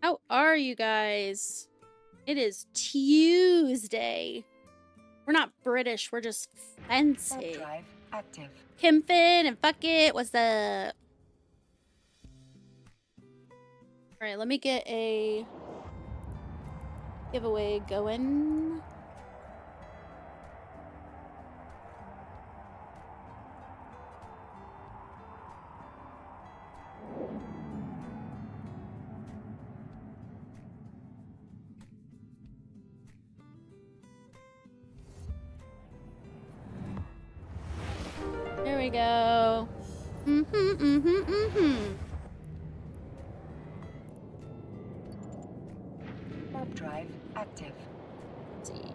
How are you guys? It is Tuesday. We're not British, we're just fancy. Drive active. Kimfin and fuck it, what's up? Alright, let me get a giveaway going. There we go. Warp drive active. Let's see.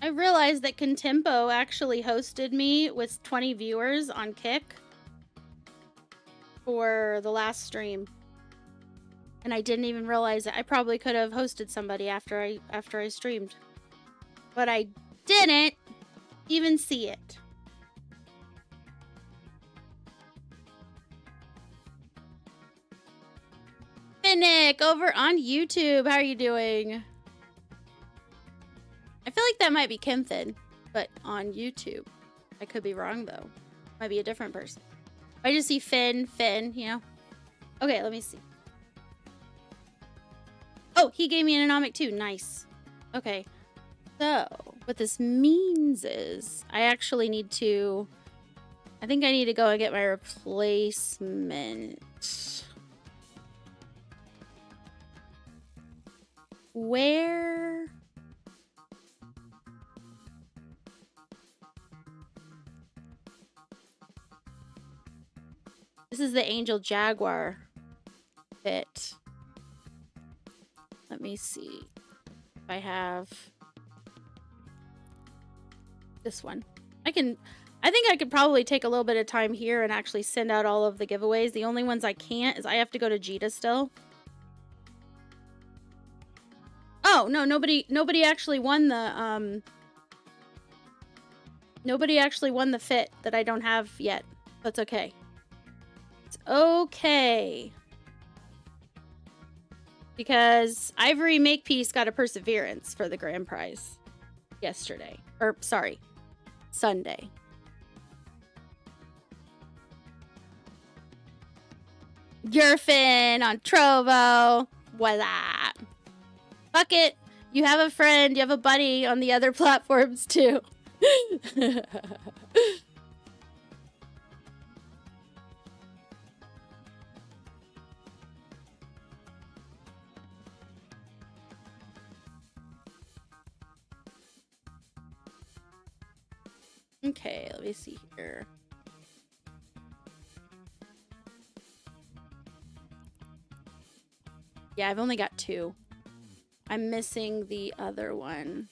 I realized that Contempo actually hosted me with 20 viewers on Kick for the last stream. And I didn't even realize it. I probably could have hosted somebody after I streamed. But I didn't even see it. Finnick over on YouTube. How are you doing? I feel like that might be Kimfin, but on YouTube. I could be wrong though. Might be a different person. I just see Finn, you know? Okay, let me see. Oh, he gave me an anomic too. Nice. Okay. So, what this means is I actually need to... I think I need to go and get my replacement. Where... This is the Angel Jaguar fit. Let me see if I have this one. I think I could probably take a little bit of time here and actually send out all of the giveaways. The only ones I can't is I have to go to Jita still. Oh, no, nobody actually won the nobody actually won the fit that I don't have yet. That's okay. It's okay. Because Ivory Makepeace got a Perseverance for the grand prize yesterday. Or, sorry, Sunday. Yerfin on Trovo. What's up? Fuck it. You have a friend, you have a buddy on the other platforms too. Okay, let me see here. Yeah, I've only got 2. I'm missing the other one.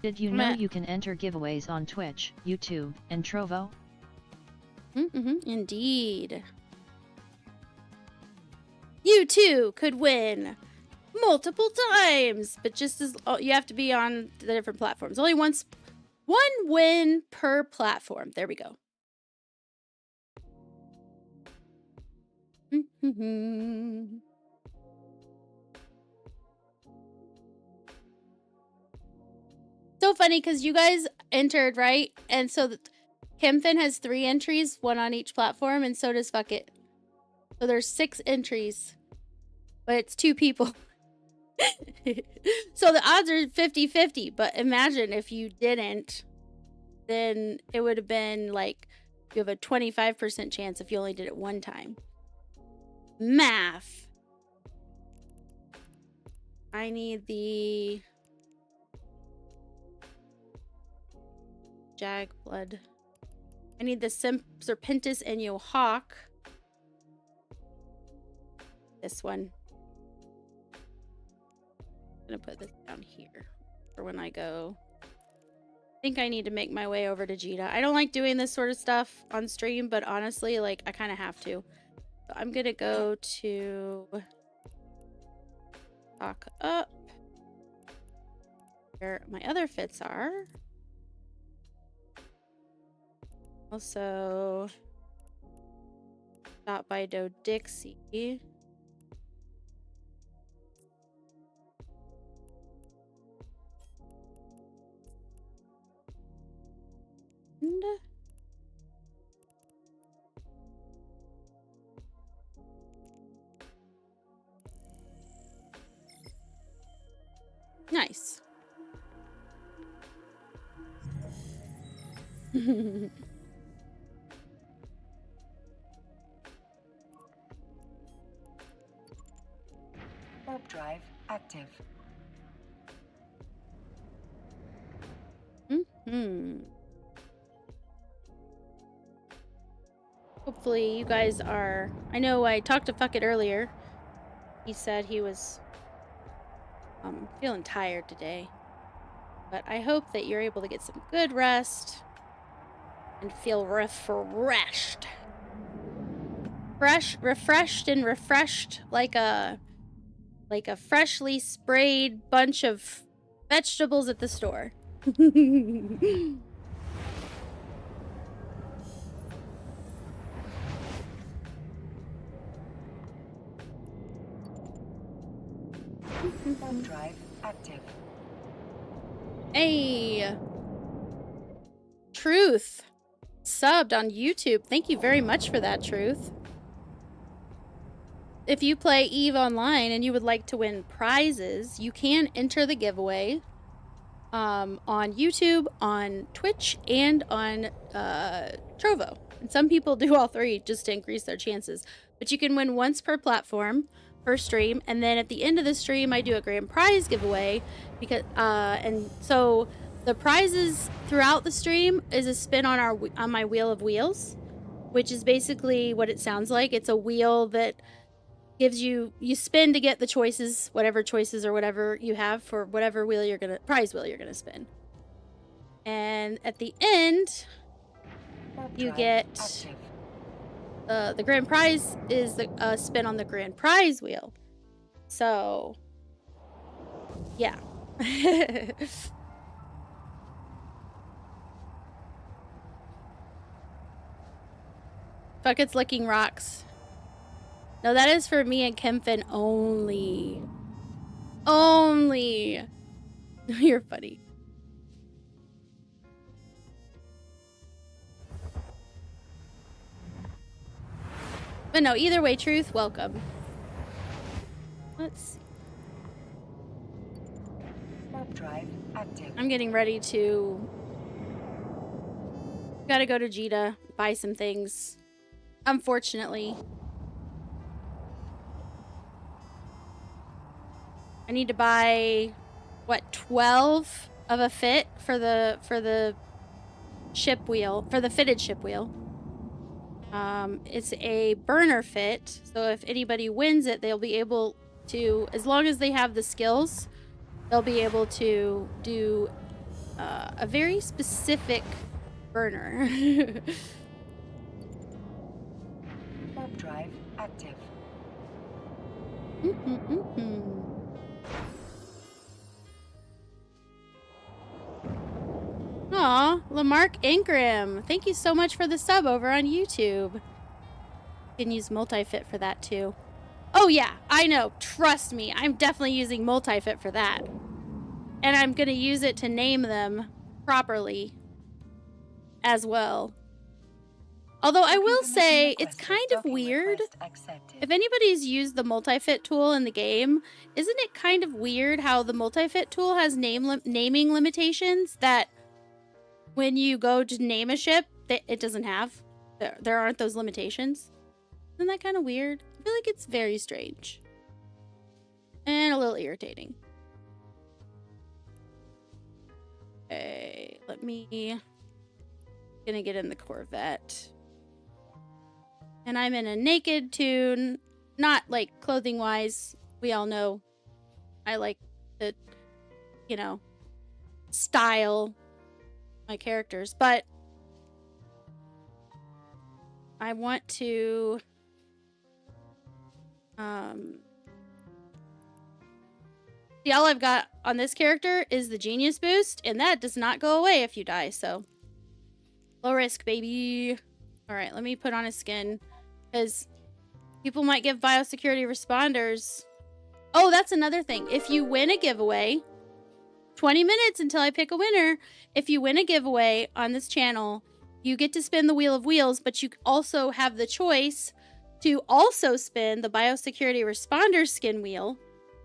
Did you know you can enter giveaways on Twitch, YouTube, and Trovo? Indeed. You too could win multiple times, but just as you have to be on the different platforms. Only one win per platform. There we go. So funny because you guys entered, right? And so Kimfin has 3 entries, 1 on each platform, and so does Fuck It. So there's 6 entries, but it's 2 people. So the odds are 50-50, but imagine if you didn't, then it would have been like you have a 25% chance if you only did it 1 time. Math. I need the... Jag blood. I need the Serpentis Annual Hawk. This one. I'm gonna put this down here for when I go. I think I need to make my way over to Jita. I don't like doing this sort of stuff on stream, but honestly, like, I kind of have to. So I'm gonna go to talk up where my other fits are. Also, stop by Do Dixie. And nice. Warp drive active. Hopefully you guys are... I know I talked to Fuck It earlier. He said he was feeling tired today. But I hope that you're able to get some good rest and feel refreshed. Refreshed and refreshed like a freshly sprayed bunch of vegetables at the store. Warp drive active. Hey, Truth subbed on YouTube. Thank you very much for that, Truth. If you play EVE Online and you would like to win prizes, you can enter the giveaway on YouTube, on Twitch, and on Trovo. And some people do all three just to increase their chances. But you can win once per platform, per stream, and then at the end of the stream, I do a grand prize giveaway. Because and so the prizes throughout the stream is a spin on my Wheel of Wheels, which is basically what it sounds like. It's a wheel that gives you spin to get the choices, whatever choices or whatever you have for whatever prize wheel you're gonna spin. And at the end, you get the grand prize is the spin on the grand prize wheel. So yeah. Fuck, it's licking rocks. No, that is for me and Kempfin only. Only. You're funny. But no, either way, Truth, welcome. Let's see. Warp drive active. I'm getting ready to... Gotta go to Jita, buy some things. Unfortunately. I need to buy, what, 12 of a fit for the ship wheel, for the fitted ship wheel. It's a burner fit, so if anybody wins it, they'll be able to, as long as they have the skills, they'll be able to do a very specific burner. Warp drive active. Aw, Lamarck Ingram. Thank you so much for the sub over on YouTube. You can use multi-fit for that too. Oh yeah, I know. Trust me. I'm definitely using multi-fit for that. And I'm going to use it to name them properly as well. Although I will say, it's kind of weird. If anybody's used the multi-fit tool in the game, isn't it kind of weird how the multi-fit tool has naming limitations that when you go to name a ship, it doesn't have? There aren't those limitations. Isn't that kind of weird? I feel like it's very strange. And a little irritating. Okay, let me gonna get in the Corvette. And I'm in a naked tune, not like clothing wise. We all know I like to, you know, style my characters, but I want to see, all I've got on this character is the genius boost, and that does not go away if you die, so low risk, baby. All right, let me put on a skin, because people might give biosecurity responders. Oh, that's another thing. If you win a giveaway, 20 minutes until I pick a winner. If you win a giveaway on this channel, you get to spin the Wheel of Wheels, but you also have the choice to also spin the biosecurity responder skin wheel.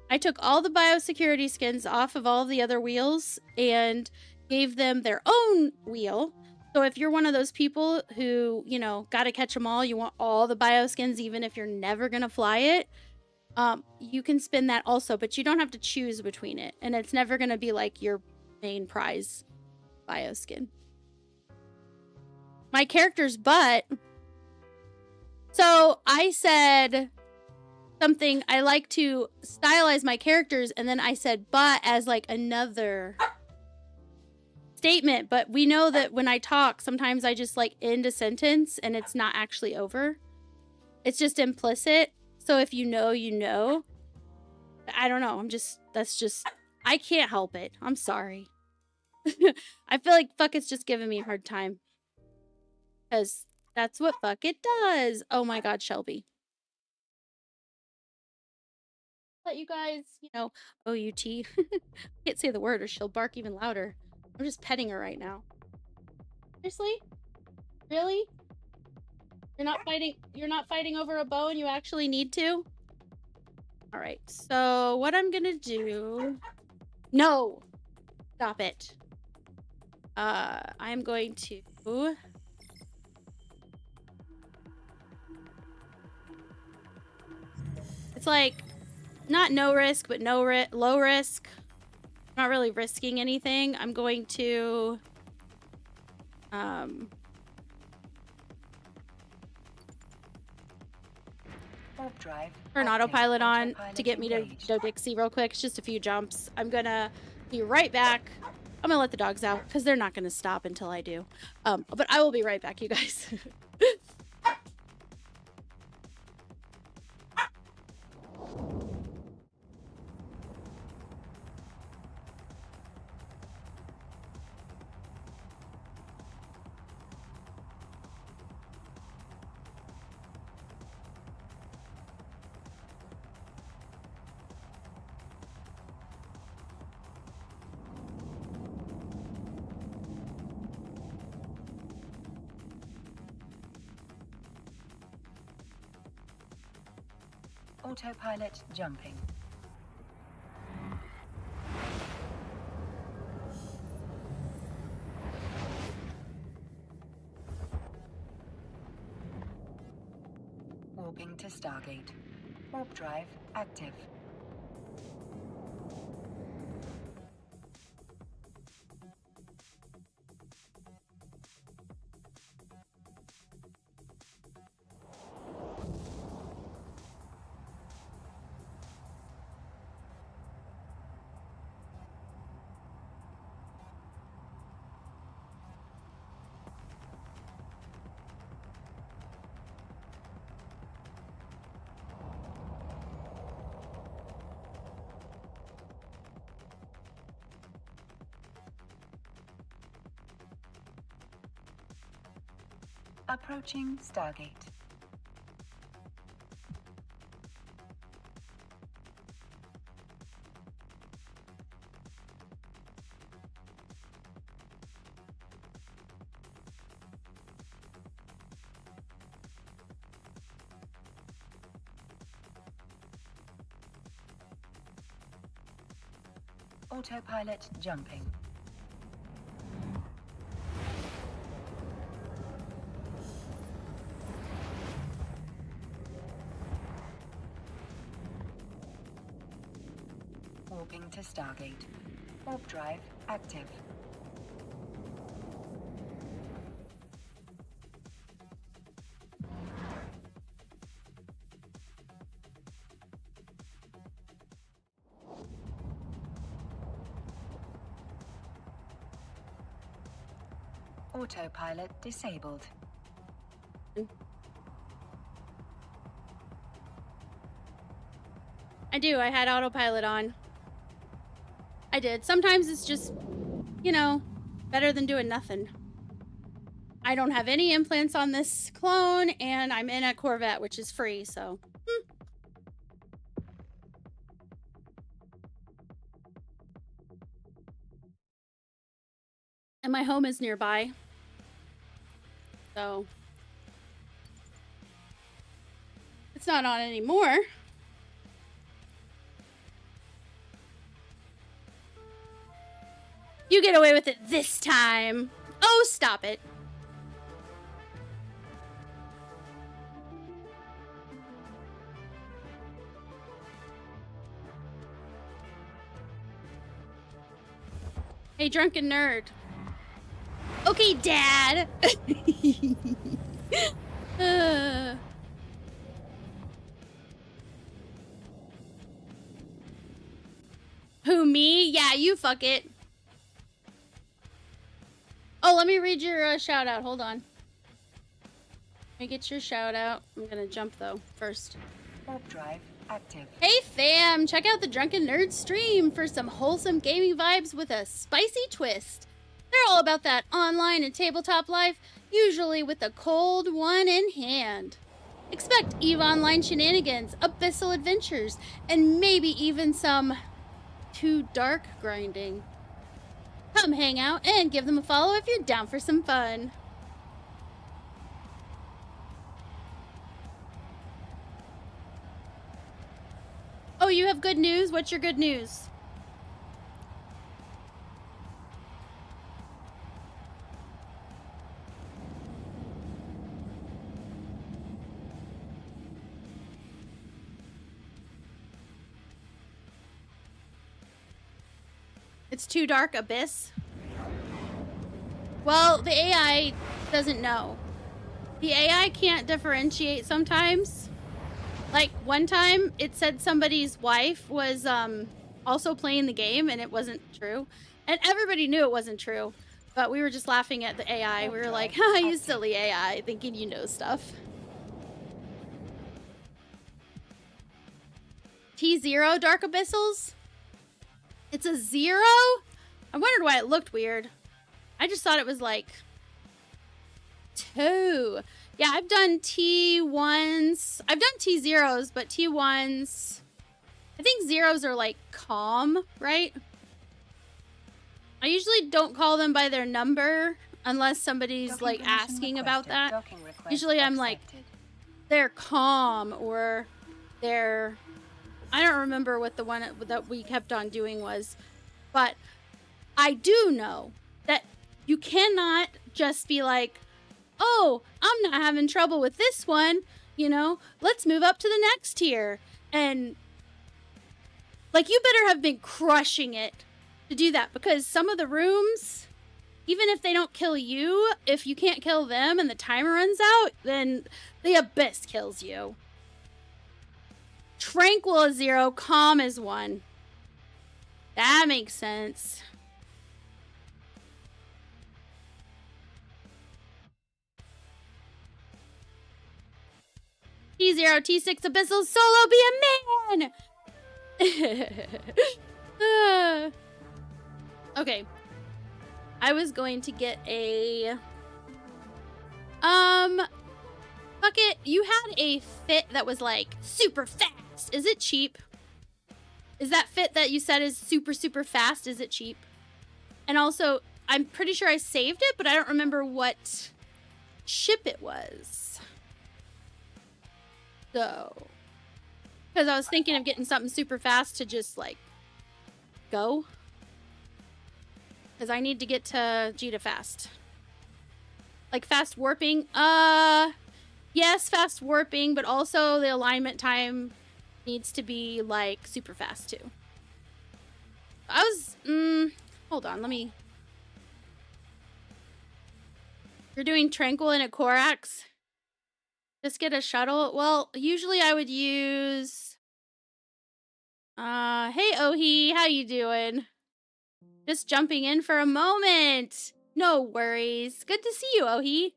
I took all the biosecurity skins off of all the other wheels and gave them their own wheel. So if you're one of those people who, you know, gotta catch them all, you want all the bioskins even if you're never gonna fly it, you can spin that also, but you don't have to choose between it, and it's never gonna be like your main prize bioskin. My character's butt. So I said something, I like to stylize my characters, and then I said but as like another statement, but we know that when I talk, sometimes I just like end a sentence and it's not actually over. It's just implicit. So if you know, you know. I don't know. That's just, I can't help it. I'm sorry. I feel like fuck it's just giving me a hard time. Because that's what fuck it does. Oh my god, Shelby. Let you guys, you know, OUT. Can't say the word or she'll bark even louder. I'm just petting her right now. Seriously? Really? You're not fighting over a bow and you actually need to? Alright, so what I'm gonna do... No! Stop it. I'm going to... It's like, not no risk, but low risk. Not really risking anything. I'm going to... Drive turn active. autopilot on Autopilot to get me to engaged. Joe Dixie real quick. It's just a few jumps. I'm gonna be right back. I'm gonna let the dogs out because they're not gonna stop until I do. But I will be right back, you guys. Autopilot jumping. Warping to Stargate. Warp drive active. Approaching Stargate. Autopilot jumping. Warping to Stargate. Warp drive active. Autopilot disabled. I do. I had autopilot on. I did. Sometimes it's just, you know, better than doing nothing. I don't have any implants on this clone, and I'm in a Corvette, which is free, so. And my home is nearby. So. It's not on anymore. You get away with it this time. Oh, stop it. Hey, drunken nerd. Okay, Dad. Who, me? Yeah, you fuck it. Oh, let me read your shout out. Hold on. Let me get your shout out. I'm gonna jump though first. Warp drive active. Hey fam, check out the Drunken Nerd stream for some wholesome gaming vibes with a spicy twist. They're all about that online and tabletop life, usually with a cold one in hand. Expect EVE Online shenanigans, abyssal adventures, and maybe even some too dark grinding. Come hang out and give them a follow if you're down for some fun. Oh, you have good news? What's your good news? It's too dark, Abyss. Well, the AI doesn't know. The AI can't differentiate sometimes. Like, one time, it said somebody's wife was also playing the game, and it wasn't true. And everybody knew it wasn't true. But we were just laughing at the AI. We were like, ha, you silly AI, thinking you know stuff. T0 Dark Abyssals? It's a 0? I wondered why it looked weird. I just thought it was like 2. Yeah, I've done T1s. I've done T0s, but T1s... I think 0s are like calm, right? I usually don't call them by their number unless somebody's like asking about that. Usually I'm like, they're calm or they're... I don't remember what the one that we kept on doing was, but I do know that you cannot just be like, oh, I'm not having trouble with this one, you know, let's move up to the next tier. And like, you better have been crushing it to do that, because some of the rooms, even if they don't kill you, if you can't kill them and the timer runs out, then the Abyss kills you. Tranquil is 0, calm is 1. That makes sense. T0, T6 Abyssal, solo, be a man! Okay. I was going to get a... Fuck it. You had a fit that was like super fast. Is it cheap? Is that fit that you said is super, super fast? Is it cheap? And also, I'm pretty sure I saved it, but I don't remember what ship it was. So, because I was thinking of getting something super fast to just like go. Because I need to get to Jita fast. Like fast warping. Yes, fast warping, but also the alignment time needs to be like super fast too. I was, hold on, let me. You're doing Tranquil and a Corax? Just get a shuttle? Well, usually I would use, hey Ohi, how you doing? Just jumping in for a moment. No worries. Good to see you, Ohi.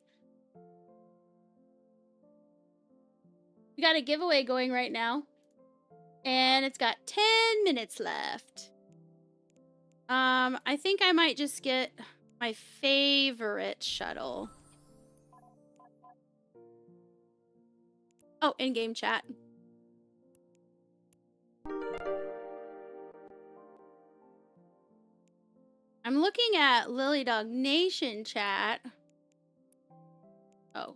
We got a giveaway going right now. And it's got 10 minutes left. I think I might just get my favorite shuttle. Oh, in-game chat. I'm looking at Lily Dog Nation chat. Oh.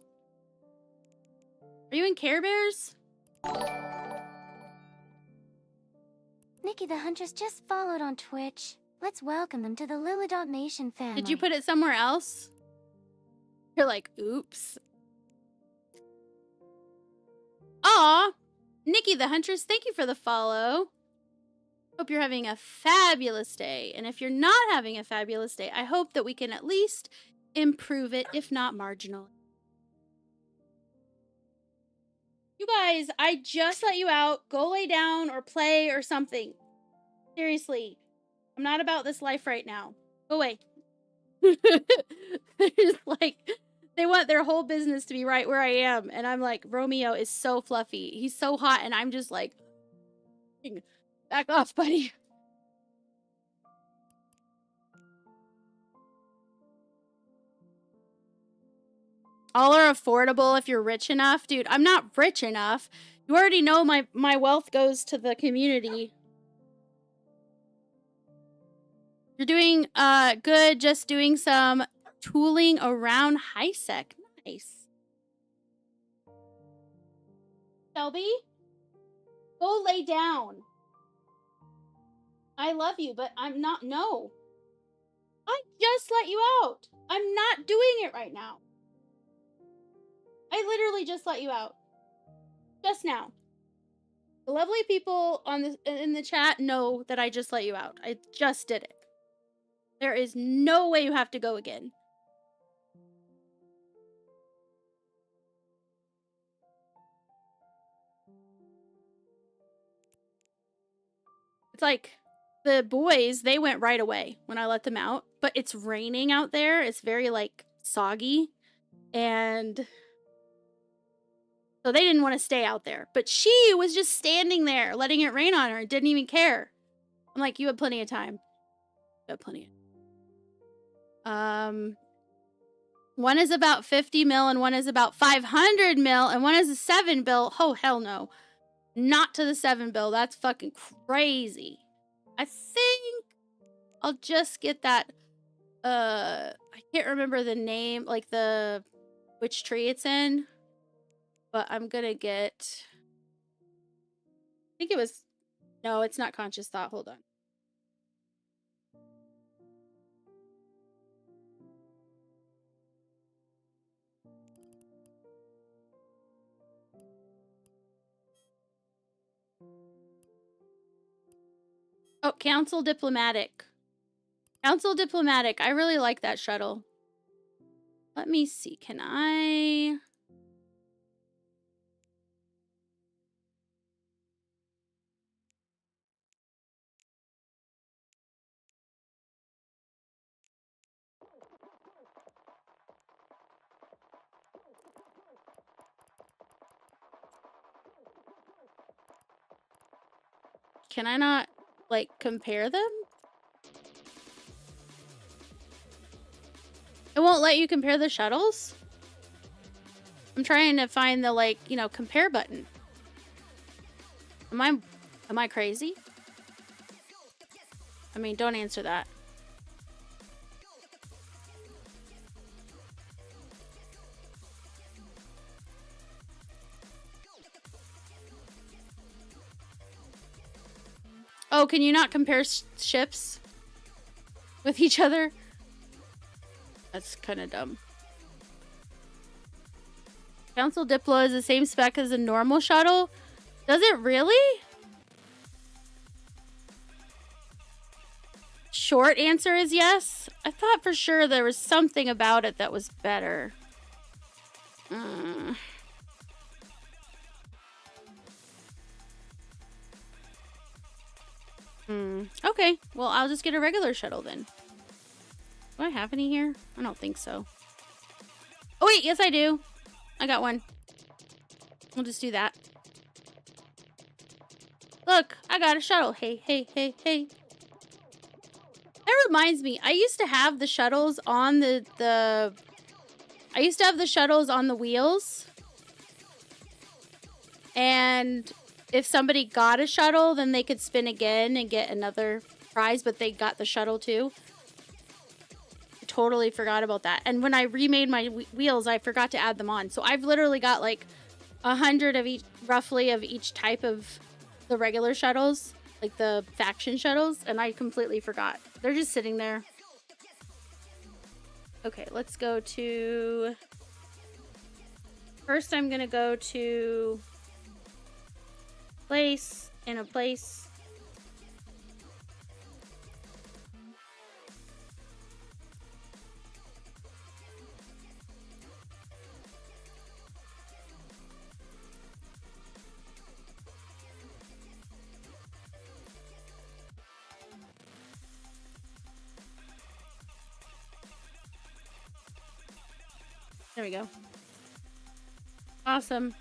Are you in Care Bears? Nikki the Huntress just followed on Twitch. Let's welcome them to the Lilidot Nation family. Did you put it somewhere else? You're like, oops. Aw, Nikki the Huntress, thank you for the follow. Hope you're having a fabulous day. And if you're not having a fabulous day, I hope that we can at least improve it, if not marginally. You guys, I just let you out. Go lay down or play or something. Seriously. I'm not about this life right now. Go away. There's like, they want their whole business to be right where I am. And I'm like, Romeo is so fluffy. He's so hot. And I'm just like, back off, buddy. All are affordable if you're rich enough. Dude, I'm not rich enough. You already know my wealth goes to the community. You're doing good, just doing some tooling around HiSec. Nice. Shelby, go lay down. I love you, but I'm not, no. I just let you out. I'm not doing it right now. I literally just let you out. Just now. The lovely people in the chat know that I just let you out. I just did it. There is no way you have to go again. It's like the boys, they went right away when I let them out, but it's raining out there. It's very like soggy, and so they didn't want to stay out there. But she was just standing there letting it rain on her and didn't even care. I'm like, you have plenty of time. You have plenty of one is about 50 mil and one is about 500 mil and one is a 7 bill. Oh, hell no. Not to the 7 bill. That's fucking crazy. I think I'll just get that. I can't remember the name, like which tree it's in. But I'm gonna get. I think it was. No, it's not conscious thought. Hold on. Oh, Council Diplomatic. Council Diplomatic. I really like that shuttle. Let me see. Can I... Can I not, like, compare them? It won't let you compare the shuttles? I'm trying to find the, like, you know, compare button. Am I crazy? I mean, don't answer that. Oh, can you not compare ships with each other? That's kind of dumb. Council Diplo is the same spec as a normal shuttle? Does it really? Short answer is yes. I thought for sure there was something about it that was better. Okay, well, I'll just get a regular shuttle then. Do I have any here? I don't think so. Oh wait, yes I do. I got one. We'll just do that. Look, I got a shuttle. Hey, hey, hey, hey. That reminds me, I used to have the shuttles on the wheels. And if somebody got a shuttle, then they could spin again and get another prize, but they got the shuttle too. I totally forgot about that. And when I remade my wheels, I forgot to add them on. So I've literally got like 100 of each, roughly, of each type of the regular shuttles, like the faction shuttles, and I completely forgot. They're just sitting there. Okay, let's go to... First, I'm gonna go to... place, in a place. There we go. Awesome.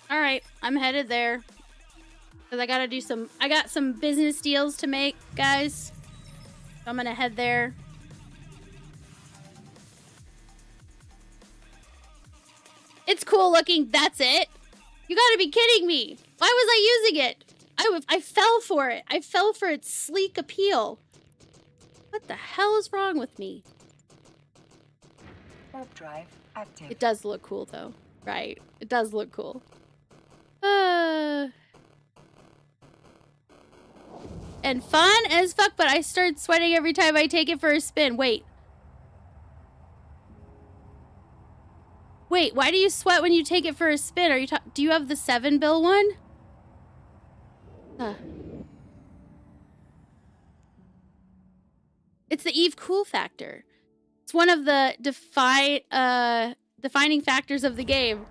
All right, I'm headed there. Because I gotta do some... I got some business deals to make, guys. So I'm gonna head there. It's cool looking. That's it? You gotta be kidding me. Why was I using it? I fell for it. I fell for its sleek appeal. What the hell is wrong with me? Warp drive active. It does look cool, though. Right. It does look cool. And fun as fuck, but I start sweating every time I take it for a spin. Wait. Wait, why do you sweat when you take it for a spin? Are you do you have the 7 bill one? It's the Eve cool factor. It's one of the defining factors of the game.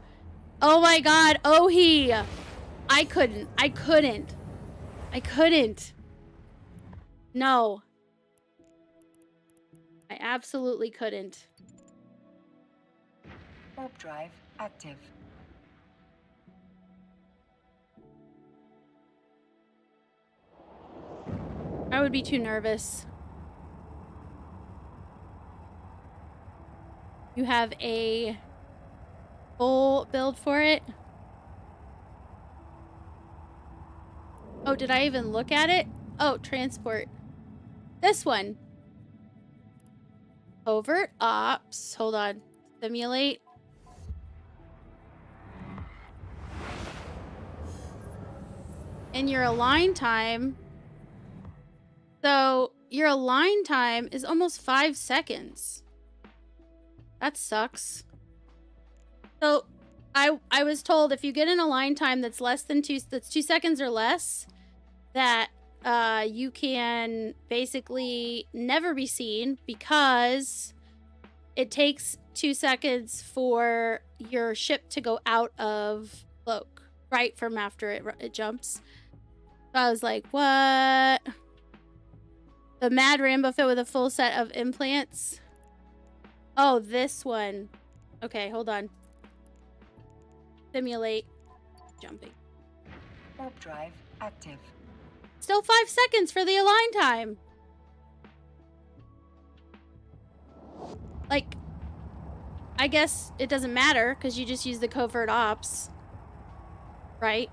Oh my god, Ohi! I couldn't. No. I absolutely couldn't. Warp drive active. I would be too nervous. You have a full build for it? Oh, did I even look at it? Oh, transport. This one. Covert ops. Hold on. Simulate. And your align time. So, your align time is almost 5 seconds. That sucks. So, I was told if you get an align time that's less than 2 seconds or less, that you can basically never be seen because it takes 2 seconds for your ship to go out of cloak, right from after it jumps. So I was like, what? The Mad Rambo fit with a full set of implants. Oh, this one. Okay, hold on. Simulate jumping. Warp drive active. Still 5 seconds for the align time. Like, I guess it doesn't matter because you just use the covert ops, right?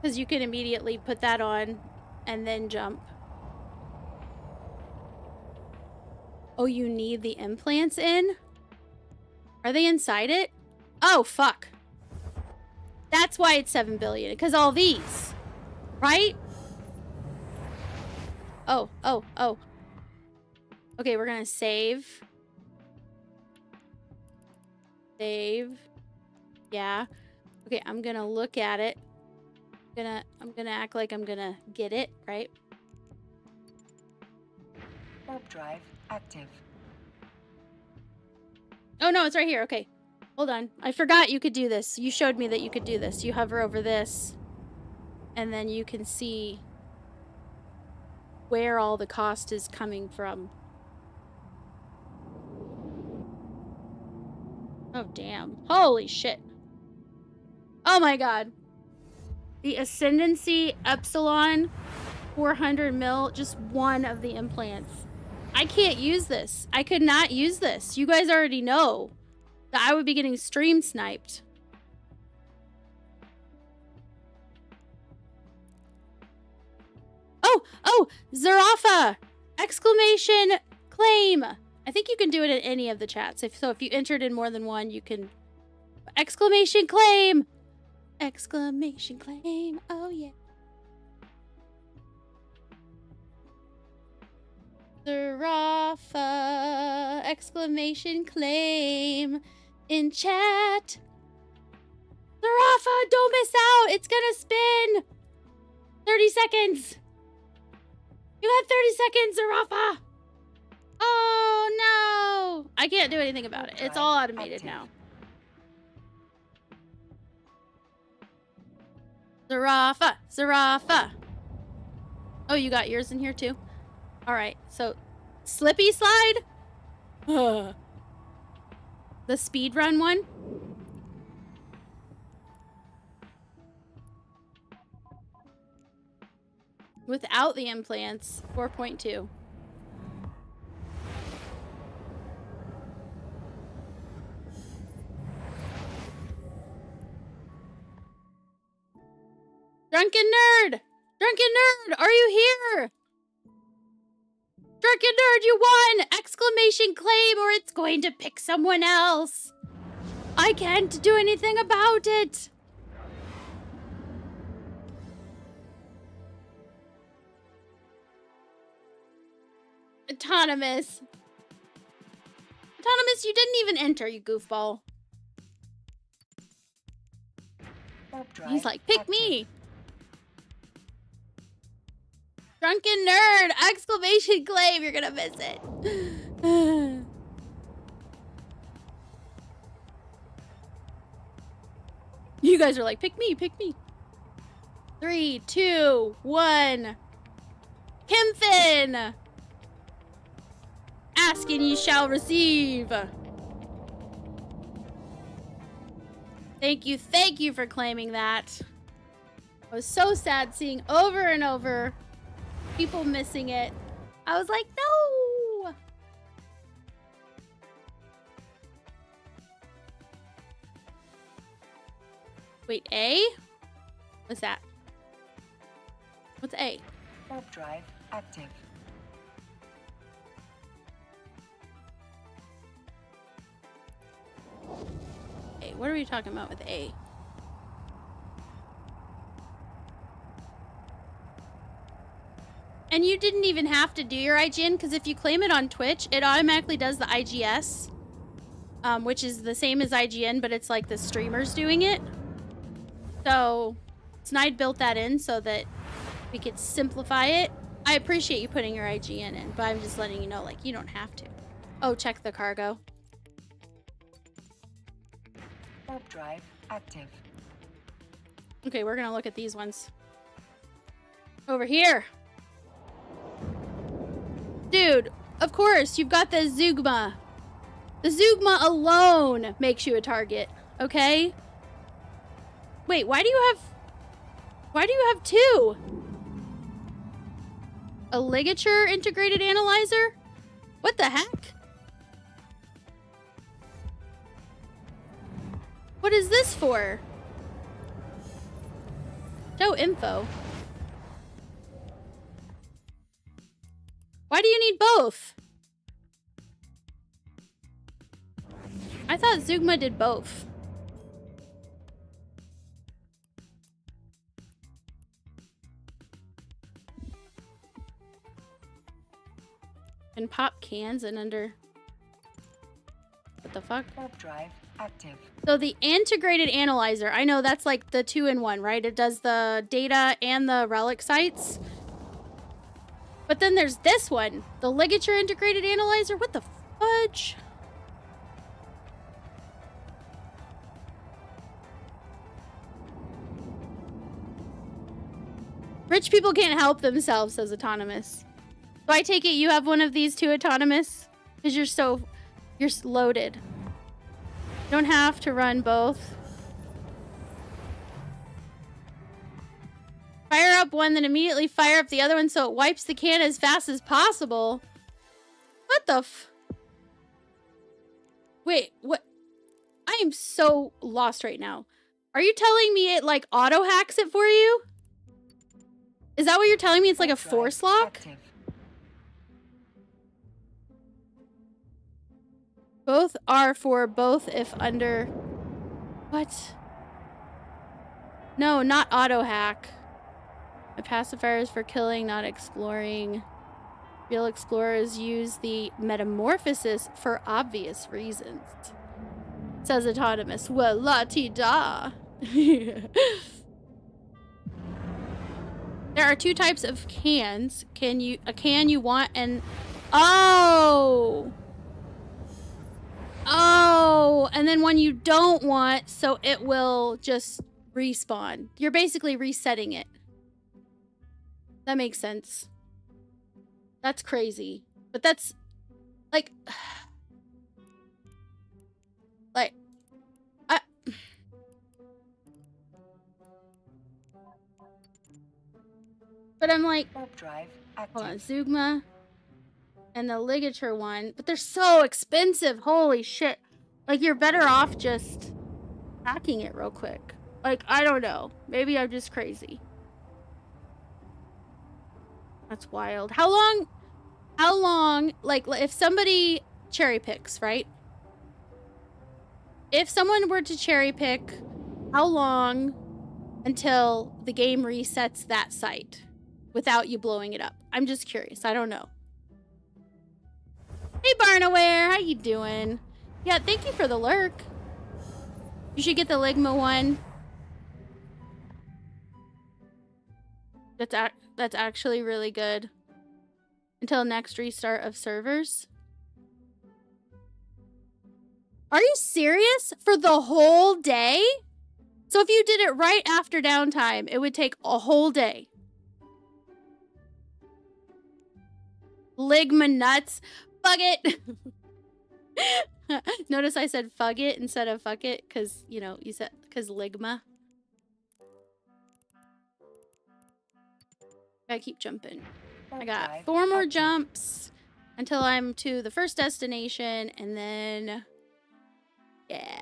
Because you can immediately put that on and then jump. Oh, you need the implants in? Are they inside it? Oh, fuck. That's why it's 7 billion, because all these, right? Oh. Okay, we're gonna save. Save. Yeah. Okay, I'm gonna look at it. I'm gonna act like I'm gonna get it, right? Warp drive active. Oh no, it's right here. Okay. Hold on. I forgot you could do this. You showed me that you could do this. You hover over this, and then you can see where all the cost is coming from. Oh, damn. Holy shit. Oh my god. The Ascendancy Epsilon 400 mil, just one of the implants. I can't use this. I could not use this. You guys already know that I would be getting stream sniped. Oh, Zarafa! Exclamation claim! I think you can do it in any of the chats. If you entered in more than one, you can... Exclamation claim! Exclamation claim, oh yeah. Zarafa! Exclamation claim in chat. Zarafa, don't miss out! It's gonna spin! 30 seconds! You have 30 seconds, Zarafa! Oh no! I can't do anything about it. It's all automated now. Zarafa! Zarafa! Oh, you got yours in here too? Alright, so Slippy Slide? The speed run one? Without the implants, 4.2. Drunken Nerd! Drunken Nerd, are you here? Drunken Nerd, you won! Exclamation claim or it's going to pick someone else. I can't do anything about it. Autonomous. Autonomous, you didn't even enter, you goofball. He's like, pick me. Drunken Nerd! Exclamation claim! You're gonna miss it. You guys are like, pick me, pick me. 3, 2, 1. Kimfin! Ask and ye shall receive. Thank you for claiming that. I was so sad seeing over and over people missing it. I was like, no! Wait, A? What's that? What's A? Warp drive active. A. What are we talking about with A? And you didn't even have to do your IGN, because if you claim it on Twitch, it automatically does the IGS, which is the same as IGN, but it's like the streamers doing it. So, Snide built that in so that we could simplify it. I appreciate you putting your IGN in, but I'm just letting you know, like, you don't have to. Oh, check the cargo. Warp drive active. Okay, we're gonna look at these ones. Over here. Dude, of course, you've got the Zeugma. The Zeugma alone makes you a target, okay? Wait, why do you have two? A ligature integrated analyzer? What the heck? What is this for? Show info. Why do you need both? I thought Zeugma did both. And pop cans and under... What the fuck? Warp drive active. So the integrated analyzer, I know that's like the 2-in-1, right? It does the data and the relic sites. But then there's this one, the ligature integrated analyzer. What the fudge? Rich people can't help themselves, says Autonomous. So I take it you have one of these two autonomous? Because you're loaded. You don't have to run both. Fire up one, then immediately fire up the other one so it wipes the can as fast as possible. What the f... Wait, what? I am so lost right now. Are you telling me it, like, auto-hacks it for you? Is that what you're telling me? It's like a force lock? Active. Both are for both if under... What? No, not auto-hack. A pacifier is for killing, not exploring. Real explorers use the metamorphosis for obvious reasons. Says autonomous. Well, la-ti-da. There are two types of cans. A can you want and... Oh! Oh! And then one you don't want, so it will just respawn. You're basically resetting it. That makes sense. That's crazy. But that's... Like... Like... But I'm like... Warp drive Hold on, active. Zugma and the ligature one, but they're so expensive. Holy shit. Like, you're better off just hacking it real quick. Like, I don't know. Maybe I'm just crazy. That's wild. How long, like, if somebody cherry picks, right? If someone were to cherry pick, how long until the game resets that site without you blowing it up? I'm just curious. I don't know. Hey, Barnaware. How you doing? Yeah, thank you for the lurk. You should get the Ligma one. That's actually really good. Until next restart of servers. Are you serious? For the whole day? So if you did it right after downtime, it would take a whole day. Ligma nuts. Fuck it. Notice I said fug it instead of fuck it, because, you know, you said, because Ligma. I keep jumping. I got 4 more jumps until I'm to the first destination, and then, yeah.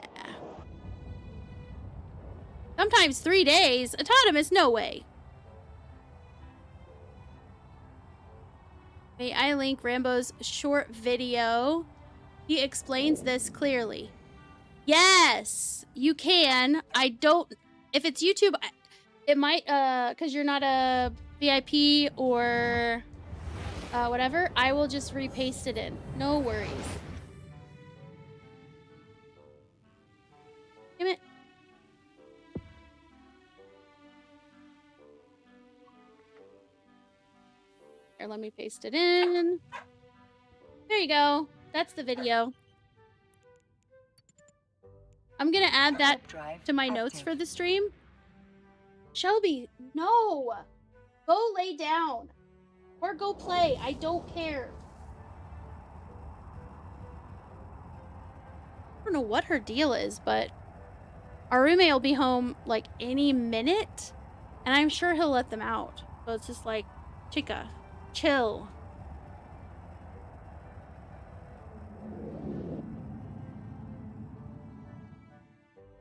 Sometimes 3 days. Autonomous, no way. May I link Rambo's short video? He explains this clearly. Yes, you can. I don't... If it's YouTube, it might... Because you're not a VIP or... whatever. I will just repaste it in. No worries. Damn it. Here, let me paste it in. There you go. That's the video. I'm gonna add that to my notes for the stream. Shelby, no! Go lay down. Or go play. I don't care. I don't know what her deal is, but our roommate will be home like any minute, and I'm sure he'll let them out. So it's just like, chica, chill.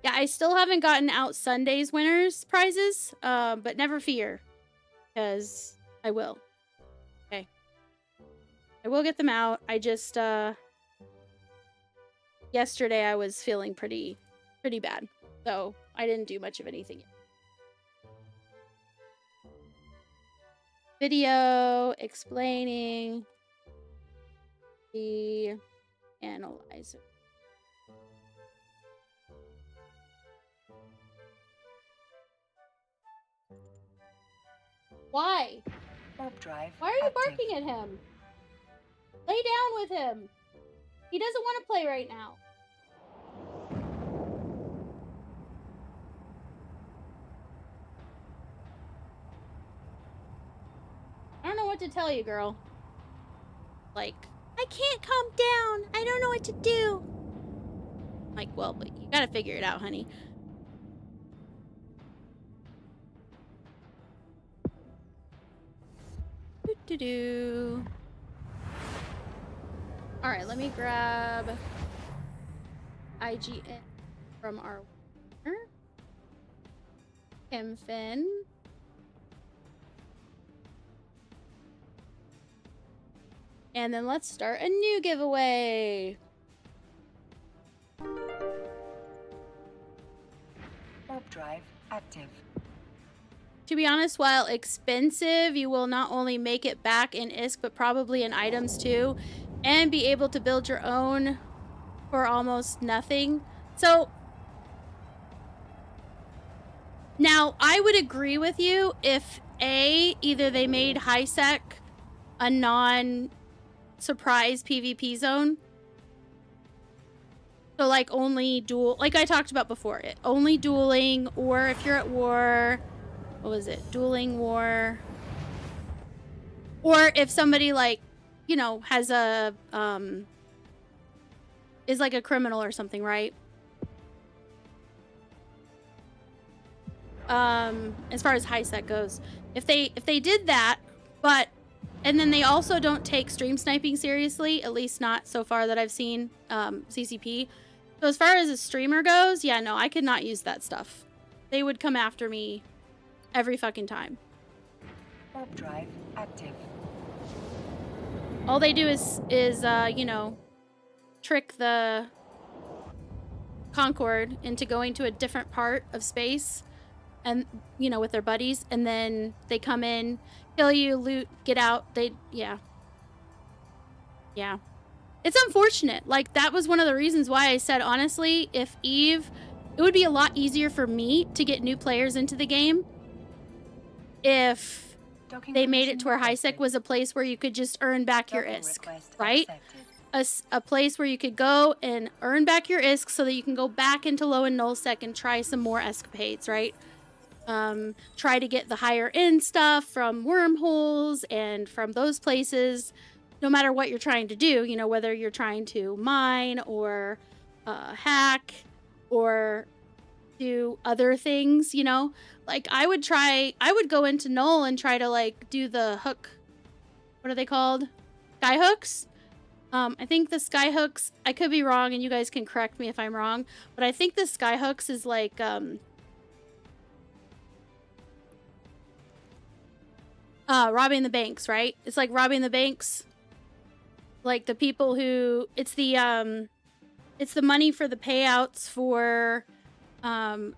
Yeah, I still haven't gotten out Sunday's winners prizes, but never fear, because I will. Okay. I will get them out. I just, yesterday I was feeling pretty bad, so I didn't do much of anything. Video explaining the analyzer. Why? Warp drive Why are you active. barking at him? Lay down with him. He doesn't want to play right now. I don't know what to tell you, girl. like, I can't calm down. I don't know what to do. Like, well, but you gotta figure it out, honey. Do-do-do. All right, let me grab IGN from our winner, Kim Finn. And then let's start a new giveaway. Warp drive active. To be honest, while expensive, you will not only make it back in ISK, but probably in items too, and be able to build your own for almost nothing. So now I would agree with you if either they made HiSec a non-surprise PvP zone. So like only duel, like I talked about before, only dueling, or if you're at war, what was it? Dueling, war. Or if somebody like, you know, has a, is like a criminal or something, right? As far as HiSec goes. If they did that, but, and then they also don't take stream sniping seriously, at least not so far that I've seen, CCP. So as far as a streamer goes, yeah, no, I could not use that stuff. They would come after me every fucking time. Warp drive active. All they do is you know, trick the Concord into going to a different part of space, and you know, with their buddies, and then they come in, kill you, loot, get out. Yeah. It's unfortunate. Like, that was one of the reasons why I said, honestly, if Eve, it would be a lot easier for me to get new players into the game if they made it to where HiSec was a place where you could just earn back your ISK, right? A place where you could go and earn back your ISK so that you can go back into low and nullsec and try some more escapades, right? Try to get the higher end stuff from wormholes and from those places, no matter what you're trying to do, you know, whether you're trying to mine or hack or do other things, you know? Like, I would go into null and try to, like, do the hook. What are they called? Skyhooks? I think the skyhooks, I could be wrong, and you guys can correct me if I'm wrong, but I think the skyhooks is like, robbing the banks, right? It's like robbing the banks. Like the people who, it's the money for the payouts for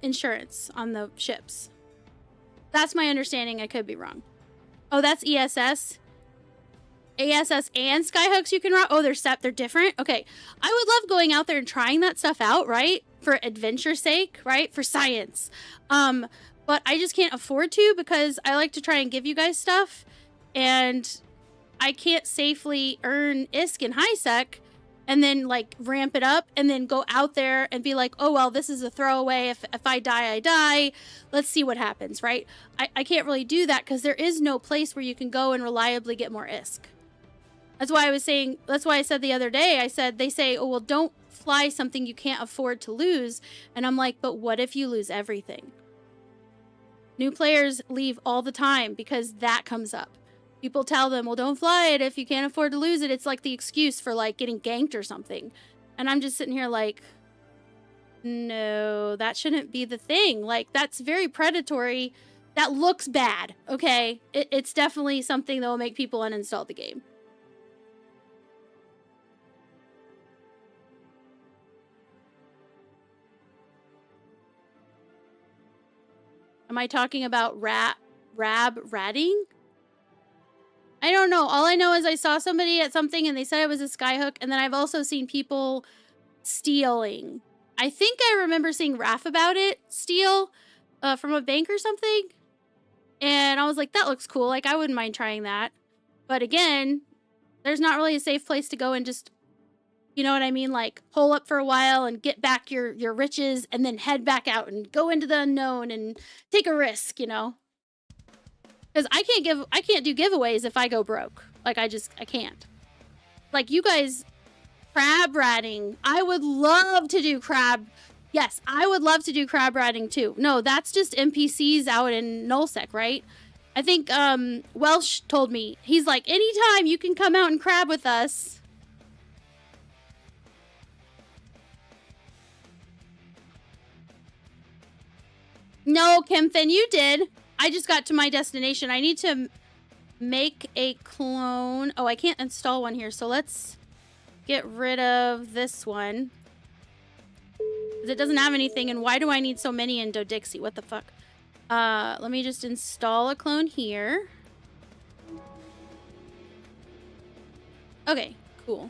insurance on the ships. That's my understanding. I could be wrong. Oh, that's ESS. ASS and skyhooks you can rob. Oh, they're different. Okay, I would love going out there and trying that stuff out, right? For adventure's sake, right? For science. But I just can't afford to because I like to try and give you guys stuff, and I can't safely earn ISK and HiSec and then like ramp it up and then go out there and be like, oh, well, this is a throwaway. If I die, I die. Let's see what happens, right? I can't really do that because there is no place where you can go and reliably get more ISK. That's why I said the other day, they say, oh, well, don't fly something you can't afford to lose. And I'm like, but what if you lose everything? New players leave all the time because that comes up. People tell them, well, don't fly it if you can't afford to lose it. It's like the excuse for like getting ganked or something. And I'm just sitting here like, no, that shouldn't be the thing. Like, that's very predatory. That looks bad, okay? It's definitely something that will make people uninstall the game. Am I talking about ratting? I don't know. All I know is I saw somebody at something and they said it was a skyhook, and then I've also seen people stealing. I think I remember seeing Raph about it, steal from a bank or something. And I was like, that looks cool. Like, I wouldn't mind trying that. But again, there's not really a safe place to go and just, you know what I mean? Like, hole up for a while and get back your riches and then head back out and go into the unknown and take a risk, you know? Because I can't do giveaways if I go broke. Like, I can't. like you guys, crab ratting. I would love to do crab. Yes, I would love to do crab ratting too. No, that's just NPCs out in Nullsec, right? I think Welsh told me. He's like, anytime you can come out and crab with us. No, Kimfin, you did. I just got to my destination. I need to make a clone. Oh, I can't install one here, so let's get rid of this one. Because it doesn't have anything, and why do I need so many in Dodixie? What the fuck? Let me just install a clone here. Okay, cool.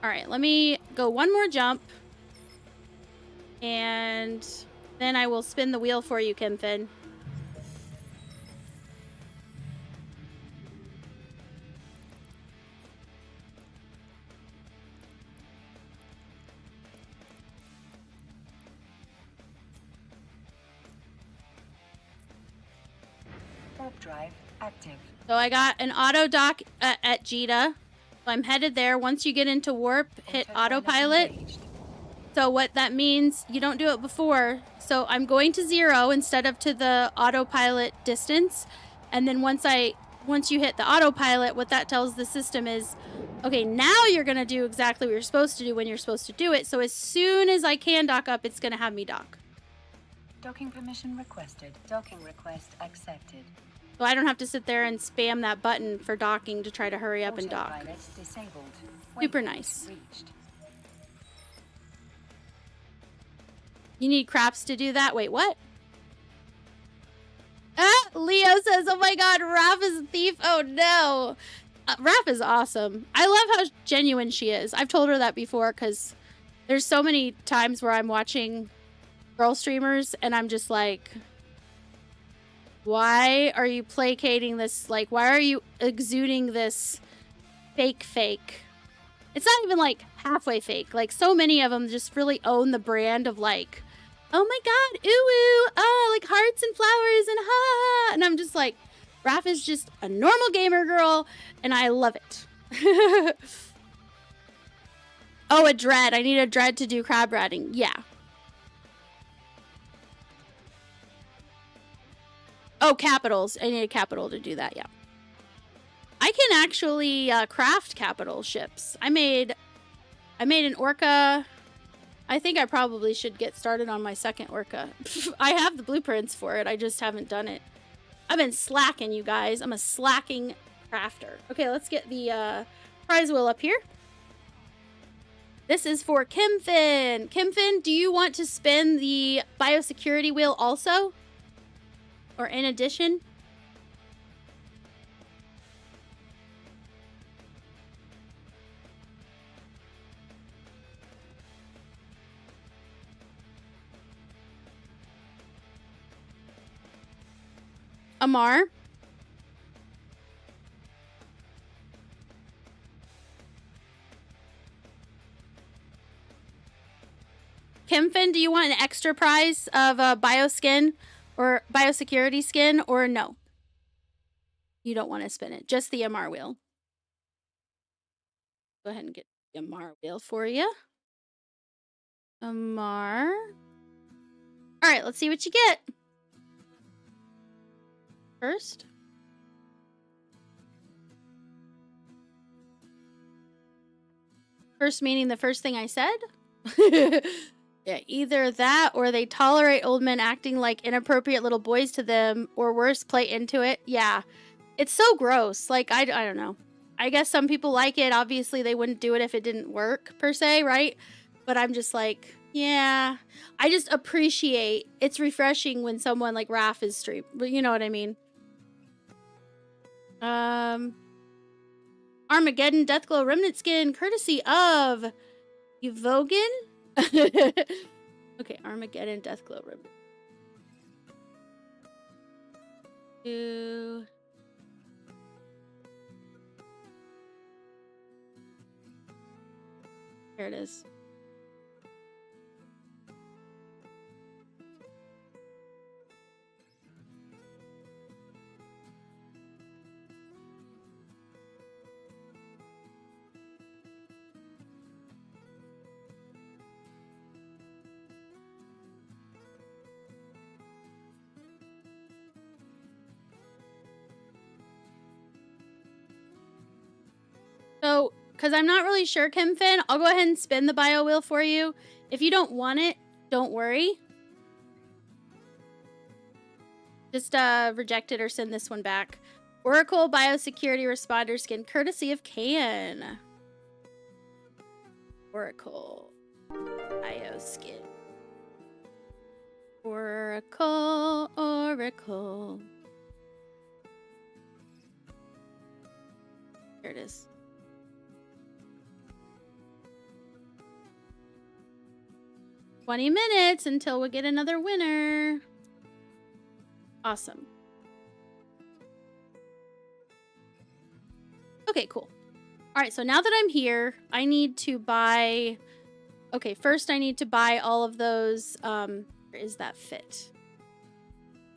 Alright, let me go one more jump. And then I will spin the wheel for you, Kimfin. Warp drive active. So I got an auto dock at Jita. So I'm headed there. Once you get into warp, hit autopilot. Engaged. So what that means, you don't do it before. So I'm going to 0 instead of to the autopilot distance. And then once you hit the autopilot, what that tells the system is, okay, now you're going to do exactly what you're supposed to do when you're supposed to do it. So as soon as I can dock up, it's going to have me dock. Docking permission requested. Docking request accepted. So I don't have to sit there and spam that button for docking to try to hurry up and dock. Autopilot disabled. Super Waypoint nice. Reached. You need craps to do that? Wait, what? Ah, Leo says, oh my god, Raph is a thief. Oh no. Raph is awesome. I love how genuine she is. I've told her that before because there's so many times where I'm watching girl streamers and I'm just like, why are you placating this? Like, why are you exuding this fake? It's not even like halfway fake. Like, so many of them just really own the brand of like, oh my god, ooh, ooh, oh, like hearts and flowers and ha. And I'm just like, Raph is just a normal gamer girl, and I love it. Oh, a dread. I need a dread to do crab ratting. Yeah. Oh, capitals. I need a capital to do that, yeah. I can actually craft capital ships. I made an orca. I think I probably should get started on my second orca. I have the blueprints for it. I just haven't done it. I've been slacking, you guys. I'm a slacking crafter. Okay, let's get the prize wheel up here. This is for Kimfin. Kimfin, do you want to spin the biosecurity wheel also? Or in addition? Amar? Kimfin, do you want an extra prize of a bioskin or biosecurity skin or no? You don't want to spin it. Just the Amar wheel. Go ahead and get the Amar wheel for you. Amar. All right, let's see what you get. First. First meaning the first thing I said? Yeah, either that or they tolerate old men acting like inappropriate little boys to them, or worse, play into it. Yeah, it's so gross. Like, I don't know. I guess some people like it. Obviously, they wouldn't do it if it didn't work, per se, right? But I'm just like, yeah. I just appreciate, it's refreshing when someone like Raph is stream. But you know what I mean? Armageddon Deathglow Remnant Skin, courtesy of Evogan. Okay, Armageddon Deathglow Remnant. Here it is. because I'm not really sure, Kimfin. I'll go ahead and spin the bio wheel for you. If you don't want it, don't worry. Just reject it or send this one back. Oracle Biosecurity Responder Skin, courtesy of Can. Oracle Bioskin. Oracle, Oracle. Here it is. "20 minutes until we get another winner." Awesome. Okay, cool. All right, so now that I'm here, I need to buy... Okay, first I need to buy all of those... where is that fit?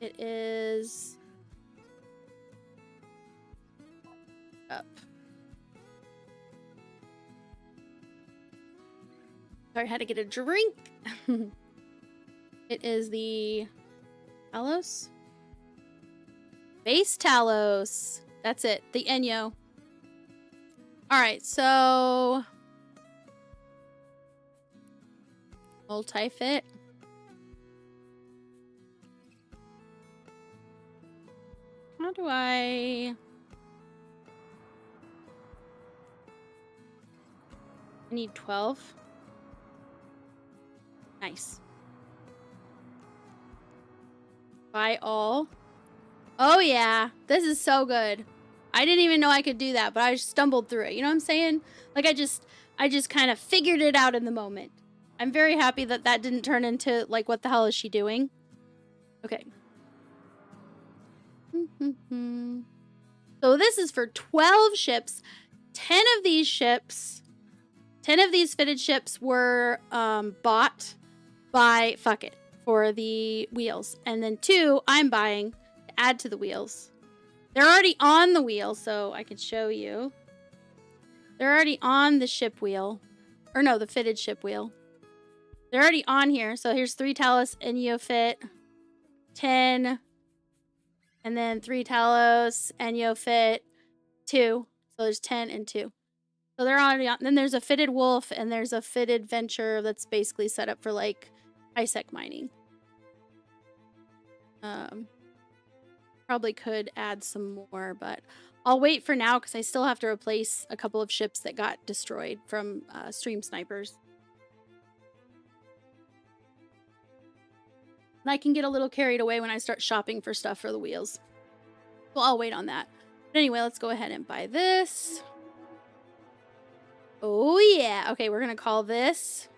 It is... up. Sorry, I had to get a drink. It is the... Talos? Base Talos. That's it. The Enyo. Alright, so... multi-fit. How do I need 12? Nice. Buy all. Oh yeah, this is so good. I didn't even know I could do that, but I just stumbled through it. You know what I'm saying? Like I just kind of figured it out in the moment. I'm very happy that that didn't turn into like, what the hell is she doing? Okay. So this is for 12 ships. 10 of these ships, 10 of these fitted ships were bought by Fuck It for the wheels. And then 2 I'm buying to add to the wheels. They're already on the wheel, so I could show you. They're already on the ship wheel. Or no, the fitted ship wheel. They're already on here. So here's 3 Talos Enyo fit. 10. And then 3 Talos Enyo fit. 2. So there's 10 and 2. So they're already on. Then there's a fitted Wolf and there's a fitted Venture that's basically set up for like high-sec mining. Probably could add some more, but I'll wait for now because I still have to replace a couple of ships that got destroyed from stream snipers. And I can get a little carried away when I start shopping for stuff for the wheels. Well, I'll wait on that. But anyway, let's go ahead and buy this. Oh yeah. Okay, we're gonna call this...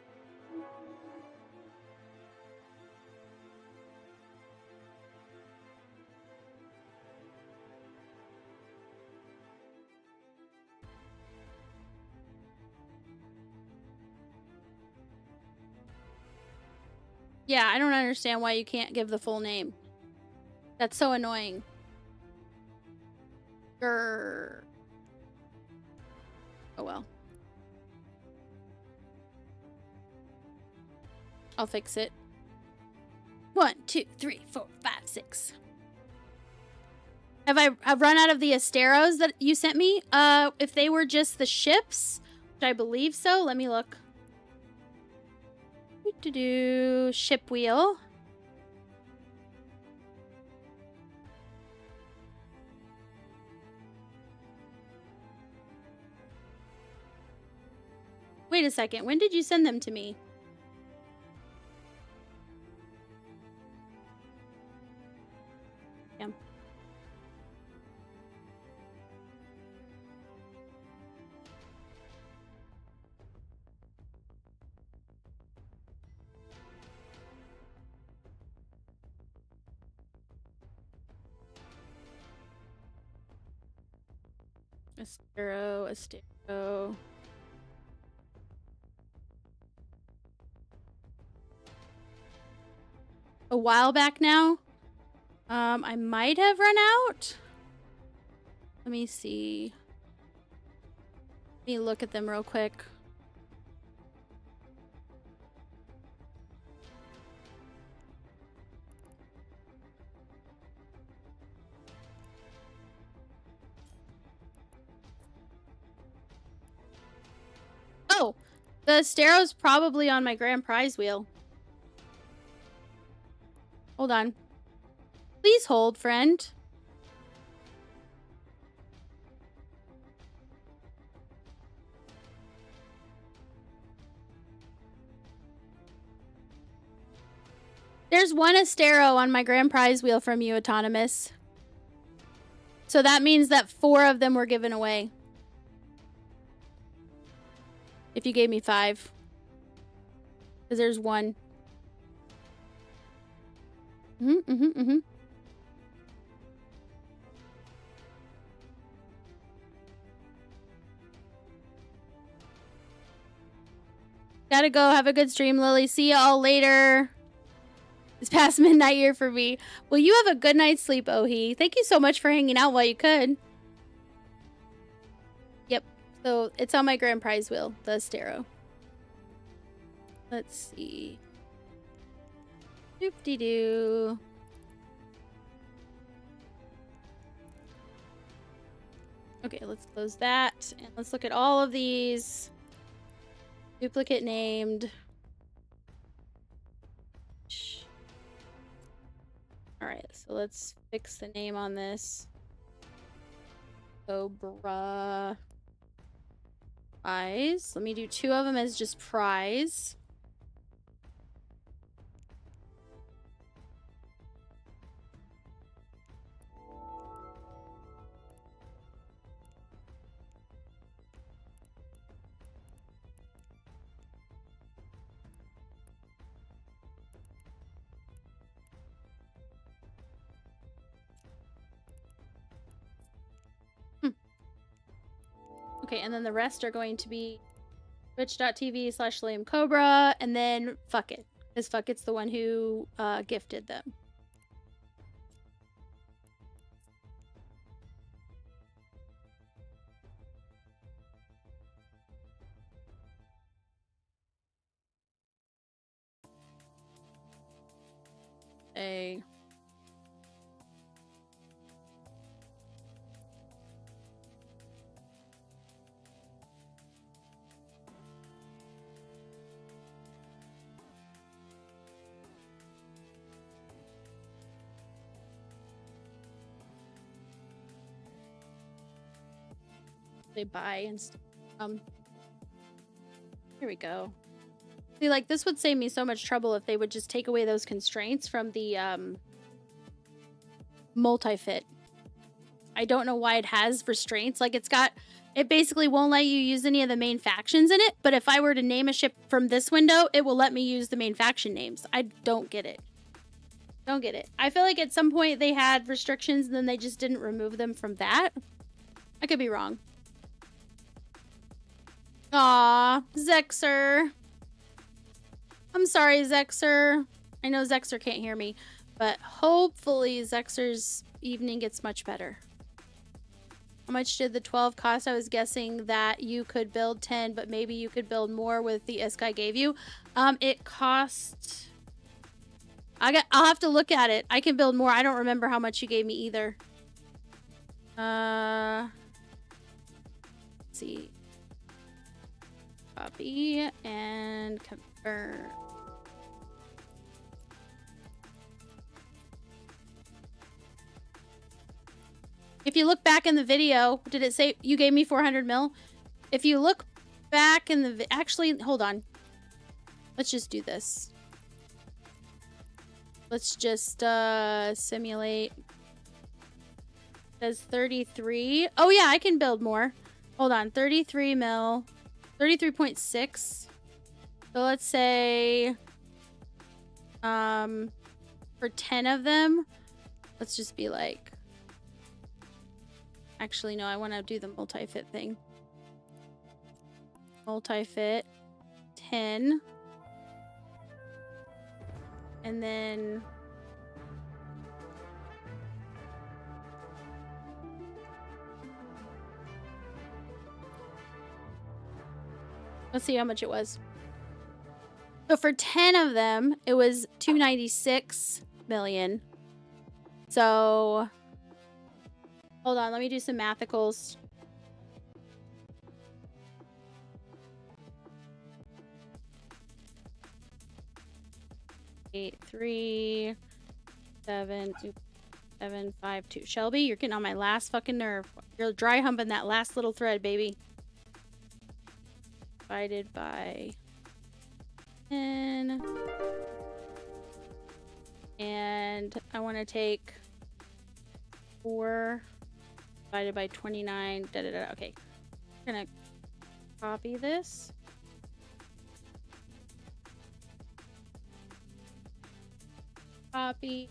Yeah, I don't understand why you can't give the full name. That's so annoying. Grr. Oh well. I'll fix it. 1, 2, 3, 4, 5, 6. I've run out of the Asteros that you sent me? If they were just the ships, which I believe so, let me look. Ship wheel. Wait a second. When did you send them to me? Yeah. Astero. A while back now. I might have run out. Let me see. Let me look at them real quick. The Stero's probably on my grand prize wheel. Hold on. Please hold, friend. There's one Astero on my grand prize wheel from you, Autonomous. So that means that 4 of them were given away. If you gave me 5. Because there's 1. Gotta go. Have a good stream, Lily. See y'all later. It's past midnight here for me. Well, you have a good night's sleep, Ohi. Thank you so much for hanging out while you could. Yep. So it's on my grand prize wheel, the Astero. Let's see. Doop-de-doo. Okay, let's close that. And let's look at all of these. Duplicate named. Alright, so let's fix the name on this. Cobra Prize. Let me do 2 of them as just prize. Okay, and then the rest are going to be twitch.tv/LiamCobra, and then Fuck It. Because Fuck It's the one who gifted them. A they buy and stuff. Here we go. See, like, this would save me so much trouble if they would just take away those constraints from the multi-fit. I don't know why it has restraints. Like, it basically won't let you use any of the main factions in it, but if I were to name a ship from this window, it will let me use the main faction names. I don't get it. Don't get it. I feel like at some point they had restrictions and then they just didn't remove them from that. I could be wrong. Aw, Zexer. I'm sorry, Zexer. I know Zexer can't hear me, but hopefully Zexer's evening gets much better. How much did the 12 cost? I was guessing that you could build 10, but maybe you could build more with the ISK I gave you. It cost... I'll have to look at it. I can build more. I don't remember how much you gave me either. Let's see. Copy and confirm. If you look back in the video, did it say you gave me 400 mil? If you look back in the... Actually, hold on. Let's just do this. Let's just simulate. It says 33. Oh yeah, I can build more. Hold on, 33 mil. 33.6. So let's say for 10 of them, let's just be like... Actually, no, I want to do the multi-fit thing. Multi-fit 10. And then let's see how much it was. So for 10 of them, it was 296 million. So hold on, let me do some mathicals. 8372752. Shelby, you're getting on my last fucking nerve. You're dry humping that last little thread, baby. Divided by 10. And I want to take 4 divided by 29. Da, da, da. Okay. I'm gonna copy this. Copy.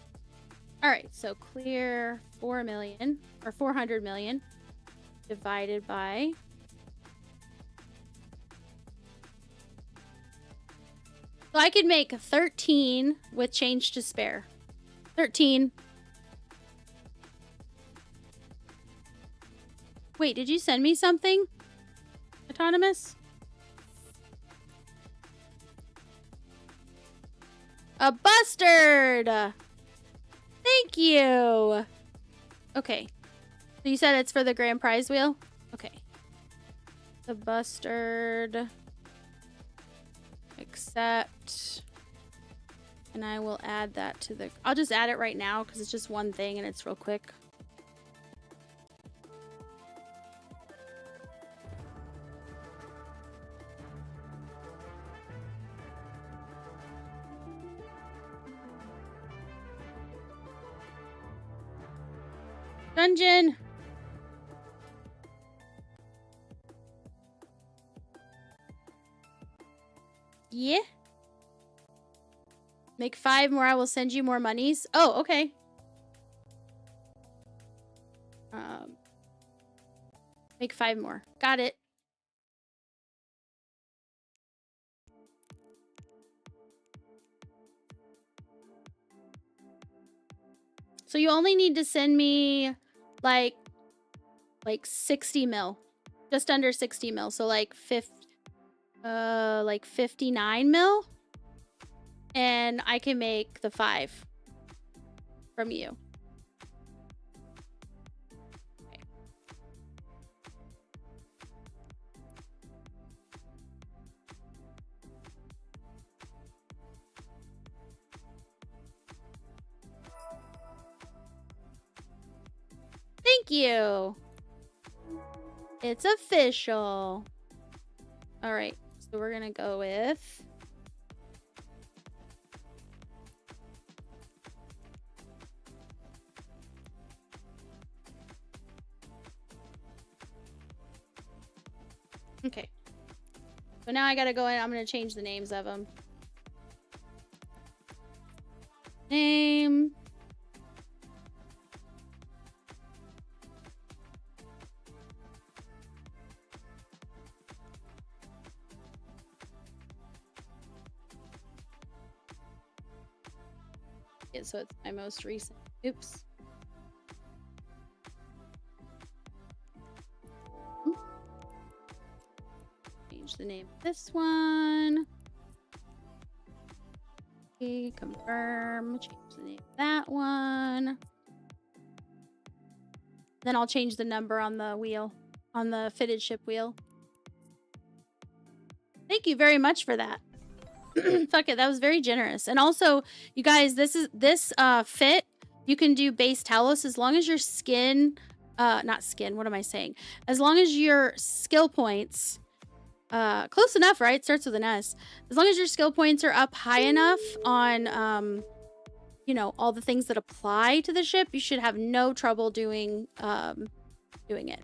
All right, so clear 4 million or 400 million divided by so I could make 13 with change to spare. 13. Wait, did you send me something? Autonomous? A bustard! Thank you! Okay. So you said it's for the grand prize wheel? Okay. The bustard. Accept. And I will add that to the... I'll just add it right now because it's just one thing and it's real quick. Dungeon! Yeah? Make 5 more, I will send you more monies. Oh, okay. Make 5 more. Got it. So you only need to send me like 60 mil. Just under 60 mil. So like 59 mil. And I can make the 5 from you. Okay. Thank you. It's official. All right. So we're going to go with... Okay. So now I gotta go in. I'm gonna change the names of them. Name. Yeah, so it's my most recent. Oops. Change the name of this one. Okay, confirm. Change the name of that one. Then I'll change the number on the wheel, on the fitted ship wheel. Thank you very much for that. Fuck it, that was very generous. And also, you guys, this fit, you can do base Talos as long as your skin, not skin, what am I saying? As long as your skill points, close enough, right? Starts with an S. As long as your skill points are up high enough on, you know, all the things that apply to the ship, you should have no trouble doing it.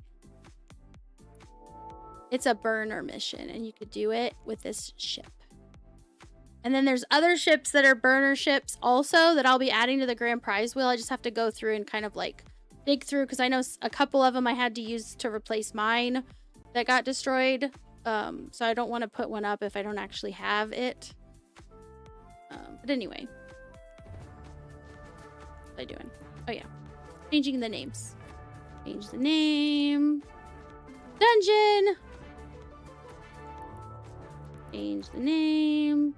It's a burner mission, and you could do it with this ship. And then there's other ships that are burner ships also that I'll be adding to the grand prize wheel. I just have to go through and kind of like dig through because I know a couple of them I had to use to replace mine that got destroyed. So I don't want to put one up if I don't actually have it. But anyway. What am I doing? Oh yeah. Changing the names. Change the name. Dungeon! Change the name.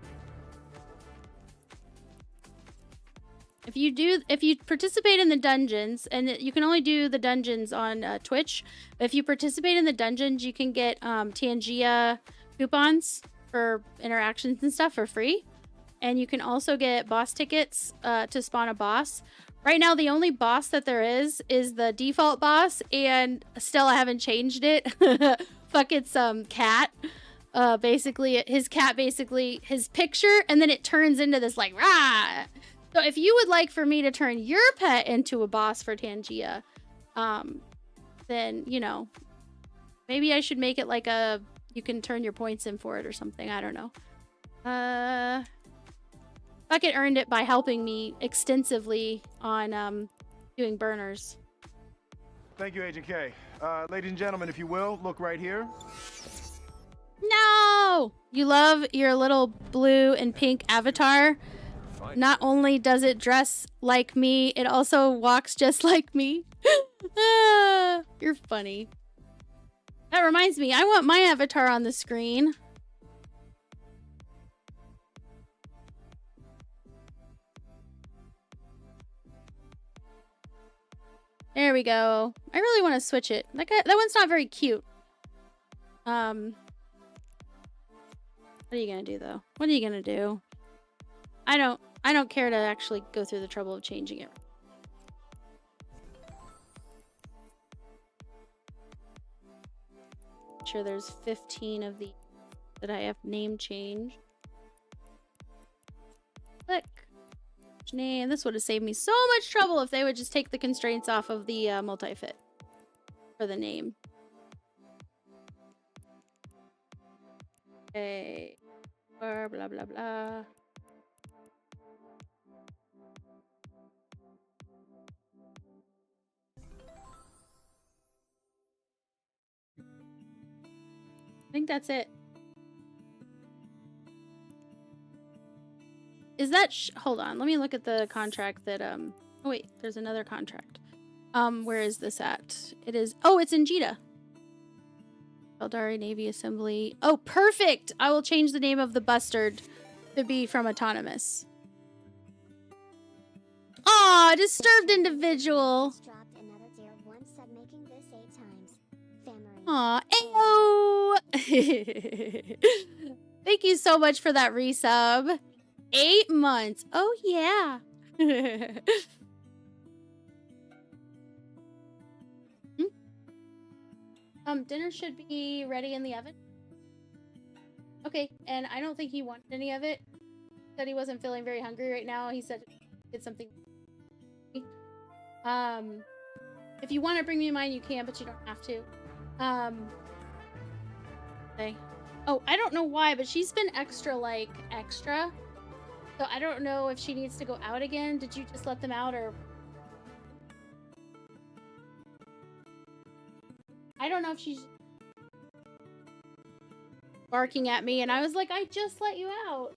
If you participate in the dungeons, and you can only do the dungeons on Twitch, but if you participate in the dungeons, you can get Tangia coupons for interactions and stuff for free. and you can also get boss tickets to spawn a boss. Right now, the only boss that there is the default boss, and still I haven't changed it. Fuck, it's cat. Basically, his cat, his picture, and then it turns into this like rah. So if you would like for me to turn your pet into a boss for Tangia, then, you know, maybe I should make it like you can turn your points in for it or something. I don't know. Bucket earned it by helping me extensively on doing burners. Thank you, Agent K. Ladies and gentlemen, if you will, look right here. No! You love your little blue and pink avatar. Fine. Not only does it dress like me, it also walks just like me. You're funny. That reminds me, I want my avatar on the screen. There we go. I really want to switch it. That one's not very cute. What are you gonna do though? What are you gonna do? I don't care to actually go through the trouble of changing it. Sure, there's 15 of these that I have name change. Click. Name. This would have saved me so much trouble if they would just take the constraints off of the multi-fit for the name. Okay. Blah, blah, blah, blah. I think that's it. Is that hold on, let me look at the contract that oh wait, there's another contract. Where is this at? It is, oh, it's in Jita. Eldari Navy Assembly. Oh, perfect! I will change the name of the bustard to be from Autonomous. Aw, disturbed individual. Aw, ayo! Thank you so much for that resub. 8 months. Oh, yeah. Dinner should be ready in the oven. Okay, and I don't think he wanted any of it. Said he wasn't feeling very hungry right now. He said did something. If you want to bring me mine, you can, but you don't have to. Okay. Oh, I don't know why, but she's been extra. So I don't know if she needs to go out again. Did you just let them out, or? I don't know if she's barking at me, and I was like, I just let you out.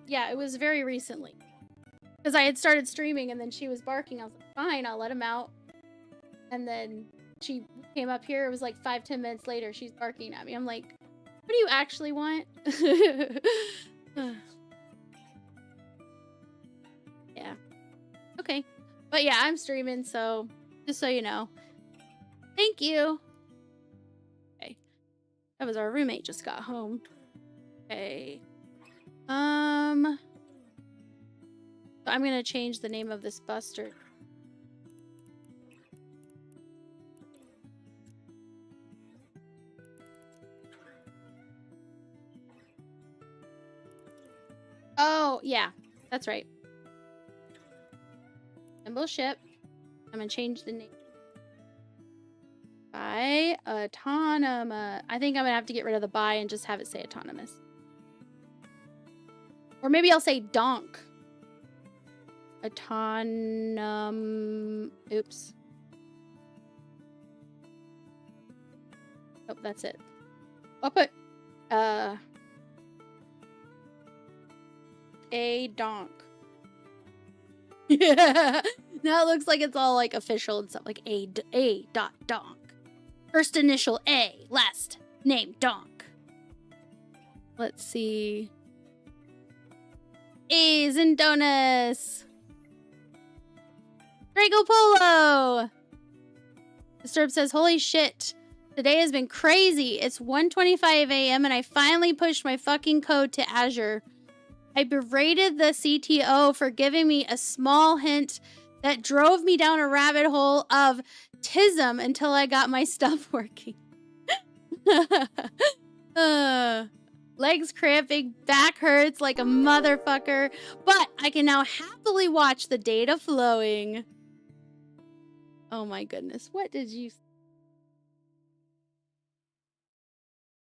Yeah, it was very recently. Because I had started streaming, and then she was barking. I was like, fine, I'll let him out. And then she came up here. It was like 5-10 minutes later. She's barking at me. I'm like, what do you actually want? Yeah. Okay. But yeah, I'm streaming, so just so you know. Thank you. Okay. That was our roommate just got home. Okay. I'm gonna change the name of this bustard. Oh, yeah. That's right. Symbol ship. I'm gonna change the name. By Autonomous. I think I'm gonna have to get rid of the by and just have it say Autonomous. Or maybe I'll say Donk. Oops. Oh, that's it. I'll put a donk. Yeah. Now it looks like it's all like official and stuff, like a dot donk. First initial A, last name donk. Let's see. A's and donuts. Drago Polo. Disturb says, holy shit. Today has been crazy. It's 1:25 a.m. and I finally pushed my fucking code to Azure. I berated the CTO for giving me a small hint that drove me down a rabbit hole of TISM until I got my stuff working. Legs cramping, back hurts like a motherfucker, but I can now happily watch the data flowing. Oh my goodness, what did you...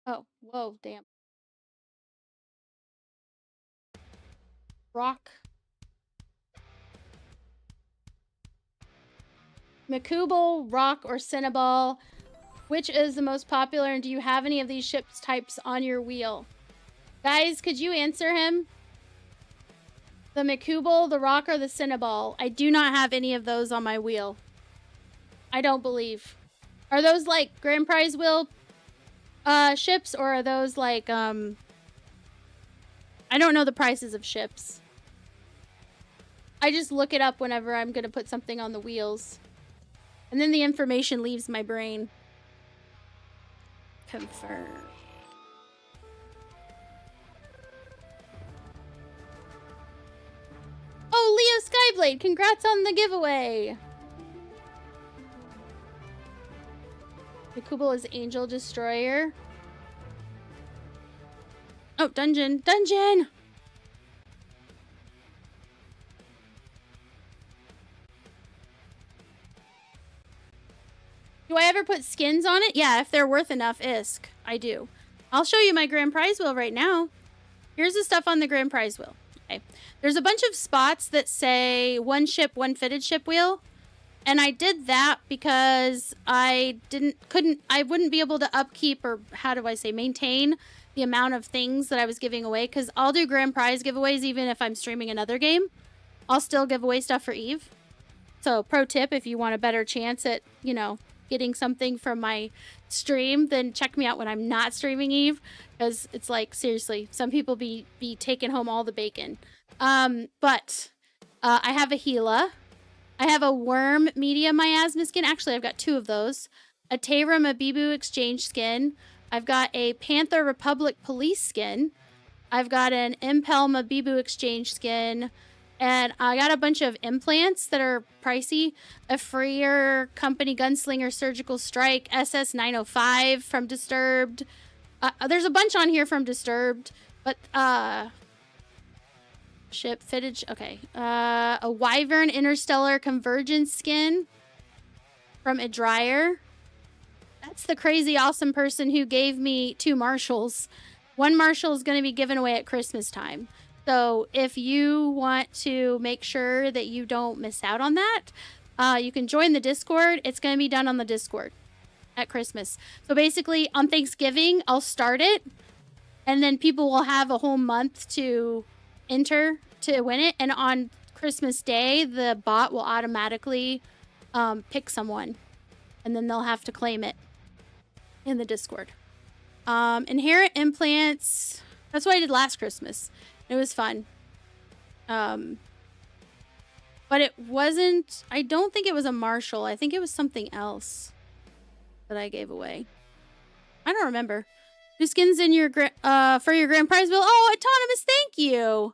Oh, whoa, damn. Rock. Makubal, Rock, or Cinnaball? Which is the most popular, and do you have any of these ship types on your wheel? Guys, could you answer him? The Makubal, the Rock, or the Cinnaball? I do not have any of those on my wheel. I don't believe. Are those like Grand Prize wheel ships, or are those like I don't know the prices of ships. I just look it up whenever I'm gonna put something on the wheels. And then the information leaves my brain. Confirm. Oh, Leo Skyblade, congrats on the giveaway. The Kubel is Angel Destroyer. Oh, dungeon. Dungeon! Do I ever put skins on it? Yeah, if they're worth enough ISK. I do. I'll show you my grand prize wheel right now. Here's the stuff on the grand prize wheel. Okay. There's a bunch of spots that say one ship, one fitted ship wheel. And I did that because I wouldn't be able to upkeep, or how do I say, maintain the amount of things that I was giving away. Because I'll do grand prize giveaways even if I'm streaming another game. I'll still give away stuff for Eve. So pro tip, if you want a better chance at, you know, getting something from my stream, then check me out when I'm not streaming Eve. Because it's like, seriously, some people be taking home all the bacon. But I have a Gila. I have a Worm Media Miasma skin. Actually, I've got two of those. A Teyra Mabibu Exchange skin. I've got a Panther Republic Police skin. I've got an Impel Mabibu Exchange skin. And I got a bunch of implants that are pricey. A Freer Company Gunslinger Surgical Strike. SS905 from Disturbed. There's a bunch on here from Disturbed. But, ship fitted. Okay. A Wyvern Interstellar Convergence skin from Adryer. That's the crazy awesome person who gave me 2 Marshalls. One Marshall is going to be given away at Christmas time. So if you want to make sure that you don't miss out on that, you can join the Discord. It's going to be done on the Discord at Christmas. So basically on Thanksgiving, I'll start it. And then people will have a whole month to enter to win it, and on Christmas Day the bot will automatically pick someone, and then they'll have to claim it in the Discord. Inherent implants, that's what I did last Christmas. It was fun, but it wasn't, I don't think it was a Marshall. I think it was something else that I gave away. I don't remember. Who skins in your for your grand prize wheel? Oh, Autonomous, thank you.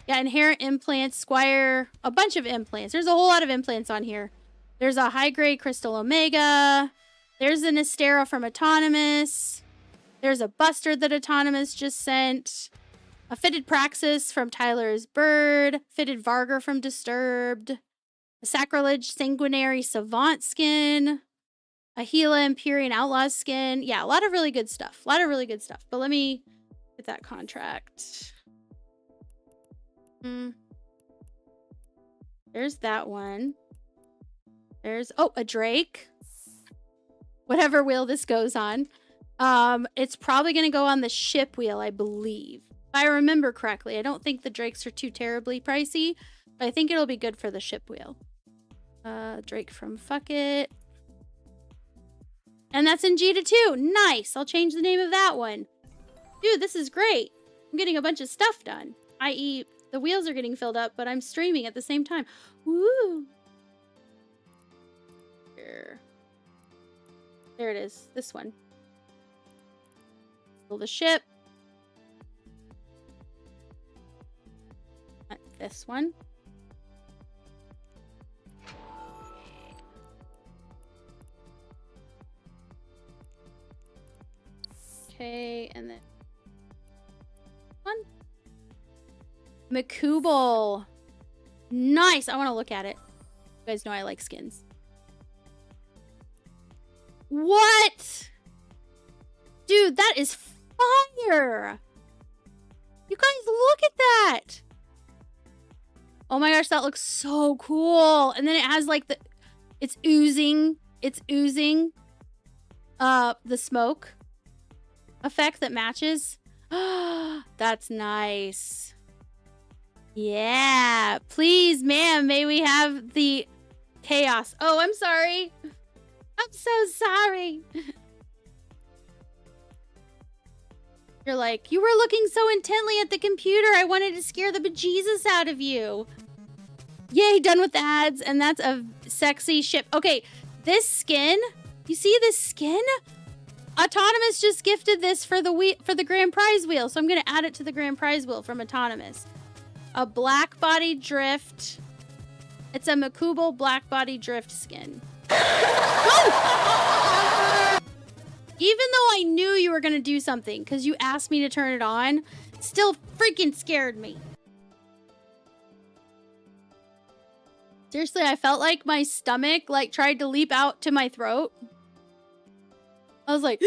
Yeah, inherent implants, Squire, a bunch of implants. There's a whole lot of implants on here. There's a high-grade Crystal Omega. There's an Astera from Autonomous. There's a Buster that Autonomous just sent. A fitted Praxis from Tyler's Bird. Fitted Vargar from Disturbed. A Sacrilege Sanguinary Savant skin. A Gila Empyrean Outlaws skin. Yeah, a lot of really good stuff. A lot of really good stuff. But let me get that contract. There's that one. There's, oh, a Drake. Whatever wheel this goes on. It's probably going to go on the ship wheel, I believe. If I remember correctly. I don't think the Drakes are too terribly pricey, but I think it'll be good for the ship wheel. Drake from Fuck It. And that's in Jita 2. Nice. I'll change the name of that one. Dude, this is great. I'm getting a bunch of stuff done. I.e., the wheels are getting filled up, but I'm streaming at the same time. Woo! Here. There it is. This one. Build a ship. This one. Okay, and then one. Makubal. Nice. I want to look at it. You guys know I like skins. What? Dude, that is fire. You guys look at that. Oh my gosh, that looks so cool. And then it has like it's oozing the smoke effect that matches. That's nice. Yeah, please, ma'am, may we have the chaos? Oh, I'm sorry. I'm so sorry. You're like, you were looking so intently at the computer, I wanted to scare the bejesus out of you. Yay, done with the ads, and that's a sexy ship. Okay, this skin, you see this skin? Autonomous just gifted this for the grand prize wheel, so I'm gonna add it to the grand prize wheel from Autonomous. A black body drift. It's a Makubal black body drift skin. Even though I knew you were gonna do something because you asked me to turn it on, it still freaking scared me. Seriously, I felt like my stomach like tried to leap out to my throat. I was like,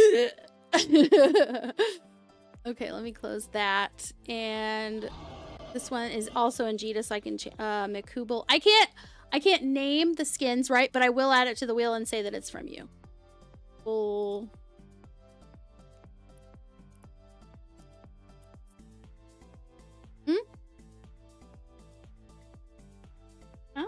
okay, let me close that. And this one is also in Jita, so I can Makubal. I can't name the skins, right? But I will add it to the wheel and say that it's from you. Cool. Huh?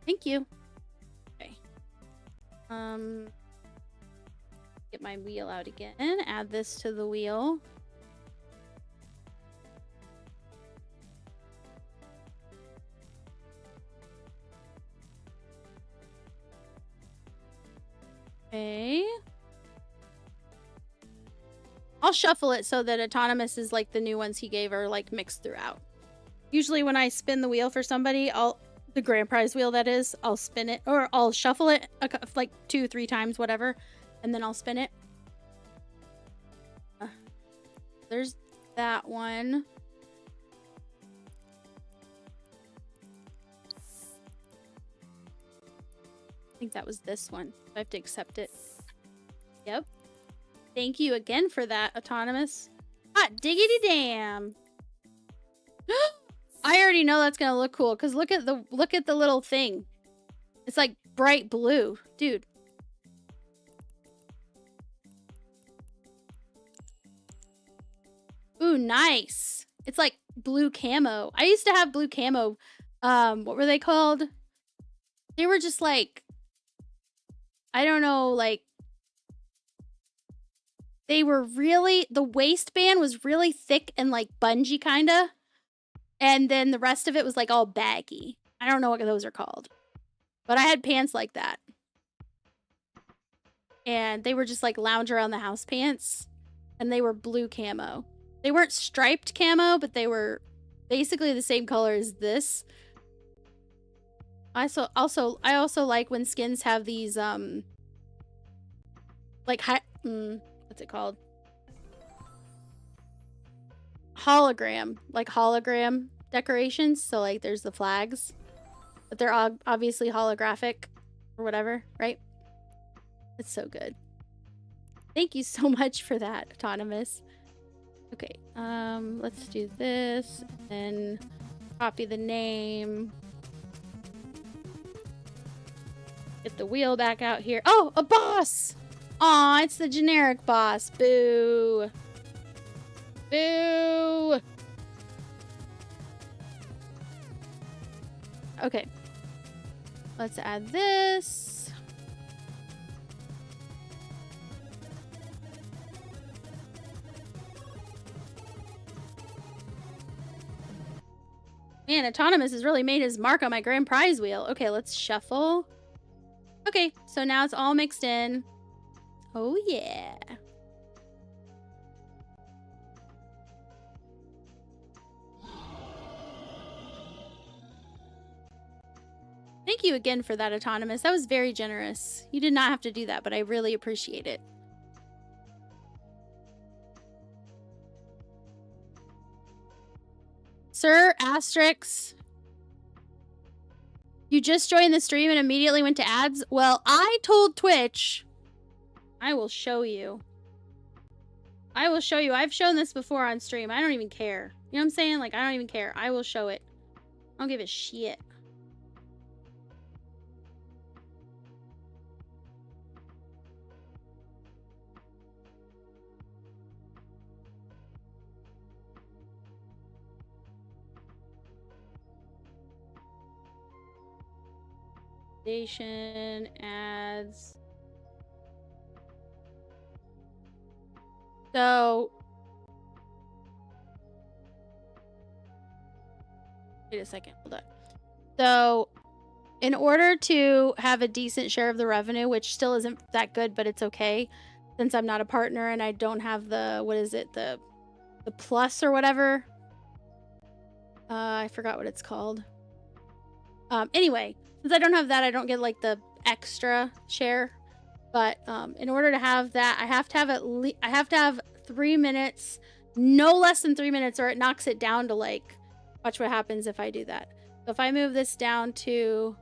Thank you. Okay. Get my wheel out again. Add this to the wheel. Okay. I'll shuffle it so that Autonomous is like the new ones he gave are like mixed throughout. Usually when I spin the wheel for somebody, the grand prize wheel that is, I'll spin it or I'll shuffle it like 2-3 times, whatever, and then I'll spin it. There's that one. I think that was this one. I have to accept it. Yep. Thank you again for that, Autonomous. Hot diggity damn. I already know that's gonna look cool because look at the little thing. It's like bright blue, dude. Ooh, nice. It's like blue camo. I used to have blue camo. What were they called? They were just like, I don't know, like they were really, the waistband was really thick and like bungee kinda. And then the rest of it was like all baggy. I don't know what those are called. But I had pants like that. And they were just like lounge around the house pants. And they were blue camo. They weren't striped camo, but they were basically the same color as this. I also like when skins have these like what's it called? Hologram decorations. So like there's the flags, but they're obviously holographic or whatever, right? It's so good. Thank you so much for that, Autonomous. Okay, let's do this and copy the name. Get the wheel back out here. Oh, a boss! Aw, it's the generic boss. Boo. Boo! Okay. Let's add this. Man, Autonomous has really made his mark on my grand prize wheel. Okay, let's shuffle. Okay, so now it's all mixed in. Oh, yeah. Thank you again for that, Autonomous. That was very generous. You did not have to do that, but I really appreciate it. Sir Asterix, you just joined the stream and immediately went to ads? Well, I told Twitch. I will show you. I will show you. I've shown this before on stream. I don't even care. You know what I'm saying? Like, I don't even care. I will show it. I don't give a shit. Station ads. So wait a second, hold on. So in order to have a decent share of the revenue, which still isn't that good, but it's okay since I'm not a partner and I don't have the, what is it, the plus or whatever. I forgot what it's called. Anyway, since I don't have that, I don't get like the extra share. But in order to have that, I have to have I have to have 3 minutes, no less than 3 minutes, or it knocks it down to like, watch what happens if I do that. So if I move this down to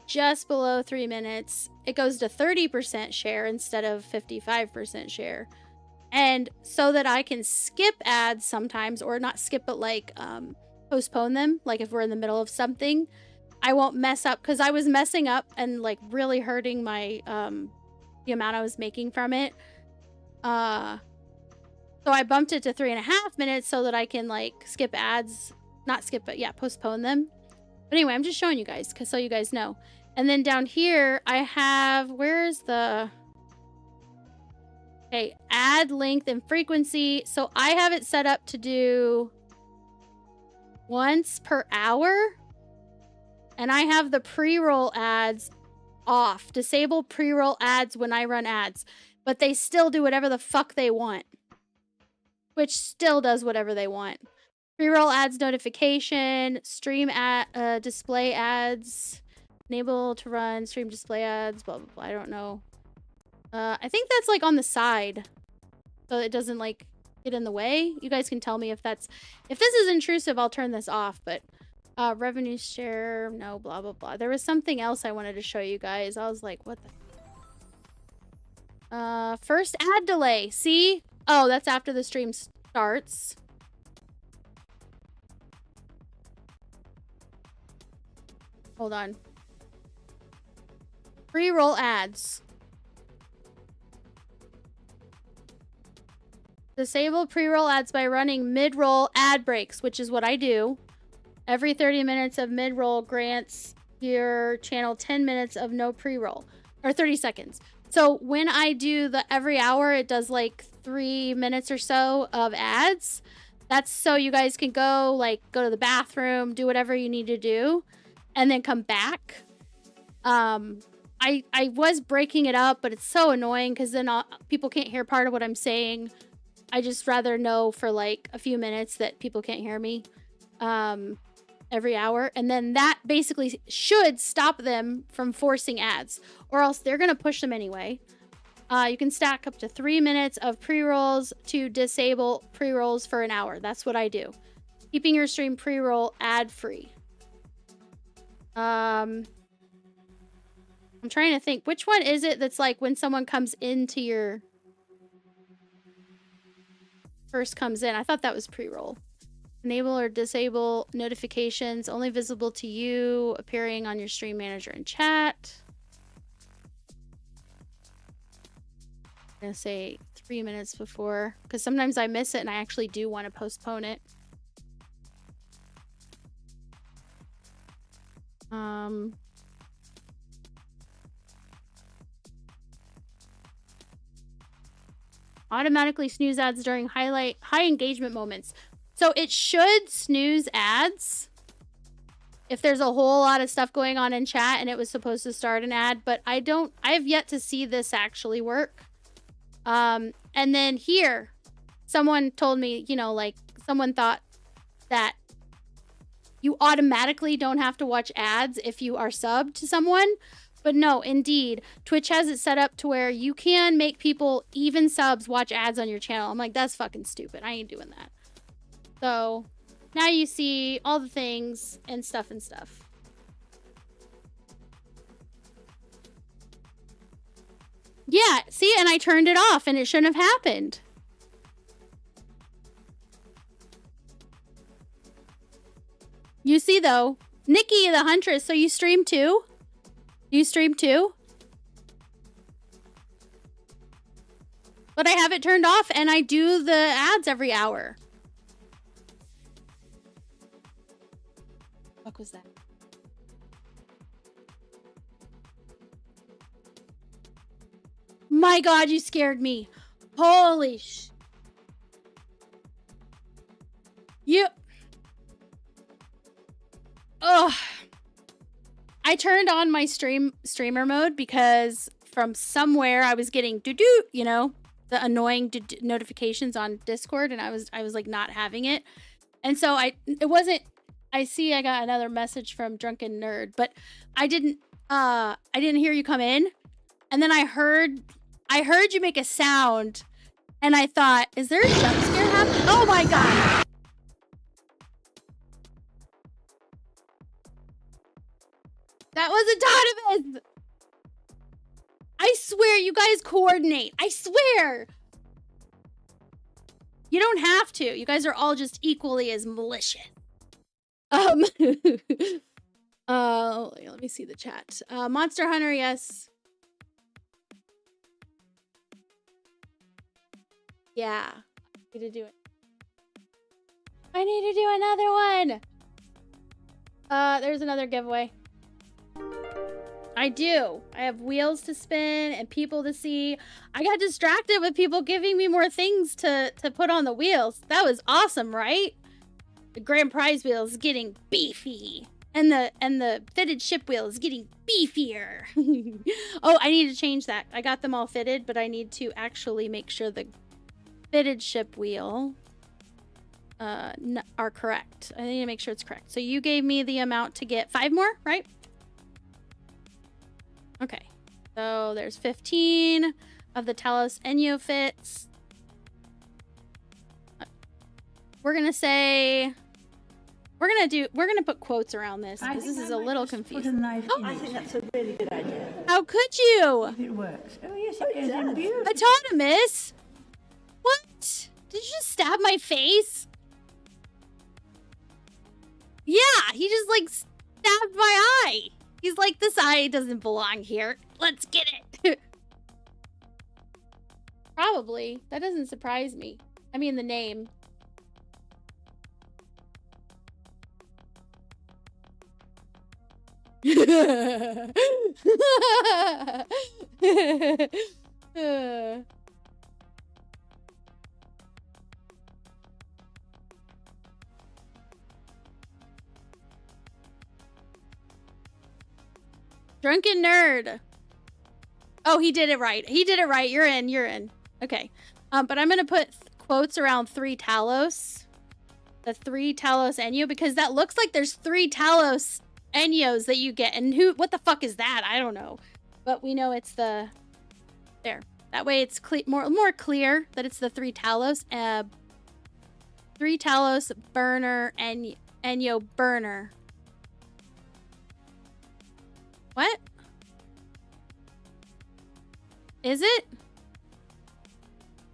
just below 3 minutes, it goes to 30% share instead of 55% share. And so that I can skip ads sometimes, or not skip, but like postpone them, like if we're in the middle of something, I won't mess up, because I was messing up and like really hurting my the amount I was making from it. So I bumped it to 3.5 minutes so that I can like skip ads, not skip, but yeah, postpone them. But anyway, I'm just showing you guys because so you guys know. And then down here I have, where's the, okay, ad length and frequency. So I have it set up to do once per hour. And I have the pre-roll ads off. Disable pre-roll ads when I run ads. But they still do whatever the fuck they want. Twitch still does whatever they want. Pre-roll ads notification. Stream ad, display ads. Enable to run stream display ads. Blah, blah, blah. I don't know. I think that's like on the side. So it doesn't like get in the way. You guys can tell me if that's... If this is intrusive, I'll turn this off. But... revenue share, no, blah, blah, blah. There was something else I wanted to show you guys. I was like, what the... first ad delay. See? Oh, that's after the stream starts. Hold on. Pre-roll ads. Disable pre-roll ads by running mid-roll ad breaks, which is what I do. Every 30 minutes of mid-roll grants your channel 10 minutes of no pre-roll, or 30 seconds. So when I do the every hour, it does like 3 minutes or so of ads. That's so you guys can go, like, go to the bathroom, do whatever you need to do, and then come back. I was breaking it up, but it's so annoying because then people can't hear part of what I'm saying. I just rather know for like a few minutes that people can't hear me. Every hour, and then that basically should stop them from forcing ads, or else they're gonna push them anyway. You can stack up to 3 minutes of pre-rolls to disable pre-rolls for an hour. That's what I do, keeping your stream pre-roll ad-free. I'm trying to think, which one is it that's like when someone comes into your first comes in? I thought that was pre-roll. Enable or disable notifications only visible to you, appearing on your stream manager and chat. I'm gonna say 3 minutes before, because sometimes I miss it and I actually do want to postpone it. Automatically snooze ads during high engagement moments. So it should snooze ads if there's a whole lot of stuff going on in chat and it was supposed to start an ad, but I have yet to see this actually work. And then here, someone told me, you know, like someone thought that you automatically don't have to watch ads if you are subbed to someone. But no, indeed, Twitch has it set up to where you can make people, even subs, watch ads on your channel. I'm like, that's fucking stupid. I ain't doing that. So now you see all the things and stuff and stuff. Yeah, see, and I turned it off and it shouldn't have happened. You see though, Nikki the Huntress, so you stream too? You stream too? But I have it turned off and I do the ads every hour. What was that? My God, you scared me. Holy sh... You... Ugh. I turned on my streamer mode because from somewhere I was getting doo-doo, you know, the annoying notifications on Discord, and I was like not having it. And so it wasn't... I see I got another message from Drunken Nerd, but I didn't hear you come in. And then I heard you make a sound and I thought, is there a jump scare happening? Oh my God. That wasn't Donovan. I swear you guys coordinate. I swear. You don't have to. You guys are all just equally as malicious. Let me see the chat. Monster Hunter, yes. Yeah. I need to do it. I need to do another one. There's another giveaway. I do. I have wheels to spin and people to see. I got distracted with people giving me more things to put on the wheels. That was awesome, right? The grand prize wheel is getting beefy. And the fitted ship wheel is getting beefier. Oh, I need to change that. I got them all fitted, but I need to actually make sure the fitted ship wheel are correct. I need to make sure it's correct. So you gave me the amount to get 5 more, right? Okay. So there's 15 of the Talos Enyo fits. We're gonna say... We're gonna put quotes around this because this is a little confusing. Oh, I think that's a really good idea. How could you? It works. Oh yes, it goes in beautifully. Autonomous? What? Did you just stab my face? Yeah, he just like stabbed my eye. He's like, this eye doesn't belong here. Let's get it. Probably. That doesn't surprise me. I mean, the name. Drunken Nerd. Oh, he did it right. He did it right. You're in. You're in. Okay. But I'm going to put quotes around 3 Talos. The 3 Talos Enyo, because that looks like there's 3 Talos Enyos that you get. And what the fuck is that? I don't know. But we know it's the... There. That way it's more clear that it's the 3 Talos. 3 Talos Burner Enyo Burner. What? Is it?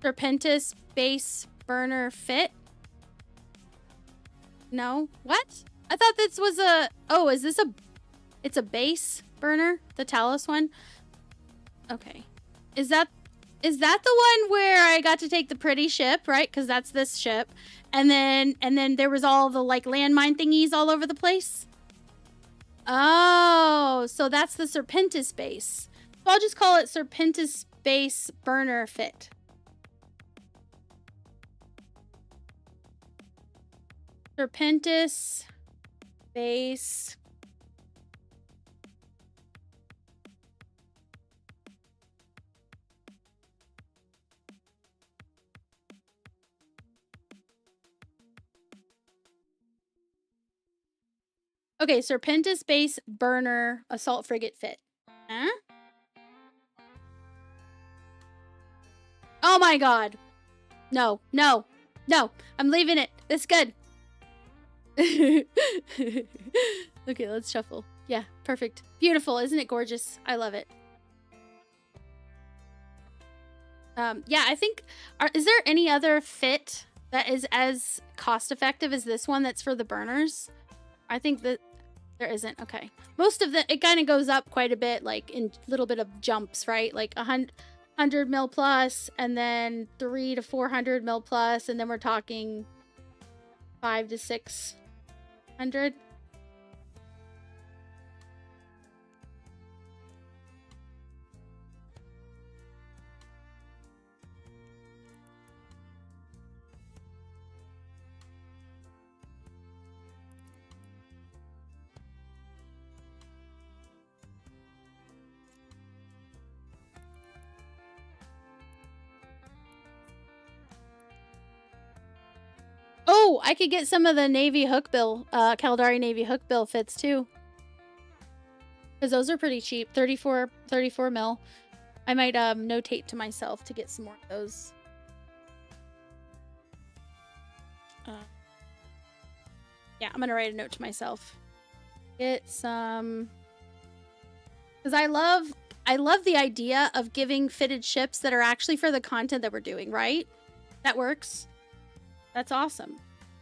Serpentis Base Burner Fit? No? What? I thought this was a... Oh, is this a... It's a base burner? The Talos one? Okay. Is that the one where I got to take the pretty ship, right? Because that's this ship. And then there was all the, like, landmine thingies all over the place? Oh, so that's the Serpentis base. So I'll just call it Serpentis base burner fit. Serpentis base. Okay, Serpentis base burner assault frigate fit. Huh? Oh my god. No, no, no. I'm leaving it. It's good. Okay, let's shuffle. Yeah, perfect. Beautiful. Isn't it gorgeous? I love it. Yeah, I think... is there any other fit that is as cost-effective as this one that's for the burners? I think that there isn't. Okay. Most of it kind of goes up quite a bit, like in little bit of jumps, right? Like 100 mil plus, and then 300 to 400 mil plus, and then we're talking 500 to 600. Oh, I could get some of the Navy hookbill, Caldari Navy hookbill fits too. Because those are pretty cheap, 34 mil. I might notate to myself to get some more of those. Yeah, I'm gonna write a note to myself. Get some, because I love the idea of giving fitted ships that are actually for the content that we're doing, right? That works. That's awesome.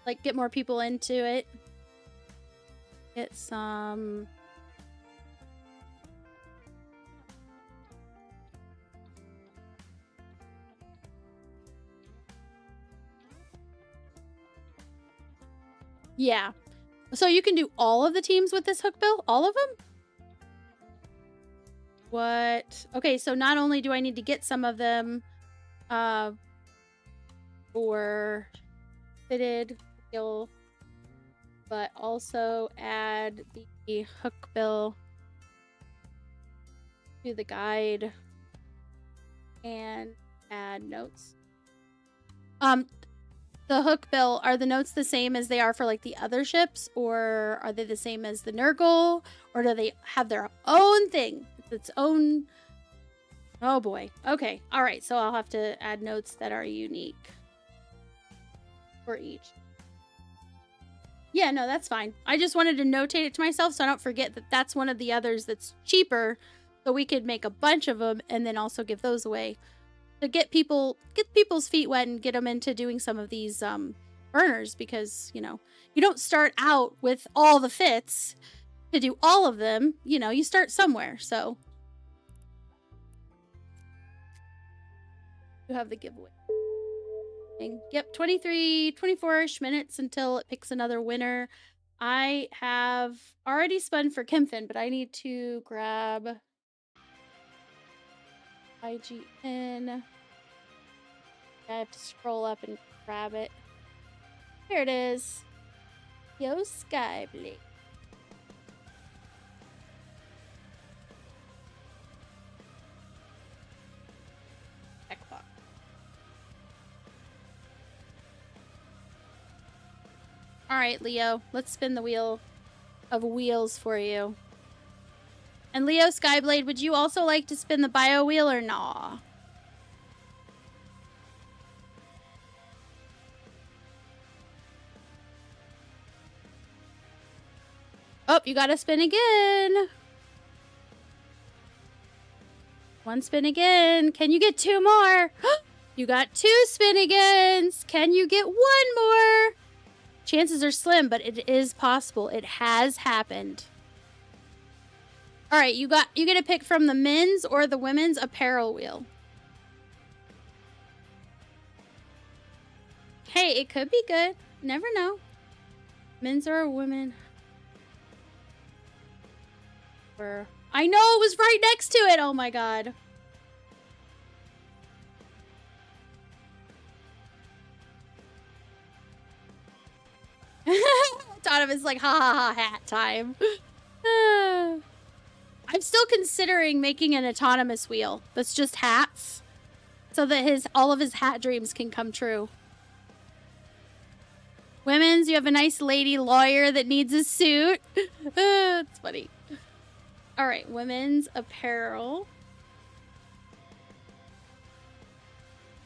Like, get more people into it. Get some... Yeah. So you can do all of the teams with this hookbill? All of them? What? Okay, so not only do I need to get some of them for fitted skill, but also add the hookbill to the guide and add notes. The hookbill, are the notes the same as they are for like the other ships, or are they the same as the Nurgle, or do they have their own thing? Its own... Oh boy. Okay. All right. So I'll have to add notes that are unique for each. Yeah, no, that's fine. I just wanted to notate it to myself so I don't forget that that's one of the others that's cheaper, so we could make a bunch of them and then also give those away to get people's feet wet and get them into doing some of these burners, because, you know, you don't start out with all the fits to do all of them. You know, you start somewhere. So you have the giveaway. Yep, 24-ish minutes until it picks another winner. I have already spun for Kempfin, but I need to grab IGN. I have to scroll up and grab it. Here it is. Yo, Skyblade. Checkbox. All right, Leo, let's spin the wheel of wheels for you. And Leo Skyblade, would you also like to spin the bio wheel or nah? Oh, you gotta spin again. One spin again. Can you get two more? You got two spin agains. Can you get one more? Chances are slim, but it is possible. It has happened. All right, you get to pick from the men's or the women's apparel wheel. Hey, it could be good. Never know. Men's or women. I know, it was right next to it! Oh my god. Donovan's like, ha ha ha, hat time. I'm still considering making an autonomous wheel that's just hats, so that all of his hat dreams can come true. Women's, you have a nice lady lawyer that needs a suit. It's funny. All right, women's apparel.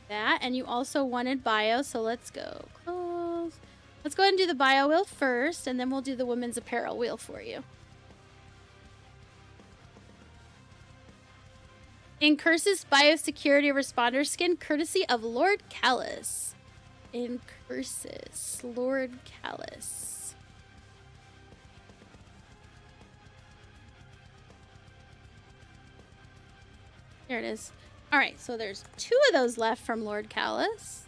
That, and you also wanted bio, so let's go. Clothes. Let's go ahead and do the bio wheel first, and then we'll do the women's apparel wheel for you. In Curse's biosecurity responder skin, courtesy of Lord Callus. In Curse's, Lord Callus. There it is. All right, so there's 2 of those left from Lord Callus.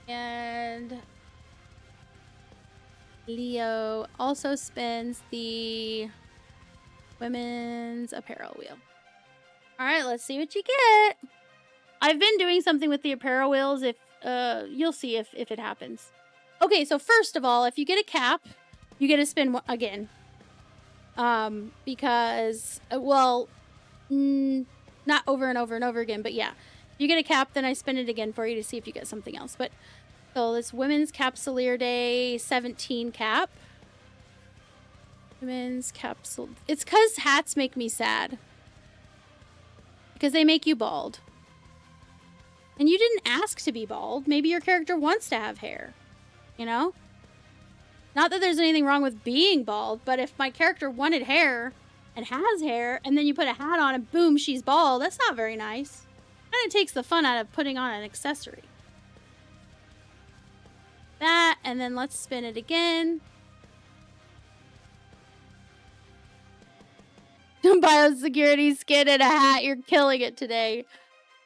And Leo also spins the women's apparel wheel. All right, let's see what you get. I've been doing something with the apparel wheels. If you'll see if it happens. Okay, so first of all, if you get a cap, you get to spin again. Because, well, not over and over and over again, but yeah. If you get a cap, then I spin it again for you to see if you get something else. But, so this Women's Capsuleer Day 17 cap. Women's capsule. It's because hats make me sad. Because they make you bald. And you didn't ask to be bald. Maybe your character wants to have hair. You know? Not that there's anything wrong with being bald, but if my character wanted hair and has hair, and then you put a hat on and boom, she's bald, that's not very nice. And it takes the fun out of putting on an accessory. That, and then let's spin it again. Biosecurity skin and a hat. You're killing it today.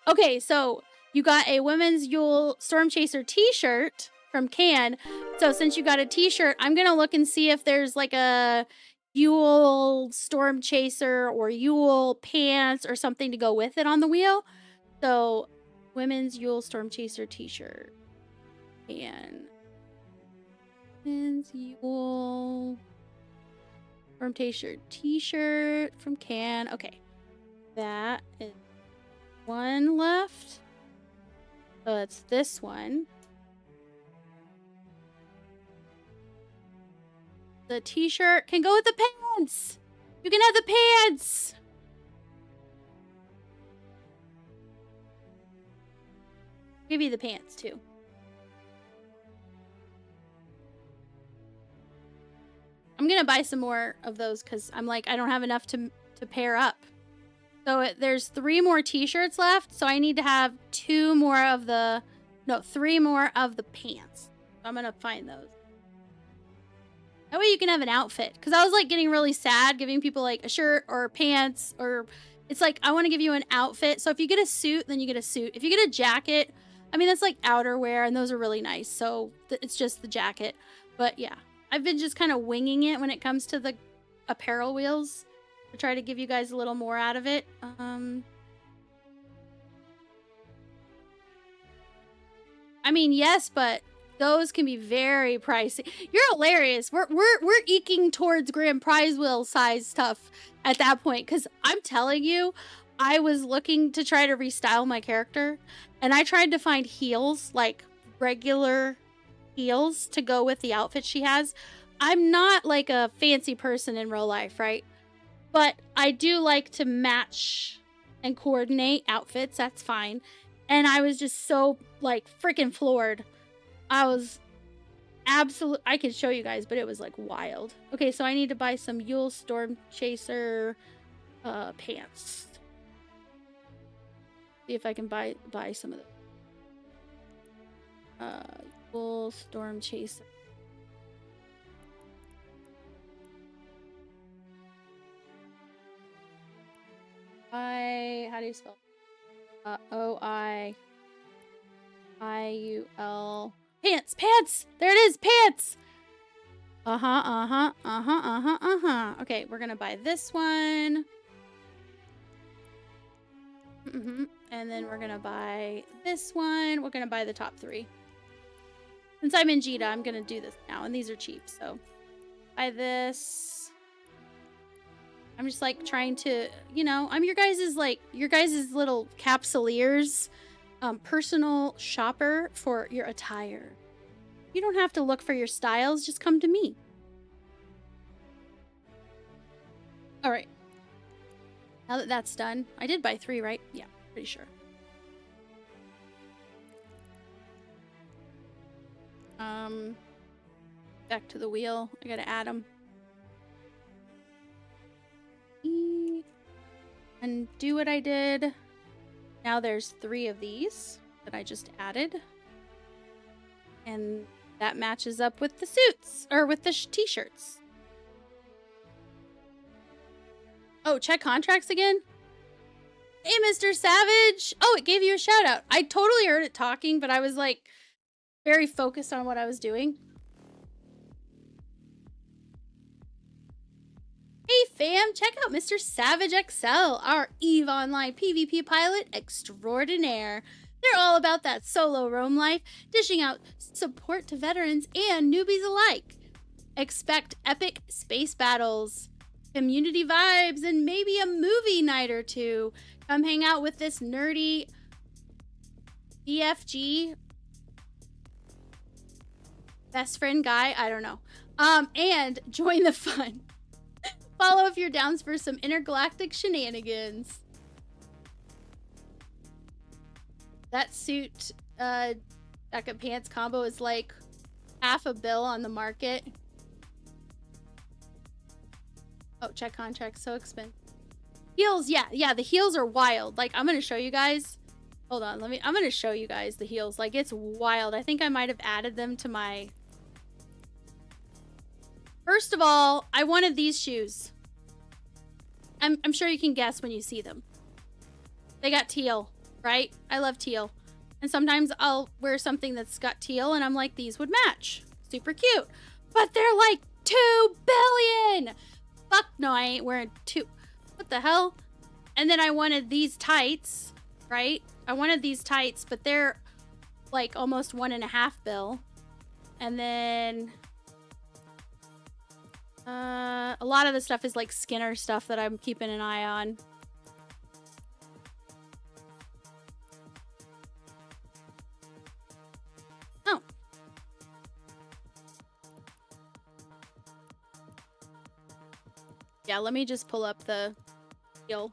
Okay, so you got a Women's Yule Storm Chaser t-shirt from Can. So since you got a t-shirt, I'm going to look and see if there's like a Yule Storm Chaser or Yule pants or something to go with it on the wheel. So Women's Yule Storm Chaser t-shirt. And Women's Yule Storm Chaser t-shirt from Can. Okay. That is one left. So it's this one. The t-shirt can go with the pants. You can have the pants. Give you the pants too. I'm gonna buy some more of those because I'm like, I don't have enough to pair up. So there's 3 more t-shirts left. So I need to have 3 more of the pants. I'm gonna find those. That way you can have an outfit. Because I was like getting really sad giving people like a shirt or pants, or it's like, I want to give you an outfit. So if you get a suit, then you get a suit. If you get a jacket, I mean, that's like outerwear and those are really nice. So it's just the jacket. But yeah, I've been just kind of winging it when it comes to the apparel wheels. To try to give you guys a little more out of it. I mean, yes, but those can be very pricey. You're hilarious. We're eking towards grand prize wheel size stuff at that point. Because I'm telling you, I was looking to try to restyle my character. And I tried to find heels, like regular heels to go with the outfit she has. I'm not like a fancy person in real life, right? But I do like to match and coordinate outfits. That's fine. And I was just so like freaking floored. I was absolutely, I could show you guys, but it was like wild. Okay, so I need to buy some Yule Storm Chaser pants. See if I can buy some of them. Yule Storm Chaser. How do you spell? O-I-U-L. Pants, pants! There it is, pants! Okay, we're gonna buy this one. And then we're gonna buy this one. We're gonna buy the top 3. Since I'm in Jita, I'm gonna do this now, and these are cheap, so buy this. I'm just like trying to, you know, I'm your guys' little capsuleers, personal shopper for your attire. You don't have to look for your styles, just come to me. All right. Now that that's done, I did buy 3, right? Yeah, pretty sure. Back to the wheel. I gotta add them. Undo what I did. Now there's 3 of these that I just added. And that matches up with the suits, or with the t-shirts. Oh, check contracts again? Hey, Mr. Savage! Oh, it gave you a shout out. I totally heard it talking, but I was like very focused on what I was doing. Hey fam, check out Mr. Savage XL, our EVE Online PvP pilot extraordinaire. They're all about that solo roam life, dishing out support to veterans and newbies alike. Expect epic space battles, community vibes, and maybe a movie night or two. Come hang out with this nerdy BFG best friend guy, I don't know. And join the fun. Follow if you're down for some intergalactic shenanigans. That suit, jacket pants combo is like $5 on the market. Oh, check contracts, so expensive. Heels, yeah, the heels are wild. Like, I'm gonna show you guys. Hold on, I'm gonna show you guys the heels. Like, it's wild. I think I might have added them to my... First of all, I wanted these shoes. I'm sure you can guess when you see them. They got teal, right? I love teal. And sometimes I'll wear something that's got teal and I'm like, these would match. Super cute. But they're like 2 billion! Fuck no, I ain't wearing 2. What the hell? And then I wanted these tights, right? I wanted these tights, but they're like almost 1.5 bill. And then a lot of the stuff is like Skinner stuff that I'm keeping an eye on. Oh. Yeah, let me just pull up the deal.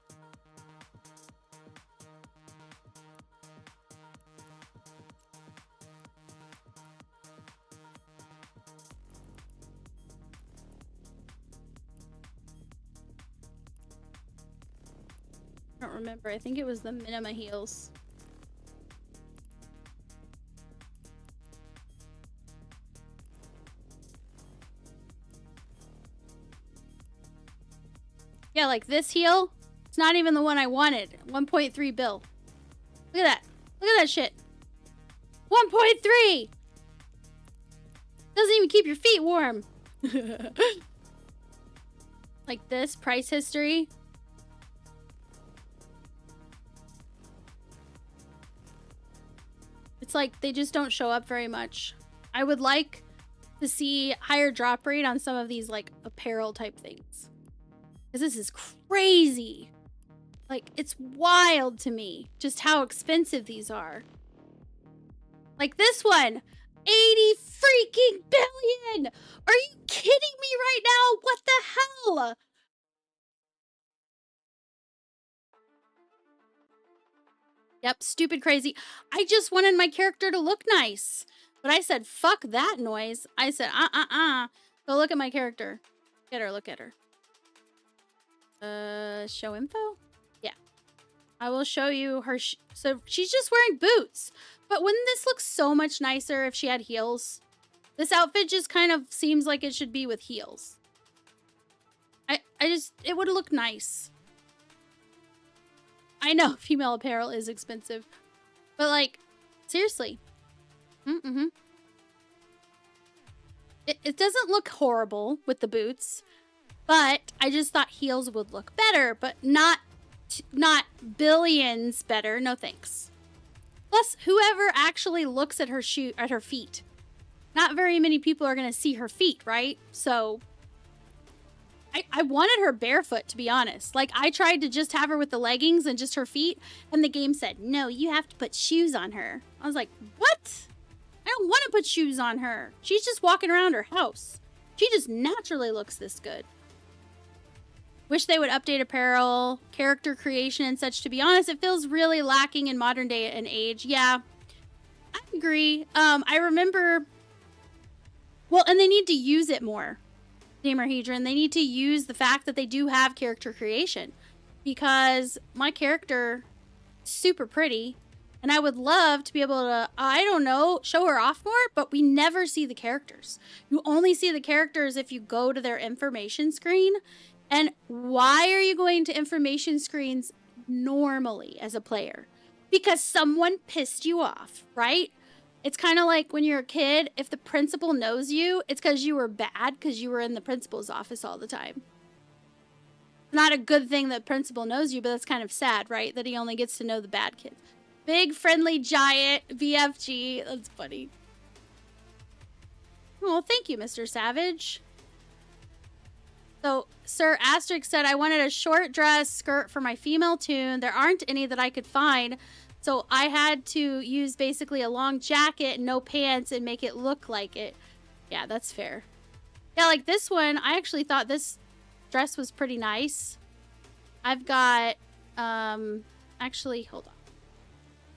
I don't remember. I think it was the Minima heels. Yeah, like this heel. It's not even the one I wanted. 1.3 bill. Look at that. Look at that shit. 1.3! Doesn't even keep your feet warm. Like this, price history. It's like they just don't show up very much. I would like to see higher drop rate on some of these like apparel type things. Because this is crazy. Like, it's wild to me just how expensive these are. Like this one, 80 freaking billion! Are you kidding me right now? What the hell? Yep, stupid crazy. I just wanted my character to look nice. But I said, fuck that noise. I said, Go look at my character. Get her, look at her. Show info? Yeah. I will show you her. So she's just wearing boots. But wouldn't this look so much nicer if she had heels? This outfit just kind of seems like it should be with heels. It would look nice. I know female apparel is expensive. But like, seriously. It doesn't look horrible with the boots, but I just thought heels would look better, but not billions better. No thanks. Plus, whoever actually looks at her feet, not very many people are going to see her feet, right? So I wanted her barefoot, to be honest. Like, I tried to just have her with the leggings and just her feet, and the game said, no, you have to put shoes on her. I was like, what? I don't want to put shoes on her. She's just walking around her house. She just naturally looks this good. Wish they would update apparel, character creation, and such. To be honest, it feels really lacking in modern day and age. Yeah, I agree. I remember... Well, and they need to use it more. Damerhedron, they need to use the fact that they do have character creation, because my character is super pretty and I would love to be able to, I don't know, show her off more, but we never see the characters. You only see the characters if you go to their information screen. And why are you going to information screens normally as a player? Because someone pissed you off, right? It's kind of like when you're a kid, if the principal knows you, it's because you were bad because you were in the principal's office all the time. Not a good thing that principal knows you, but that's kind of sad, right? That he only gets to know the bad kids. Big, friendly, giant, BFG. That's funny. Oh, thank you, Mr. Savage. So, Sir Asterix said, I wanted a short dress skirt for my female toon. There aren't any that I could find. So I had to use basically a long jacket and no pants and make it look like it. Yeah, that's fair. Yeah, like this one, I actually thought this dress was pretty nice. I've got, actually, hold on.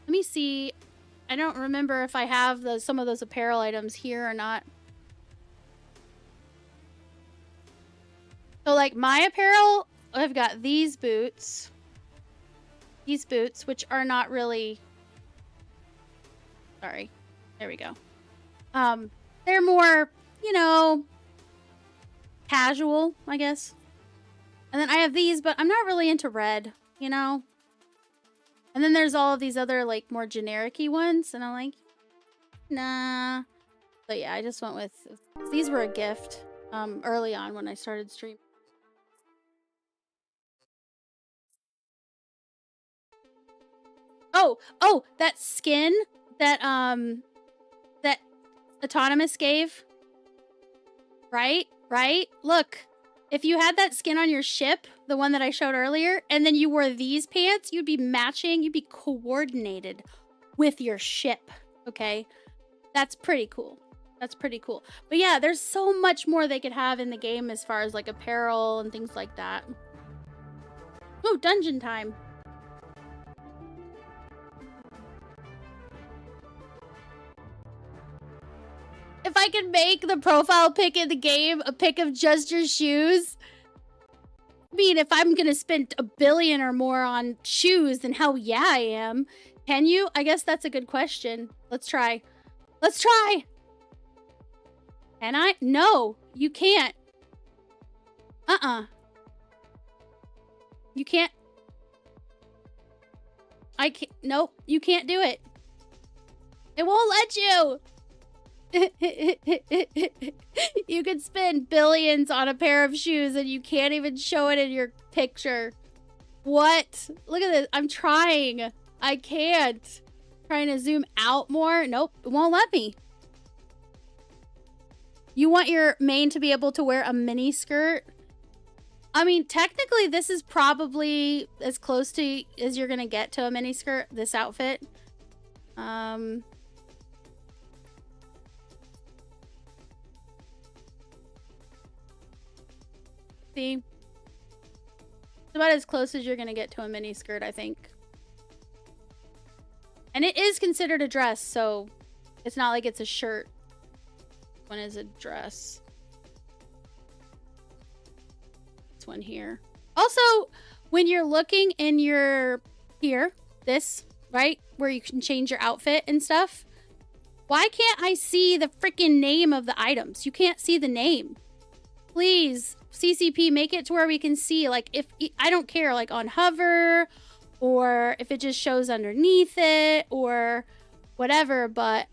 Let me see. I don't remember if I have some of those apparel items here or not. So like my apparel, I've got these boots. These boots, which are not really... Sorry. There we go. They're more, you know, casual, I guess. And then I have these, but I'm not really into red, you know? And then there's all of these other, like, more generic-y ones, and I'm like, nah. So yeah, I just went with... These were a gift early on when I started streaming. Oh, that skin that that Autonomous gave. Right? Look, if you had that skin on your ship, the one that I showed earlier, and then you wore these pants, you'd be matching, you'd be coordinated with your ship, okay? That's pretty cool. That's pretty cool. But yeah, there's so much more they could have in the game as far as like apparel and things like that. Oh, dungeon time. If I could make the profile pic in the game a pic of just your shoes. I mean, if I'm gonna spend $1 billion or more on shoes, then hell yeah I am. Can you? I guess that's a good question. Let's try. Let's try! Can I? No, you can't. You can't. I can't. Nope, you can't do it. It won't let you. You could spend billions on a pair of shoes and you can't even show it in your picture. What? Look at this. I'm trying. I can't. Trying to zoom out more. Nope, it won't let me. You want your main to be able to wear a mini skirt? I mean, technically this is probably as close to as you're gonna get to a mini skirt, this outfit. See? It's about as close as you're gonna get to a mini skirt, I think. And it is considered a dress, so it's not like it's a shirt. This one is a dress. This one here. Also, when you're looking in your this, right? Where you can change your outfit and stuff. Why can't I see the freaking name of the items? You can't see the name. Please, CCP, make it to where we can see, like, if I don't care, like on hover, or if it just shows underneath it, or whatever, but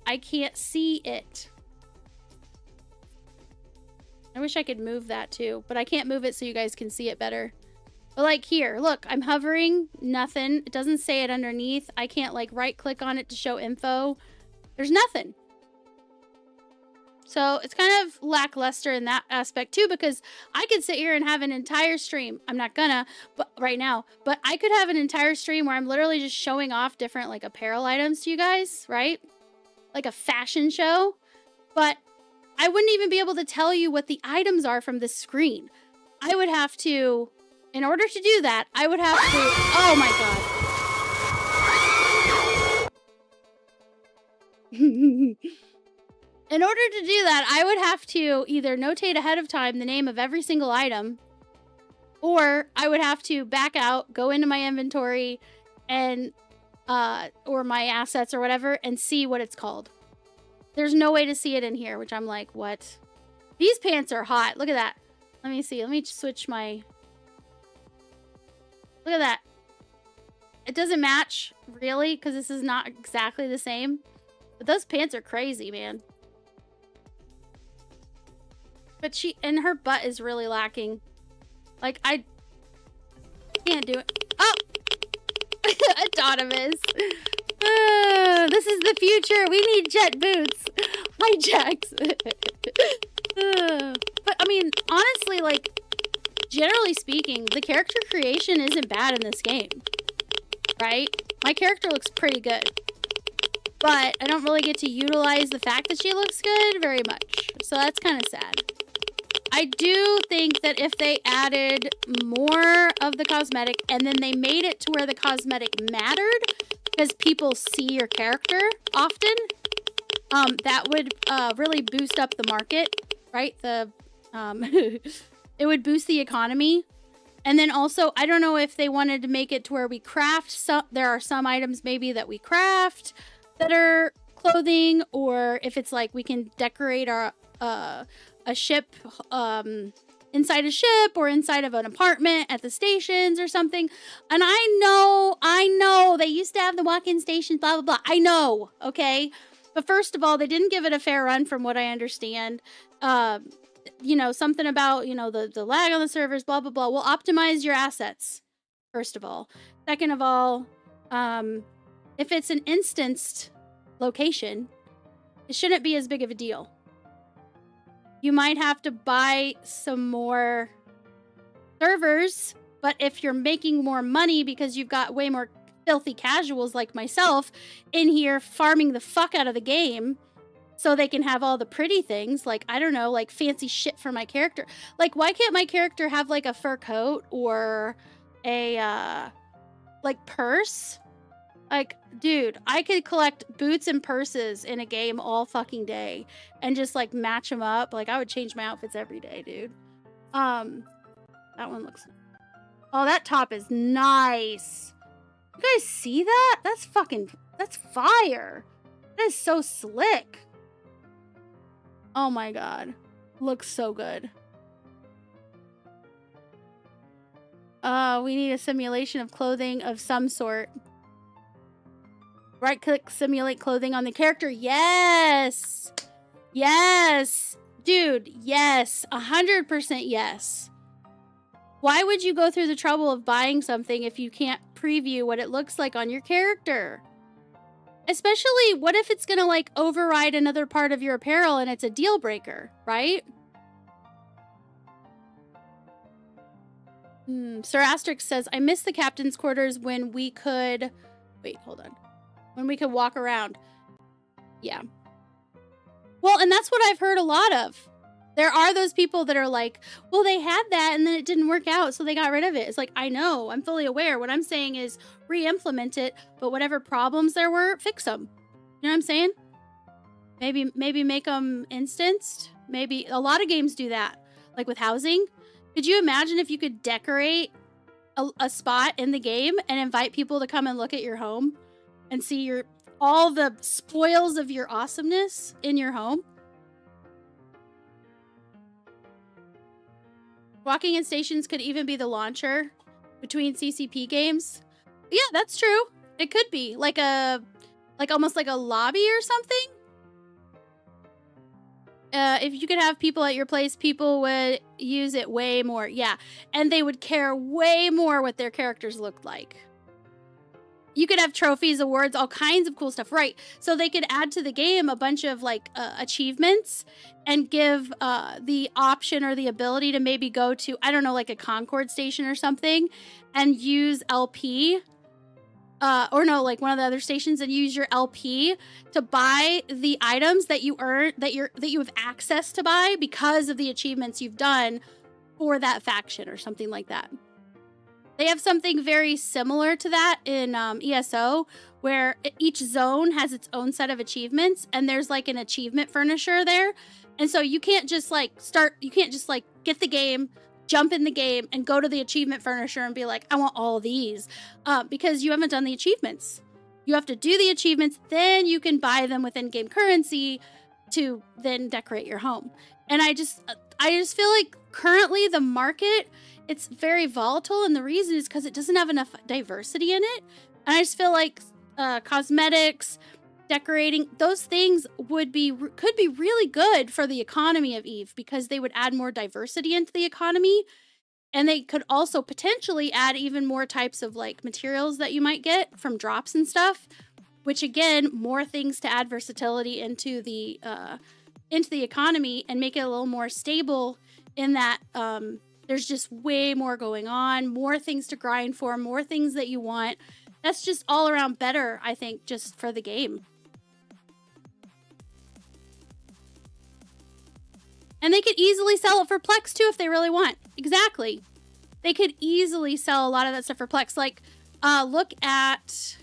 I can't see it. I wish I could move that too, but I can't move it so you guys can see it better. But like here, look, I'm hovering, nothing. It doesn't say it underneath. I can't like right click on it to show info. There's nothing. So it's kind of lackluster in that aspect too, because I could sit here and have an entire stream. I'm not gonna, but right now, but I could have an entire stream where I'm literally just showing off different like apparel items to you guys, right? Like a fashion show, but I wouldn't even be able to tell you what the items are from the screen. I would have to, in order to do that, I would have to, oh my God. In order to do that, I would have to either notate ahead of time the name of every single item, or I would have to back out, go into my inventory, and, or my assets or whatever, and see what it's called. There's no way to see it in here, which I'm like, what? These pants are hot. Look at that. Let me see. Let me switch my... Look at that. It doesn't match, really, because this is not exactly the same. But those pants are crazy, man. But and her butt is really lacking. Like, I can't do it. Oh! Autonomous. This is the future. We need jet boots. Hijacks. But, I mean, honestly, like, generally speaking, the character creation isn't bad in this game. Right? My character looks pretty good. But I don't really get to utilize the fact that she looks good very much. So that's kind of sad. I do think that if they added more of the cosmetic and then they made it to where the cosmetic mattered, because people see your character often, that would really boost up the market, right? It would boost the economy. And then also, I don't know if they wanted to make it to where we craft there are some items maybe that we craft that are clothing, or if it's like we can decorate our a ship inside a ship or inside of an apartment at the stations or something. And I know they used to have the walk-in stations, blah blah blah. I know, okay? But first of all, they didn't give it a fair run from what I understand. You know, something about, you know, the lag on the servers, blah blah blah. We'll optimize your assets, first of all. Second of all, if it's an instanced location, it shouldn't be as big of a deal. You might have to buy some more servers, but if you're making more money because you've got way more filthy casuals like myself in here farming the fuck out of the game so they can have all the pretty things, like, I don't know, like fancy shit for my character. Like, why can't my character have like a fur coat or a like purse? Like, dude, I could collect boots and purses in a game all fucking day and just like match them up. Like, I would change my outfits every day, dude. That one looks... Oh, that top is nice. You guys see that? That's fire. That is so slick. Oh my god. Looks so good. We need a simulation of clothing of some sort. Right click, simulate clothing on the character. Yes! Yes! Dude, yes. 100% yes. Why would you go through the trouble of buying something if you can't preview what it looks like on your character? Especially, what if it's gonna, like, override another part of your apparel and it's a deal breaker, right? Sir Asterix says, I miss the captain's quarters when we could... Wait, hold on. When we could walk around. Yeah. Well, and that's what I've heard a lot of. There are those people that are like, well, they had that and then it didn't work out, so they got rid of it. It's like, I know, I'm fully aware. What I'm saying is re-implement it, but whatever problems there were, fix them. You know what I'm saying? Maybe make them instanced. Maybe a lot of games do that. Like with housing. Could you imagine if you could decorate a spot in the game and invite people to come and look at your home and see all the spoils of your awesomeness in your home? Walking in stations could even be the launcher between CCP games. Yeah, that's true. It could be like almost like a lobby or something. if you could have people at your place, people would use it way more. Yeah, and they would care way more what their characters looked like. You could have trophies, awards, all kinds of cool stuff, right? So they could add to the game a bunch of like achievements and give the option or the ability to maybe go to, I don't know, like a Concord station or something and use LP. Or no, like one of the other stations, and use your LP to buy the items that you earn, that you have access to buy because of the achievements you've done for that faction or something like that. They have something very similar to that in ESO, where each zone has its own set of achievements, and there's like an achievement furnisher there. And so you can't just like get the game, jump in the game, and go to the achievement furnisher and be like, I want all these, because you haven't done the achievements. You have to do the achievements, then you can buy them with in-game currency to then decorate your home. And I just feel like currently the market, it's very volatile, and the reason is because it doesn't have enough diversity in it. And I just feel like cosmetics, decorating, those things could be really good for the economy of EVE, because they would add more diversity into the economy, and they could also potentially add even more types of like materials that you might get from drops and stuff, which again, more things to add versatility into the economy and make it a little more stable in that there's just way more going on, more things to grind for, more things that you want. That's just all around better, I think, just for the game. And they could easily sell it for Plex too if they really want. Exactly. They could easily sell a lot of that stuff for Plex. Like, look at,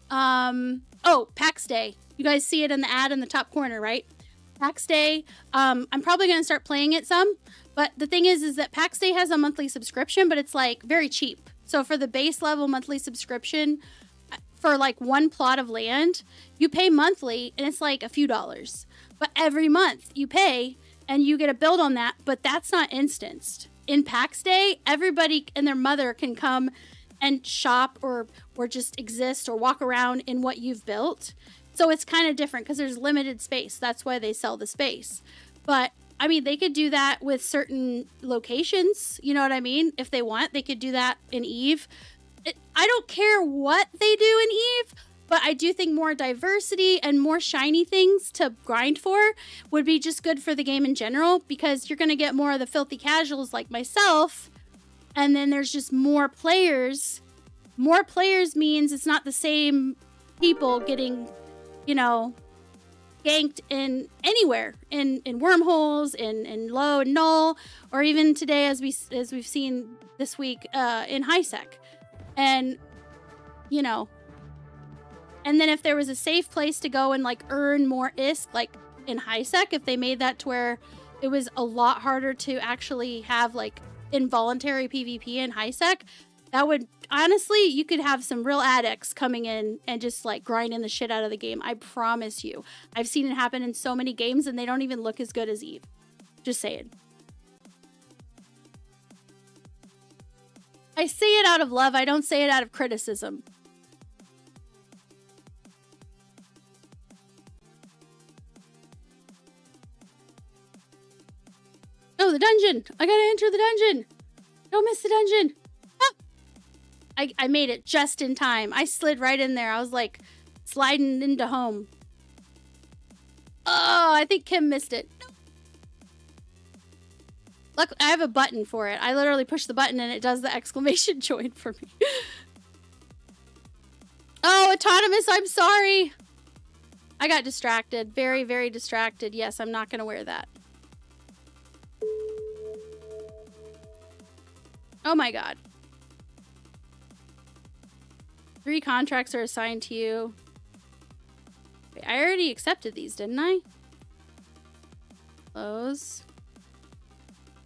PAX Day. You guys see it in the ad in the top corner, right? PAX Day. I'm probably going to start playing it some. But the thing is that PAX Day has a monthly subscription, but it's like very cheap. So for the base level monthly subscription, for like one plot of land, you pay monthly and it's like a few dollars. But every month you pay and you get a build on that, but that's not instanced. In PAX Day, everybody and their mother can come and shop or just exist or walk around in what you've built. So it's kind of different because there's limited space. That's why they sell the space. But I mean, they could do that with certain locations, you know what I mean? If they want, they could do that in EVE. I don't care what they do in EVE, but I do think more diversity and more shiny things to grind for would be just good for the game in general, because you're going to get more of the filthy casuals like myself, and then there's just more players. More players means it's not the same people getting, you know, ganked in anywhere, in wormholes, in low and null, or even today as we've seen this week in HiSec. And you know, and then if there was a safe place to go and like earn more ISK, like in HiSec, if they made that to where it was a lot harder to actually have like involuntary PvP in HiSec, that would, honestly, you could have some real addicts coming in and just like grinding the shit out of the game. I promise you. I've seen it happen in so many games and they don't even look as good as EVE. Just saying. I say it out of love. I don't say it out of criticism. Oh, the dungeon. I gotta enter the dungeon. Don't miss the dungeon. I made it just in time. I slid right in there. I was like sliding into home. Oh, I think Kim missed it. No. Look, I have a button for it. I literally push the button and it does the exclamation join for me. Oh, Autonomous, I'm sorry. I got distracted. Very, very distracted. Yes, I'm not going to wear that. Oh my god. 3 contracts are assigned to you. Wait, I already accepted these, didn't I? Close.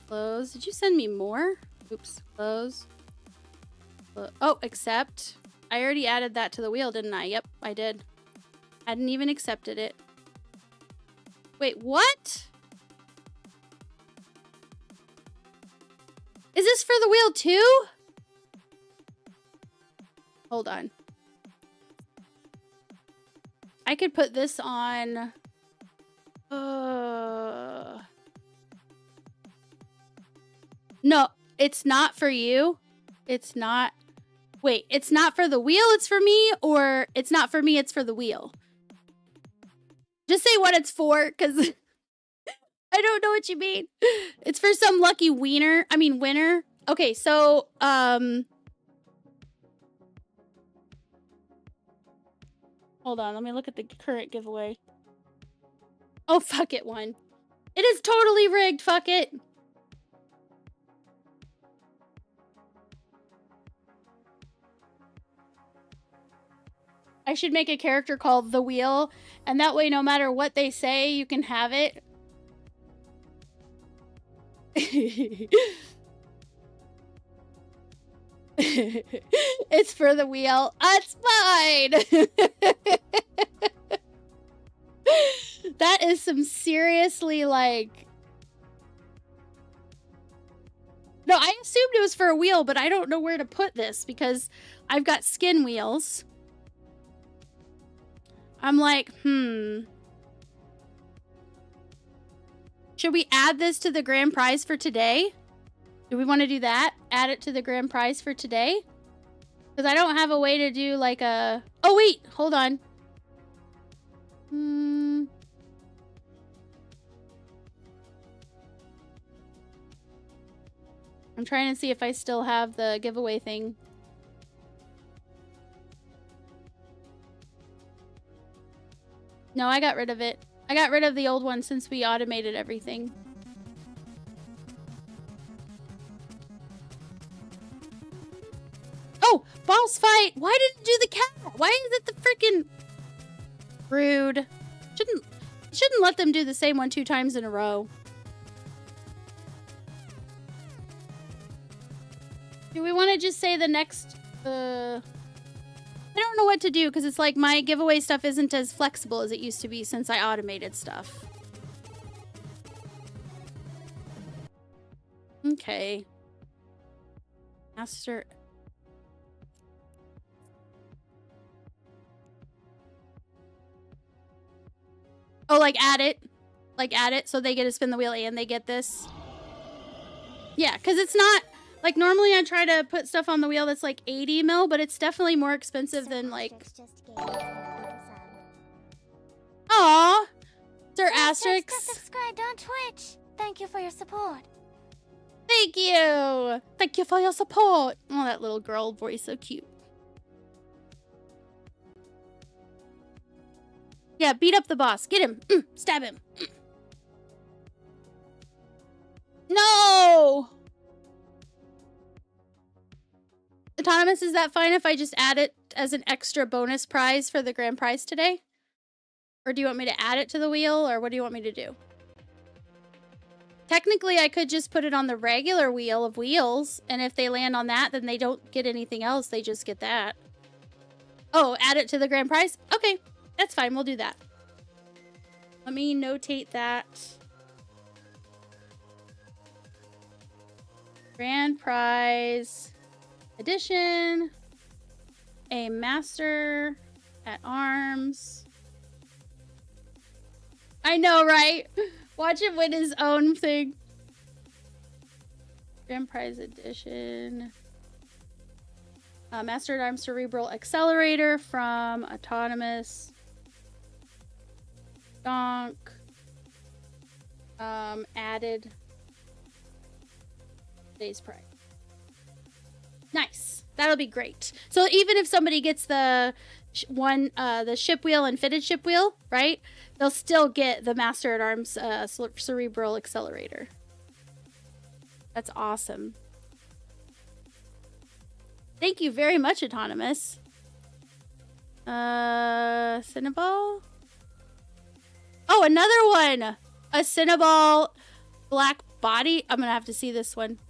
Close. Did you send me more? Oops. Close. Oh, accept. I already added that to the wheel, didn't I? Yep, I did. Hadn't even accepted it. Wait, what? Is this for the wheel too? Hold on. I could put this on No, it's not for you. It's not. Wait, it's not for the wheel, it's for me, or it's not for me, it's for the wheel? Just say what it's for, because I don't know what you mean. It's for some lucky winner. Okay, so, hold on, let me look at the current giveaway. Oh, fuck it, one. It is totally rigged, fuck it. I should make a character called The Wheel, and that way no matter what they say, you can have it. It's for the wheel. It's fine. That is some seriously, like... No, I assumed it was for a wheel, but I don't know where to put this because I've got skin wheels. I'm like, Should we add this to the grand prize for today? Do we want to do that? Add it to the grand prize for today? Because I don't have a way to do like a... Oh, wait. Hold on. I'm trying to see if I still have the giveaway thing. No, I got rid of it. I got rid of the old one since we automated everything. Oh, boss fight! Why didn't it do the cat? Why is it the freaking... Rude. Shouldn't let them do the same one 2 times in a row. Do we want to just say the next... I don't know what to do because it's like my giveaway stuff isn't as flexible as it used to be since I automated stuff. Okay. Master. Oh, like add it. Like add it so they get to spin the wheel and they get this. Yeah, because it's not... Like, normally I try to put stuff on the wheel that's like 80 mil, but it's definitely more expensive than like... Aww! Sir Asterix! Subscribed on Twitch. Thank you for your support. Thank you! Thank you for your support! Oh, that little girl voice, so cute. Yeah, beat up the boss. Get him! Stab him! No! Autonomous, is that fine if I just add it as an extra bonus prize for the grand prize today? Or do you want me to add it to the wheel, or what do you want me to do? Technically, I could just put it on the regular wheel of wheels, and if they land on that, then they don't get anything else, they just get that. Oh, add it to the grand prize? Okay, that's fine, we'll do that. Let me notate that. Grand prize... Edition, a master at arms. I know, right? Watch him win his own thing. Grand prize edition. Master at arms cerebral accelerator from Autonomous. Donk. Added. Today's prize. Nice. That'll be great. So even if somebody gets the the ship wheel and fitted ship wheel, right? They'll still get the Master at Arms cerebral accelerator. That's awesome. Thank you very much, Autonomous. Cinnaball? Oh, another one! A Cinnaball black body. I'm gonna have to see this one.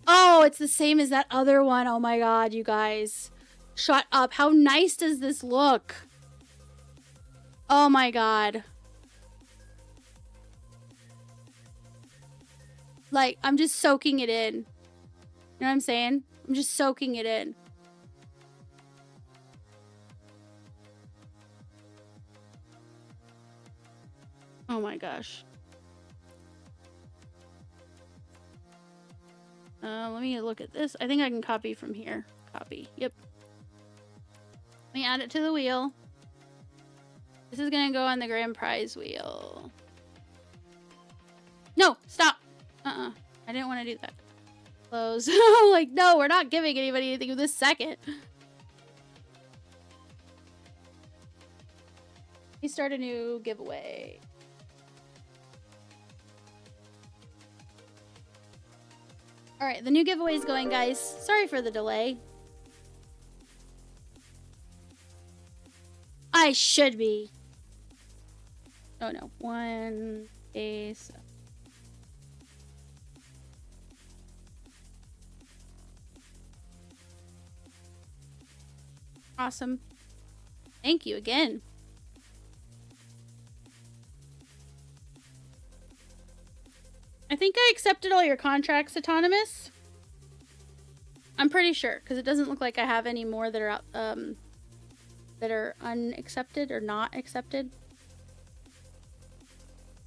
Oh, it's the same as that other one. Oh my god, you guys. Shut up. How nice does this look? Oh my god. Like, I'm just soaking it in. You know what I'm saying? I'm just soaking it in. Oh my gosh. Let me look at this. I think I can copy from here. Copy. Yep. Let me add it to the wheel. This is gonna go on the grand prize wheel. No, stop. I didn't want to do that. Close. I'm like, no, we're not giving anybody anything this second. We start a new giveaway. All right, the new giveaway is going, guys. Sorry for the delay. I should be. Oh no, one ace. Awesome. Thank you again. I think I accepted all your contracts, Autonomous. I'm pretty sure, because it doesn't look like I have any more that are out, that are unaccepted or not accepted.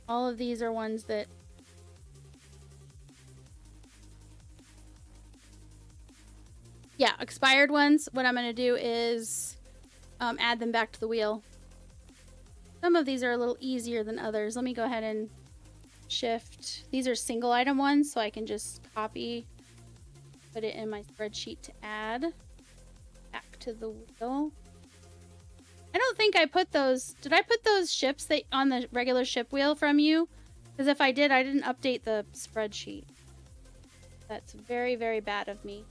All of these are ones that yeah, expired ones. What I'm going to do is add them back to the wheel. Some of these are a little easier than others. Let me go ahead and shift. These are single item ones, so I can just copy, put it in my spreadsheet to add back to the wheel. I don't think I put those. Did I put those ships that on the regular ship wheel from you? Because if I did, I didn't update the spreadsheet. That's very, very bad of me.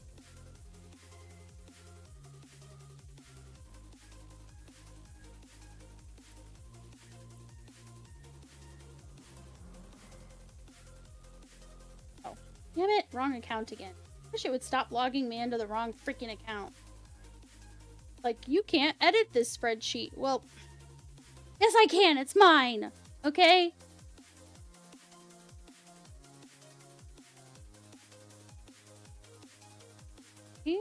Damn it, wrong account again. Wish it would stop logging me into the wrong freaking account. Like, you can't edit this spreadsheet. Well, yes I can, it's mine. Okay? Yeah.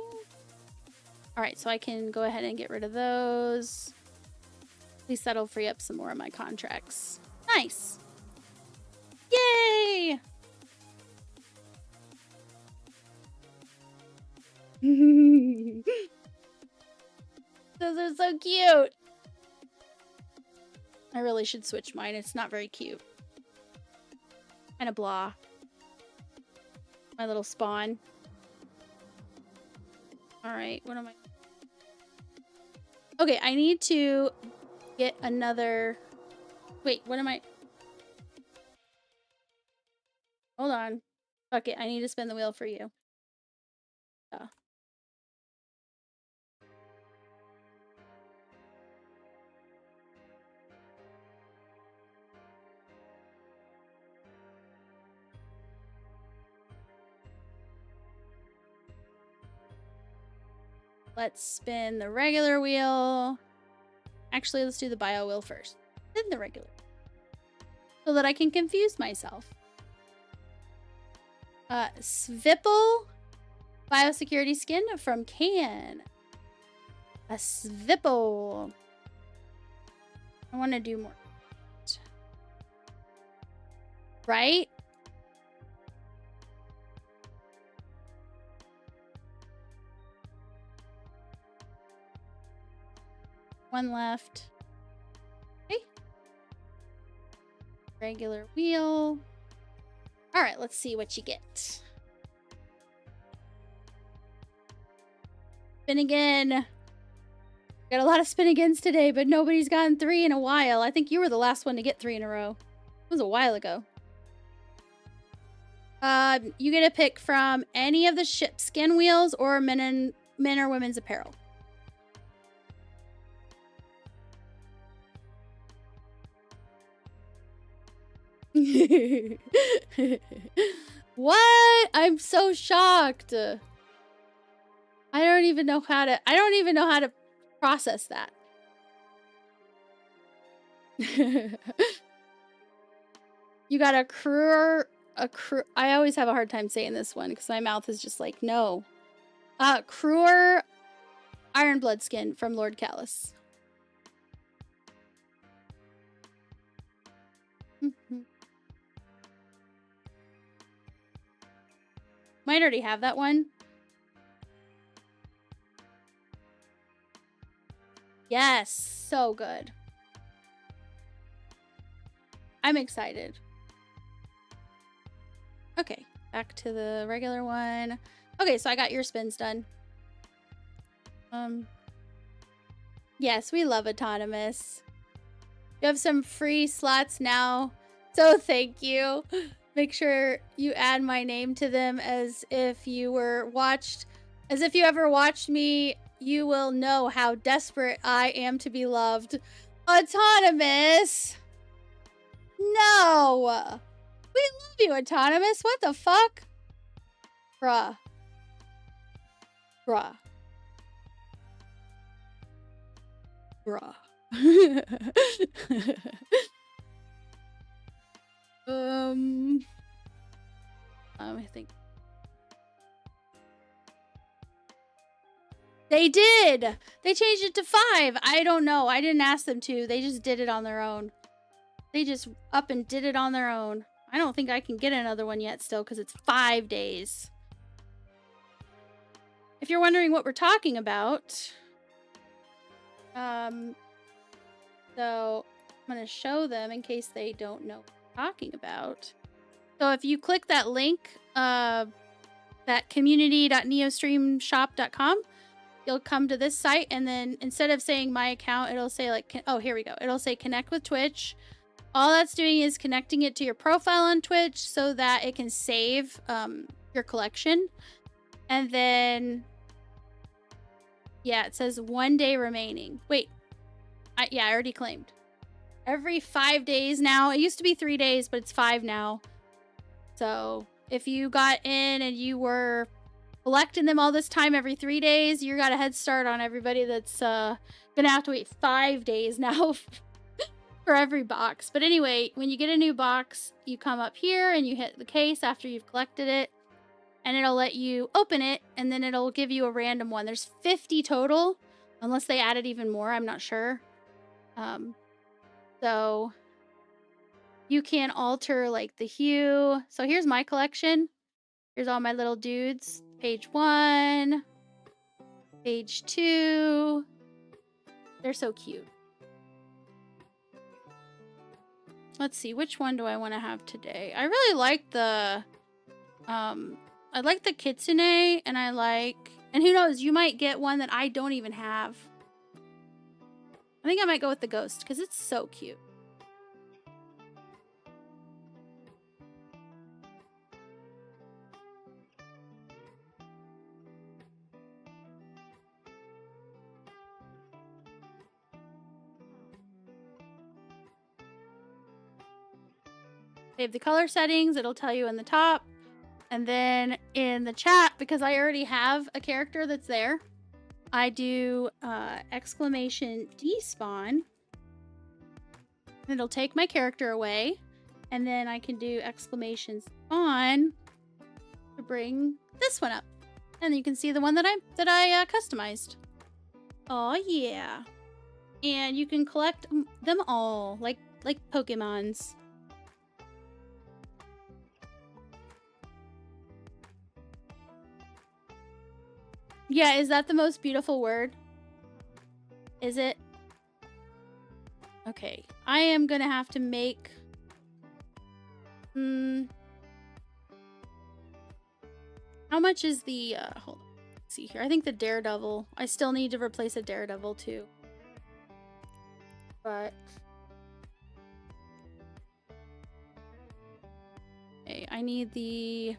Alright, so I can go ahead and get rid of those. At least that'll free up some more of my contracts. Nice. Yay! Those are so cute. I really should switch mine. It's not very cute. Kind of blah. My little spawn. Alright, what am I... Okay, I need to get another... Wait, what am I... Hold on. Fuck it, I need to spin the wheel for you. Let's spin the regular wheel. Actually, let's do the bio wheel first. Then the regular. So that I can confuse myself. Svipple biosecurity skin from Can. A Svipple. I want to do more. Right? One left. Okay. Regular wheel. All right, let's see what you get. Spin again. Got a lot of spin agains today, but nobody's gotten 3 in a while. I think you were the last one to get 3 in a row. It was a while ago. You get a pick from any of the ship skin wheels or men or women's apparel. What? I'm so shocked. I don't even know how to process that. You got a crew. I always have a hard time saying this one because my mouth is just like, no. Crewer Ironblood skin from Lord Callus. Might already have that one. Yes, so good. I'm excited. Okay, back to the regular one. Okay, so I got your spins done. Yes, we love Autonomous. You have some free slots now, so thank you. Make sure you add my name to them as if you ever watched me. You will know how desperate I am to be loved. Autonomous! No! We love you, Autonomous. What the fuck? Bruh. Bruh. Bruh. I think they did. They changed it to 5. I don't know. I didn't ask them to. They just did it on their own. They just up and did it on their own. I don't think I can get another one yet still because it's 5 days. If you're wondering what we're talking about, so I'm going to show them in case they don't know what we're talking about. So if you click that link, that community.neostreamshop.com, you'll come to this site, and then instead of saying my account, it'll say like, oh, here we go. It'll say connect with Twitch. All that's doing is connecting it to your profile on Twitch so that it can save your collection. And then, yeah, it says 1 day remaining. Wait, I already claimed. Every 5 days now. It used to be 3 days, but it's 5 now. So if you got in and you were collecting them all this time every 3 days, you got a head start on everybody that's gonna have to wait 5 days now for every box. But anyway, when you get a new box, you come up here and you hit the case after you've collected it, and it'll let you open it, and then it'll give you a random one. There's 50 total, unless they added even more, I'm not sure. So you can alter like the hue. So here's my collection. Here's all my little dudes. Page 1, page 2. They're so cute. Let's see, which one do I want to have today? I really like the I like the Kitsune, and and who knows, you might get one that I don't even have. I think I might go with the Ghost because it's so cute. They have the color settings. It'll tell you in the top. And then in the chat, because I already have a character that's there, I do exclamation despawn. It'll take my character away. And then I can do exclamation spawn to bring this one up. And you can see the one that I customized. Oh yeah. And you can collect them all like Pokemons. Yeah, is that the most beautiful word? Is it? Okay, I am gonna have to make... How much is the... hold on, let's see here. I think the Daredevil. I still need to replace a Daredevil too. But... okay, I need the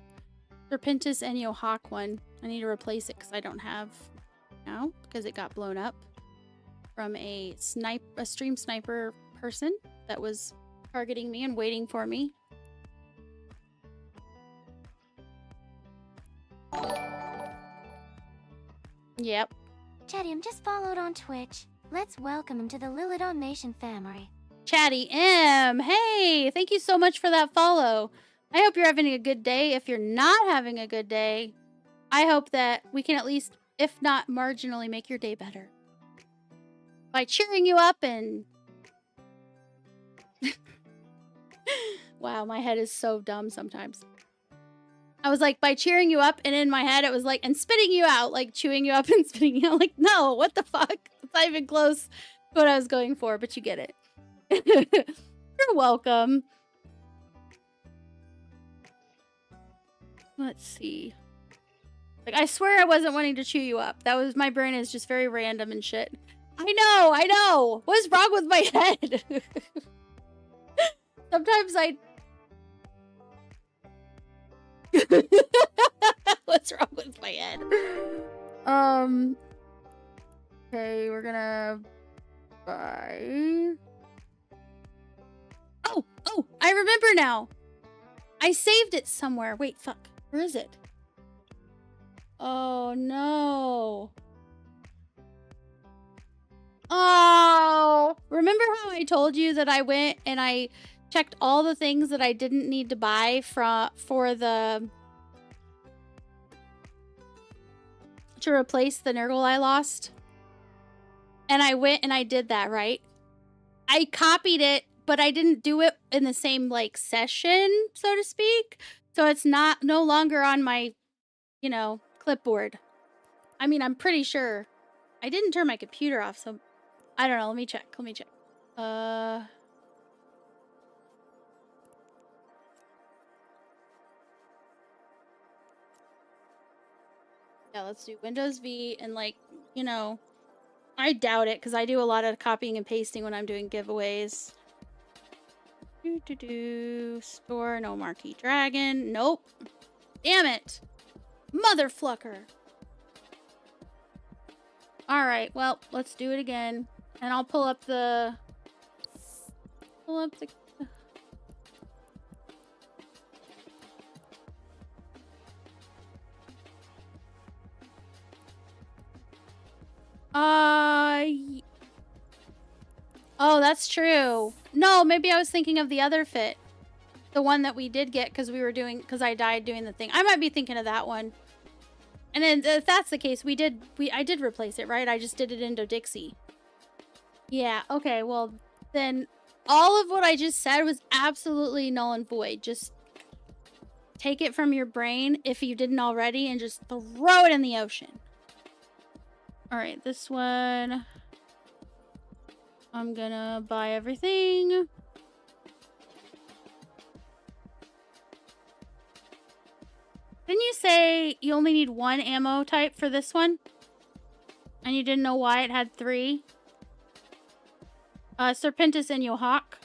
Serpentis Enyo Hawk one. I need to replace it because I don't have now because it got blown up from a stream sniper person that was targeting me and waiting for me. Yep. Chatty M just followed on Twitch. Let's welcome him to the Lilidon Nation family. Chatty M, hey, thank you so much for that follow. I hope you're having a good day. If you're not having a good day, I hope that we can at least, if not marginally, make your day better by cheering you up and... Wow, my head is so dumb sometimes. I was like, by cheering you up, and in my head it was like, and spitting you out, like chewing you up and spitting you out. Like, no, what the fuck? It's not even close to what I was going for, but you get it. You're welcome. Let's see. Like, I swear I wasn't wanting to chew you up. That was, my brain is just very random and shit. I know. What's wrong with my head? Sometimes I... What's wrong with my head? Okay, we're gonna buy... Oh, I remember now. I saved it somewhere. Wait, fuck. Where is it? Oh, no. Oh, remember how I told you that I went and I checked all the things that I didn't need to buy to replace the Nurgle I lost? And I went and I did that, right? I copied it, but I didn't do it in the same, like, session, so to speak. So it's no longer on my, you know, clipboard. I mean, I'm pretty sure. I didn't turn my computer off, so I don't know. Let me check. Yeah, let's do Windows V and, like, you know, I doubt it because I do a lot of copying and pasting when I'm doing giveaways. Store, no marquee dragon. Nope. Damn it. Motherflucker. Alright, well, let's do it again. And I'll pull up the... Oh, that's true. No, maybe I was thinking of the other fit. The one that we did get because I died doing the thing. I might be thinking of that one. And then if that's the case, I did replace it, right? I just did it into Dixie. Yeah, okay, well, then all of what I just said was absolutely null and void. Just take it from your brain if you didn't already and just throw it in the ocean. All right, this one. I'm gonna buy everything. Didn't you say you only need one ammo type for this one? And you didn't know why it had 3? Serpentis and Yohawk.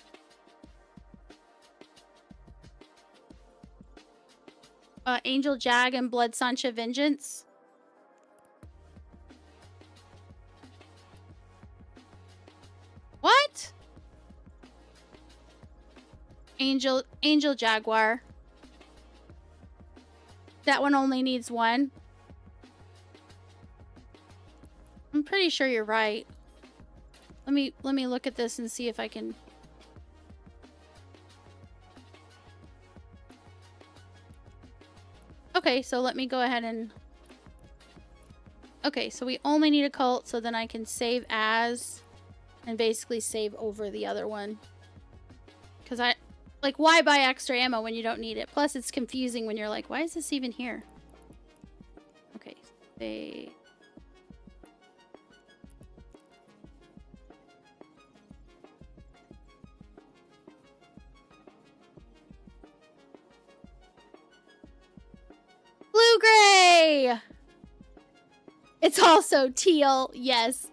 Angel Jag and Blood Sancha Vengeance. What? Angel Jaguar. That one only needs 1. I'm pretty sure you're right. Let me look at this and see if I can... Okay, so let me go ahead and... Okay, so we only need a cult, so then I can save as... and basically save over the other one. Because like, why buy extra ammo when you don't need it? Plus, it's confusing when you're like, why is this even here? Okay, Blue-gray! It's also teal, yes.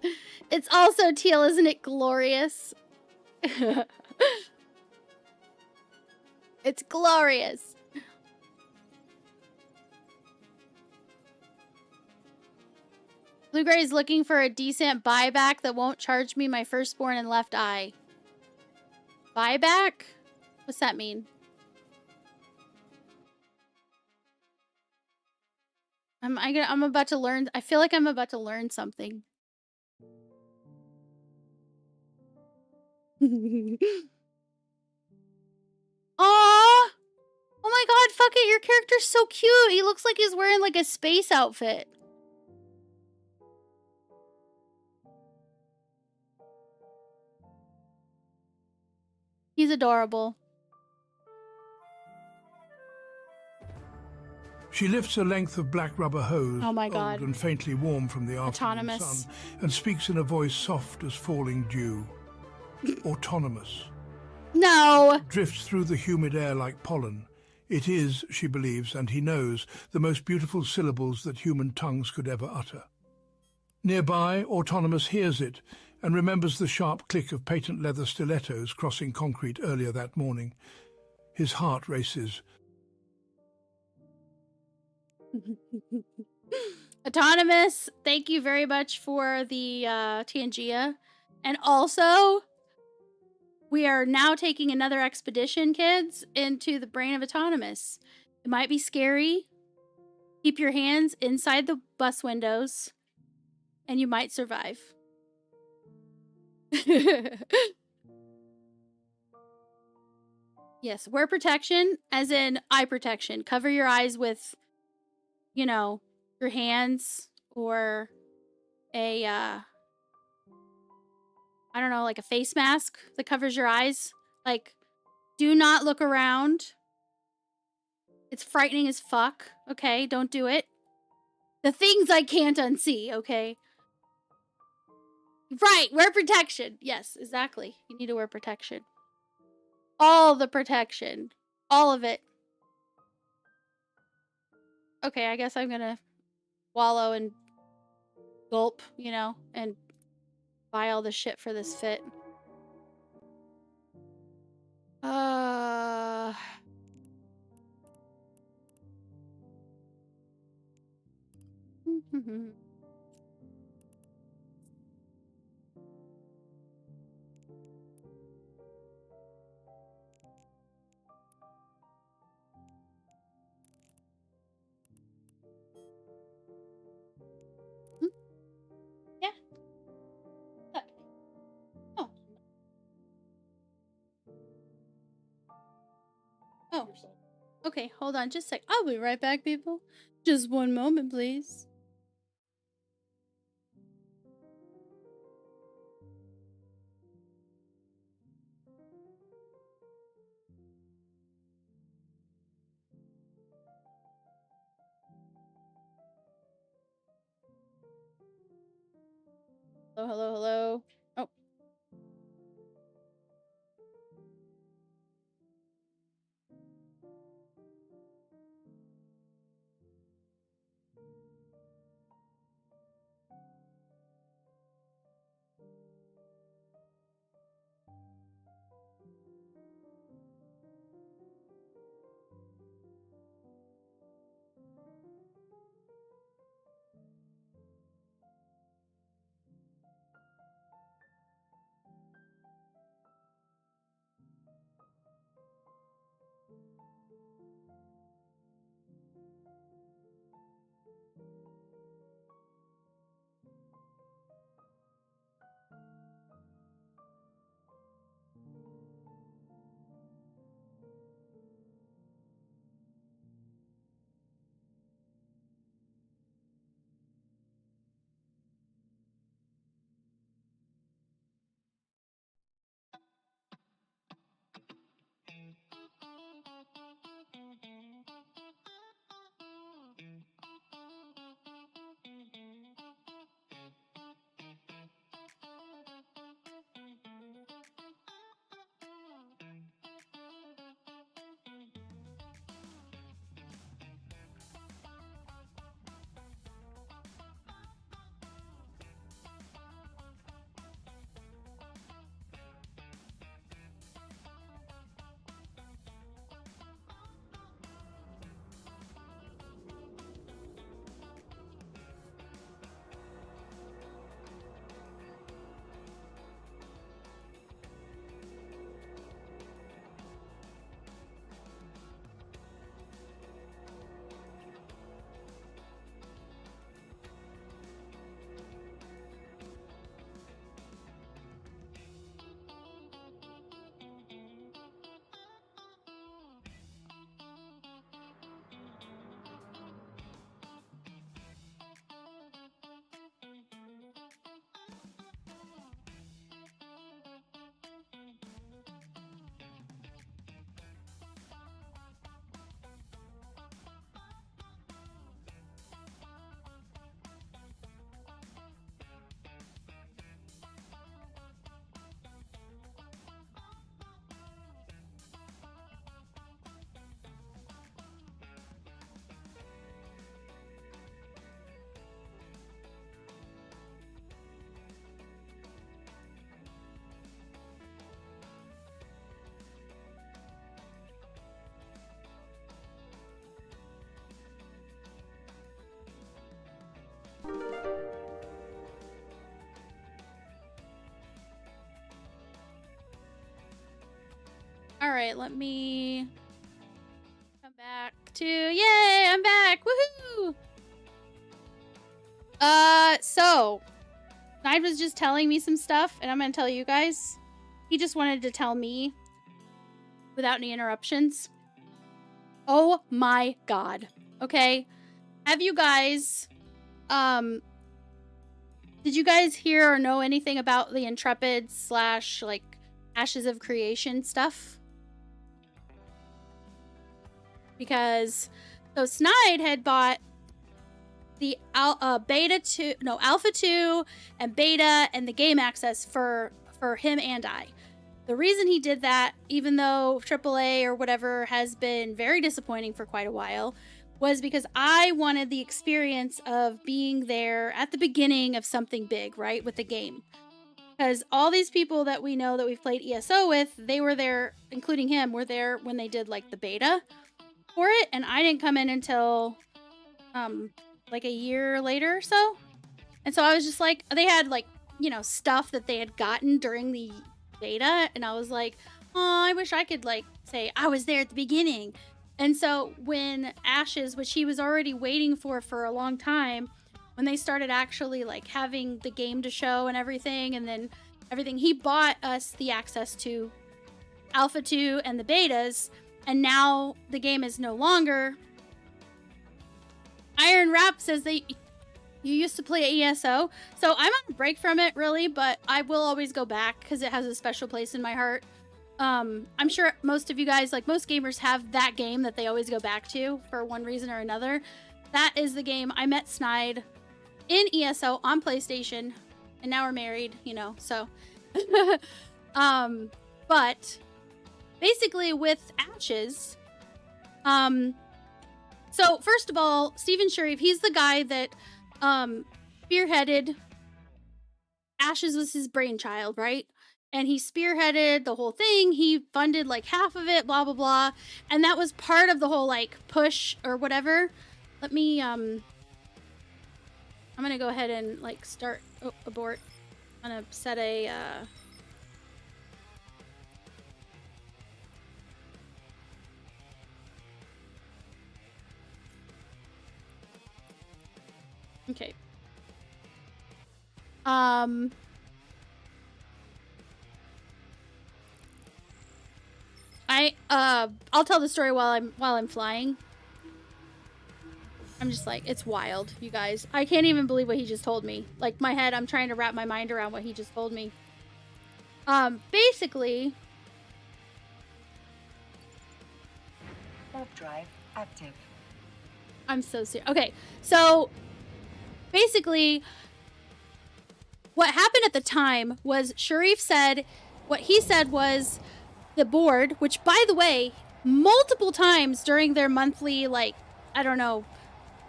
It's also teal, isn't it glorious? It's glorious. Blue-gray is looking for a decent buyback that won't charge me my firstborn and left eye. Buyback? What's that mean? I'm about to learn. I feel like I'm about to learn something. Aww! Oh my god, fuck it, your character's so cute! He looks like he's wearing like a space outfit. He's adorable. She lifts a length of black rubber hose, Oh my God. old and faintly warm from the afternoon Autonomous. sun, and speaks in a voice soft as falling dew. Autonomous. No. Drifts through the humid air like pollen. It is, she believes, and he knows, the most beautiful syllables that human tongues could ever utter. Nearby, Autonomous hears it and remembers the sharp click of patent leather stilettos crossing concrete earlier that morning. His heart races. Autonomous, thank you very much for the Tangia. And also, we are now taking another expedition, kids, into the brain of Autonomous. It might be scary. Keep your hands inside the bus windows, and you might survive. Yes, wear protection, as in eye protection. Cover your eyes with, you know, your hands or a, I don't know, like a face mask that covers your eyes. Like, do not look around. It's frightening as fuck, okay? Don't do it. The things I can't unsee, okay? Right, wear protection. Yes, exactly. You need to wear protection. All the protection. All of it. Okay, I guess I'm gonna wallow and gulp, you know, and buy all the shit for this fit. Yeah. Look. Oh. Oh. Okay, hold on just a sec. I'll be right back, people. Just one moment, please. Hello, hello, hello. Oh. right, let me come back to, yay, I'm back, woohoo! So, Snide was just telling me some stuff, and I'm gonna tell you guys. He just wanted to tell me without any interruptions. Oh my god. Okay. Have you guys, did you guys hear or know anything about the Intrepid / like Ashes of Creation stuff? Because so Snide had bought the Alpha 2 and Beta and the game access for him and I. The reason he did that, even though AAA or whatever has been very disappointing for quite a while, was because I wanted the experience of being there at the beginning of something big, right, with the game. Because all these people that we know that we've played ESO with, they were there, including him, were there when they did like the beta for it, and I didn't come in until like a year later or so. And so I was just like, they had like, you know, stuff that they had gotten during the beta, and I was like, oh, I wish I could like say I was there at the beginning. And so when Ashes, which he was already waiting for a long time, when they started actually like having the game to show and everything, and then everything, he bought us the access to Alpha 2 and the betas, and now the game is no longer. Iron Wrap says you used to play ESO, so I'm on break from it really, but I will always go back because it has a special place in my heart. I'm sure most of you guys, like most gamers, have that game that they always go back to for one reason or another. That is the game I met Snide in ESO on PlayStation, and now we're married, you know, so. But basically with Ashes, so first of all, Steven Sharif, he's the guy that spearheaded. Ashes was his brainchild, right? And he spearheaded the whole thing. He funded like half of it, blah, blah, blah. And that was part of the whole like push or whatever. Let me, I'm going to go ahead and like start, abort. I'm going to set a, okay. I'll tell the story while I'm flying. I'm just like, it's wild, you guys. I can't even believe what he just told me. Like, my head, I'm trying to wrap my mind around what he just told me. Basically, Warp drive active. I'm so serious. Okay, so basically, what happened at the time was Sharif said, what he said was the board, which by the way, multiple times during their monthly, like, I don't know,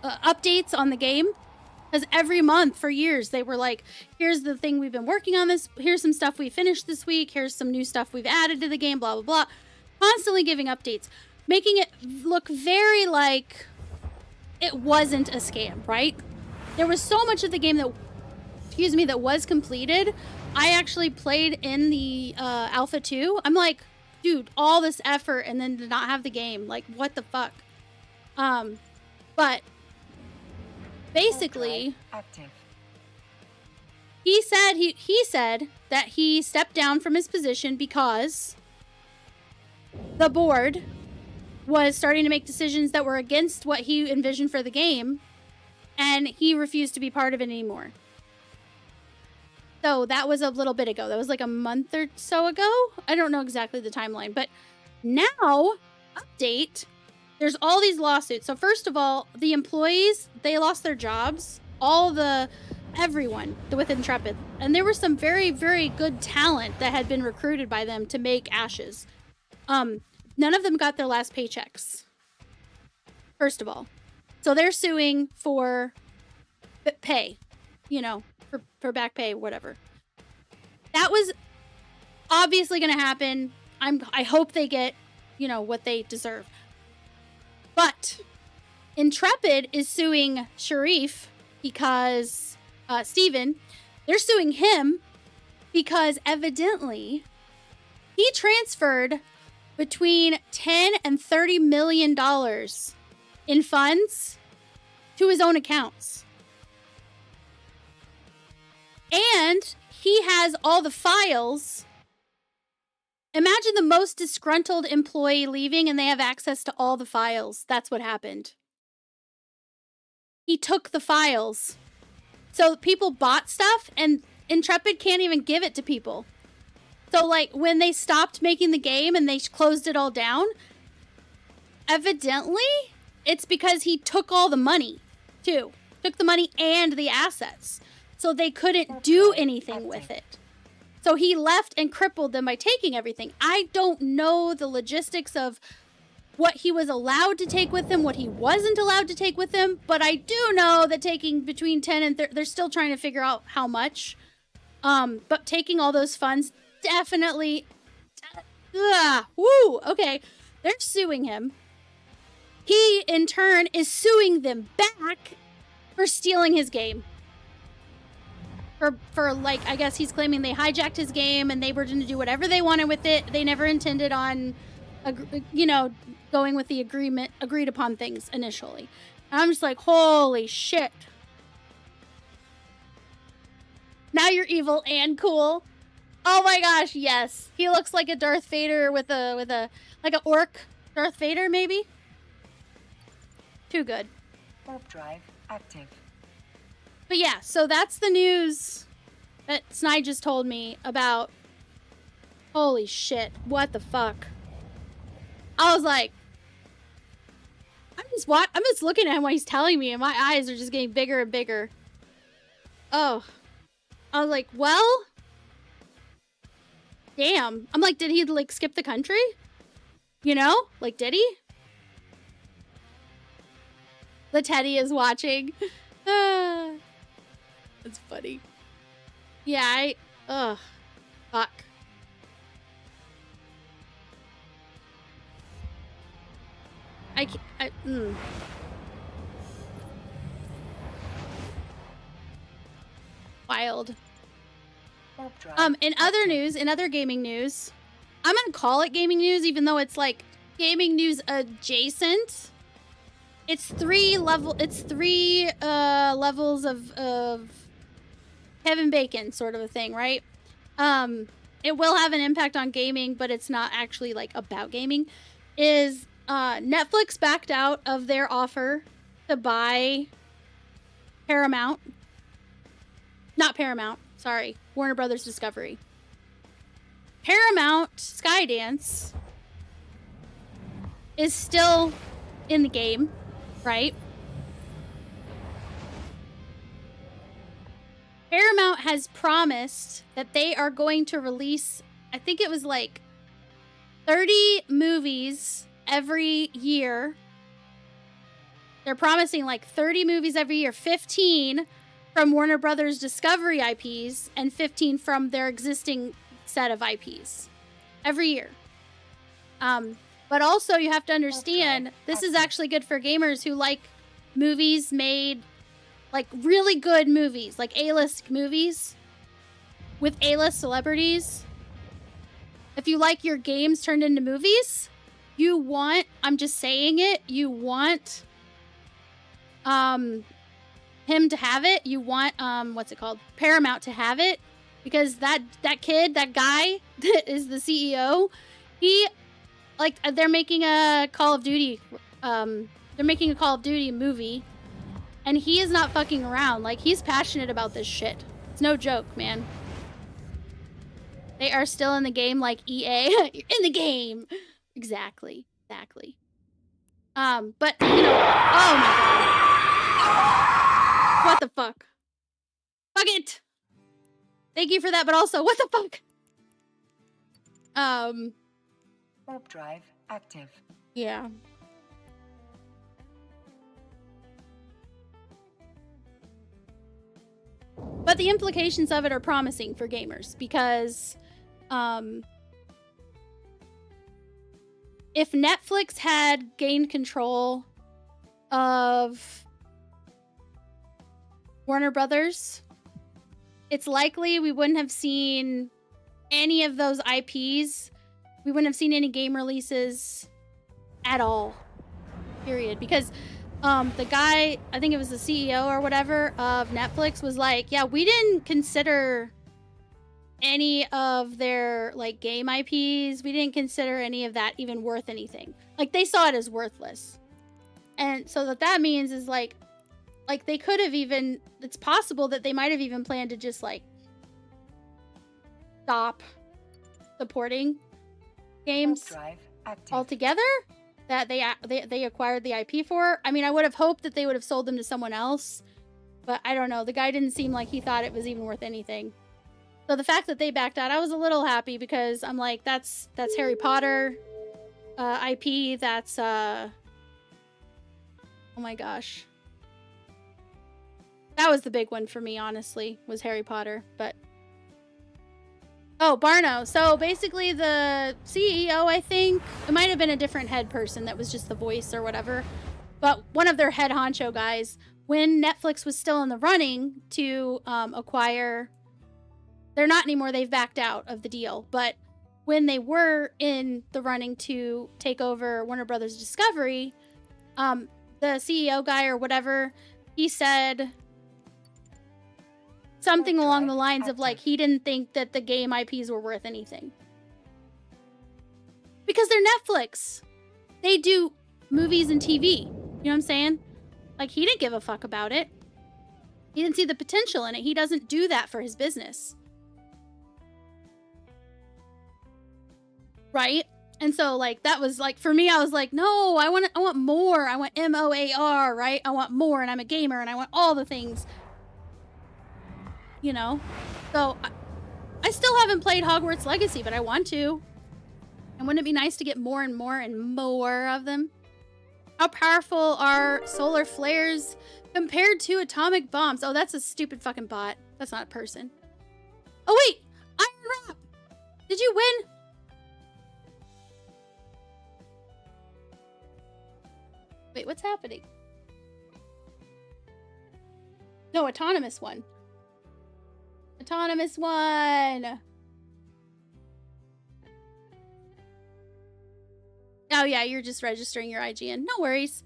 updates on the game, because every month for years they were like, here's the thing we've been working on this, here's some stuff we finished this week, here's some new stuff we've added to the game, blah, blah, blah. Constantly giving updates, making it look very like it wasn't a scam, right? There was so much of the game that, excuse me, that was completed. I actually played in the Alpha 2. I'm like, dude, all this effort and then to not have the game. Like, what the fuck? But basically, Active. he said that he stepped down from his position because the board was starting to make decisions that were against what he envisioned for the game, and he refused to be part of it anymore. So that was a little bit ago. That was like a month or so ago. I don't know exactly the timeline, but now, update, there's all these lawsuits. So first of all, the employees, they lost their jobs. Everyone with Intrepid. And there was some very, very good talent that had been recruited by them to make Ashes. None of them got their last paychecks. First of all. So they're suing for pay, you know, for back pay, whatever. That was obviously going to happen. I hope they get, you know, what they deserve. But Intrepid is suing Sharif because Steven, they're suing him because evidently he transferred between $10 and $30 million in funds to his own accounts. And he has all the files. Imagine the most disgruntled employee leaving and they have access to all the files. That's what happened. He took the files. So people bought stuff and Intrepid can't even give it to people. So like when they stopped making the game and they closed it all down, evidently it's because he took all the money too. Took the money and the assets. So they couldn't do anything with it. So he left and crippled them by taking everything. I don't know the logistics of what he was allowed to take with him, what he wasn't allowed to take with him, but I do know that taking between 10 and 30, they're still trying to figure out how much. But taking all those funds, definitely, okay. They're suing him. He, in turn, is suing them back for stealing his game. For like, I guess he's claiming they hijacked his game and they were going to do whatever they wanted with it. They never intended on, going with the agreed upon things initially. And I'm just like, holy shit. Now you're evil and cool. Oh my gosh, yes. He looks like a Darth Vader with a like an orc Darth Vader maybe. Too good. Warp drive active. But yeah, so that's the news that Snide just told me about. Holy shit, what the fuck? I was like, I'm just looking at him while he's telling me and my eyes are just getting bigger and bigger. Oh. I was like, well, damn. I'm like, did he like skip the country? You know? Like, did he? The Teddy is watching. That's funny. Yeah, fuck. Wild. In other news, in other gaming news, I'm gonna call it gaming news, even though it's like gaming news adjacent. It's three levels of Kevin Bacon sort of a thing, right? It will have an impact on gaming, but it's not actually like about gaming. Is Netflix backed out of their offer to buy Paramount? Not Paramount, sorry. Warner Brothers Discovery. Paramount Skydance is still in the game, right? Paramount has promised that they are going to release, I think it was like 30 movies every year. They're promising like 30 movies every year, 15 from Warner Brothers Discovery IPs and 15 from their existing set of IPs every year. But also you have to understand, this is actually good for gamers who like movies made, like really good movies, like A-list movies with A-list celebrities. If you like your games turned into movies, you want, I'm just saying it, you want him to have it. You want what's it called? Paramount to have it, because that kid, that guy that is the CEO, he like they're making a Call of Duty movie, and he is not fucking around. Like, he's passionate about this shit. It's no joke, man. They are still in the game like EA. You're in the game. Exactly. But you know, oh my god. What the fuck? Fuck it. Thank you for that, but also, what the fuck? Warp drive active. Yeah. But the implications of it are promising for gamers, because if Netflix had gained control of Warner Brothers, it's likely we wouldn't have seen any of those IPs we wouldn't have seen any game releases at all. Period. Because the guy, I think it was the CEO or whatever of Netflix, was like, yeah, we didn't consider any of their like game IPs. We didn't consider any of that even worth anything. Like they saw it as worthless. And so what that means is like they could have even, it's possible that they might have even planned to just like stop supporting games altogether that they acquired the IP for. I mean, I would have hoped that they would have sold them to someone else, but I don't know. The guy didn't seem like he thought it was even worth anything. So the fact that they backed out, I was a little happy because I'm like, that's Harry Potter IP. That's oh my gosh, that was the big one for me, honestly, was Harry Potter. But oh, Barno. So basically the CEO, I think, it might have been a different head person that was just the voice or whatever, but one of their head honcho guys, when Netflix was still in the running to acquire, they're not anymore, they've backed out of the deal, but when they were in the running to take over Warner Brothers Discovery, the CEO guy or whatever, he said something along the lines of like he didn't think that the game IPs were worth anything. Because they're Netflix. They do movies and TV. You know what I'm saying? Like he didn't give a fuck about it. He didn't see the potential in it. He doesn't do that for his business. Right? And so like that was like for me, I was like, no, I want more. I want MOAR, right? I want more, and I'm a gamer and I want all the things. You know? So I still haven't played Hogwarts Legacy, but I want to. And wouldn't it be nice to get more and more and more of them? How powerful are solar flares compared to atomic bombs? Oh, that's a stupid fucking bot. That's not a person. Oh wait! Iron Rap! Did you win? Wait, what's happening? No, Autonomous won. Autonomous won! Oh yeah, you're just registering your IGN. No worries.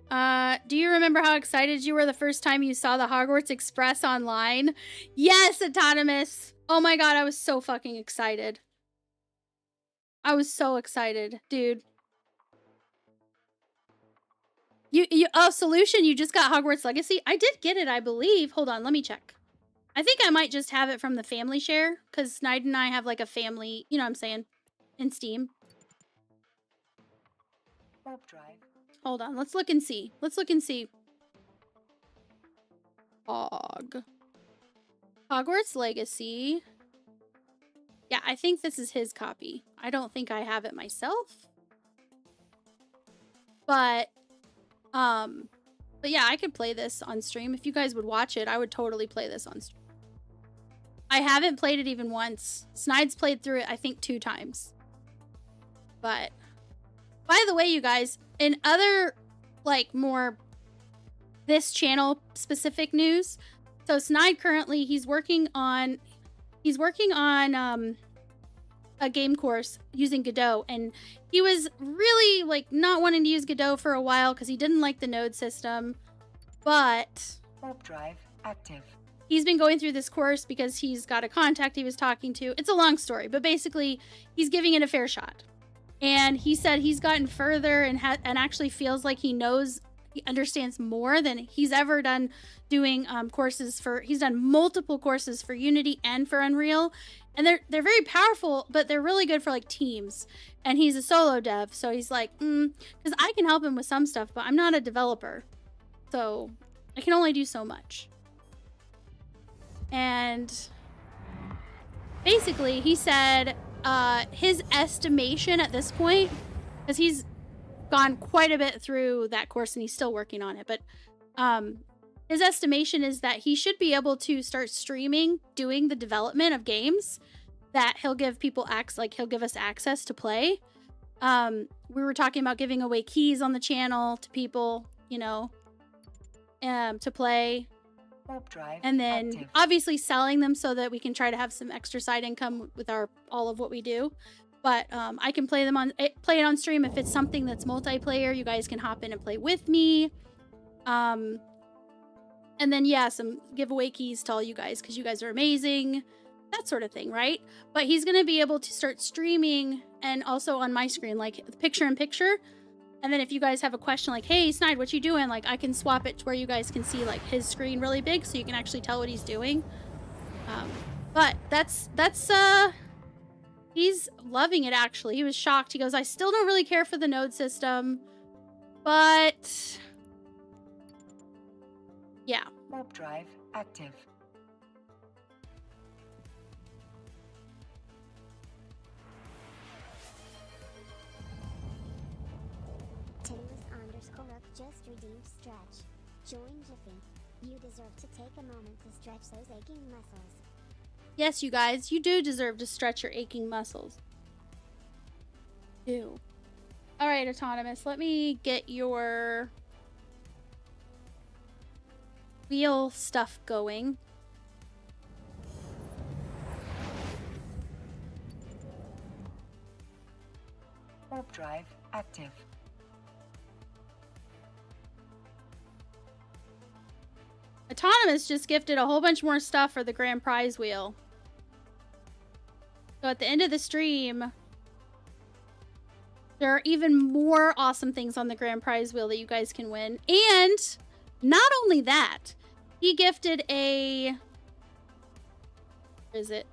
Do you remember how excited you were the first time you saw the Hogwarts Express online? Yes, Autonomous! Oh my god, I was so fucking excited. I was so excited, dude. Solution, you just got Hogwarts Legacy? I did get it, I believe. Hold on, let me check. I think I might just have it from the family share, because Snide and I have like a family, you know what I'm saying, in Steam. Warp drive. Hold on, let's look and see. Let's look and see. Hogwarts Legacy. Yeah, I think this is his copy. I don't think I have it myself. But yeah, I could play this on stream. If you guys would watch it, I would totally play this on stream. I haven't played it even once. Snide's played through it, I think, 2 times. But, by the way, you guys, in other, like, more this channel specific news, so Snide currently, he's working on a game course using Godot, and he was really like not wanting to use Godot for a while because he didn't like the node system, but Warp drive active. He's been going through this course because he's got a contact he was talking to. It's a long story, but basically he's giving it a fair shot, and he said he's gotten further and actually feels like he understands more than he's ever done doing courses for. He's done multiple courses for Unity and for Unreal, and they're very powerful, but they're really good for like teams. And he's a solo dev, so he's like, because I can help him with some stuff, but I'm not a developer, so I can only do so much. And basically, he said his estimation at this point, because he's gone quite a bit through that course and he's still working on it, but his estimation is that he should be able to start streaming doing the development of games that he'll give people he'll give us access to play. We were talking about giving away keys on the channel to people, you know, to play, and then obviously selling them so that we can try to have some extra side income with all of what we do. But I can play it on stream if it's something that's multiplayer. You guys can hop in and play with me. And then yeah, some giveaway keys to all you guys because you guys are amazing. That sort of thing, right? But he's gonna be able to start streaming and also on my screen, like picture in picture. And then if you guys have a question like, hey, Snide, what you doing? Like, I can swap it to where you guys can see, like, his screen really big so you can actually tell what he's doing. But that's he's loving it, actually. He was shocked. He goes, I still don't really care for the node system, but... yeah. Warp drive active. Just redeemed stretch. Join Jiffy. You deserve to take a moment to stretch those aching muscles. Yes, you guys, you do deserve to stretch your aching muscles. You. All right, Autonomous, let me get your wheel stuff going. Warp drive active. Autonomous just gifted a whole bunch more stuff for the grand prize wheel. So at the end of the stream, there are even more awesome things on the grand prize wheel that you guys can win. And not only that, he gifted a... where is it?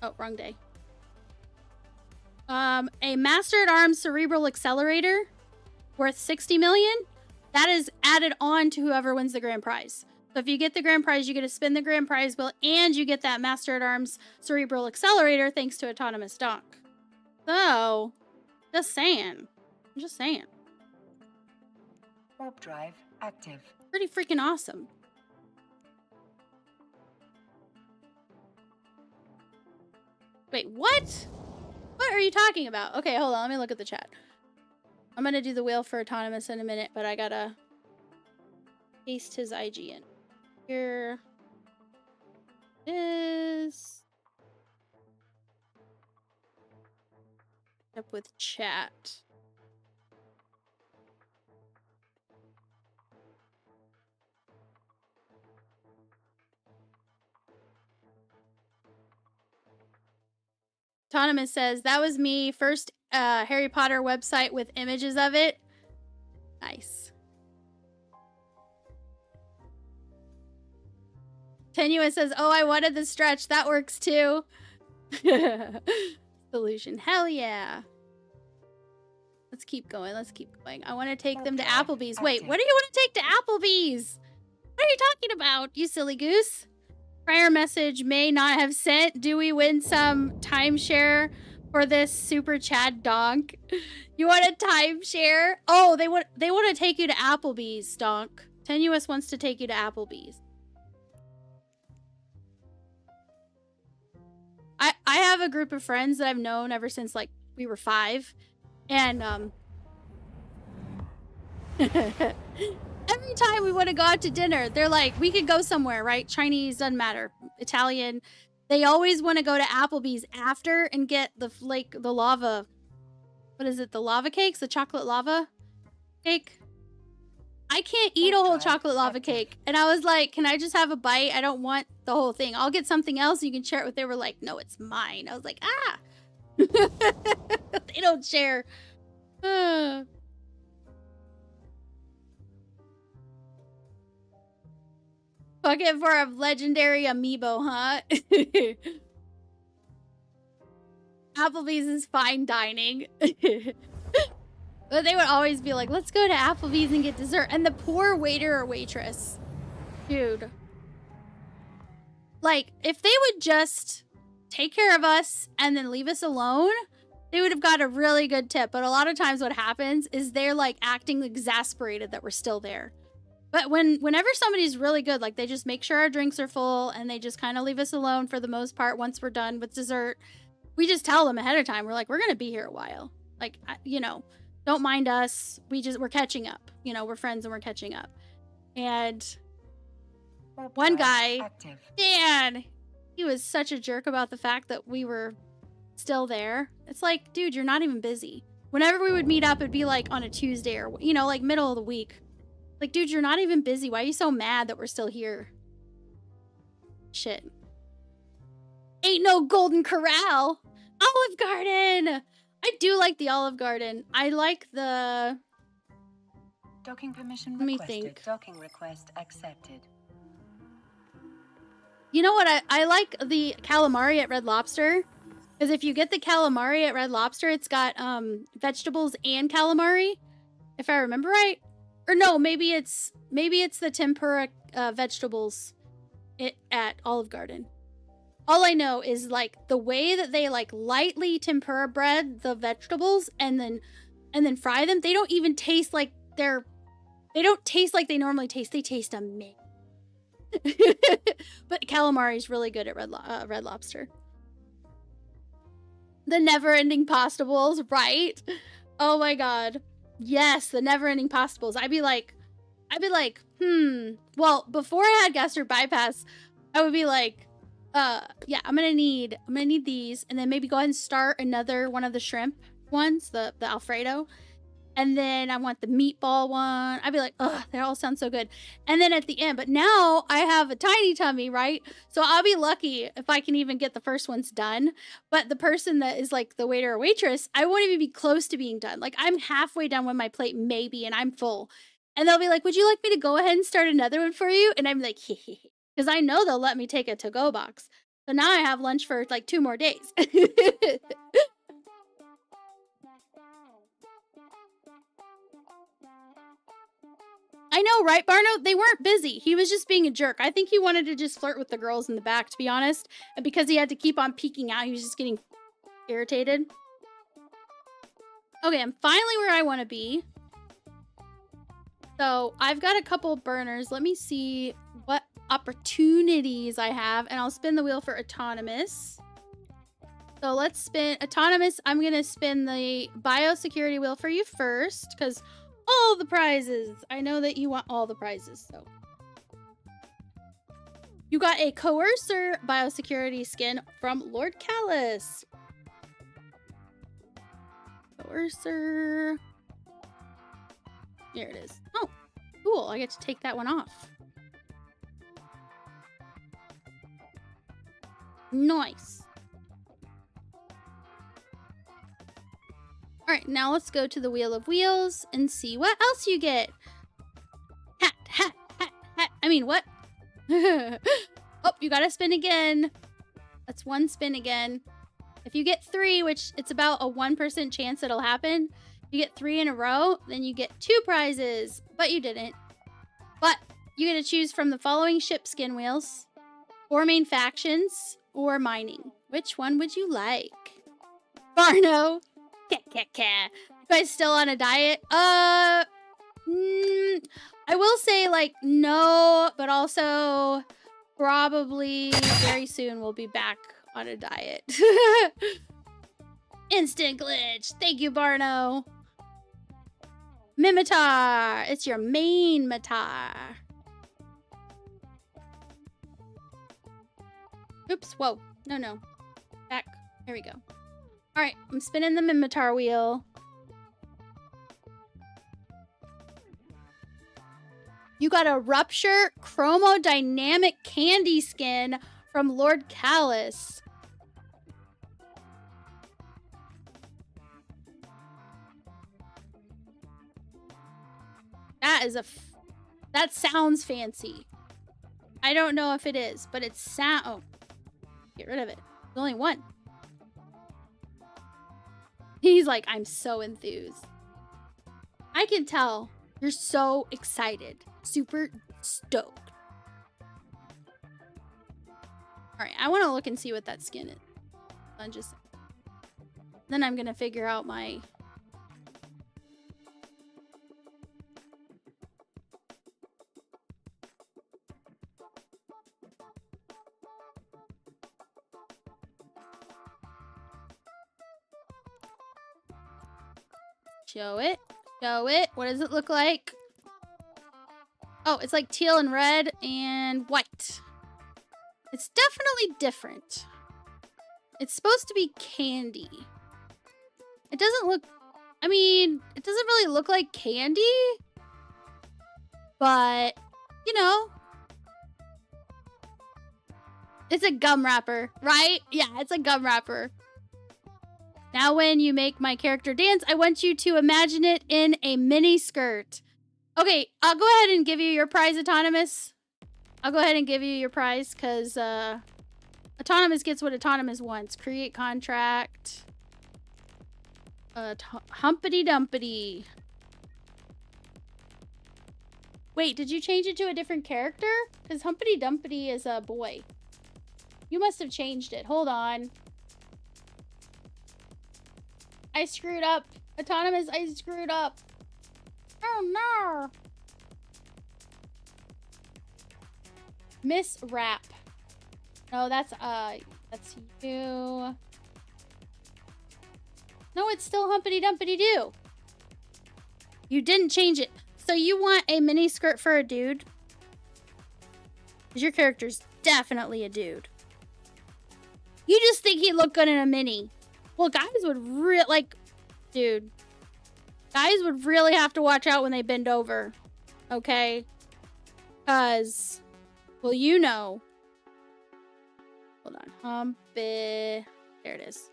Oh, wrong day. A Master at Arms Cerebral Accelerator worth 60 million. That is added on to whoever wins the grand prize. So if you get the grand prize, you get to spin the grand prize wheel, and you get that Master at Arms Cerebral Accelerator thanks to Autonomous Donk. So, just saying. I'm just saying. Warp drive active. Pretty freaking awesome. Wait, what? What are you talking about? Okay, hold on. Let me look at the chat. I'm gonna do the wheel for Autonomous in a minute, but I gotta paste his IG in. Here is up with chat. Autonomous says, that was me. First Harry Potter website with images of it. Nice. Tenuous says, oh, I wanted the stretch. That works too. Solution. Hell yeah. Let's keep going. Let's keep going. I want to take them to Applebee's. Wait, what do you want to take to Applebee's? What are you talking about, you silly goose? Prior message may not have sent. Do we win some timeshare for this super Chad donk? You want a timeshare? Oh, they want to take you to Applebee's, donk. Tenuous wants to take you to Applebee's. I have a group of friends that I've known ever since like we were 5, and every time we want to go out to dinner, they're like, we could go somewhere, right? Chinese, doesn't matter. Italian. They always want to go to Applebee's after and get the lava. What is it? The lava cakes? The chocolate lava cake? I can't eat a whole chocolate lava cake. And I was like, can I just have a bite? I don't want the whole thing. I'll get something else. You can share it with. They were like, no, it's mine. I was like, ah. They don't share. Fuck it for a legendary amiibo, huh? Applebee's is fine dining. But they would always be like, let's go to Applebee's and get dessert. And the poor waiter or waitress. Dude. Like, if they would just take care of us and then leave us alone, they would have got a really good tip. But a lot of times what happens is they're like acting exasperated that we're still there. But whenever somebody's really good, like they just make sure our drinks are full and they just kind of leave us alone for the most part once we're done with dessert. We just tell them ahead of time. We're like, we're going to be here a while. Like, you know, don't mind us. We're catching up. You know, we're friends and we're catching up. And one guy, Dan, he was such a jerk about the fact that we were still there. It's like, dude, you're not even busy. Whenever we would meet up, it'd be like on a Tuesday or, you know, like middle of the week. Like, dude, you're not even busy. Why are you so mad that we're still here? Shit. Ain't no Golden Corral. Olive Garden. I do like the Olive Garden. I like the... Docking permission Let me requested. think. Docking request accepted. You know what? I like the calamari at Red Lobster. Because if you get the calamari at Red Lobster, it's got vegetables and calamari. If I remember right. Or no, maybe it's the tempura vegetables at Olive Garden. All I know is like the way that they like lightly tempura bread the vegetables and then fry them, they don't even taste like they don't taste like they normally taste. They taste amazing. But calamari is really good at Red Lobster. The never-ending pasta bowls, right? Oh my god. Yes, the never-ending pasta bowls. I'd be like, well, before I had gastric bypass, I would be like, yeah, I'm gonna need these, and then maybe go ahead and start another one of the shrimp ones, the Alfredo. And then I want the meatball one. I'd be like, ugh, they all sound so good. And then at the end, but now I have a tiny tummy, right? So I'll be lucky if I can even get the first ones done. But the person that is like the waiter or waitress, I won't even be close to being done. Like I'm halfway done with my plate, maybe, and I'm full. And they'll be like, would you like me to go ahead and start another one for you? And I'm like, hehehe. Because I know they'll let me take a to-go box. So now I have lunch for like 2 more days. I know, right, Barno? They weren't busy. He was just being a jerk. I think he wanted to just flirt with the girls in the back, to be honest. And because he had to keep on peeking out, he was just getting irritated. Okay, I'm finally where I want to be. So, I've got a couple burners. Let me see what opportunities I have. And I'll spin the wheel for autonomous. So, let's spin autonomous. I'm going to spin the biosecurity wheel for you first. Because... all the prizes. I know that you want all the prizes, so. You got a Coercer biosecurity skin from Lord Callus. Coercer. Here it is. Oh, cool. I get to take that one off. Nice. Alright, now let's go to the Wheel of Wheels and see what else you get. Hat, hat, hat, hat. I mean, what? Oh, you gotta spin again. That's one spin again. If you get 3, which it's about a 1% chance it'll happen, you get 3 in a row, then you get 2 prizes. But you didn't. But you get to choose from the following ship skin wheels, 4 main factions, or mining. Which one would you like? Barno. You guys still on a diet? I will say, like, no, but also probably very soon we'll be back on a diet. Instant glitch. Thank you, Barno. Mimitar. It's your main Matar. Oops. Whoa. No. Back. Here we go. Alright, I'm spinning the Mimitar wheel. You got a Rupture Chromodynamic Candy Skin from Lord Callus. That sounds fancy. I don't know if it is, but it's oh. Get rid of it. There's only one. He's like, I'm so enthused. I can tell you're so excited. Super stoked. Alright, I want to look and see what that skin is. Then I'm going to figure out my... Show it. Show it. What does it look like? Oh, it's like teal and red and white. It's definitely different. It's supposed to be candy. It doesn't look... I mean, it doesn't really look like candy. But, you know. It's a gum wrapper, right? Yeah, it's a gum wrapper. Now when you make my character dance, I want you to imagine it in a mini skirt. Okay, I'll go ahead and give you your prize, Autonomous. I'll go ahead and give you your prize, because Autonomous gets what Autonomous wants. Create contract. Humpity Dumpity. Wait, did you change it to a different character? Because Humpity Dumpity is a boy. You must have changed it. Hold on. I screwed up. Autonomous, I screwed up. Oh no. Miss Rap. No, that's you. No, it's still Humpity Dumpity Doo. You didn't change it. So you want a mini skirt for a dude? Because your character's definitely a dude. You just think he'd look good in a mini. Well, guys would dude. Guys would really have to watch out when they bend over. Okay? Because, well, you know. Hold on. Humpy. There it is.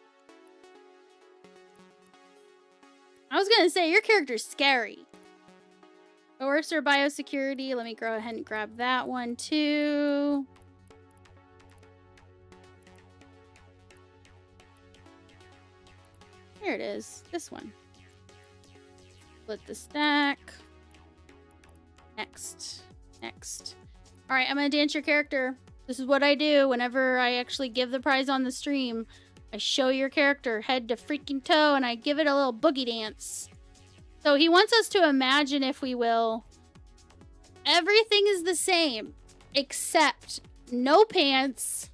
I was gonna say, your character's scary. Coercer biosecurity. Let me go ahead and grab that one, too. Here it is. This one. Split the stack. Next. Next. Alright, I'm gonna dance your character. This is what I do whenever I actually give the prize on the stream. I show your character head to freaking toe and I give it a little boogie dance. So he wants us to imagine, if we will, everything is the same except no pants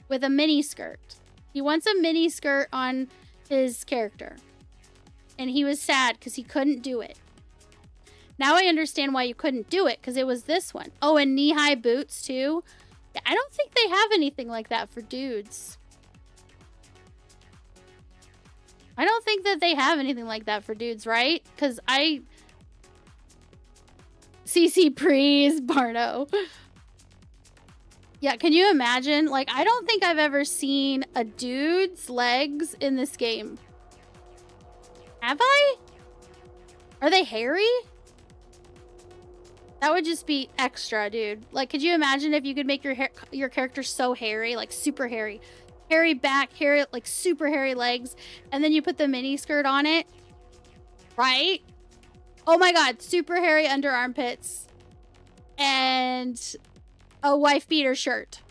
with a mini skirt. He wants a mini skirt on his character. And he was sad because he couldn't do it. Now I understand why you couldn't do it, because it was this one. Oh, and knee-high boots too. I don't think they have anything like that for dudes. I don't think that they have anything like that for dudes, right? Because CC Prees, Barno. Yeah, can you imagine? Like, I don't think I've ever seen a dude's legs in this game. Have I? Are they hairy? That would just be extra, dude. Like, could you imagine if you could make your character so hairy, like super hairy? Hairy back, hairy, like super hairy legs, and then you put the mini skirt on it, right? Oh my god, super hairy under armpits, and a wife beater shirt.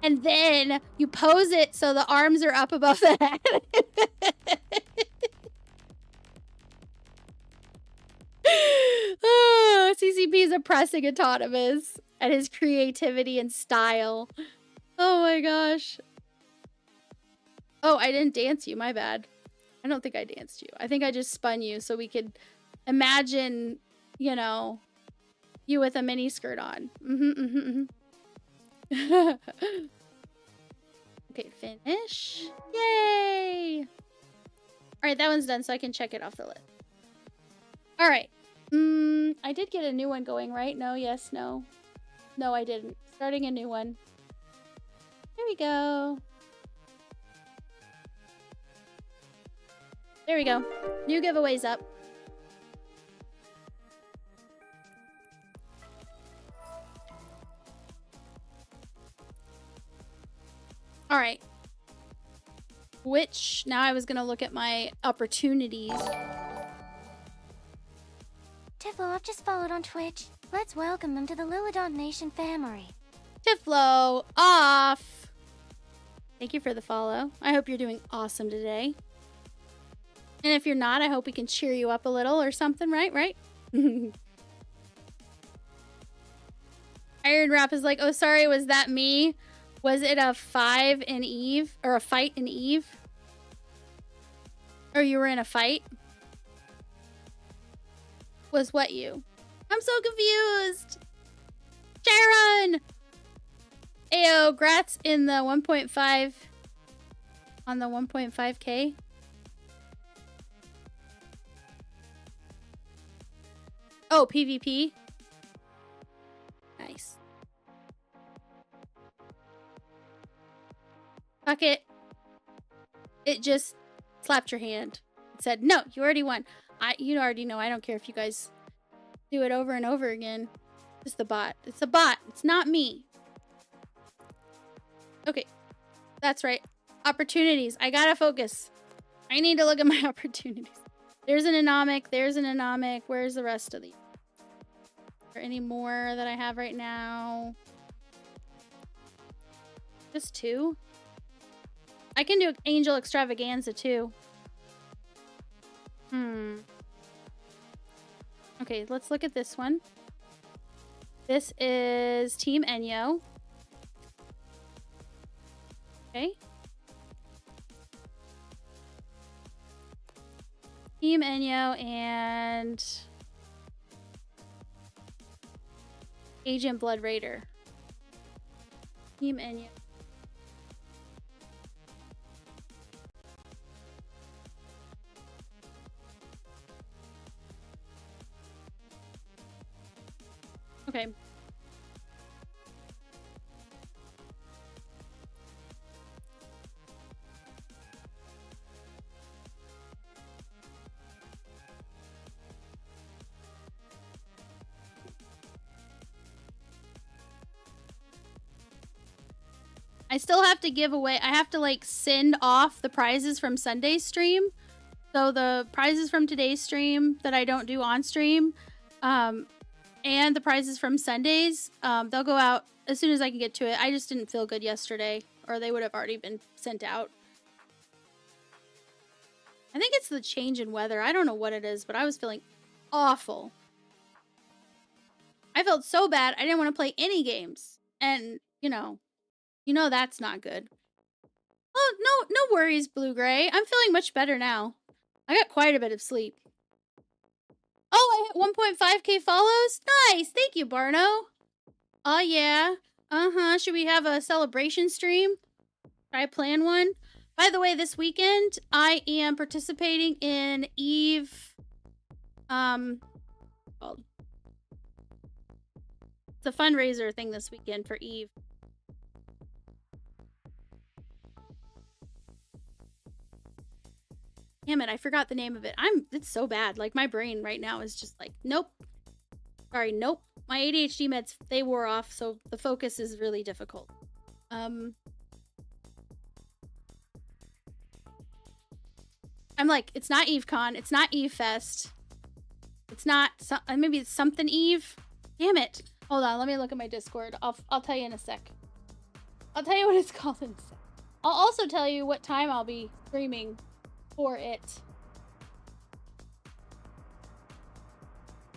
And then you pose it so the arms are up above the head. Oh, CCP is oppressing Autonomous and his creativity and style. Oh my gosh. Oh, I didn't dance you. My bad. I don't think I danced you. I think I just spun you so we could imagine, you know, you with a mini skirt on. Okay, finish. Yay! Alright, that one's done, so I can check it off the list. Alright. I did get a new one going, right? No, yes, no. No, I didn't. Starting a new one. There we go. There we go. New giveaways up. Alright. Which, now I was gonna look at my opportunities. Tiflo, I've just followed on Twitch. Let's welcome them to the Lilidot Nation family. Tiflo, off! Thank you for the follow. I hope you're doing awesome today. And if you're not, I hope we can cheer you up a little or something, right? Iron Rap is like, oh, sorry, was that me? Was it a 5 in Eve? Or a fight in Eve? Or you were in a fight? Was what you? I'm so confused! Sharon! Ayo, grats in the 1.5 On the 1.5K. Oh, PvP. Nice. Fuck it. It just slapped your hand. It said, no, you already won. You already know. I don't care if you guys do it over and over again. It's the bot. It's a bot. It's not me. Okay. That's right. Opportunities. I gotta focus. I need to look at my opportunities. There's an anomic. There's an anomic. Where's the rest of these? Is there any more that I have right now? Just 2? I can do Angel Extravaganza too. Okay, let's look at this one. This is Team Enyo. Okay. Team Enyo and Agent Blood Raider. Team Enyo. Okay. I still have to give away, I have to like send off the prizes from Sunday's stream. So the prizes from today's stream that I don't do on stream, and the prizes from Sundays, they'll go out as soon as I can get to it. I just didn't feel good yesterday, or they would have already been sent out. I think it's the change in weather. I don't know what it is, but I was feeling awful. I felt so bad, I didn't want to play any games. And, you know that's not good. Oh, no worries, Blue Gray. I'm feeling much better now. I got quite a bit of sleep. Oh, I hit 1.5K follows? Nice! Thank you, Barno. Oh, yeah. Should we have a celebration stream? Should I plan one? By the way, this weekend, I am participating in Eve... It's a fundraiser thing this weekend for Eve. Damn it, I forgot the name of it. It's so bad. Like, my brain right now is just like, nope. Sorry, nope. My ADHD meds, they wore off, so the focus is really difficult. I'm like, it's not EveCon. It's not EveFest. It's not, maybe it's something Eve. Damn it. Hold on, let me look at my Discord. I'll tell you in a sec. I'll tell you what it's called in a sec. I'll also tell you what time I'll be streaming for it.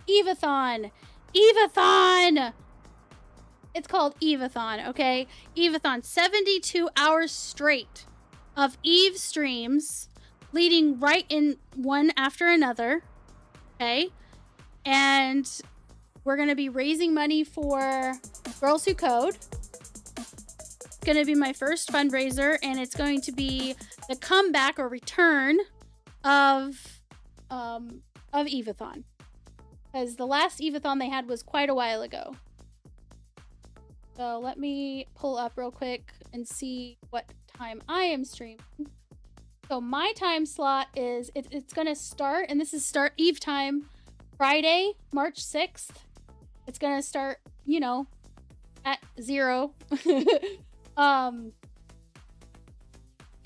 Evathon! Evathon! It's called Evathon, okay? Evathon. 72 hours straight of Eve streams leading right in one after another, okay? And we're going to be raising money for Girls Who Code. It's going to be my first fundraiser, and it's going to be the comeback or return of Evathon. Because the last Evathon they had was quite a while ago. So let me pull up real quick and see what time I am streaming. So my time slot is, it's going to start, and this is start Eve time, Friday, March 6th. It's going to start, at 0.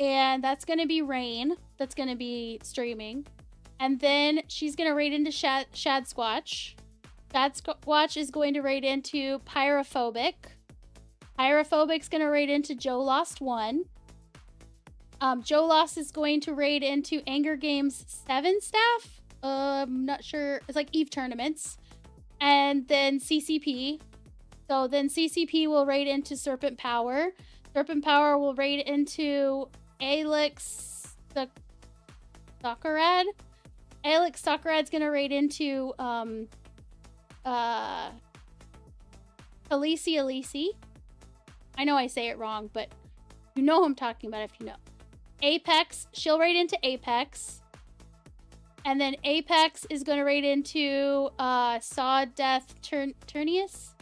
And that's going to be Rain. That's going to be streaming. And then she's going to raid into Shad Squatch. Shad Squatch is going to raid into Pyrophobic. Pyrophobic's going to raid into Joe Lost 1. Joe Lost is going to raid into Anger Games 7 staff. I'm not sure. It's like Eve tournaments. And then CCP. So then CCP will raid into Serpent Power. Serpent Power will raid into Alex Sakurad. Alex Sakurad's gonna raid into Khaleesi Alisi. I know I say it wrong, but you know who I'm talking about if you know. Apex, she'll raid into Apex. And then Apex is going to raid into Sawdeath Turnius.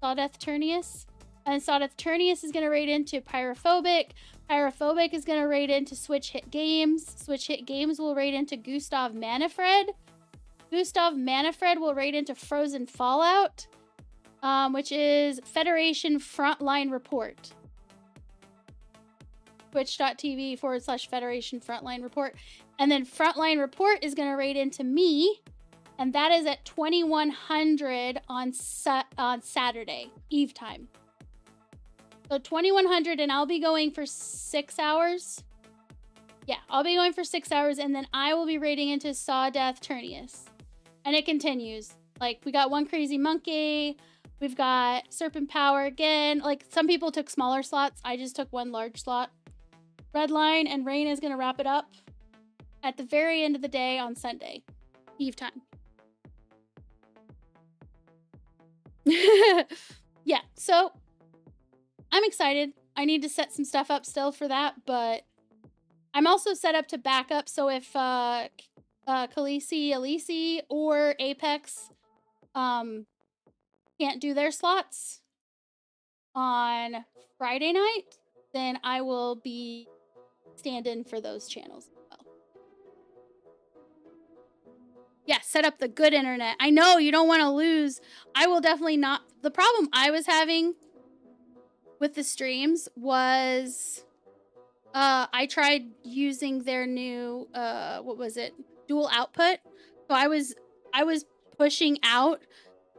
Sawdeath Turnius. And Sawdeath Turnius is going to raid into Pyrophobic. Pyrophobic is going to raid into Switch Hit Games. Switch Hit Games will raid into Gustav Manfred. Gustav Manfred will raid into Frozen Fallout, which is Federation Frontline Report. Twitch.tv/Federation Frontline Report. And then Frontline Report is going to raid into me. And that is at 2100 on Saturday, Eve time. So 2100, and I'll be going for 6 hours. Yeah, I'll be going for 6 hours, and then I will be raiding into Sawdeath Turnius. And it continues. Like, we got one crazy monkey. We've got Serpent Power again. Like, some people took smaller slots. I just took one large slot. Redline and Rain is going to wrap it up at the very end of the day on Sunday. Eve time. Yeah, so I'm excited. I need to set some stuff up still for that, but I'm also set up to back up. So if Khaleesi, Elise, or Apex can't do their slots on Friday night, then I will be stand-in for those channels as well. Yeah, set up the good internet. I know you don't want to lose. I will definitely not. The problem I was having with the streams was I tried using their new what was it, dual output. So I was pushing out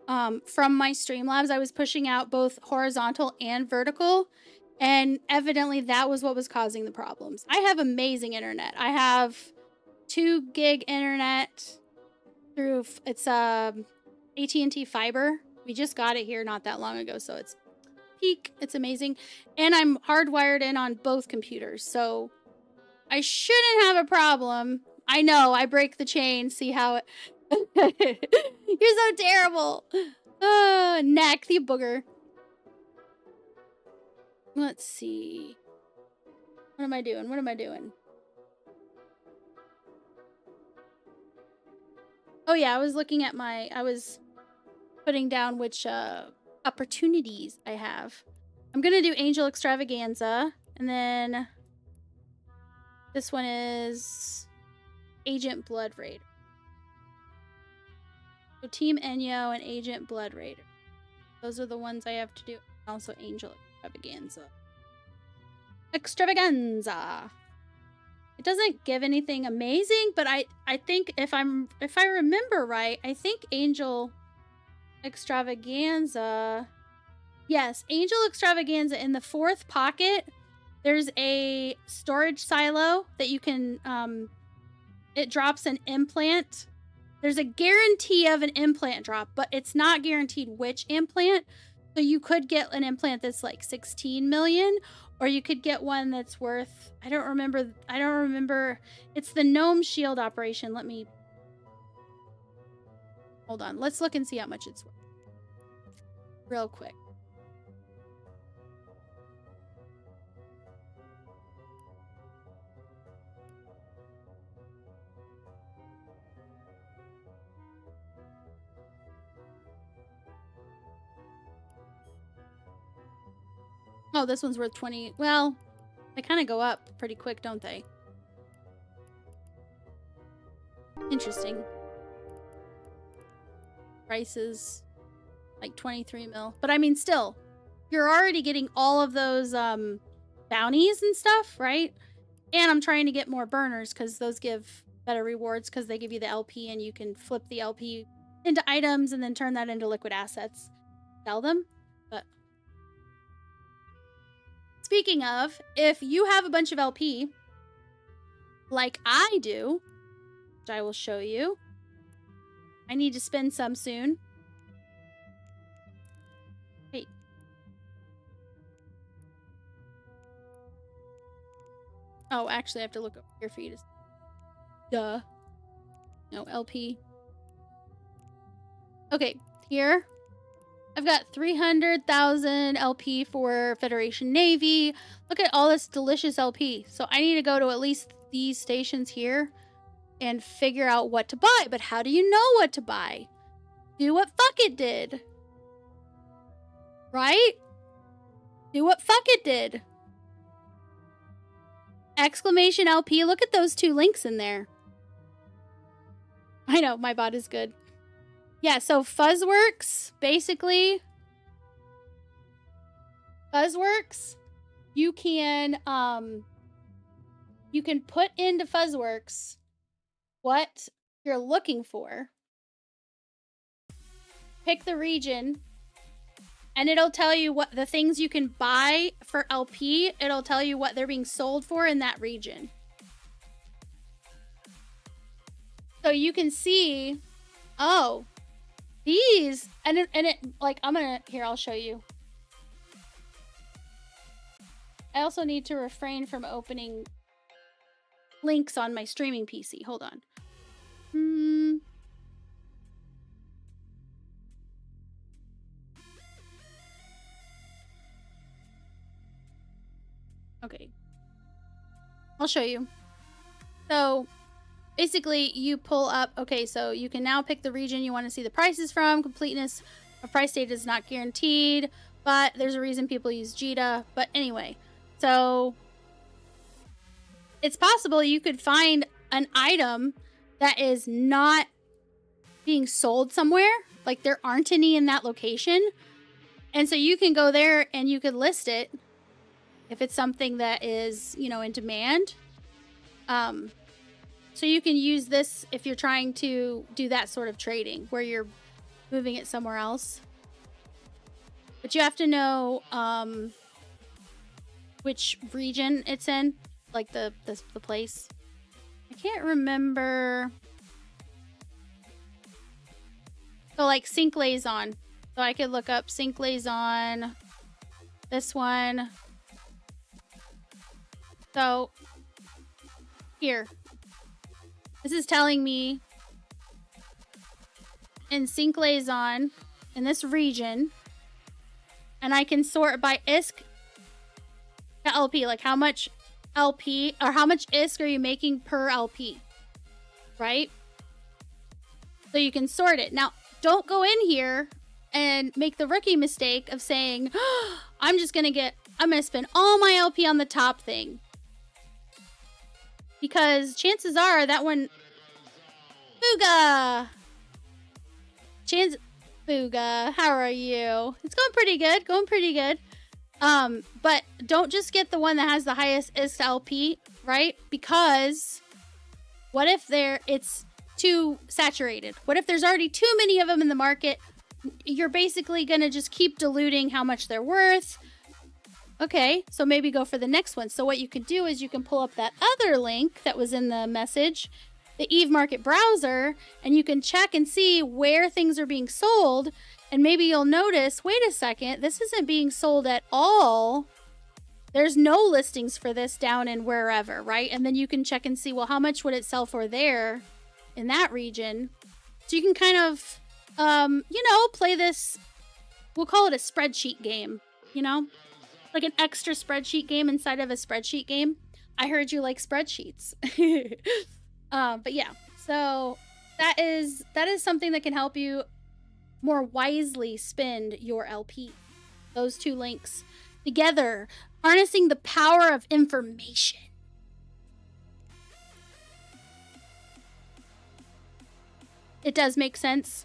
from my Streamlabs, I was pushing out both horizontal and vertical, and evidently that was what was causing the problems. I have amazing internet. I have 2 gig internet through it's AT&T fiber. We just got it here not that long ago, so it's peak. It's amazing. And I'm hardwired in on both computers, so I shouldn't have a problem. I know, I break the chain. See how it... You're so terrible. Neck, the booger. Let's see. What am I doing? What am I doing? Oh yeah, I was looking at my... I was putting down which opportunities I have. I'm gonna do Angel Extravaganza, and then this one is Agent Blood Raider. So Team Enyo and Agent Blood Raider. Those are the ones I have to do. Also Angel Extravaganza. Extravaganza. It doesn't give anything amazing, but I think if I remember right, I think Angel Extravaganza. Yes, Angel Extravaganza, in the 4th pocket, there's a storage silo that you can it drops an implant. There's a guarantee of an implant drop, but it's not guaranteed which implant. So you could get an implant that's like 16 million, or you could get one that's worth, I don't remember. It's the Gnome Shield operation. Let me, hold on. Let's look and see how much it's worth. Real quick. Oh, this one's worth 20. Well, they kind of go up pretty quick, don't they? Interesting. Prices like 23 mil. But I mean, still, you're already getting all of those bounties and stuff, right? And I'm trying to get more burners because those give better rewards because they give you the LP and you can flip the LP into items and then turn that into liquid assets. Sell them. But speaking of, if you have a bunch of LP, like I do, which I will show you, I need to spend some soon. Wait. Oh, actually, I have to look over here for you to... Duh. No, LP. Okay, here. I've got 300,000 LP for Federation Navy. Look at all this delicious LP. So I need to go to at least these stations here and figure out what to buy. But how do you know what to buy? Do what Fuck It did. Right? Do what Fuck It did. Exclamation LP. Look at those 2 links in there. I know, my bot is good. Yeah, so Fuzzworks, basically, Fuzzworks, you can put into Fuzzworks what you're looking for, pick the region, and it'll tell you what the things you can buy for LP. It'll tell you what they're being sold for in that region. So you can see, oh, these, and it like, here, I'll show you. I also need to refrain from opening links on my streaming PC. Hold on. Okay. I'll show you. So basically, you pull up, okay, so you can now pick the region you want to see the prices from. Completeness of price data is not guaranteed, but there's a reason people use JITA. But anyway, so it's possible you could find an item that is not being sold somewhere. Like there aren't any in that location. And so you can go there and you could list it if it's something that is, you know, in demand. So you can use this if you're trying to do that sort of trading where you're moving it somewhere else. But you have to know which region it's in, like the place. I can't remember. So like Sync Liaison. So I could look up Sync Liaison, this one. So here. This is telling me in Sync Liaison in this region, and I can sort by ISK to LP, like how much LP or how much ISK are you making per LP, right? So you can sort it. Now, don't go in here and make the rookie mistake of saying, oh, I'm going to spend all my LP on the top thing. Because chances are that one... Booga! Booga, how are you? It's going pretty good. But don't just get the one that has the highest ISK LP, right? Because what if it's too saturated? What if there's already too many of them in the market? You're basically going to just keep diluting how much they're worth. Okay, so maybe go for the next one. So what you can do is you can pull up that other link that was in the message, the Eve Market browser, and you can check and see where things are being sold. And maybe you'll notice, wait a second, this isn't being sold at all. There's no listings for this down in wherever, right? And then you can check and see, well, how much would it sell for there in that region? So you can kind of, you know, play this, we'll call it a spreadsheet game, you know? Like an extra spreadsheet game inside of a spreadsheet game. I heard you like spreadsheets. But yeah, so that is something that can help you more wisely spend your LP. Those 2 links together, harnessing the power of information. It does make sense.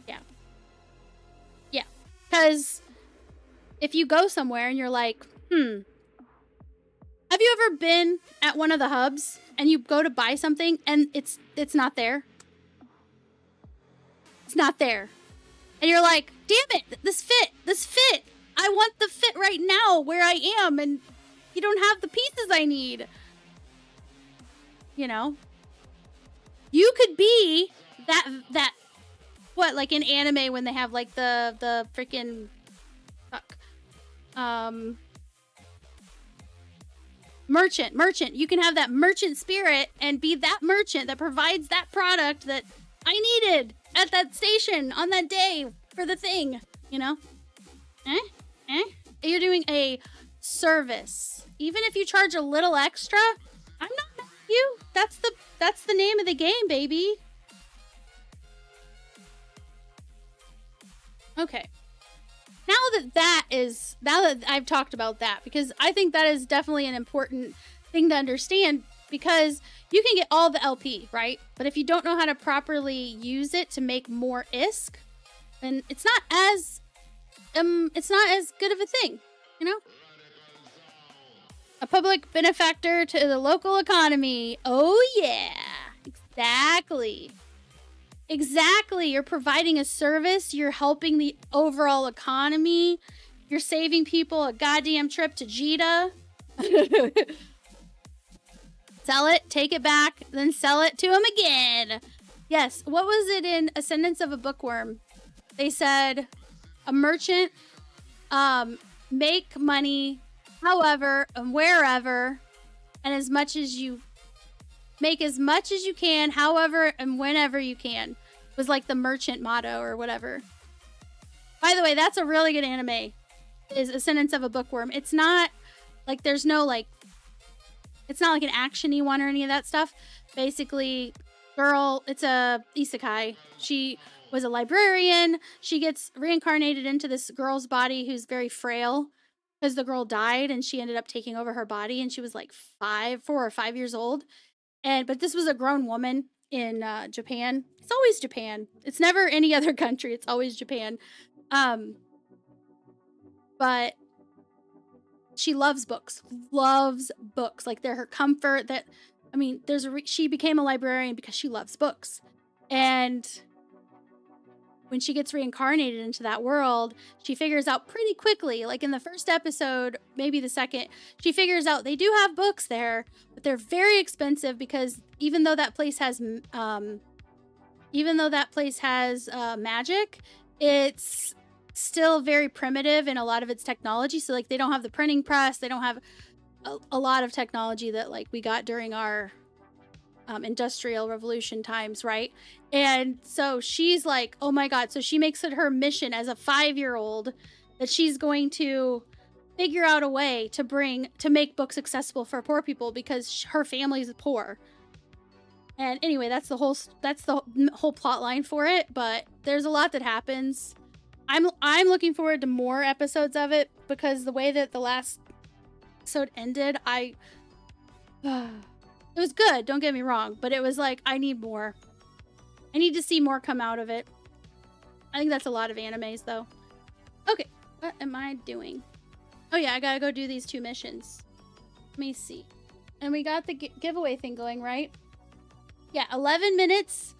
Yeah. Yeah. Because if you go somewhere and you're like, have you ever been at one of the hubs and you go to buy something and it's not there? It's not there. And you're like, damn it, this fit. I want the fit right now where I am, and you don't have the pieces I need. You know? You could be that what, like in anime when they have like the freaking merchant. You can have that merchant spirit and be that merchant that provides that product that I needed at that station on that day for the thing. You know? You're doing a service. Even if you charge a little extra, I'm not mad at you. That's the name of the game, baby. Okay. Now that I've talked about that, because I think that is definitely an important thing to understand, because you can get all the LP, right? But if you don't know how to properly use it to make more ISK, then it's not as good of a thing, you know? A public benefactor to the local economy. Oh yeah, exactly. Exactly. You're providing a service. You're helping the overall economy. You're saving people a goddamn trip to Jeddah. Sell it, take it back, then sell it to him again. Yes. What was it in Ascendance of a Bookworm? They said a merchant make money however and wherever and as much as you make as much as you can, however and whenever you can. Was like the merchant motto or whatever. By the way, that's a really good anime. Is Ascendance of a Bookworm. It's not like there's no like it's not like an action-y one or any of that stuff. Basically, girl, it's a isekai. She was a librarian. She gets reincarnated into this girl's body who's very frail because the girl died and she ended up taking over her body, and she was like 4 or 5 years old. But this was a grown woman in Japan. It's always Japan. It's never any other country. It's always Japan. But she loves books. Like they're her comfort. That I mean, she became a librarian because she loves books. And when she gets reincarnated into that world, she figures out pretty quickly, like in the first episode, maybe the second, she figures out they do have books there, but they're very expensive because even though that place has magic, it's still very primitive in a lot of its technology. So like they don't have the printing press, they don't have a lot of technology that like we got during our industrial revolution times, right? And so she's like, oh my god. So she makes it her mission as a 5-year-old that she's going to figure out a way to make books accessible for poor people because her family's poor. And anyway, that's the whole plot line for it. But there's a lot that happens. I'm looking forward to more episodes of it because the way that the last episode ended, it was good, don't get me wrong, but it was like, I need more. I need to see more come out of it. I think that's a lot of animes, though. Okay, what am I doing? Oh yeah, I gotta go do these 2 missions. Let me see. And we got the giveaway thing going, right? Yeah, 11 minutes.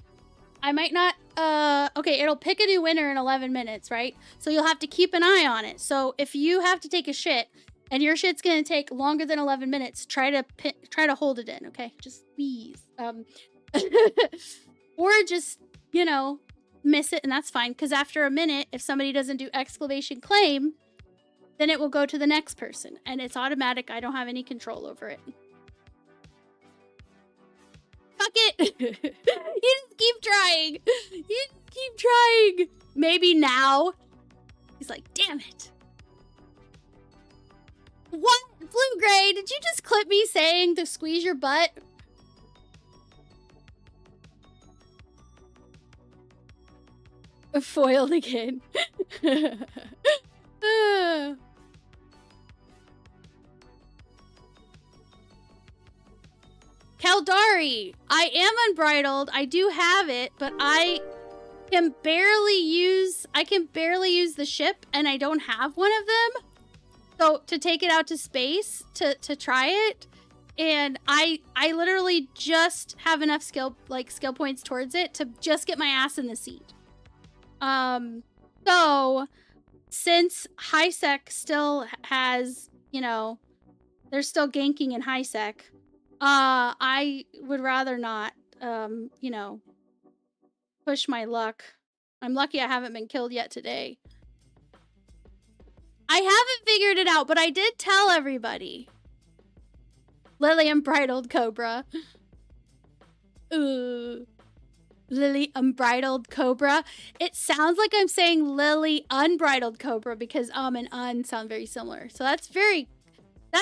I might not... okay, it'll pick a new winner in 11 minutes, right? So you'll have to keep an eye on it. So if you have to take a shit, and your shit's gonna take longer than 11 minutes, try to hold it in, okay? Just please. Or just, you know, miss it, and that's fine. Because after a minute, if somebody doesn't do exclamation claim, then it will go to the next person. And it's automatic. I don't have any control over it. Fuck it! You just keep trying. You just keep trying. Maybe now. He's like, damn it. What? Blue Gray, did you just clip me saying to squeeze your butt? Foiled again. Caldari, I am unbridled. I do have it, but I can barely use the ship, and I don't have one of them. So to take it out to space to try it, and I literally just have enough skill points towards it to just get my ass in the seat. So since HiSec still has, you know, they're still ganking in HiSec, I would rather not, you know, push my luck. I'm lucky I haven't been killed yet today. I haven't figured it out, but I did tell everybody. Lily Unbridled Cobra. Lily Unbridled Cobra. It sounds like I'm saying Lily Unbridled Cobra because and un sound very similar. So that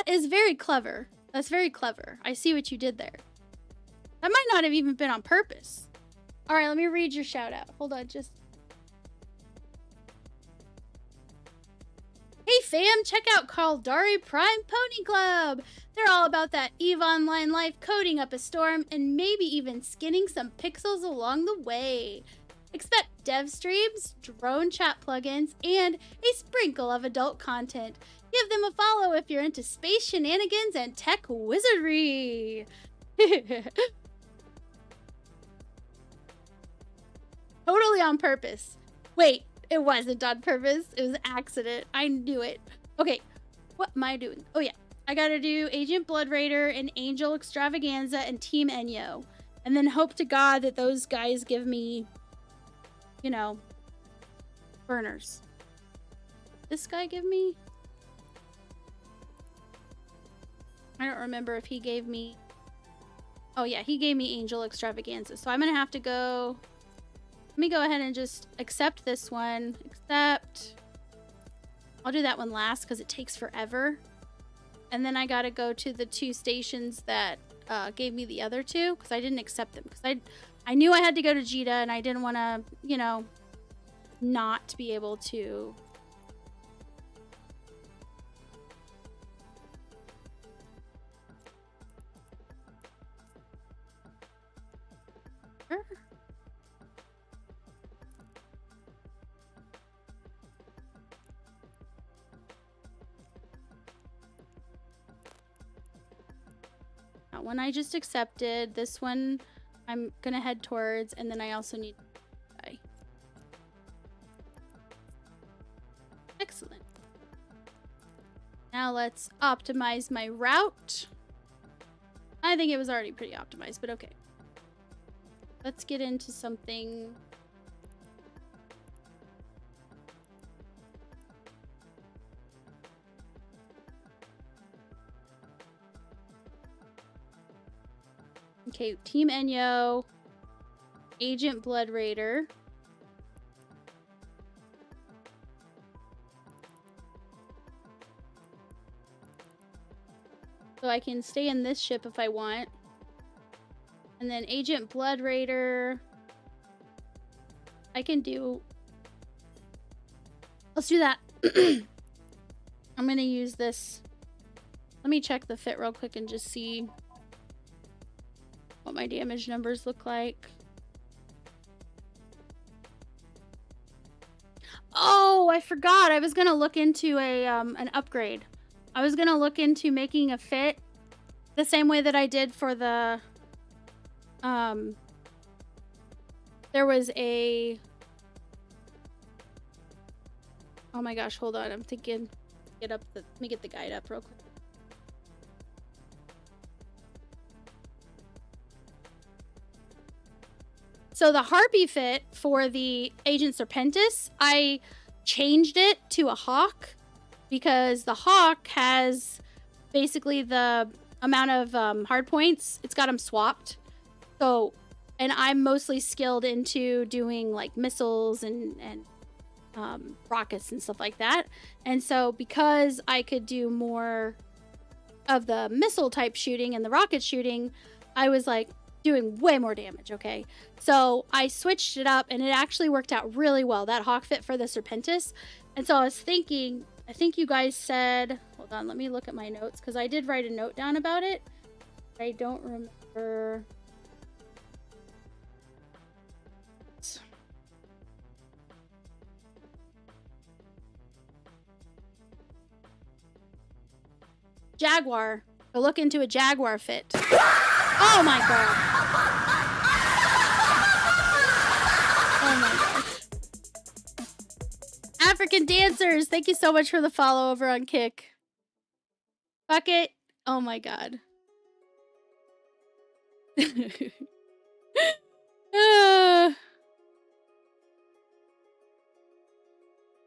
is very clever. That's very clever. I see what you did there. That might not have even been on purpose. All right, let me read your shout out. Hold on, just. Hey fam, check out Caldari Prime Pony Club. They're all about that EVE Online life, coding up a storm, and maybe even skinning some pixels along the way. Expect dev streams, drone chat plugins, and a sprinkle of adult content. Give them a follow if you're into space shenanigans and tech wizardry. Totally on purpose. Wait, it wasn't on purpose. It was an accident. I knew it. Okay, what am I doing? Oh yeah, I gotta do Agent Blood Raider and Angel Extravaganza and Team Enyo. And then hope to God that those guys give me, you know, burners. This guy give me? I don't remember if he gave me... Oh yeah, he gave me Angel Extravaganza. So I'm gonna have to go... Let me go ahead and just accept this one. Accept. I'll do that one last because it takes forever. And then I gotta go to the 2 stations that gave me the other 2 because I didn't accept them. Because I knew I had to go to Jita and I didn't want to, you know, not be able to... Sure. That one I just accepted. This one I'm gonna head towards, and then I also need to die. Excellent. Now let's optimize my route. I think it was already pretty optimized, but okay. Let's get into something. Okay, Team Enyo, Agent Blood Raider. So I can stay in this ship if I want. And then Agent Blood Raider. I can do... Let's do that. I'm gonna use this. Let me check the fit real quick and just see what my damage numbers look like. Oh, I forgot. I was gonna look into a an upgrade. I was gonna look into making a fit the same way that I did for the there was a... Oh my gosh, hold on. I'm thinking let me get the guide up real quick. So the Harpy fit for the Agent Serpentis, I changed it to a Hawk because the Hawk has basically the amount of hard points. It's got them swapped. So, and I'm mostly skilled into doing like missiles and rockets and stuff like that. And so because I could do more of the missile type shooting and the rocket shooting, I was like doing way more damage, okay? So I switched it up and it actually worked out really well, that Hawk fit for the Serpentis. And so I was thinking, I think you guys said, hold on, let me look at my notes because I did write a note down about it. I don't remember. Jaguar. Go look into a Jaguar fit. Oh my god. Oh my gosh. African Dancers, thank you so much for the follow over on Kick. Fuck it. Oh my god.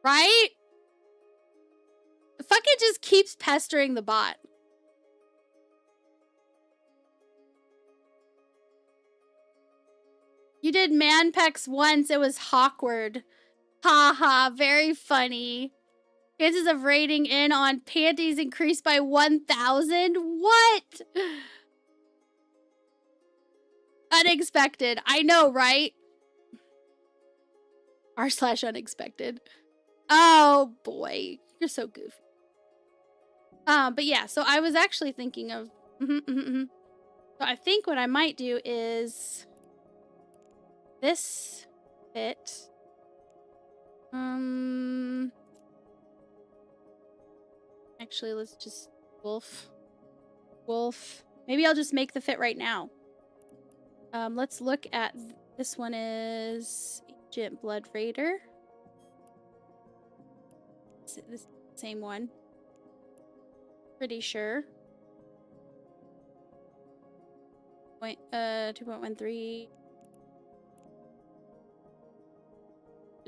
Right? Fuck it just keeps pestering the bot. You did man pecs once. It was awkward. Ha ha. Very funny. Chances of rating in on panties increased by 1,000. What? Unexpected. I know, right? r/unexpected. Oh boy, you're so goofy. But yeah, so I was actually thinking of. So I think what I might do is this fit. Actually, let's just wolf. Maybe I'll just make the fit right now. Let's look at this one. Is Agent Blood Raider. This same one. Pretty sure. 2.13.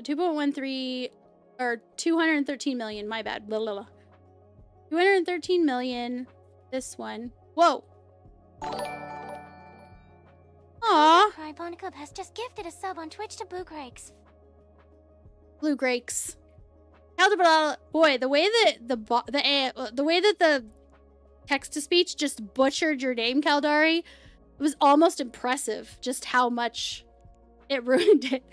2.13 or 213 million. My bad. Blah, blah, blah. 213 million. This one. Whoa. Aww. Crybon Club has just gifted a sub on Twitch to Blue Grakes. Blue Grakes. Boy, the way that the way that the text to speech just butchered your name, Caldari, it was almost impressive. Just how much it ruined it.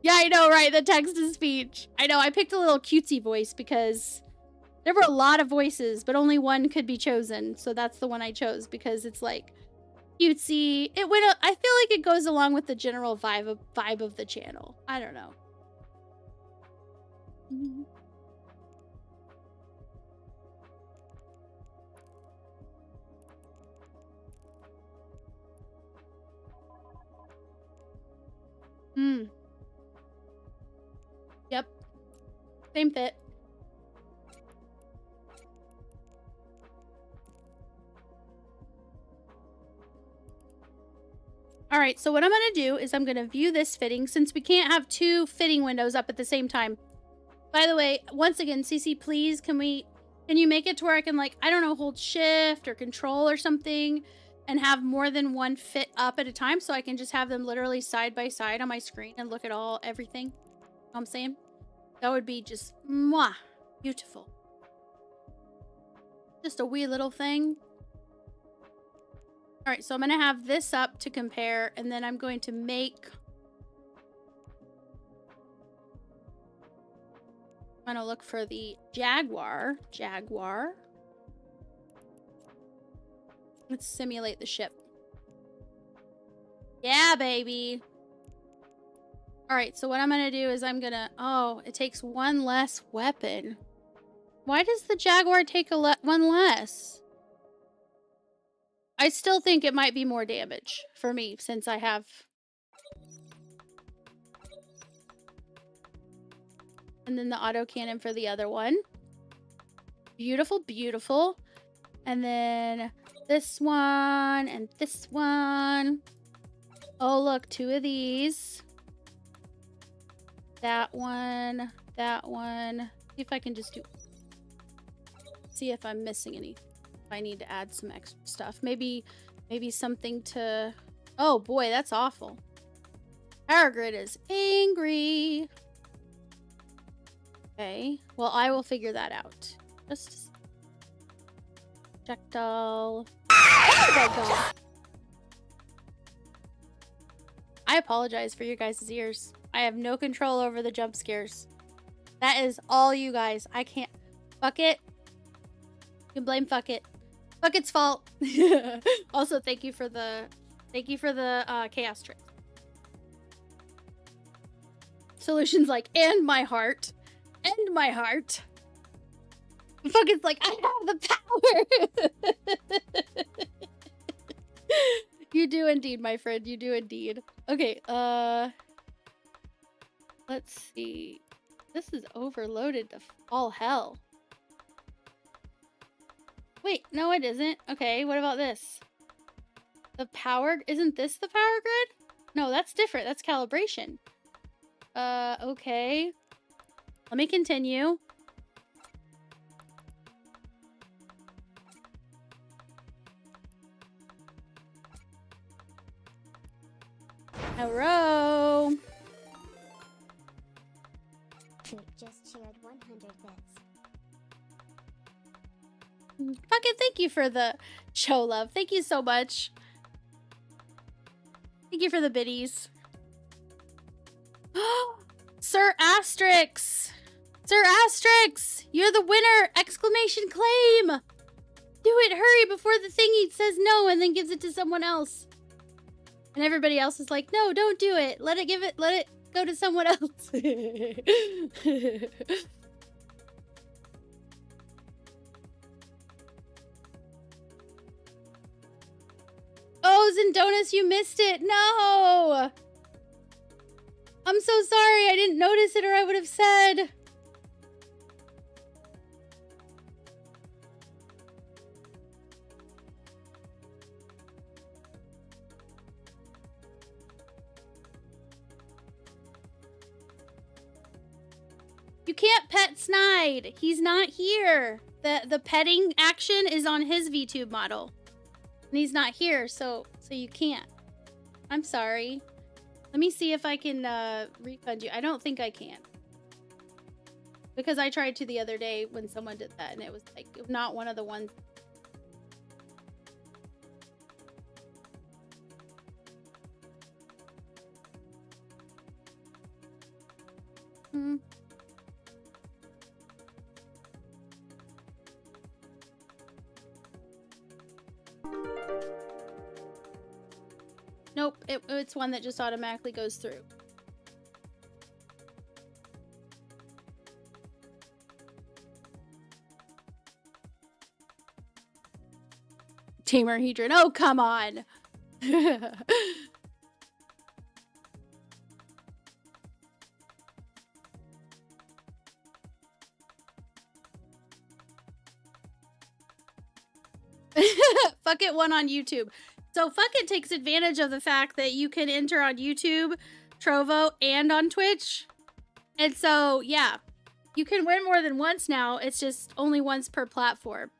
Yeah, I know, right? The text to speech. I know. I picked a little cutesy voice because there were a lot of voices, but only one could be chosen. So that's the one I chose because it's like cutesy. I feel like it goes along with the general vibe of the channel. I don't know. Yep. Same fit. All right, so what I'm going to do is I'm going to view this fitting since we can't have two fitting windows up at the same time. By the way, once again, CC, please, can you make it to where I can, like, I don't know, hold shift or control or something and have more than one fit up at a time so I can just have them literally side by side on my screen and look at everything. You know what I'm saying? That would be just mwah, beautiful. Just a wee little thing. All right, so I'm going to have this up to compare, and then I'm going to make... I'm going to look for the Jaguar. Let's simulate the ship. Yeah, baby. All right, so what I'm going to do is I'm going to... Oh, it takes one less weapon. Why does the Jaguar take one less? I still think it might be more damage for me since I have... And then the autocannon for the other one. Beautiful, beautiful. And then this one and this one. Oh, look, two of these. That one, that one. See if I can just do... See if I'm missing any. If I need to add some extra stuff. Maybe something to... Oh boy, that's awful. Power Grid is angry. Okay, well, I will figure that out. Just... Projectile. Oh my god! I apologize for your guys' ears. I have no control over the jump scares. That is all you guys. I can't... Fuck it. You can blame Fuck it. Fuck it's fault. Also, thank you for the chaos trick. Solutions like, and my heart. And my heart. Fuck it's like, I have the power. You do indeed, my friend. You do indeed. Okay, let's see. This is overloaded to all hell. Wait, no it isn't. Okay, what about this? The power... Isn't this the power grid? No, that's different. That's calibration. Okay. Let me continue. Hello. Nick just shared 100 bits. Fucking thank you for the show love. Thank you so much. Thank you for the biddies. Sir Asterix! Sir Asterix! You're the winner! Exclamation claim! Do it, hurry, before the thingy says no and then gives it to someone else. And everybody else is like, no, don't do it. Let it go to someone else. Oh, Zendonis, you missed it. No! I'm so sorry. I didn't notice it or I would have said. You can't pet Snide. He's not here. The petting action is on his VTube model. And he's not here, so you can't. I'm sorry. Let me see if I can refund you. I don't think I can. Because I tried to the other day when someone did that and it was like not one of the ones. Hmm. Nope, it's one that just automatically goes through. Tamer Hedron. Oh, come on. Fuck it one on YouTube. So Fuck It takes advantage of the fact that you can enter on YouTube, Trovo, and on Twitch. And so, yeah, you can win more than once now. It's just only once per platform.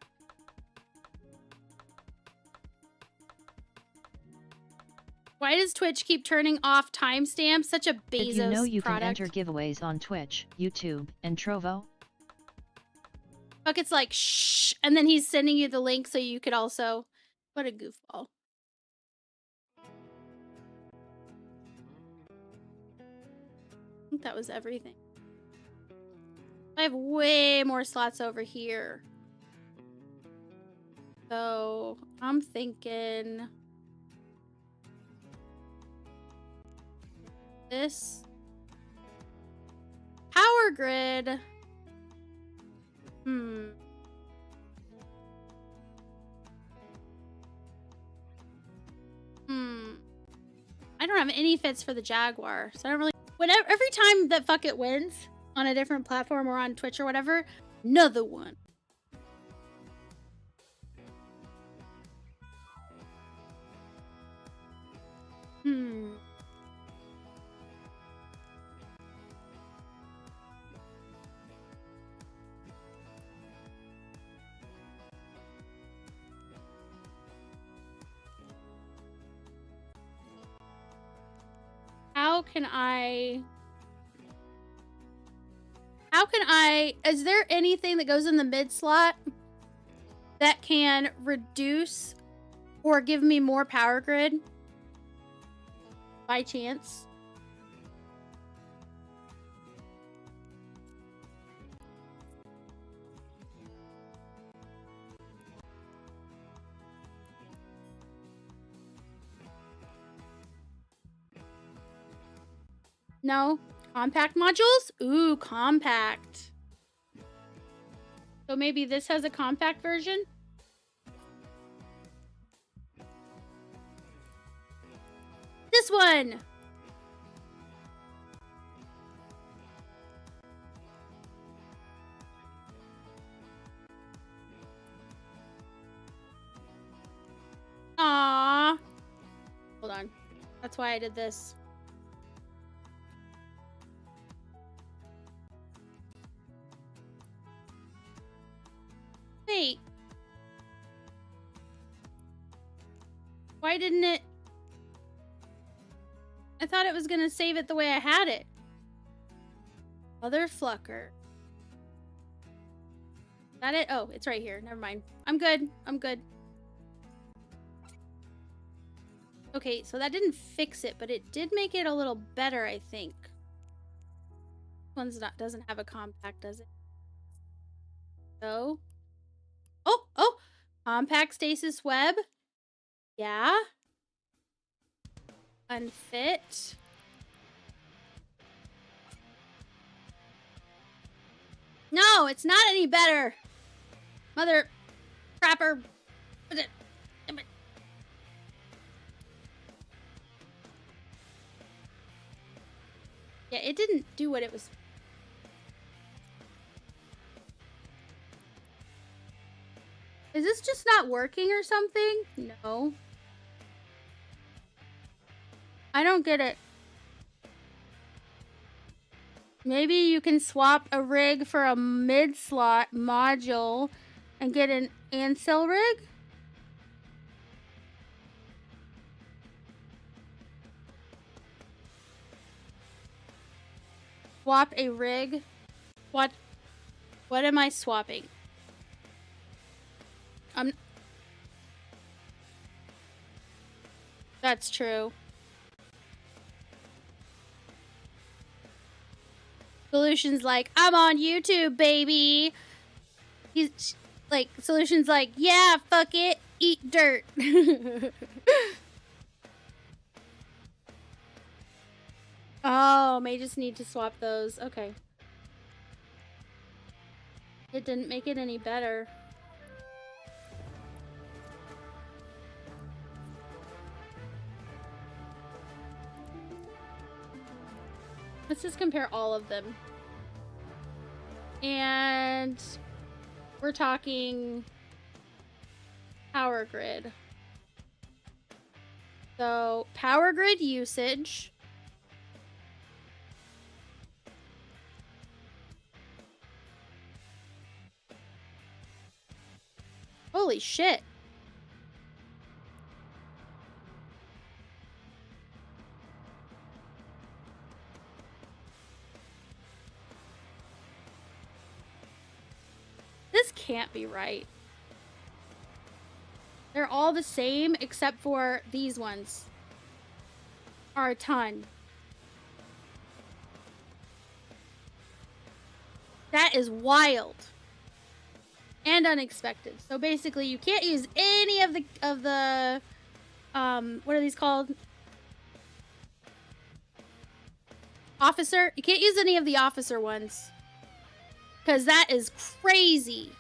Why does Twitch keep turning off timestamps? Such a Bezos Did you know you product. can enter giveaways on Twitch, YouTube, and Trovo? Fuck It's like, shh, and then he's sending you the link so you could also... What a goofball. I think that was everything. I have way more slots over here. So, I'm thinking... This... Power grid... I don't have any fits for the Jaguar, so I don't really... Every time that Fuck It wins on a different platform or on Twitch or whatever, another one. How can I... Is there anything that goes in the mid slot that can reduce or give me more power grid? By chance? No? Compact modules? Ooh, compact. So maybe this has a compact version? This one! Aww. Hold on. That's why I did this. Wait. Why didn't it... I thought it was gonna save it the way I had it. Mother flucker. Is that it? Oh, it's right here. Never mind. I'm good. I'm good. Okay, so that didn't fix it, but it did make it a little better, I think. This one's doesn't have a compact, does it? So. Oh! Compact stasis web. Yeah. Unfit. No, it's not any better. Mother crapper. Yeah, it didn't do what it was. Is this just not working or something? No. I don't get it. Maybe you can swap a rig for a mid-slot module and get an ancil rig? Swap a rig? What am I swapping? That's true. Solution's like, I'm on YouTube, baby. He's like, Solution's like, yeah, fuck it, eat dirt. Oh, may just need to swap those. Okay. It didn't make it any better. Let's just compare all of them. And we're talking power grid. So, power grid usage. Holy shit. This can't be right. They're all the same except for these ones are a ton. That is wild and unexpected. So basically you can't use any of the what are these called? Officer? You can't use any of the officer ones. Because that is crazy.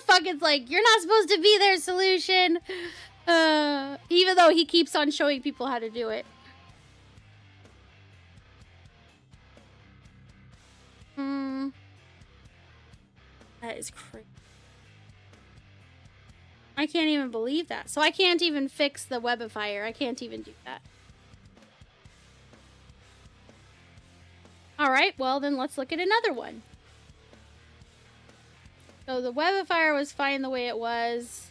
Fuck, it's like, you're not supposed to be there, Solution. Even though he keeps on showing people how to do it. That is crazy. I can't even believe that. So I can't even fix the Webifier. I can't even do that. Alright, well then let's look at another one. So the Webifier was fine the way it was.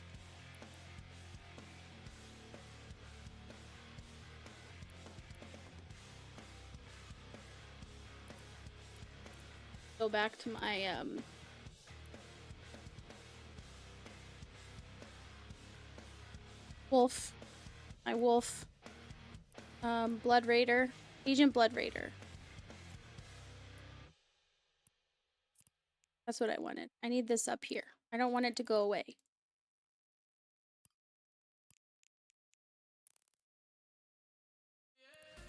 Go back to my wolf. My wolf. Blood Raider. Agent Blood Raider. That's what I wanted. I need this up here. I don't want it to go away.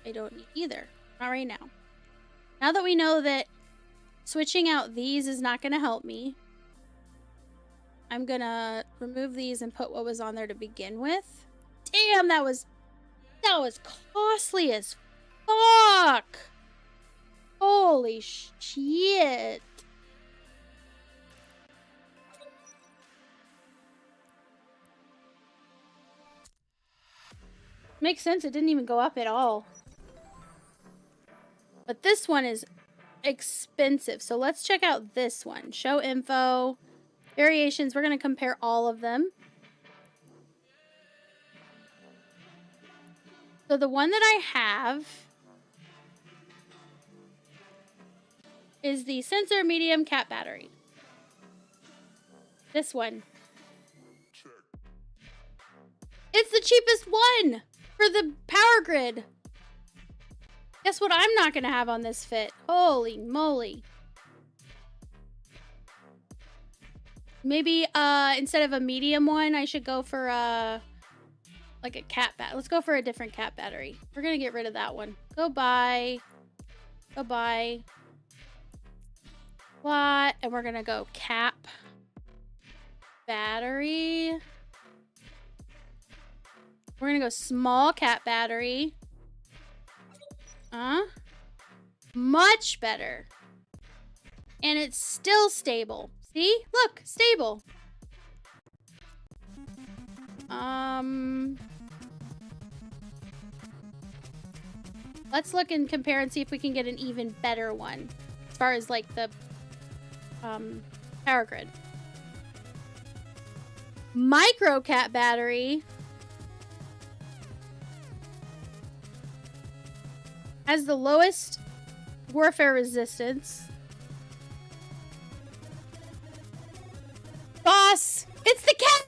I don't need either. Not right now. Now that we know that switching out these is not going to help me, I'm going to remove these and put what was on there to begin with. Damn, that was costly as fuck. Holy shit. Makes sense, it didn't even go up at all. But this one is expensive. So let's check out this one. Show info. Variations. We're going to compare all of them. So the one that I have is the Sensor Medium Cat Battery. This one. It's the cheapest one for the power grid. Guess what I'm not gonna have on this fit? Holy moly. Maybe instead of a medium one, I should go for like a cat bat. Let's go for a different cat battery. We're gonna get rid of that one. Goodbye. Goodbye. What? And we're gonna go cap battery. We're gonna go small cat battery. Much better. And it's still stable. See? Look, stable. Let's look and compare and see if we can get an even better one. As far as like the power grid. Micro cat battery has the lowest warfare resistance. Boss! It's the cat!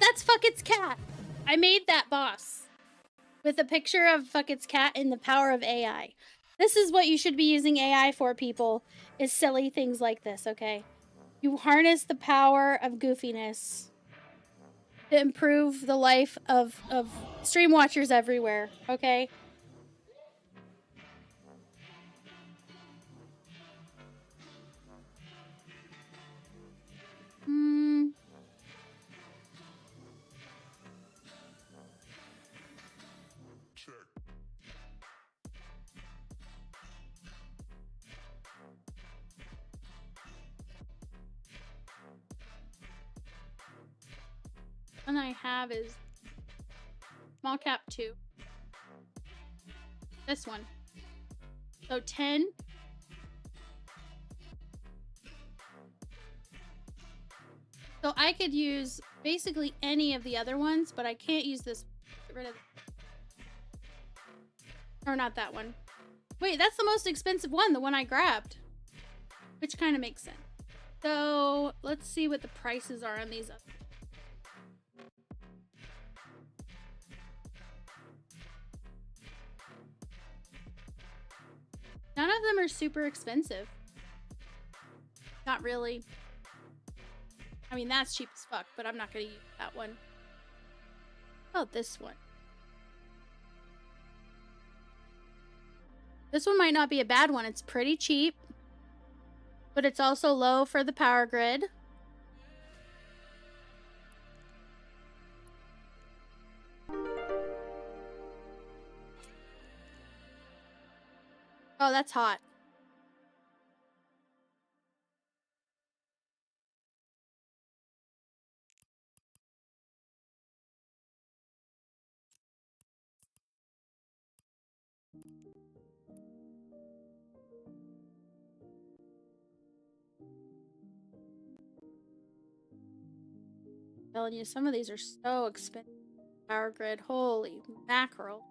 That's Fuckit's cat. I made that boss. With a picture of Fuckit's cat and the power of AI. This is what you should be using AI for, people. Is silly things like this, okay? You harness the power of goofiness to improve the life of stream watchers everywhere, okay? One I have is small cap 2. This one. So 10. So I could use basically any of the other ones, but I can't use this. Get rid of. Or not that one. Wait, that's the most expensive one, the one I grabbed. Which kind of makes sense. So let's see what the prices are on these. None of them are super expensive. Not really. I mean, that's cheap as fuck, but I'm not gonna use that one. How about this one? This one might not be a bad one. It's pretty cheap, but it's also low for the power grid. Oh, that's hot. Telling you, some of these are so expensive. Power grid, holy mackerel.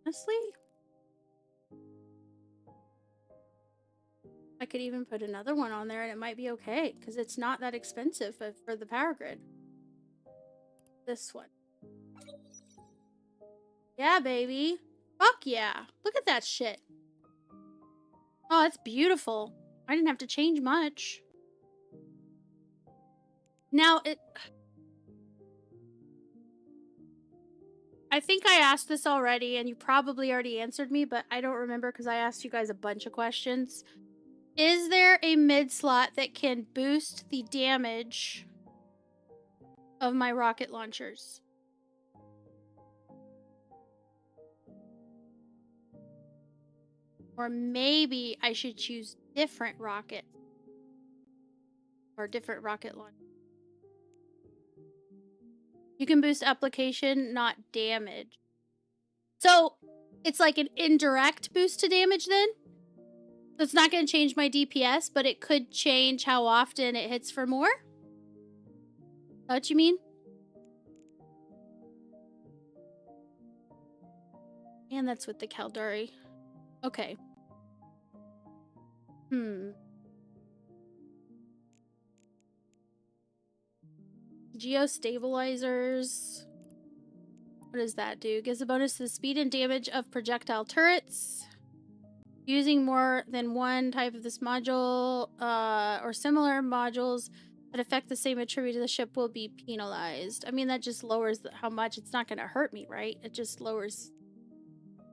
Honestly, I could even put another one on there and it might be okay because it's not that expensive for the power grid. This one. Yeah, baby. Fuck yeah. Look at that shit. Oh, it's beautiful. I didn't have to change much. Now, I think I asked this already, and you probably already answered me, but I don't remember because I asked you guys a bunch of questions. Is there a mid slot that can boost the damage of my rocket launchers? Or maybe I should choose different rockets. Or different rocket launchers. You can boost application, not damage. So, it's like an indirect boost to damage then? So it's not going to change my DPS, but it could change how often it hits for more? Is that what you mean? And that's with the Caldari. Okay. Geostabilizers. What does that do? Gives a bonus to the speed and damage of projectile turrets. Using more than one type of this module or similar modules that affect the same attribute to the ship will be penalized. I mean, that just lowers how much. It's not going to hurt me, right? It just lowers.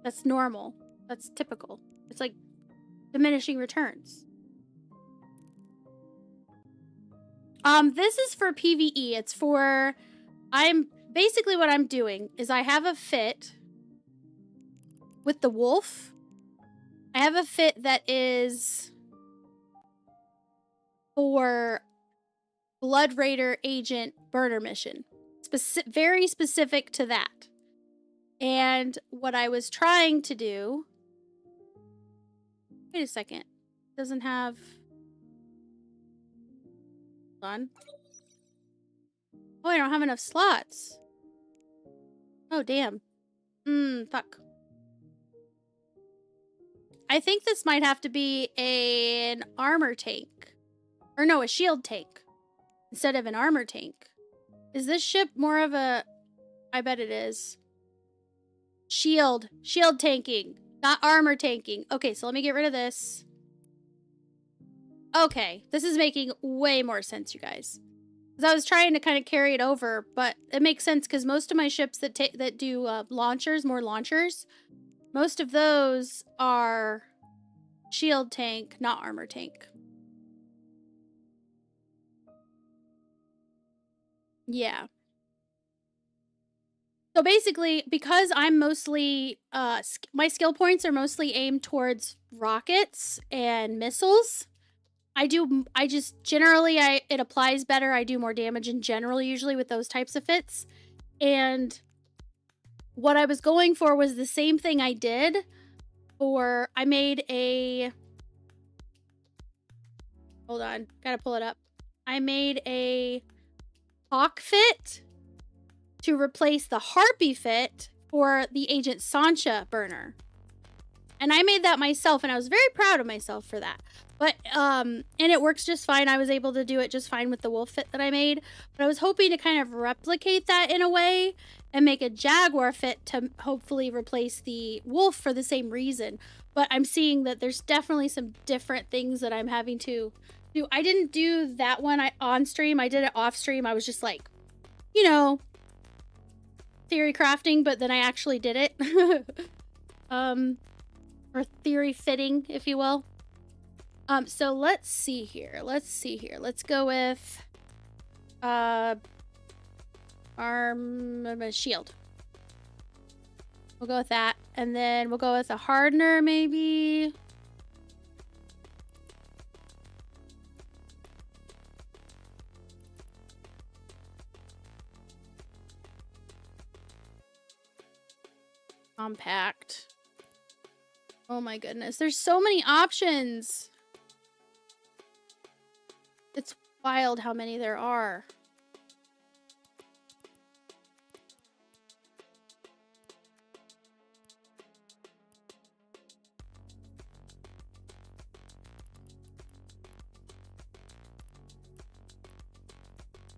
That's normal. That's typical. It's like diminishing returns. This is for PvE. It's for... Basically what I'm doing is I have a fit with the wolf. I have a fit that is for Blood Raider agent burner mission. Very specific to that. And what I was trying to do... Wait a second. It doesn't have... Hold on. Oh, I don't have enough slots. Oh, damn. Fuck. I think this might have to be an armor tank. Or no, a shield tank. Instead of an armor tank. Is this ship more of a... I bet it is. Shield. Shield tanking. Not armor tanking. Okay, so let me get rid of this. Okay, this is making way more sense, you guys. Because I was trying to kind of carry it over, but it makes sense because most of my ships that do launchers, more launchers, most of those are shield tank, not armor tank. Yeah. So basically, because I'm mostly, my skill points are mostly aimed towards rockets and missiles. I just, generally, it applies better. I do more damage in general, usually, with those types of fits. And what I was going for was the same thing I did for, I made a, hold on, gotta pull it up. I made a Hawk fit to replace the Harpy fit for the Agent Sancha burner. And I made that myself, and I was very proud of myself for that. But, and it works just fine. I was able to do it just fine with the wolf fit that I made. But I was hoping to kind of replicate that in a way and make a Jaguar fit to hopefully replace the wolf for the same reason. But I'm seeing that there's definitely some different things that I'm having to do. I didn't do that one on stream. I did it off stream. I was just like, you know, theory crafting, but then I actually did it. Or theory fitting, if you will. So let's see here. Let's go with shield. We'll go with that. And then we'll go with a hardener, maybe. Compact. Oh my goodness, there's so many options. It's wild how many there are.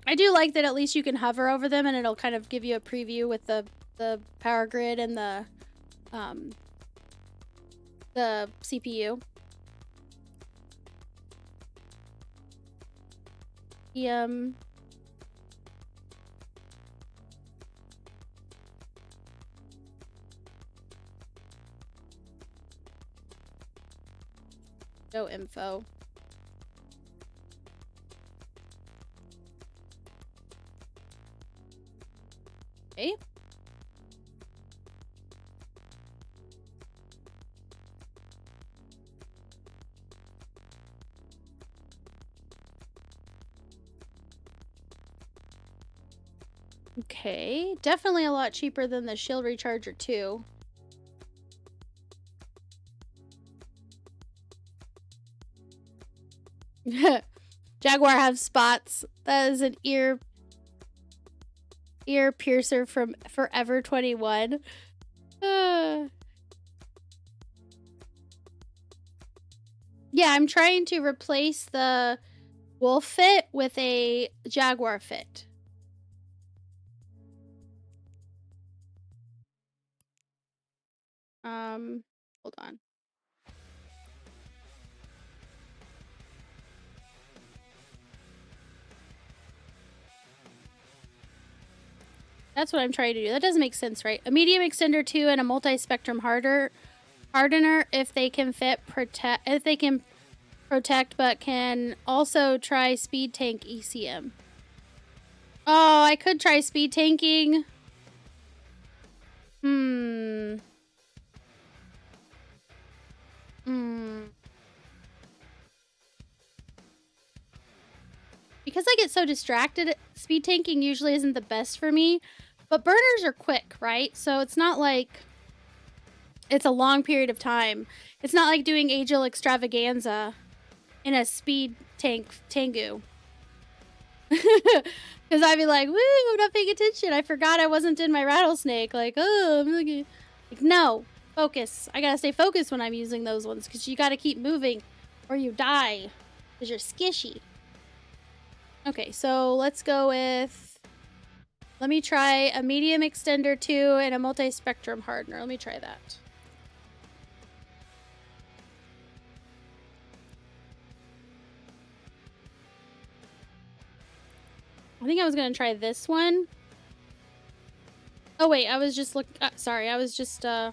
I do like that at least you can hover over them and it'll kind of give you a preview with the power grid and the CPU. No info. Okay. Okay, definitely a lot cheaper than the shield recharger too. Jaguar have spots. That is an ear piercer from Forever 21. Yeah, I'm trying to replace the wolf fit with a jaguar fit. Hold on. That's what I'm trying to do. That doesn't make sense, right? A medium extender 2 and a multi-spectrum hardener if they can protect but can also try speed tank ECM. Oh, I could try speed tanking. Because I get so distracted, speed tanking usually isn't the best for me. But burners are quick, right? So it's not like it's a long period of time. It's not like doing Angel Extravaganza in a speed Tengu. Because I'd be like, woo, I'm not paying attention. I forgot I wasn't in my rattlesnake. Like, oh, I'm looking. Like, no, focus. I gotta stay focused when I'm using those ones because you gotta keep moving or you die because you're skishy. Okay, so let's go with... Let me try a medium extender 2 and a multi-spectrum hardener. Let me try that. I think I was going to try this one. Oh, wait. I was just sorry. I was just... I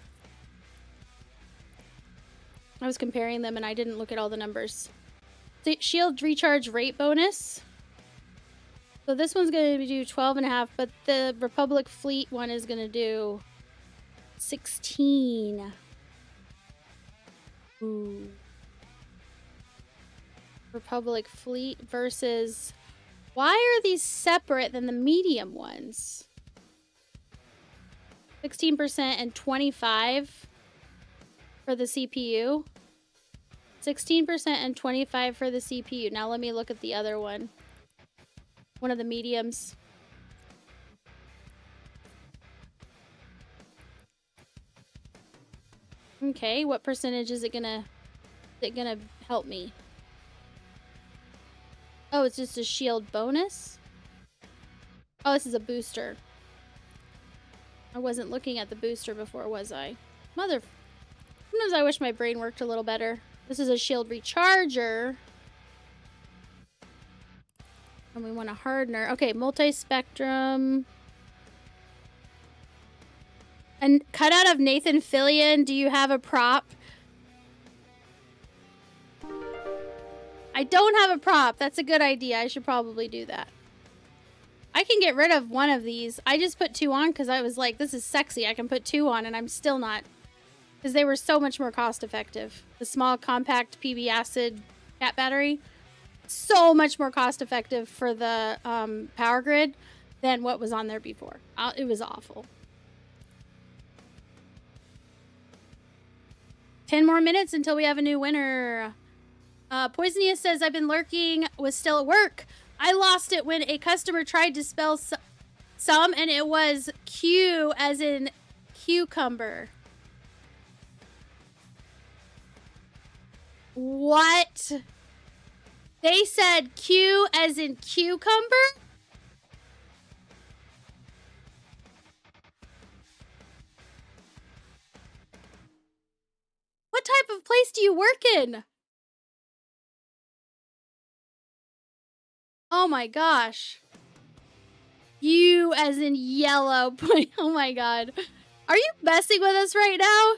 was comparing them and I didn't look at all the numbers. The shield recharge rate bonus. So this one's going to do 12.5, but the Republic Fleet one is going to do 16. Ooh. Republic Fleet versus... Why are these separate than the medium ones? 16% and 25 for the CPU. 16% and 25 for the CPU. Now let me look at the other one. One of the mediums. Okay, what percentage is it gonna help me? Oh, it's just a shield bonus? Oh, this is a booster. I wasn't looking at the booster before, was I? Sometimes I wish my brain worked a little better. This is a shield recharger. And we want a hardener. Okay, multi-spectrum. And cut out of Nathan Fillion, do you have a prop? I don't have a prop. That's a good idea. I should probably do that. I can get rid of one of these. I just put 2 on because I was like, this is sexy. I can put 2 on and I'm still not. Because they were so much more cost effective. The small compact PB acid cat battery. So much more cost effective for the power grid than what was on there before. It was awful. 10 more minutes until we have a new winner. Poisonius says, I've been lurking, was still at work. I lost it when a customer tried to spell some and it was Q as in cucumber. What? They said Q as in cucumber? What type of place do you work in? Oh my gosh. You as in yellow. Oh my god. Are you messing with us right now?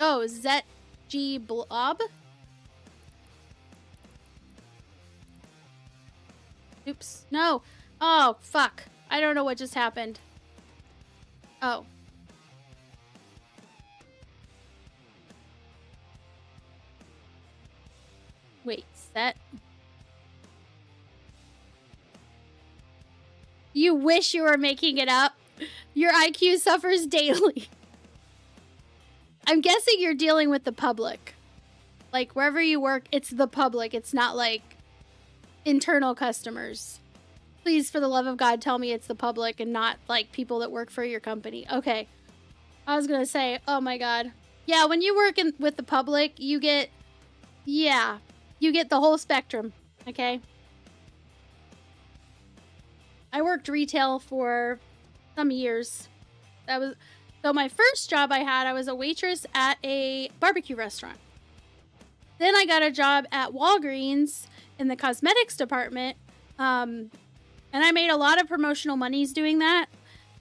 Oh, ZG Blob? Oops. No. Oh, fuck. I don't know what just happened. Oh. Wait, set. You wish you were making it up. Your IQ suffers daily. I'm guessing you're dealing with the public. Like, wherever you work, it's the public. It's not like internal customers. Please, for the love of God, tell me it's the public and not like people that work for your company. Okay. I was gonna say, oh my God. Yeah, when you work with the public, you get the whole spectrum. Okay. I worked retail for some years. So my first job I was a waitress at a barbecue restaurant. Then I got a job at Walgreens in the cosmetics department. And I made a lot of promotional monies doing that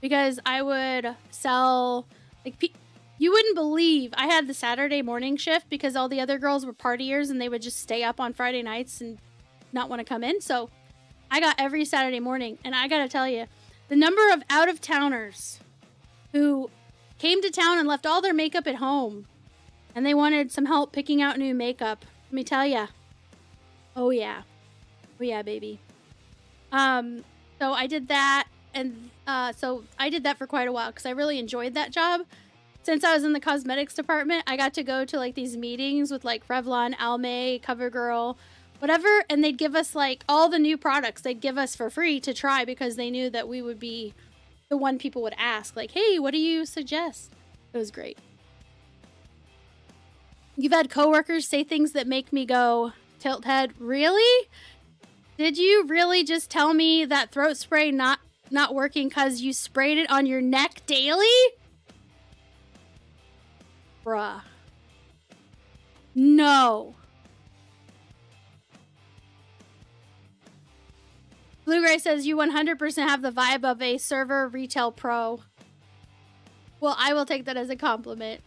because I would sell, like, you wouldn't believe I had the Saturday morning shift because all the other girls were partiers and they would just stay up on Friday nights and not want to come in. So I got every Saturday morning. And I got to tell you, the number of out-of-towners who came to town and left all their makeup at home and they wanted some help picking out new makeup. Let me tell you. Oh yeah. Oh yeah, baby. So I did that. And so I did that for quite a while because I really enjoyed that job. Since I was in the cosmetics department, I got to go to like these meetings with like Revlon, Almay, CoverGirl, whatever. And they'd give us like all the new products they'd give us for free to try because they knew that we would be the one people would ask, like, hey, what do you suggest? It was great. You've had coworkers say things that make me go, tilt head, really? Did you really just tell me that throat spray not working because you sprayed it on your neck daily? Bruh. No. Blue Gray says you 100% have the vibe of a server retail pro. Well, I will take that as a compliment.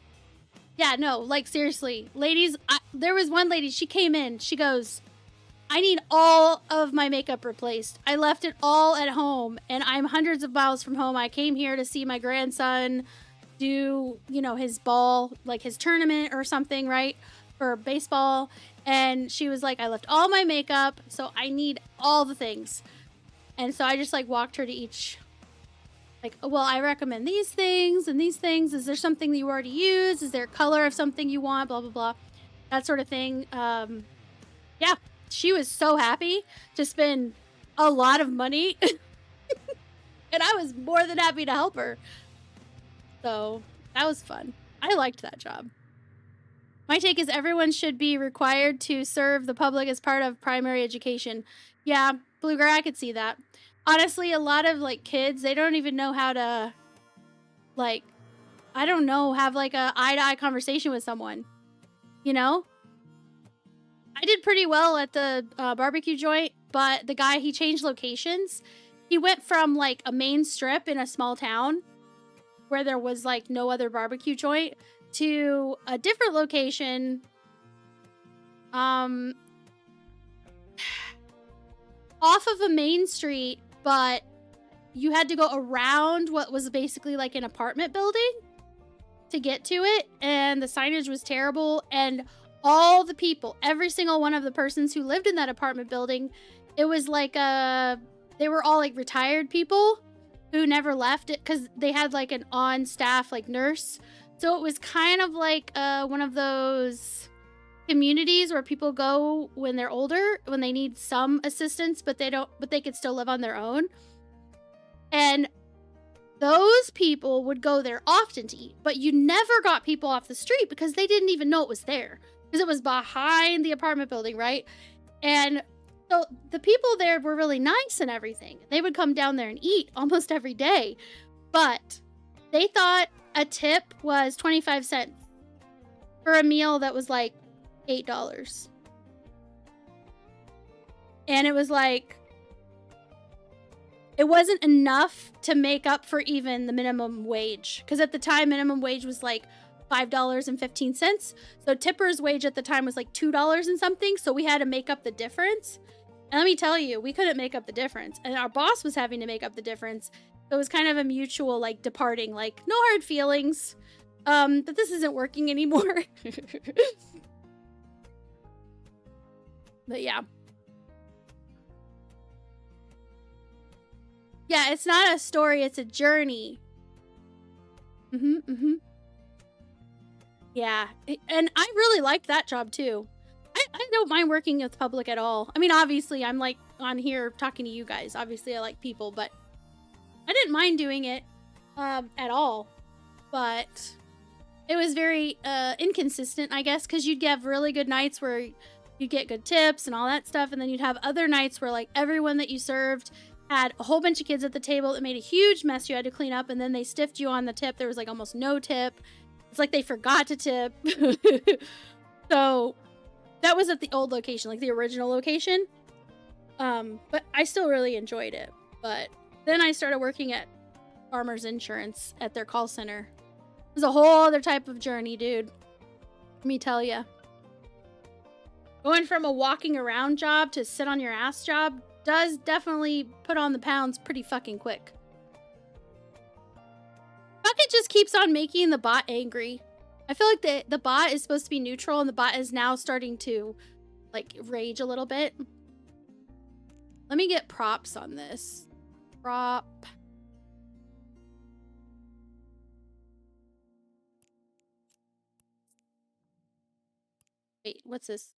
Yeah, no, like seriously. Ladies, there was one lady, she came in, she goes, I need all of my makeup replaced. I left it all at home and I'm hundreds of miles from home. I came here to see my grandson do, you know, his ball, like his tournament or something, right? For baseball. And she was like, I left all my makeup, so I need all the things. And so I just like walked her to each, like, well, I recommend these things and these things. Is there something that you already use? Is there a color of something you want? Blah, blah, blah. That sort of thing. Yeah, she was so happy to spend a lot of money. And I was more than happy to help her. So that was fun. I liked that job. My take is everyone should be required to serve the public as part of primary education. Yeah, Blue Gray, I could see that. Honestly, a lot of like kids, they don't even know how to, like, I don't know, have like a eye-to-eye conversation with someone. You know? I did pretty well at the barbecue joint, but the guy, he changed locations. He went from like a main strip in a small town where there was like no other barbecue joint to a different location off of a main street, but you had to go around what was basically like an apartment building to get to it, and the signage was terrible, and all the people, every single one of the persons who lived in that apartment building, it was like they were all like retired people who never left it because they had like an on-staff like nurse. So it was kind of like one of those communities where people go when they're older, when they need some assistance, but they could still live on their own. And those people would go there often to eat, but you never got people off the street because they didn't even know it was there because it was behind the apartment building, right? And so the people there were really nice and everything. They would come down there and eat almost every day, but they thought a tip was 25 cents for a meal that was like $8. And it was like, it wasn't enough to make up for even the minimum wage. Because at the time, minimum wage was like $5.15. So tipper's wage at the time was like $2 and something. So we had to make up the difference. And let me tell you, we couldn't make up the difference. And our boss was having to make up the difference. So it was kind of a mutual like departing, like no hard feelings. But this isn't working anymore. But yeah. Yeah, it's not a story, it's a journey. Yeah, and I really liked that job too. I don't mind working with public at all. I mean, obviously, I'm like on here talking to you guys. Obviously, I like people, but I didn't mind doing it at all. But it was very inconsistent, I guess, because you'd have really good nights where you'd get good tips and all that stuff, and then you'd have other nights where like everyone that you served had a whole bunch of kids at the table that made a huge mess you had to clean up, and then they stiffed you on the tip. There was like almost no tip. It's like they forgot to tip. So that was at the old location, like the original location. But I still really enjoyed it. But then I started working at Farmers Insurance at their call center. It was a whole other type of journey, dude. Let me tell you. Going from a walking around job to sit on your ass job does definitely put on the pounds pretty fucking quick. Bucket just keeps on making the bot angry. I feel like the bot is supposed to be neutral, and the bot is now starting to, like, rage a little bit. Let me get props on this. Prop. Wait, what's this?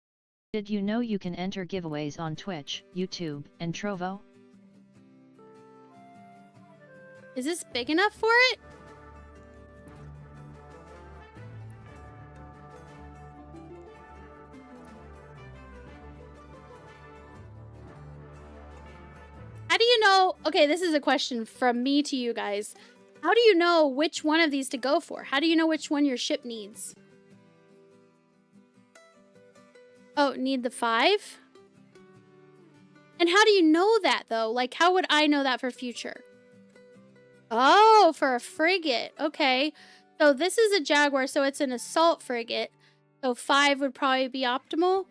Did you know you can enter giveaways on Twitch, YouTube, and Trovo? Is this big enough for it? How do you know? Okay, this is a question from me to you guys. How do you know which one of these to go for? How do you know which one your ship needs? Oh, need the 5? And how do you know that, though? Like, how would I know that for future? Oh, for a frigate. Okay. So this is a Jaguar, so it's an assault frigate. So 5 would probably be optimal.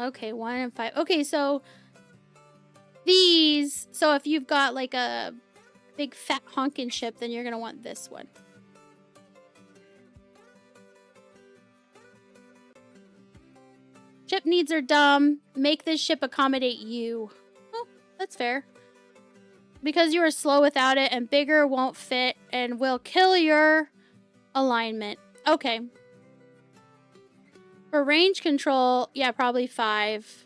Okay, 1 and 5. Okay, so these... So if you've got, like, a big fat honkin' ship, then you're going to want this one. Ship needs are dumb. Make this ship accommodate you. Oh, that's fair. Because you are slow without it, and bigger won't fit, and will kill your alignment. Okay. For range control, yeah, probably 5.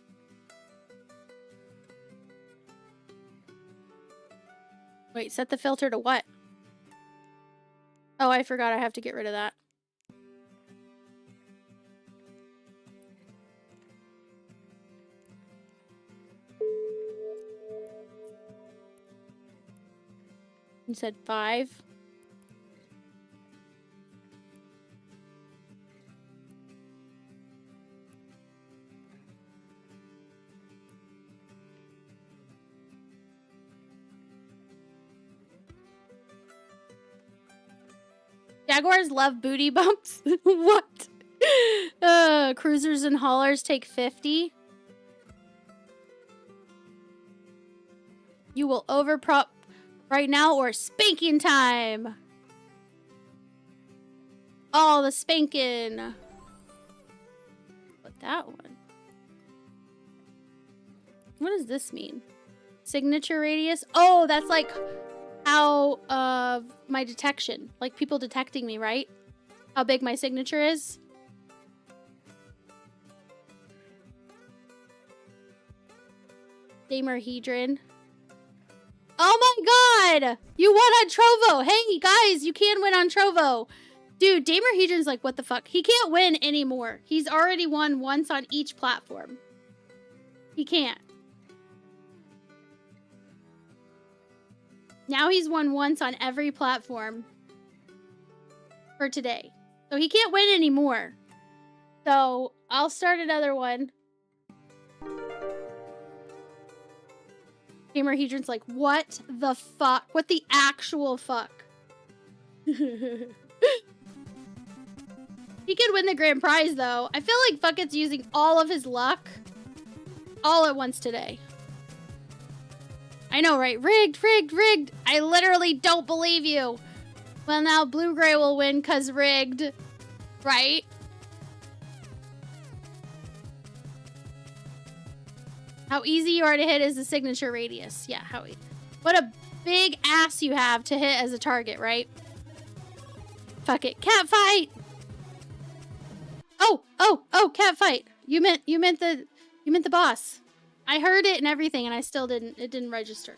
Wait, set the filter to what? Oh, I forgot I have to get rid of that. You said 5. Jaguars love booty bumps. What? Cruisers and haulers take 50. You will overprop right now or spanking time. Oh, the spanking. What that one? What does this mean? Signature radius? Oh, that's like how my detection, like people detecting me, right? How big my signature is. Damerhedron. Oh my god! You won on Trovo! Hey guys, you can win on Trovo! Dude, Damerhedron's like, what the fuck? He can't win anymore. He's already won once on each platform. He can't. Now he's won once on every platform for today. So he can't win anymore. So I'll start another one. Damerhedron's like, what the fuck? What the actual fuck? He could win the grand prize, though. I feel like Bucket's using all of his luck all at once today. I know, right? Rigged, rigged, rigged. I literally don't believe you. Well, now Blue Gray will win because rigged. Right? How easy you are to hit is the signature radius. Yeah, what a big ass you have to hit as a target, right? Fuck it. Cat fight! Oh, cat fight. You meant the boss. I heard it and everything and I still it didn't register.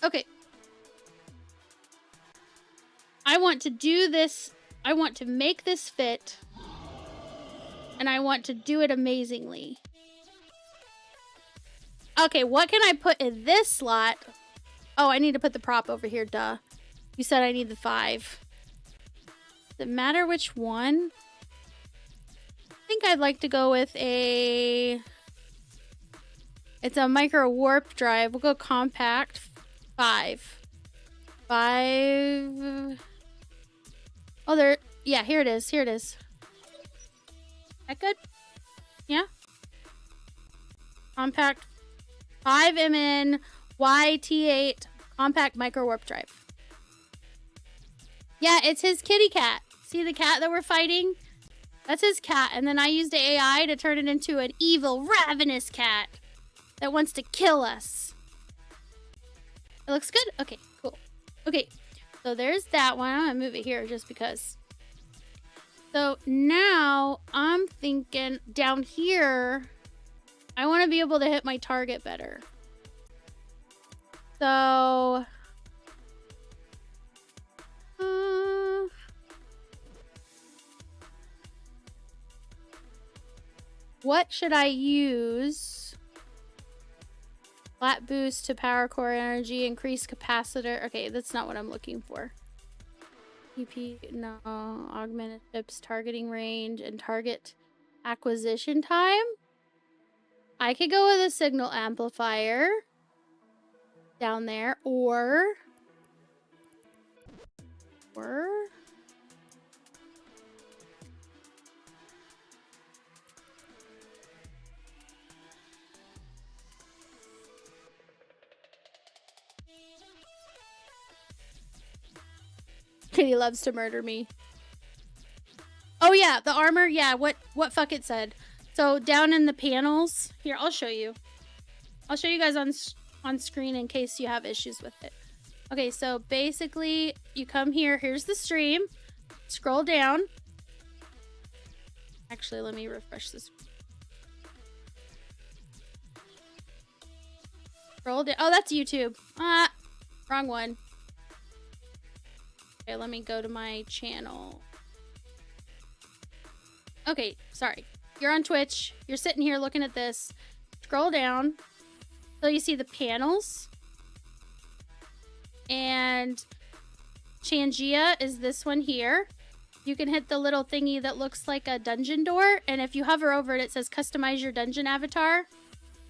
Okay. I want to do this. I want to make this fit. And I want to do it amazingly. Okay, what can I put in this slot? Oh, I need to put the prop over here, duh. You said I need the 5. Does it matter which one? I think I'd like to go with a... It's a micro warp drive. We'll go compact 5. 5... Oh, there... Yeah, here it is. Here it is. That good? Yeah? Compact 5MN YT8 compact micro warp drive. Yeah, it's his kitty cat. See the cat that we're fighting? That's his cat. And then I used AI to turn it into an evil, ravenous cat that wants to kill us. It looks good? Okay, cool. Okay, so there's that one. I'm gonna move it here just because. So now I'm thinking down here, I want to be able to hit my target better. So, what should I use? Flat boost to power core energy, increase capacitor. Okay, that's not what I'm looking for. EP, no, augmented chips, targeting range, and target acquisition time. I could go with a signal amplifier down there, or Kitty loves to murder me. Oh yeah, the armor. Yeah, what fuck it said. So down in the panels here, I'll show you. I'll show you guys on screen in case you have issues with it. Okay, so basically you come here. Here's the stream. Scroll down. Actually, let me refresh this. Scroll down. Oh, that's YouTube. Ah, wrong one. Okay, let me go to my channel. Okay, sorry. You're on Twitch. You're sitting here looking at this. Scroll down till you see the panels. And Changia is this one here. You can hit the little thingy that looks like a dungeon door. And if you hover over it, it says customize your dungeon avatar.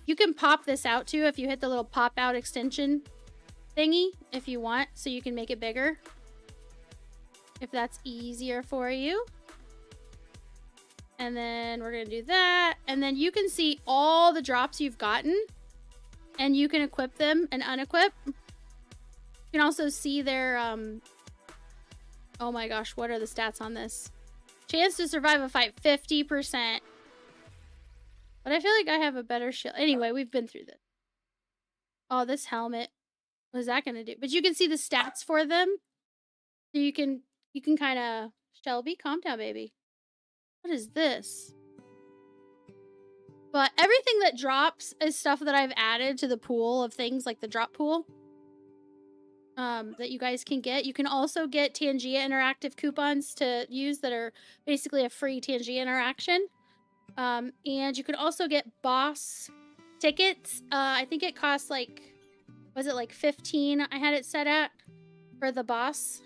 You can pop this out too if you hit the little pop out extension thingy if you want. So you can make it bigger. If that's easier for you. And then we're going to do that. And then you can see all the drops you've gotten. And you can equip them and unequip. You can also see their, oh my gosh, what are the stats on this? Chance to survive a fight, 50%. But I feel like I have a better shield. Anyway, we've been through this. Oh, this helmet. What is that going to do? But you can see the stats for them. So you can kind of... Shelby, calm down, baby. What is this? But everything that drops is stuff that I've added to the pool of things, like the drop pool. That you guys can get. You can also get Tangia interactive coupons to use that are basically a free Tangia interaction. And you can also get boss tickets. I think it costs like, was it like 15 I had it set at for the boss.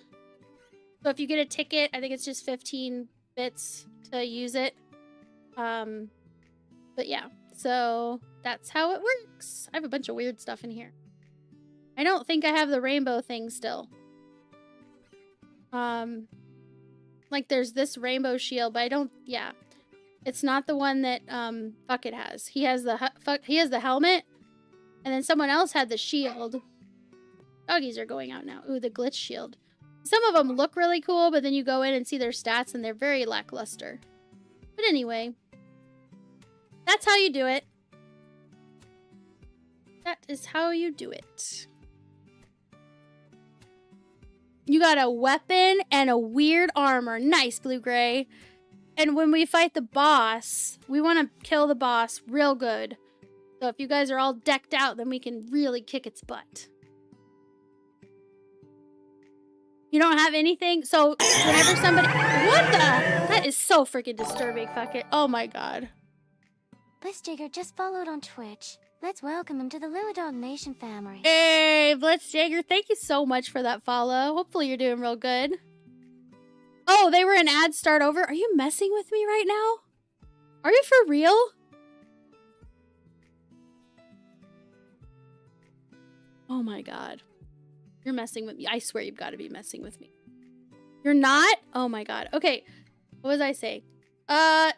So if you get a ticket, I think it's just 15 bits to use it. But yeah, so that's how it works. I have a bunch of weird stuff in here. I don't think I have the rainbow thing still. Like there's this rainbow shield, but I don't, yeah. It's not the one that, Bucket has. He has the helmet, and then someone else had the shield. Doggies are going out now. Ooh, the glitch shield. Some of them look really cool, but then you go in and see their stats, and they're very lackluster. But anyway, that's how you do it. That is how you do it. You got a weapon and a weird armor. Nice, Blue Gray. And when we fight the boss, we want to kill the boss real good. So if you guys are all decked out, then we can really kick its butt. You don't have anything? So whenever somebody... What the? That is so freaking disturbing. Fuck it. Oh my god. Blitzjigger just followed on Twitch. Let's welcome him to the Lilidog Nation family. Hey, Blitzjagger, thank you so much for that follow. Hopefully you're doing real good. Oh, they were in ad start over. Are you messing with me right now? Are you for real? Oh my god. You're messing with me. I swear you've got to be messing with me. You're not? Oh my god. Okay. What was I saying?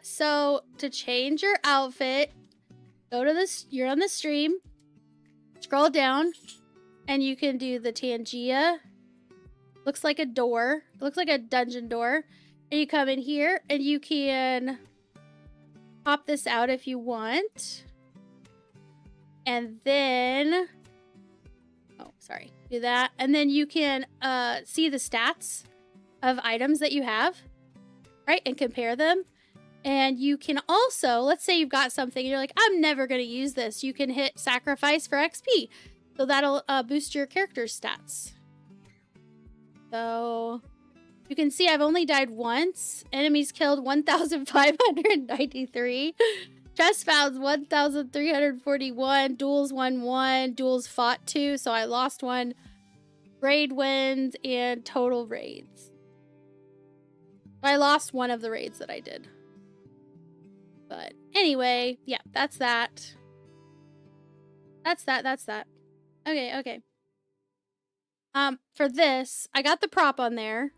So to change your outfit, go to this. You're on the stream. Scroll down, and you can do the Tangia. Looks like a door. It looks like a dungeon door. And you come in here, and you can pop this out if you want. And then... Oh, sorry. Do that. And then you can see the stats of items that you have, right? And compare them. And you can also, let's say you've got something and you're like, I'm never going to use this. You can hit sacrifice for XP. So that'll boost your character's stats. So you can see I've only died once. Enemies killed 1,593. Chest found 1,341. Duels won 1. Duels fought 2. So I lost 1. Raid wins and total raids. I lost one of the raids that I did. But anyway, yeah, that's that. That's that. Okay. For this, I got the prop on there.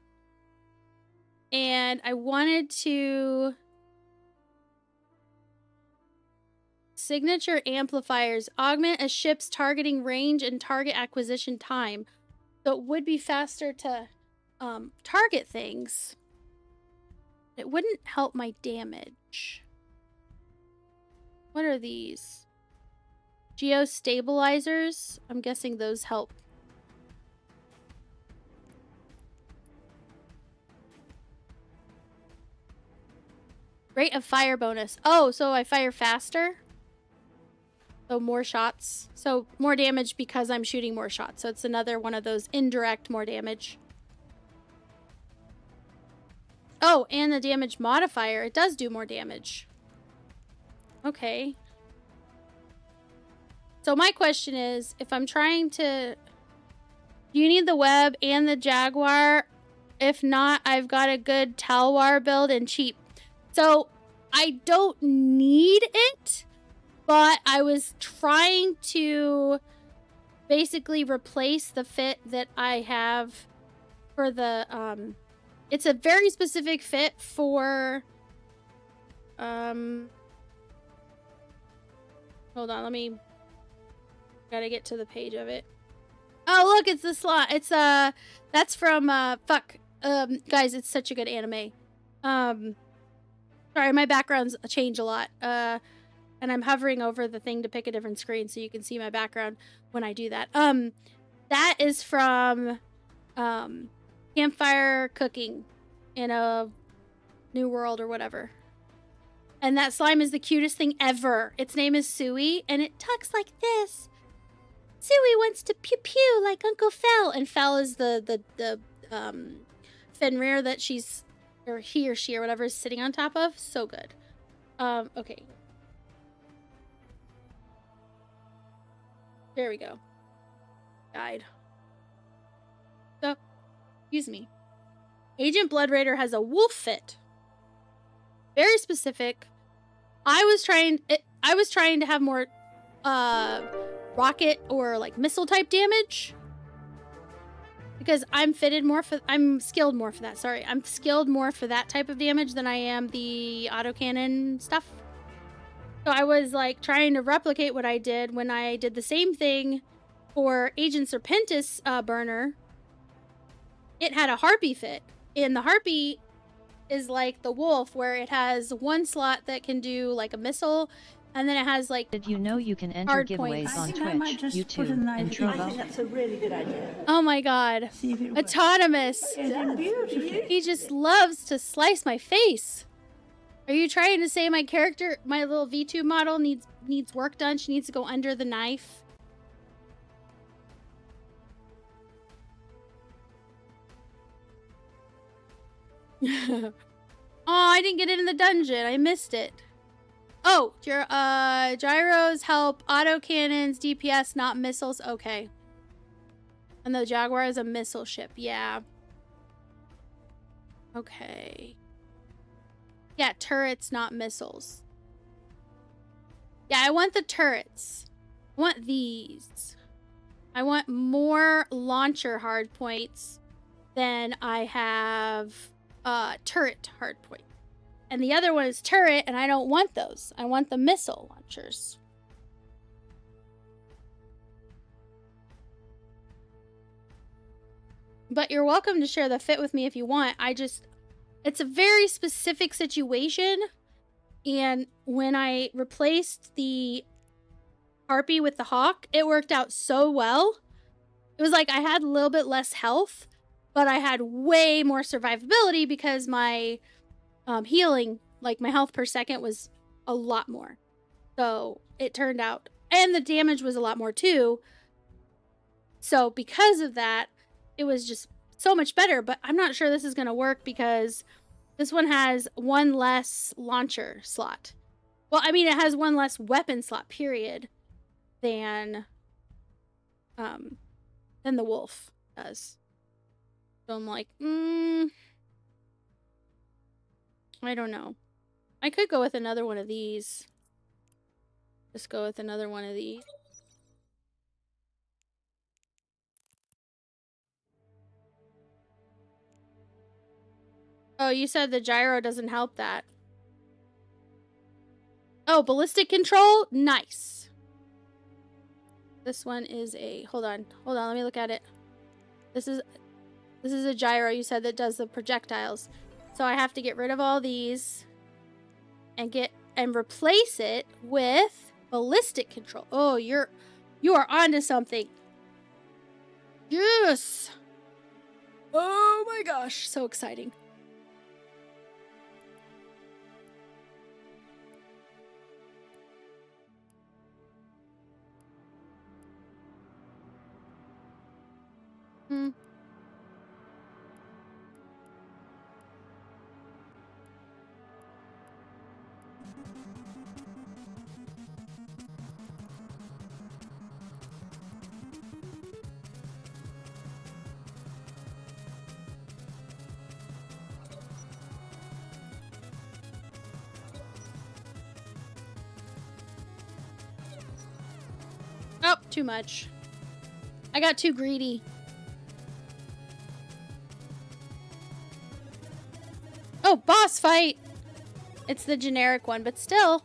And I wanted to... Signature amplifiers augment a ship's targeting range and target acquisition time. So it would be faster to target things. It wouldn't help my damage. What are these? Geostabilizers? I'm guessing those help. Rate of fire bonus. Oh, so I fire faster? So more shots. So more damage because I'm shooting more shots. So it's another one of those indirect more damage. Oh, and the damage modifier. It does do more damage. Okay. So my question is, if I'm trying to... Do you need the web and the Jaguar? If not, I've got a good Talwar build and cheap. So I don't need it, but I was trying to basically replace the fit that I have for the... It's a very specific fit for... Hold on, let me... Gotta get to the page of it. Oh, look, it's the slot. It's, that's from, guys, it's such a good anime. Sorry, my backgrounds change a lot. And I'm hovering over the thing to pick a different screen so you can see my background when I do that. That is from, Campfire Cooking in a New World or whatever. And that slime is the cutest thing ever. Its name is Sui, and it talks like this. Sui wants to pew pew like Uncle Fel. And Fel is the Fenrir that she's, or he or she or whatever is sitting on top of. So good. Okay. There we go. Died. So, excuse me. Agent Blood Raider has a wolf fit. Very specific. I was trying to have more rocket or like missile type damage because I'm skilled more for that. Sorry, I'm skilled more for that type of damage than I am the autocannon stuff. So I was like trying to replicate what I did when I did the same thing for Agent Serpentis burner. It had a harpy fit, and the harpy is like the wolf, where it has one slot that can do like a missile And then it has like, Did you know you can enter Hard giveaways points. I on think I might Twitch, just put a YouTube, knife and in. I think Trovo? that's a really good idea. oh my god. See if it works. Autonomous. It's beautiful. He just loves to slice my face. Are you trying to say my character, my little V2 model needs work done? She needs to go under the knife? Oh, I didn't get it in the dungeon. I missed it. Oh, your gyros help autocannons, DPS, not missiles. Okay. And the Jaguar is a missile ship. Yeah. Okay. Yeah, turrets, not missiles. Yeah, I want the turrets. I want these. I want more launcher hard points than I have turret hard point. And the other one is turret, and I don't want those. I want the missile launchers. But you're welcome to share the fit with me if you want. It's a very specific situation. And when I replaced the Harpy with the Hawk, it worked out so well. It was like I had a little bit less health, but I had way more survivability because my healing, like my health per second, was a lot more. So it turned out, and the damage was a lot more too. So because of that, it was just so much better. But I'm not sure this is going to work because this one has one less launcher slot. Well, I mean, it has one less weapon slot, period, than the wolf does. So I'm like, I don't know. I could go with another one of these. Just go with another one of these. Oh, you said the gyro doesn't help that. Oh, ballistic control? Nice. This one is a... Hold on, let me look at it. This is a gyro you said that does the projectiles. So I have to get rid of all these and replace it with ballistic control. Oh, you are onto something. Yes. Oh my gosh, so exciting. Oh, too much. I got too greedy. Oh, boss fight! It's the generic one, but still.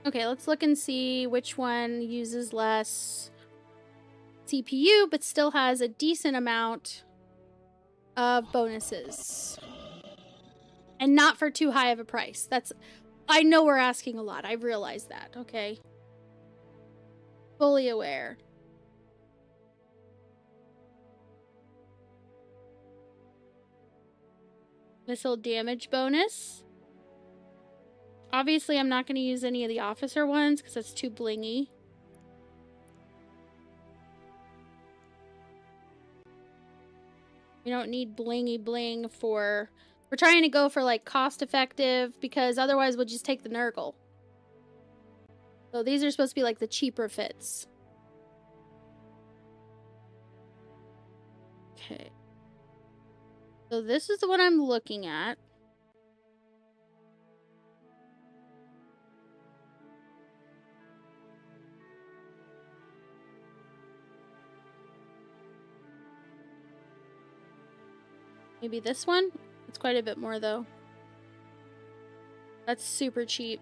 Okay, let's look and see which one uses less CPU, but still has a decent amount of bonuses. And not for too high of a price. I know we're asking a lot. I realize that, okay? Fully aware. Missile damage bonus. Obviously, I'm not going to use any of the officer ones because that's too blingy. We don't need blingy bling for... We're trying to go for, like, cost-effective because otherwise we'll just take the Nurgle. So these are supposed to be, like, the cheaper fits. Okay. So this is the one I'm looking at. Maybe this one? It's quite a bit more, though. That's super cheap.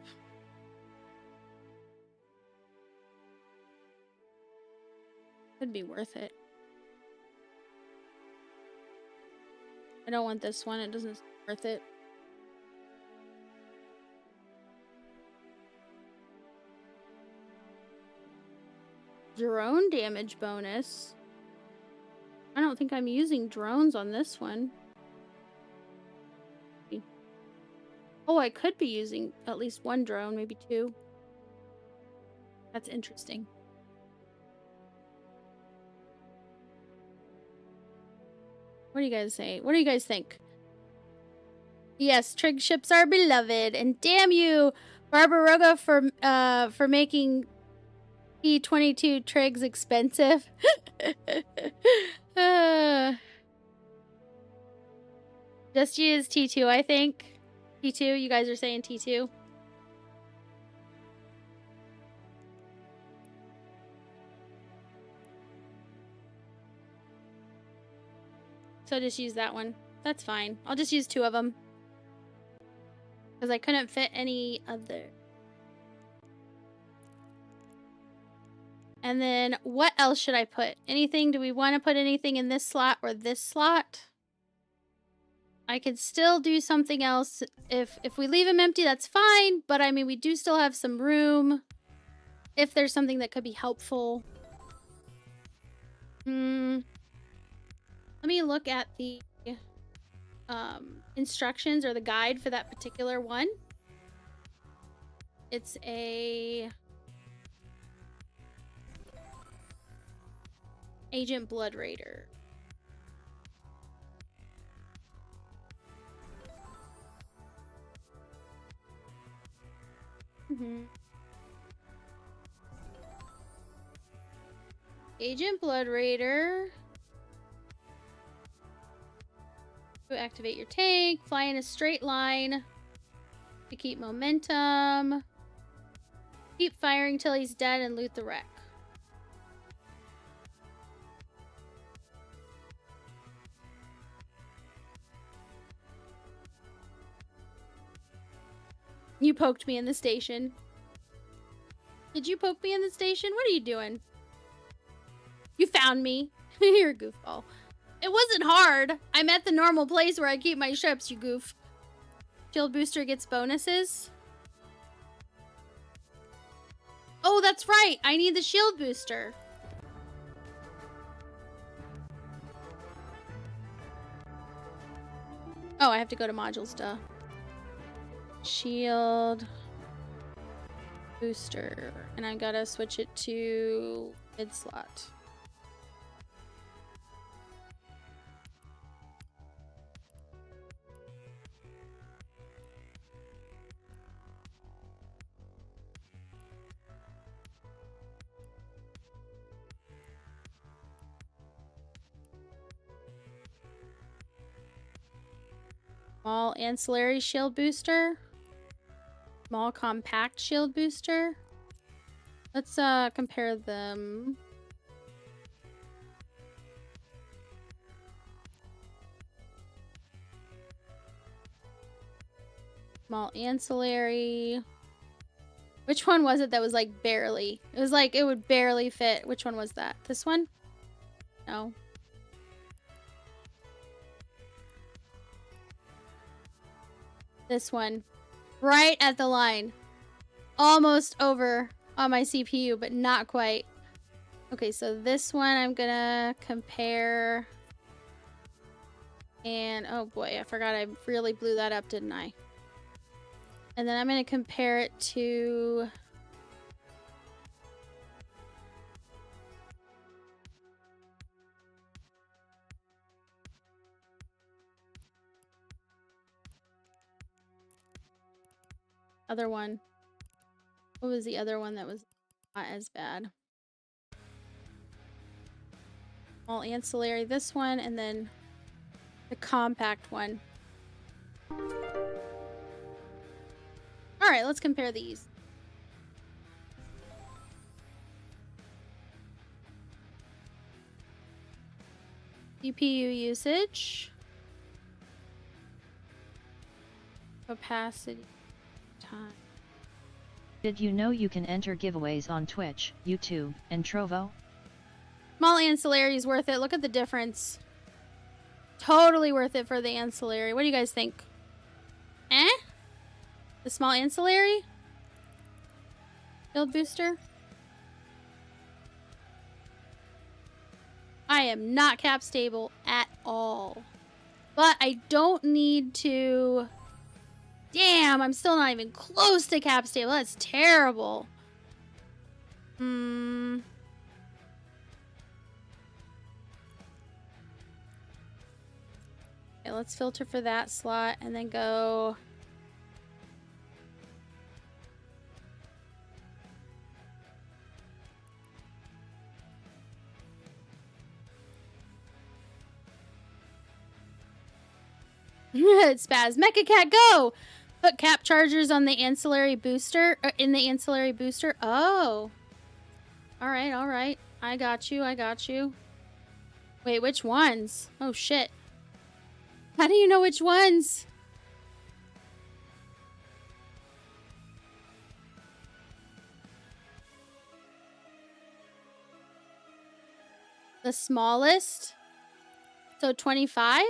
Could be worth it. I don't want this one. It doesn't seem worth it. Drone damage bonus. I don't think I'm using drones on this one. Oh, I could be using at least one drone, maybe two. That's interesting. What do you guys say? What do you guys think? Yes, trig ships are beloved, and damn you, Barbaroga, for making T22 trigs expensive. Just use T2, I think. T2, you guys are saying T2. So just use that one. That's fine. I'll just use two of them. Because I couldn't fit any other. And then what else should I put? Anything? Do we want to put anything in this slot or this slot? I could still do something else. If we leave them empty, that's fine. But I mean, we do still have some room. If there's something that could be helpful. Let me look at the instructions or the guide for that particular one. It's a Agent Blood Raider. Agent Blood Raider. Activate your tank. Fly in a straight line to keep momentum. Keep firing till he's dead and loot the wreck. You poked me in the station. Did you poke me in the station? What are you doing? You found me. You're a goofball. It wasn't hard. I'm at the normal place where I keep my ships, you goof. Shield booster gets bonuses. Oh, that's right. I need the shield booster. Oh, I have to go to modules, duh. Shield booster. And I gotta switch it to mid slot. Small ancillary shield booster. Small compact shield booster. Let's compare them. Small ancillary. Which one was it that was like barely? It was like it would barely fit. Which one was that? This one? No. This one. Right at the line. Almost over on my CPU, but not quite. Okay, so this one I'm gonna compare. And, oh boy, I forgot I really blew that up, didn't I? And then I'm gonna compare it to... other one. What was the other one that was not as bad? All ancillary, this one, and then the compact one. Alright, let's compare these. CPU usage. Capacity. Time. Did you know you can enter giveaways on Twitch, YouTube, and Trovo? Small ancillary is worth it. Look at the difference. Totally worth it for the ancillary. What do you guys think? Eh? The small ancillary? Build booster? I am not cap stable at all. But I don't need to... Damn, I'm still not even close to cap stable. That's terrible. Okay, let's filter for that slot and then go... Spaz. Mecha Cat, go! Put cap chargers on the ancillary booster. In the ancillary booster. Oh. Alright, alright. I got you, I got you. Wait, which ones? Oh, shit. How do you know which ones? The smallest? So 25?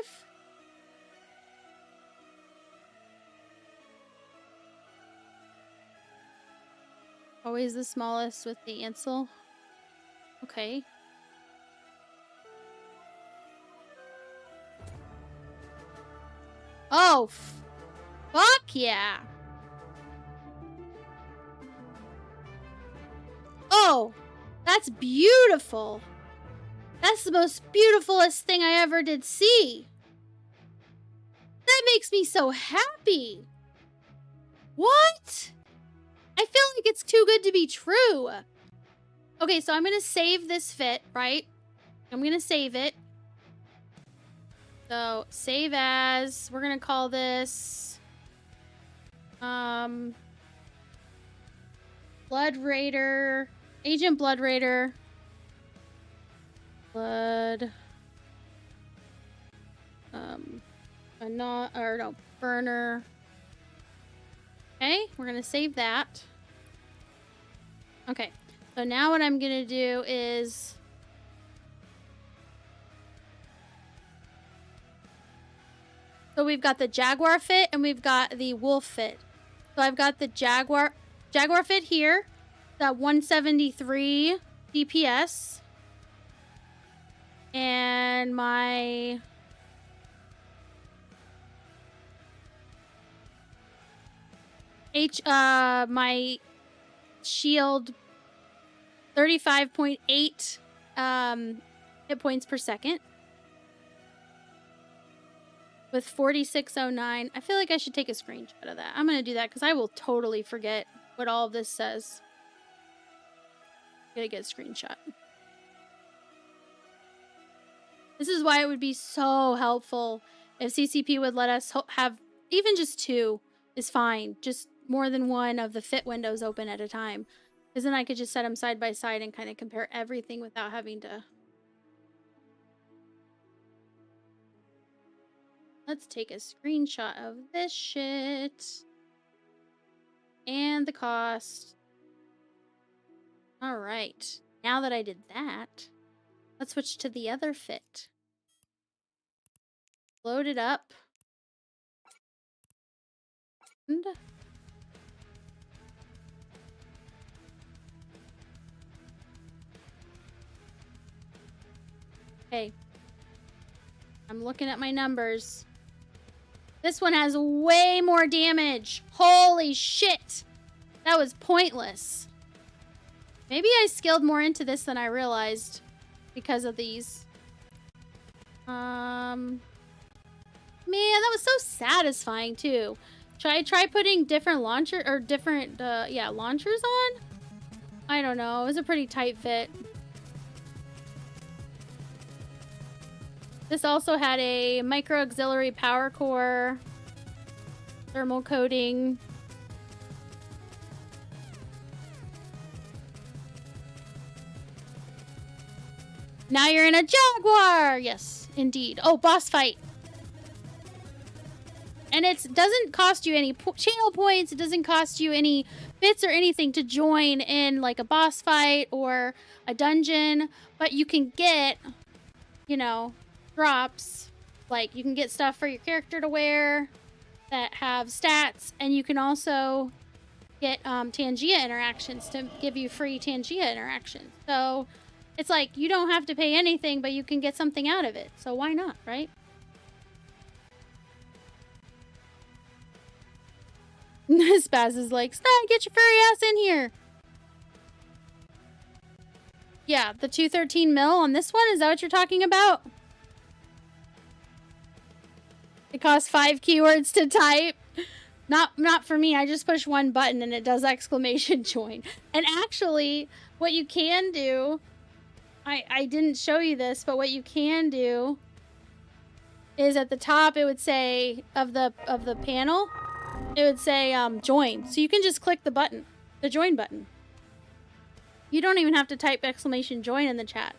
Always the smallest with the ancil. Okay. Oh, fuck yeah. Oh, that's beautiful. That's the most beautifulest thing I ever did see. That makes me so happy. What? I feel like it's too good to be true. Okay, so I'm going to save this fit, right? I'm going to save it. So, save as. We're going to call this... Blood Raider. Agent Blood Raider. Blood... Burner. Okay, we're going to save that. Okay, so now what I'm going to do is... So we've got the Jaguar fit and we've got the Wolf fit. So I've got the Jaguar fit here. That 173 DPS. And my... my shield 35.8 hit points per second with 4609. I feel like I should take a screenshot of that. I'm gonna do that because I will totally forget what all of this says. Gotta get a screenshot. This is why it would be so helpful if CCP would let us have even just 2 is fine. Just more than one of the fit windows open at a time. Because then I could just set them side by side and kind of compare everything without having to... Let's take a screenshot of this shit. And the cost. Alright. Now that I did that, let's switch to the other fit. Load it up. And... Okay. I'm looking at my numbers. This one has way more damage. Holy shit. That was pointless. Maybe I skilled more into this than I realized because of these. Man, that was so satisfying too. Should I try putting different launcher or different launchers on? I don't know. It was a pretty tight fit. This also had a micro auxiliary power core, thermal coating. Now you're in a Jaguar! Yes, indeed. Oh, boss fight. And it doesn't cost you any channel points. It doesn't cost you any bits or anything to join in like a boss fight or a dungeon. But you can get, you know, drops Like, you can get stuff for your character to wear that have stats, and you can also get Tangia interactions to give you free Tangia interactions. So it's like you don't have to pay anything, but you can get something out of it. So why not, right? Spaz is like, Snot, get your furry ass in here. Yeah, the 213 mil on this one, is that what you're talking about? It costs 5 keywords to type. Not for me. I just push one button and it does exclamation join. And actually, what you can do, I didn't show you this, but what you can do is at the top it would say of the panel, it would say join. So you can just click the button, the join button. You don't even have to type exclamation join in the chat.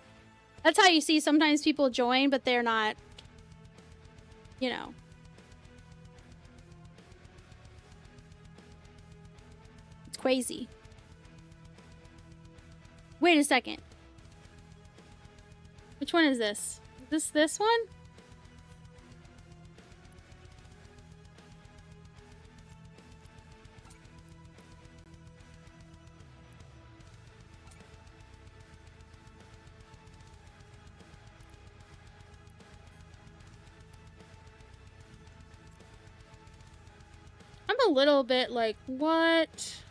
That's how you see sometimes people join, but they're not, you know. It's crazy. Wait a second. Which one is this? Is this one? I'm a little bit like, what?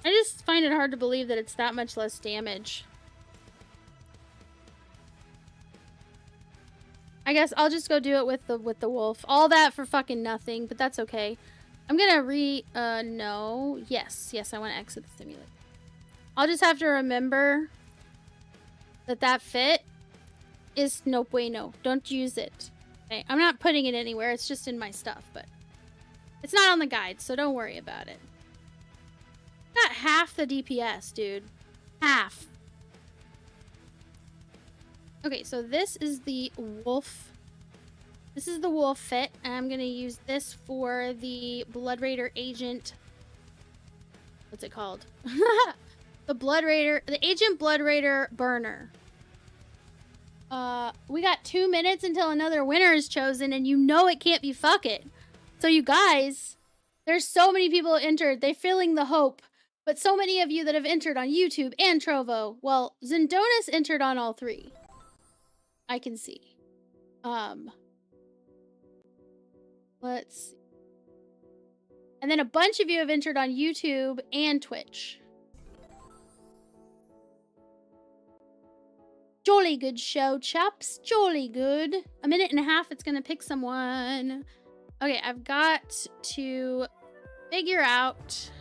I just find it hard to believe that it's that much less damage. I guess I'll just go do it with the wolf. All that for fucking nothing, but that's okay. I'm gonna no. Yes, I want to exit the simulator. I'll just have to remember that fit is no bueno. Don't use it. Okay, I'm not putting it anywhere. It's just in my stuff, but it's not on the guide, so don't worry about it. Got half the DPS, dude. Half. Okay, so this is the wolf. This is the wolf fit, and I'm gonna use this for the Blood Raider agent. What's it called? The Agent Blood Raider burner. We got 2 minutes until another winner is chosen, and you know it can't be fucking. So you guys, there's so many people entered. They're feeling the hope. But so many of you that have entered on YouTube and Trovo, well, Zendonis entered on all 3. I can see. Let's see. And then a bunch of you have entered on YouTube and Twitch. Jolly good show, chaps. Jolly good. 1.5 minutes, it's gonna pick someone. Okay, I've got to figure out...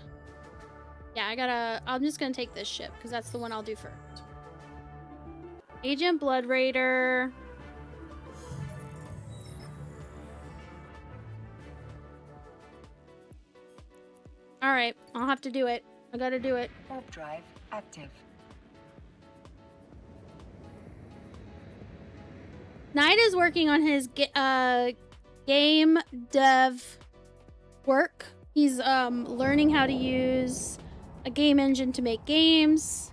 Yeah, I'm just gonna take this ship, because that's the one I'll do first. Agent Blood Raider. Alright, I'll have to do it. I gotta do it. Warp drive active. Knight is working on his game dev work. He's learning how to use a game engine to make games,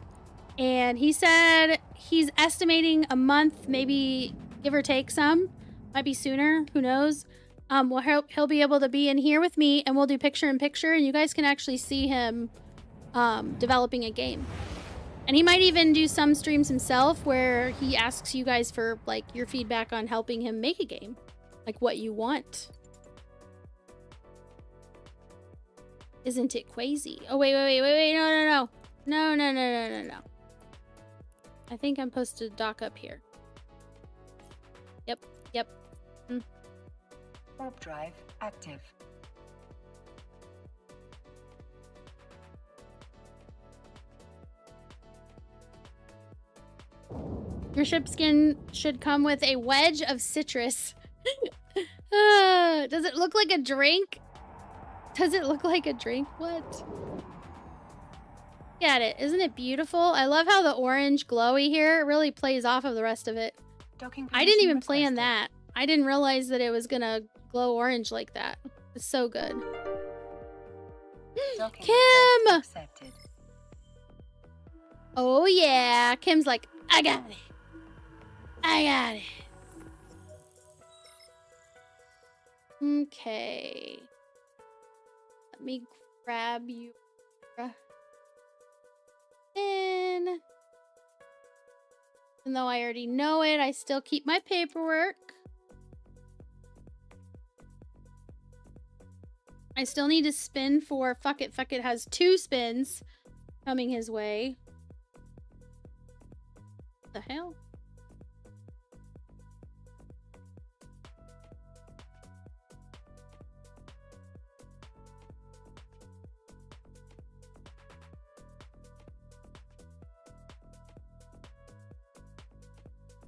and he said he's estimating a month, maybe give or take some, might be sooner, who knows. Well, he'll be able to be in here with me, and we'll do picture in picture, and you guys can actually see him developing a game. And he might even do some streams himself where he asks you guys for like your feedback on helping him make a game, like what you want. Isn't it crazy? Oh, wait. No. I think I'm supposed to dock up here. Yep. Warp drive active. Your ship skin should come with a wedge of citrus. Does it look like a drink? Does it look like a drink? What? Look at it. Isn't it beautiful? I love how the orange glowy here really plays off of the rest of it. I didn't even plan that. I didn't realize that it was gonna glow orange like that. It's so good. Kim! Oh yeah. Kim's like, I got it. I got it. Okay. Let me grab you. In. Even though I already know it, I still keep my paperwork. I still need to spin for Fuck It. Fuck It has 2 spins coming his way. What the hell?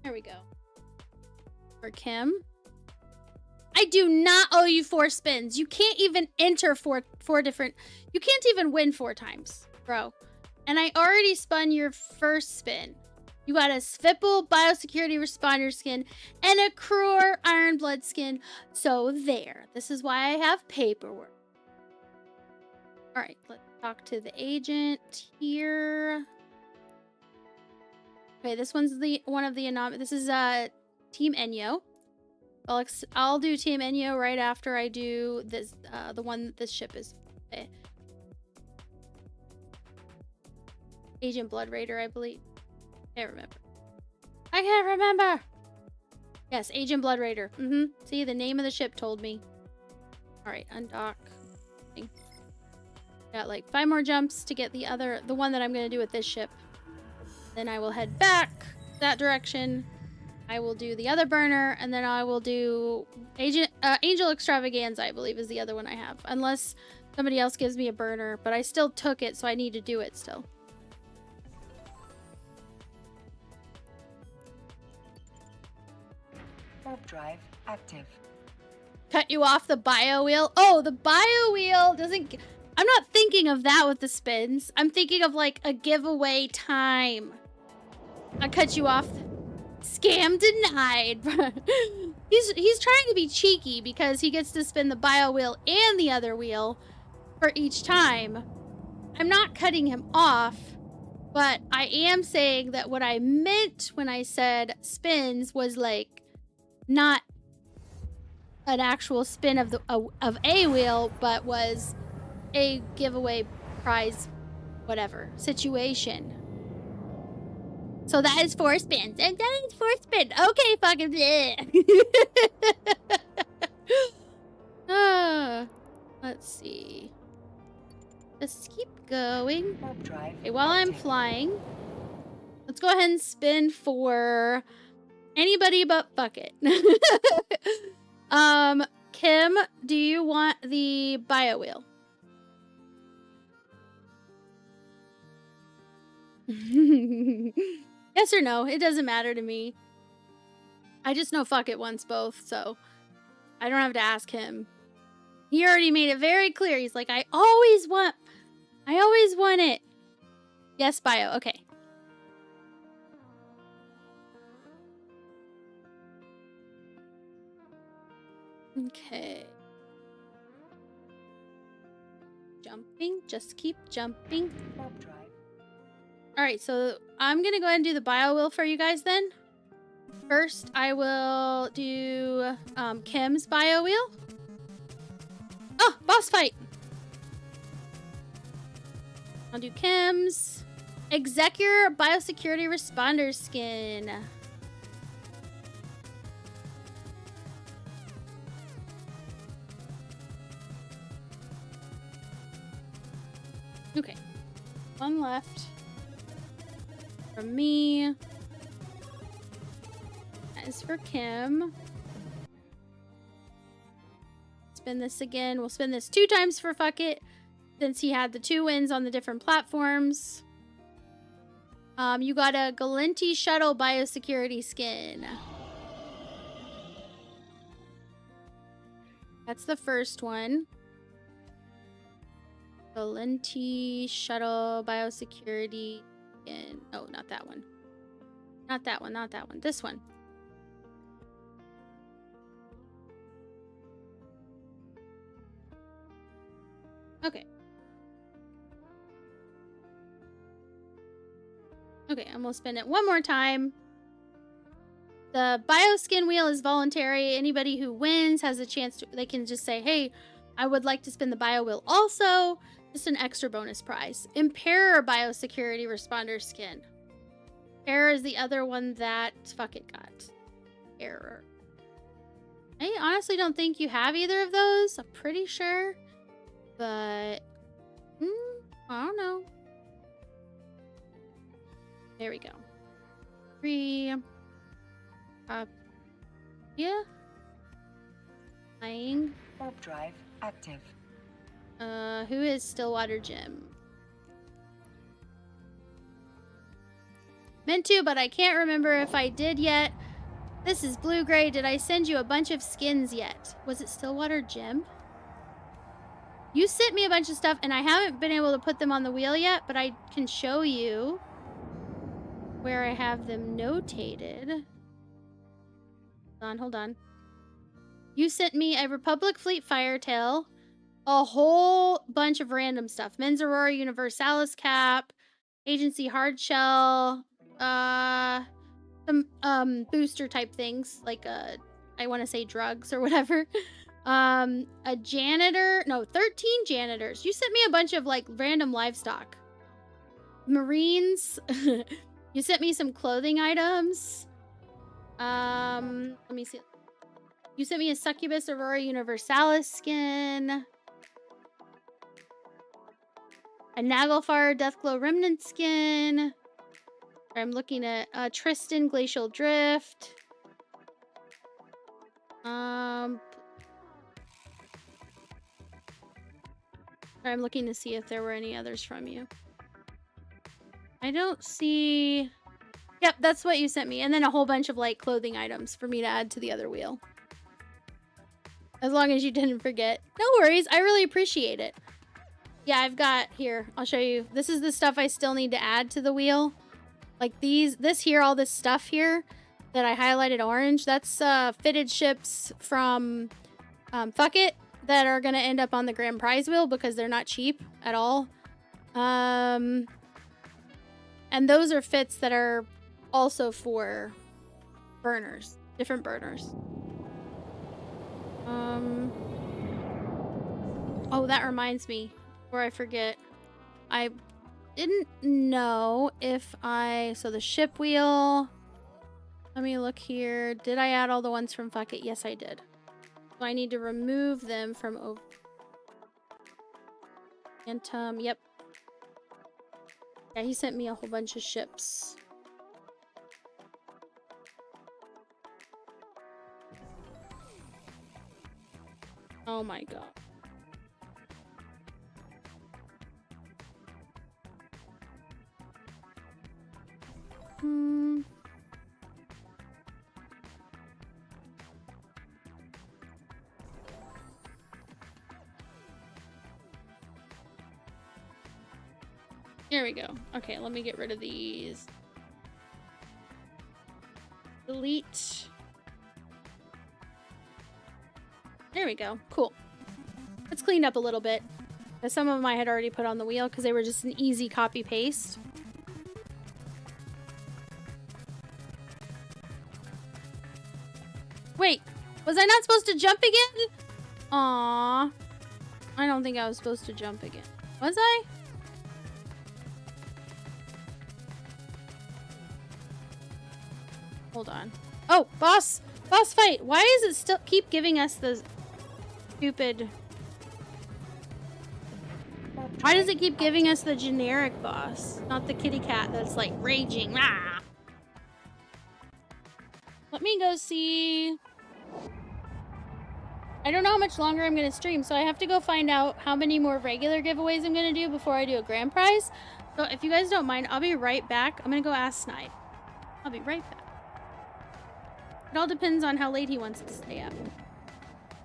There we go. For Kim. I do not owe you 4 spins. You can't even enter four different... You can't even win 4 times, bro. And I already spun your first spin. You got a Svipple Biosecurity Responder skin and a Kruor Iron Blood skin. So there. This is why I have paperwork. Alright, let's talk to the agent here. Okay, this one's the one of the anomalous. This is Team Enyo. I'll do Team Enyo right after I do this. The one that this ship is. Agent Blood Raider, I believe. Can't remember. I can't remember. Yes, Agent Blood Raider. See, the name of the ship told me. All right, undock. Got like 5 more jumps to get the one that I'm gonna do with this ship. Then I will head back that direction. I will do the other burner, and then I will do Angel Extravaganza, I believe, is the other one I have. Unless somebody else gives me a burner, but I still took it, so I need to do it still. Warp drive active. Cut you off the bio wheel. Oh, the bio wheel doesn't... I'm not thinking of that with the spins. I'm thinking of like a giveaway time. I cut you off. Scam denied. He's trying to be cheeky because he gets to spin the bio wheel and the other wheel for each time. I'm not cutting him off, but I am saying that what I meant when I said spins was like not an actual spin of a wheel, but was a giveaway prize whatever situation. So that is 4 spins. And that is 4 spins. Okay, fucking let's see. Just keep going. Okay, while I'm flying, let's go ahead and spin for anybody but Fuck It. Kim, do you want the bio wheel? Yes or no? It doesn't matter to me. I just know Fuck It wants both, so I don't have to ask him. He already made it very clear. He's like, I always want it. Yes, bio. Okay. Okay. Jumping. Just keep jumping. Alright, so I'm gonna go ahead and do the bio wheel for you guys then. First, I will do Kim's bio wheel. Oh, boss fight! I'll do Kim's Execure Biosecurity Responder skin. Okay, 1 left. From me. That is for Kim. Spin this again. We'll spin this 2 times for Fuck It, since he had the 2 wins on the different platforms. You got a Galinti Shuttle Biosecurity skin. That's the first one. Galinti Shuttle Biosecurity. Oh, not that one. Not that one, not that one. This one. Okay. Okay, I'm gonna spin it one more time. The bioskin wheel is voluntary. Anybody who wins has a chance to, they can just say, hey, I would like to spin the bio wheel also. Just an extra bonus prize. Imperator biosecurity responder skin. Error is the other one that, fuck it, got. Error. I honestly don't think you have either of those. I'm pretty sure. But, I don't know. There we go. 3. Yeah. Playing. Warp drive active. Who is Stillwater Jim? Meant to, but I can't remember if I did yet. This is Blue Gray. Did I send you a bunch of skins yet? Was it Stillwater Jim? You sent me a bunch of stuff, and I haven't been able to put them on the wheel yet, but I can show you where I have them notated. Hold on. You sent me a Republic Fleet Firetail, a whole bunch of random stuff. Men's Aurora Universalis cap, Agency Hardshell, some booster type things, like I want to say drugs or whatever. A janitor, no, 13 janitors. You sent me a bunch of like random livestock. Marines. You sent me some clothing items. Let me see. You sent me a Succubus Aurora Universalis skin. A Naglfar Deathglow Remnant skin. I'm looking at Tristan Glacial Drift. I'm looking to see if there were any others from you. I don't see... Yep, that's what you sent me. And then a whole bunch of, like, clothing items for me to add to the other wheel. As long as you didn't forget. No worries. I really appreciate it. Yeah, I've got... Here, I'll show you. This is the stuff I still need to add to the wheel. Like all this stuff here that I highlighted orange. That's fitted ships from Fuck It that are going to end up on the grand prize wheel because they're not cheap at all. And those are fits that are also for burners, different burners. Oh, that reminds me, before I forget, I didn't know if so the ship wheel, let me look here. Did I add all the ones from Fuck It? Yes, I did. So I need to remove them from over. Phantom, yep. Yeah, he sent me a whole bunch of ships. Oh my god. Here we go. Okay, let me get rid of these. Delete. There we go. Cool. Let's clean up a little bit. Some of them I had already put on the wheel because they were just an easy copy paste. Wait, was I not supposed to jump again? Aww. I don't think I was supposed to jump again. Was I? Hold on. Oh, boss fight. Why is it still keep giving us the stupid... Why does it keep giving us the generic boss? Not the kitty cat that's like raging. Rah! Let me go see... I don't know how much longer I'm going to stream, so I have to go find out how many more regular giveaways I'm going to do before I do a grand prize. So if you guys don't mind, I'll be right back. I'm going to go ask Snide. I'll be right back. It all depends on how late he wants to stay up.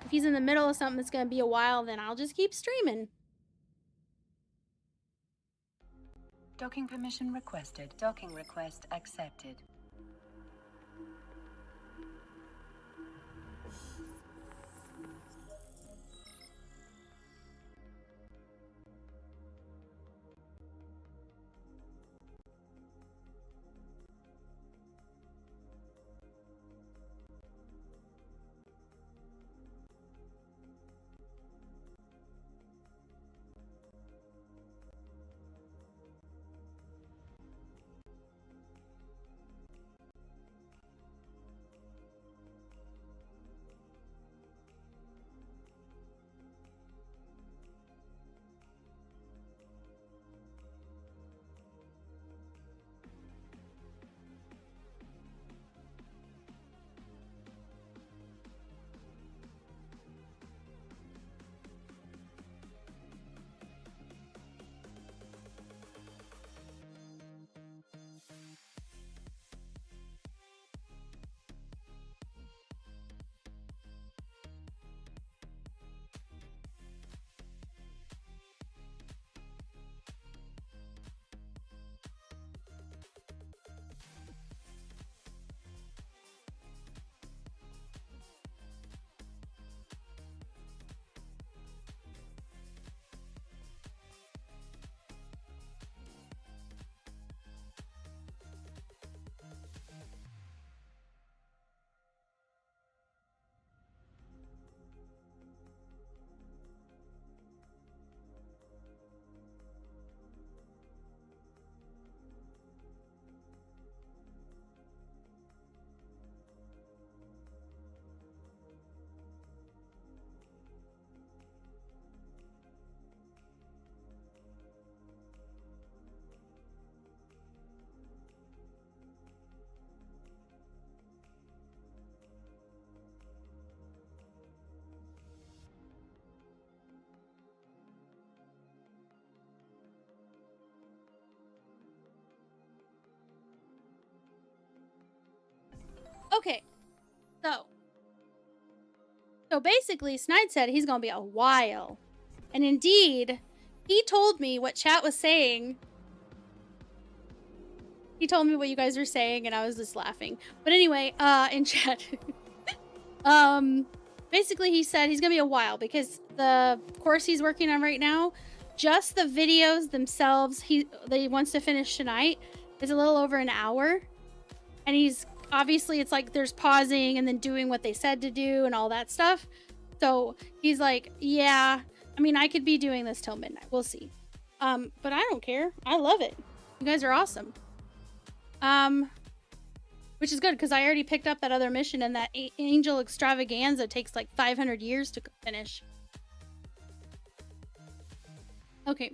If he's in the middle of something that's going to be a while, then I'll just keep streaming. Docking permission requested. Docking request accepted. Okay. So basically, Snide said he's gonna be a while. And indeed, he told me what chat was saying. He told me what you guys were saying, and I was just laughing. But anyway, in chat, basically he said he's gonna be a while because the course he's working on right now, just the videos themselves, that he wants to finish tonight, is a little over an hour. And he's obviously, it's like there's pausing and then doing what they said to do and all that stuff. So he's like, yeah, I mean, I could be doing this till midnight. We'll see. But I don't care. I love it. You guys are awesome. Which is good because I already picked up that other mission, and that Angel Extravaganza takes like 500 years to finish. Okay.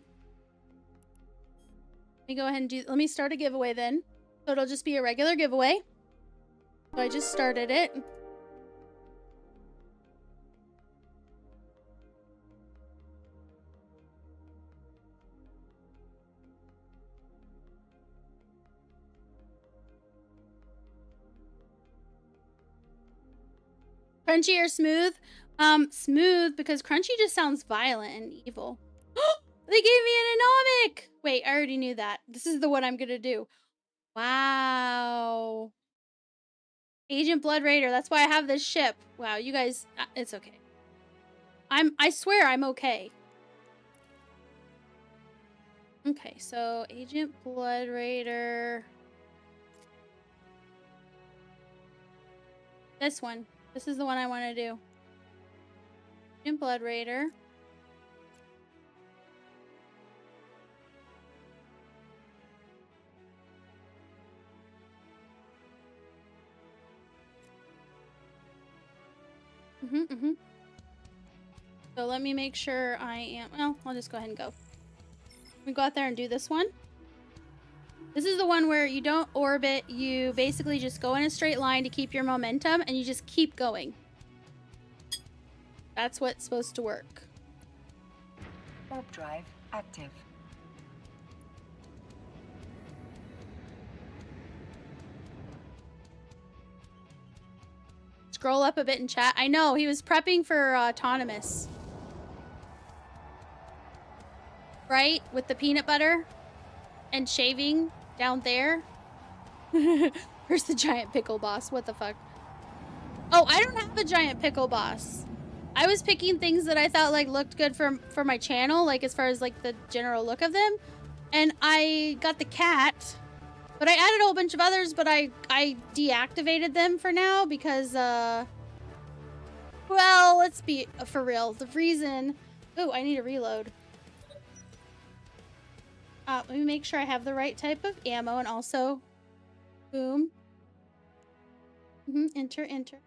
Let me go ahead and let me start a giveaway then. So it'll just be a regular giveaway. So I just started it. Crunchy or smooth? Smooth, because crunchy just sounds violent and evil. They gave me an anomic! Wait, I already knew that. This is the one I'm gonna do. Wow. Agent Blood Raider. That's why I have this ship. Wow, you guys, it's okay. I swear I'm okay. Okay, so Agent Blood Raider. This one. This is the one I want to do. Agent Blood Raider. So let me make sure I am... Well, I'll just go ahead and go. We go out there and do this one. This is the one where you don't orbit. You basically just go in a straight line to keep your momentum, and you just keep going. That's what's supposed to work. Warp drive active. Scroll up a bit in chat. I know, he was prepping for autonomous. Right? With the peanut butter and shaving down there. Where's the giant pickle boss? What the fuck? Oh, I don't have a giant pickle boss. I was picking things that I thought like looked good for my channel, like as far as like the general look of them. And I got the cat. But I added a whole bunch of others, but I deactivated them for now because, well, let's be for real. The reason... Ooh, I need to reload. Let me make sure I have the right type of ammo, and also... Boom. Enter, enter.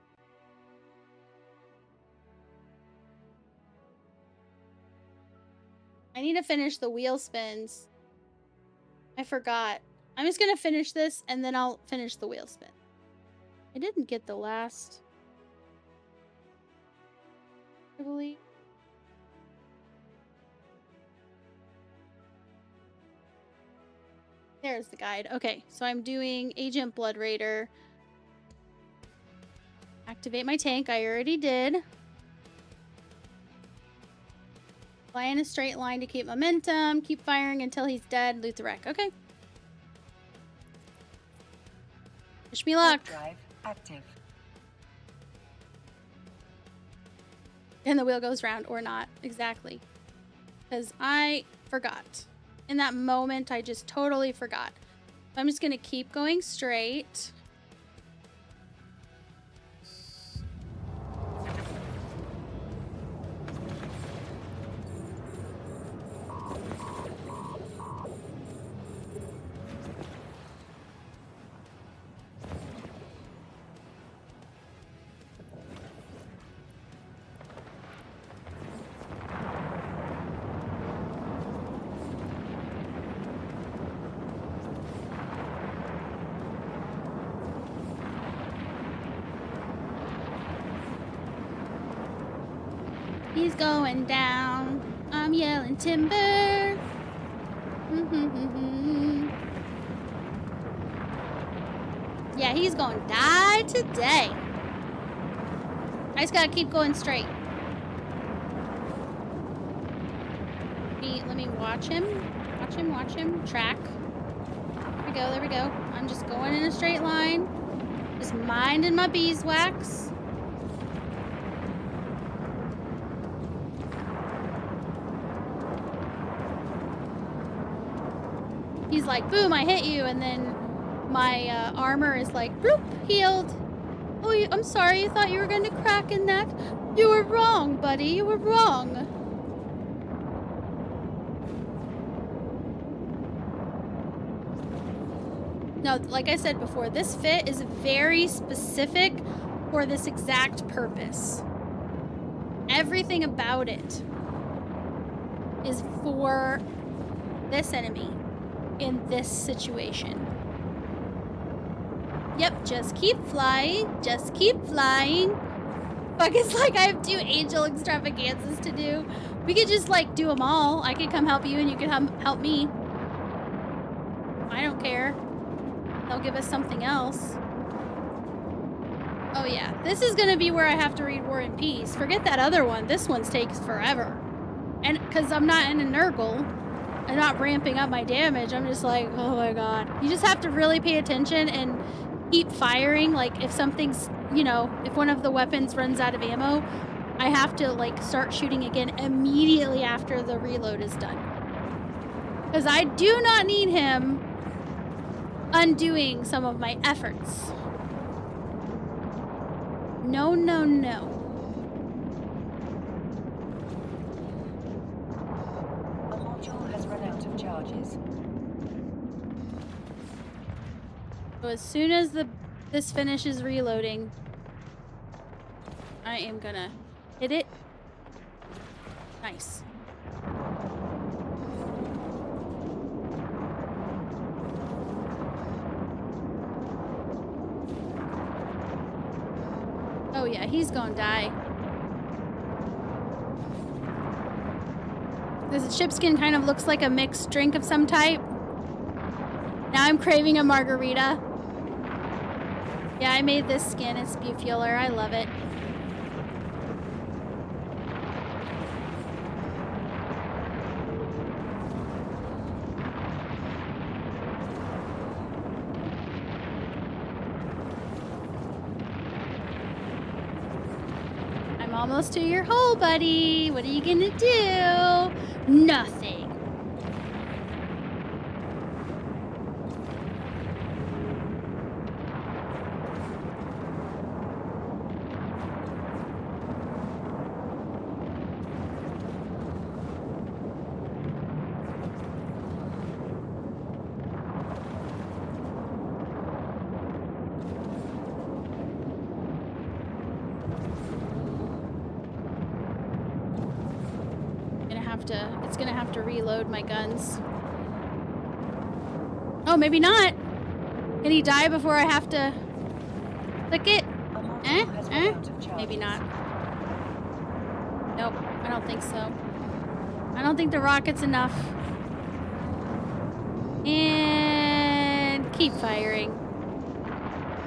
I need to finish the wheel spins. I forgot. I'm just gonna finish this, and then I'll finish the wheel spin. I didn't get the last... I believe. There's the guide. Okay, so I'm doing Agent Blood Raider. Activate my tank. I already did. Fly in a straight line to keep momentum. Keep firing until he's dead. Loot the wreck. Okay. Wish me luck. Drive active. And the wheel goes round or not. Exactly. Because I forgot. In that moment, I just totally forgot. I'm just going to keep going straight. He's going down. I'm yelling timber. Yeah, he's gonna die today. I just gotta keep going straight. Let me watch him. Watch him. Track. There we go, there we go. I'm just going in a straight line. Just minding my beeswax. He's like, boom, I hit you, and then my armor is like, bloop, healed. Oh, I'm sorry, I thought you were going to crack in that. You were wrong, buddy, you were wrong. No, like I said before, this fit is very specific for this exact purpose. Everything about it is for this enemy in this situation. Yep, just keep flying. Just keep flying. Fuck, it's like I have 2 angel extravaganzas to do. We could just, like, do them all. I could come help you and you could help me. I don't care. They'll give us something else. Oh, yeah. This is gonna be where I have to read War and Peace. Forget that other one. This one takes forever. And because I'm not in a Nurgle, I'm not ramping up my damage. I'm just like, oh my god. You just have to really pay attention and keep firing. Like, if something's, you know, if one of the weapons runs out of ammo, I have to, like, start shooting again immediately after the reload is done. Because I do not need him undoing some of my efforts. No, no, no. A module has run out of charges. So as soon as this finishes reloading, I am gonna hit it. Nice. Oh yeah, he's gonna die. This shipskin kind of looks like a mixed drink of some type. Now I'm craving a margarita. Yeah, I made this skin. It's Bufueler. I love it. I'm almost to your hole, buddy. What are you gonna do? Nothing. It's gonna have to reload my guns. Oh, maybe not. Can he die before I have to click it? Maybe not. Nope, I don't think so. I don't think the rocket's enough. And keep firing.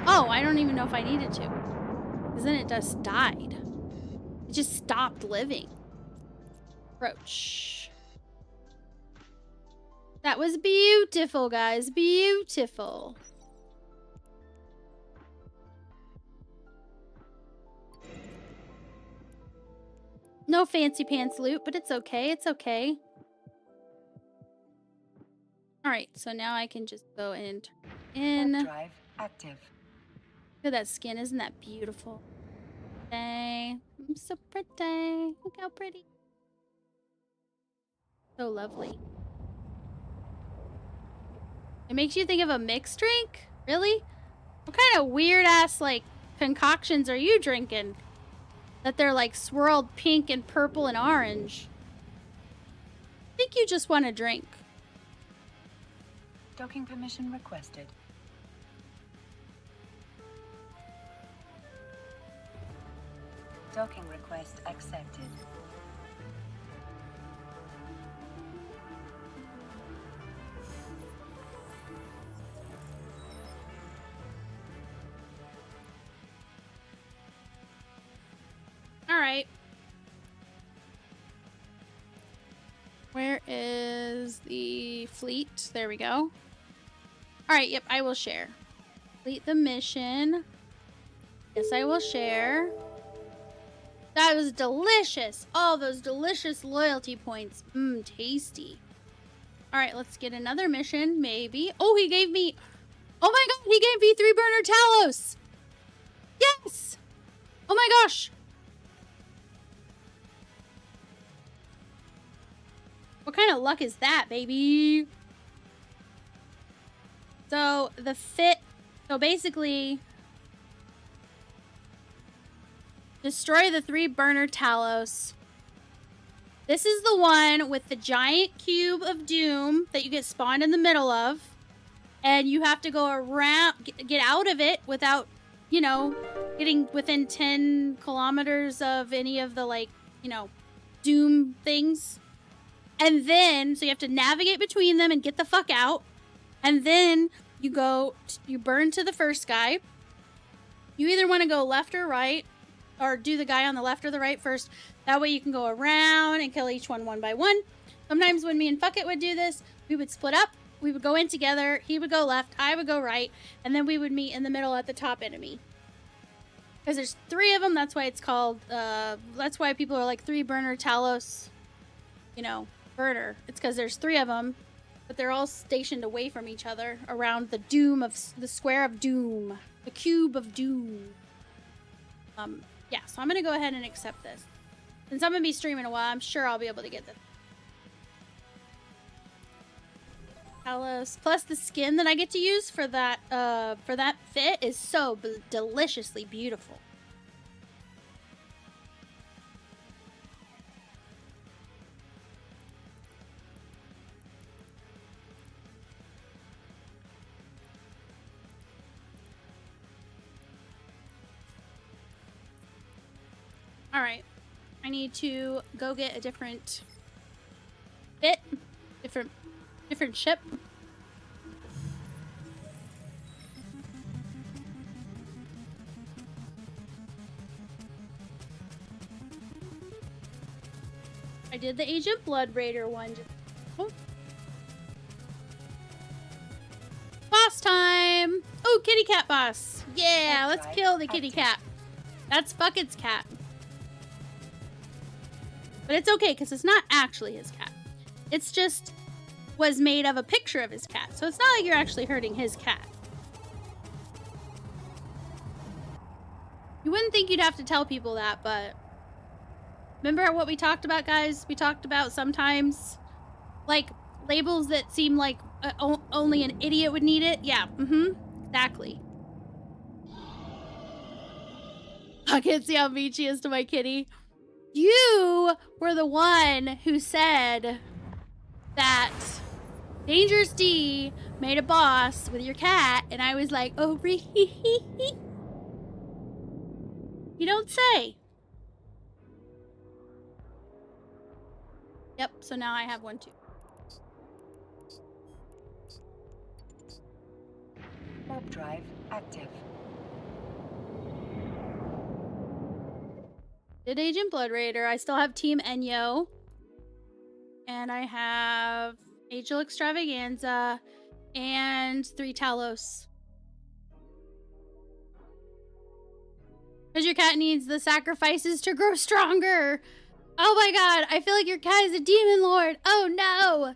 Oh, I don't even know if I needed to. Because then it just died. It just stopped living. Approach. That was beautiful, guys. Beautiful. No fancy pants loot, but it's okay. It's okay. Alright, so now I can just go and turn in. Drive active. Look at that skin. Isn't that beautiful? Dang. I'm so pretty. Look how pretty. So lovely. It makes you think of a mixed drink? Really? What kind of weird ass, like, concoctions are you drinking? That they're like swirled pink and purple and orange. I think you just want a drink. Docking permission requested. Docking request accepted. is the fleet. There we go. Alright, yep, I will share. Complete the mission. Yes, I will share. That was delicious. All those delicious loyalty points. Mmm, tasty. Alright, let's get another mission, maybe. Oh, he gave me... Oh my god, he gave me 3 burner Talos! Yes! Oh my gosh! What kind of luck is that, baby? So, the fit... So, basically... Destroy the 3 burner Talos. This is the one with the giant cube of doom that you get spawned in the middle of. And you have to go around... Get out of it without, you know, getting within 10 kilometers of any of the, like, you know, doom things. And then, so you have to navigate between them and get the fuck out. And then you go, you burn to the first guy. You either want to go left or right, or do the guy on the left or the right first. That way you can go around and kill each one by one. Sometimes when me and Fuck It would do this, we would split up. We would go in together. He would go left, I would go right, and then we would meet in the middle at the top enemy. Because there's 3 of them, that's why it's called, that's why people are like 3 burner Talos, you know, burner. It's because there's 3 of them, but they're all stationed away from each other around the doom of, the square of doom, the cube of doom. Yeah, so I'm going to go ahead and accept this. Since I'm going to be streaming a while, I'm sure I'll be able to get this. Talos. Plus the skin that I get to use for that fit is so deliciously beautiful. All right, I need to go get a different fit, different ship. I did the Agent Blood Raider one. Oh. Boss time! Oh, kitty cat boss. Yeah, let's kill the kitty cat. That's Bucket's cat. But it's okay, because it's not actually his cat. It's just was made of a picture of his cat. So it's not like you're actually hurting his cat. You wouldn't think you'd have to tell people that, but... Remember what we talked about, guys? We talked about sometimes, like, labels that seem like only an idiot would need it. Yeah, exactly. I can't see how mean she is to my kitty. You were the one who said that Dangerous D made a boss with your cat, and I was like, oh, you don't say. Yep, so now I have one too. Warp drive active. Did Agent Blood Raider. I still have Team Enyo. And I have Angel Extravaganza and 3 Talos. Because your cat needs the sacrifices to grow stronger. Oh my god, I feel like your cat is a demon lord. Oh no!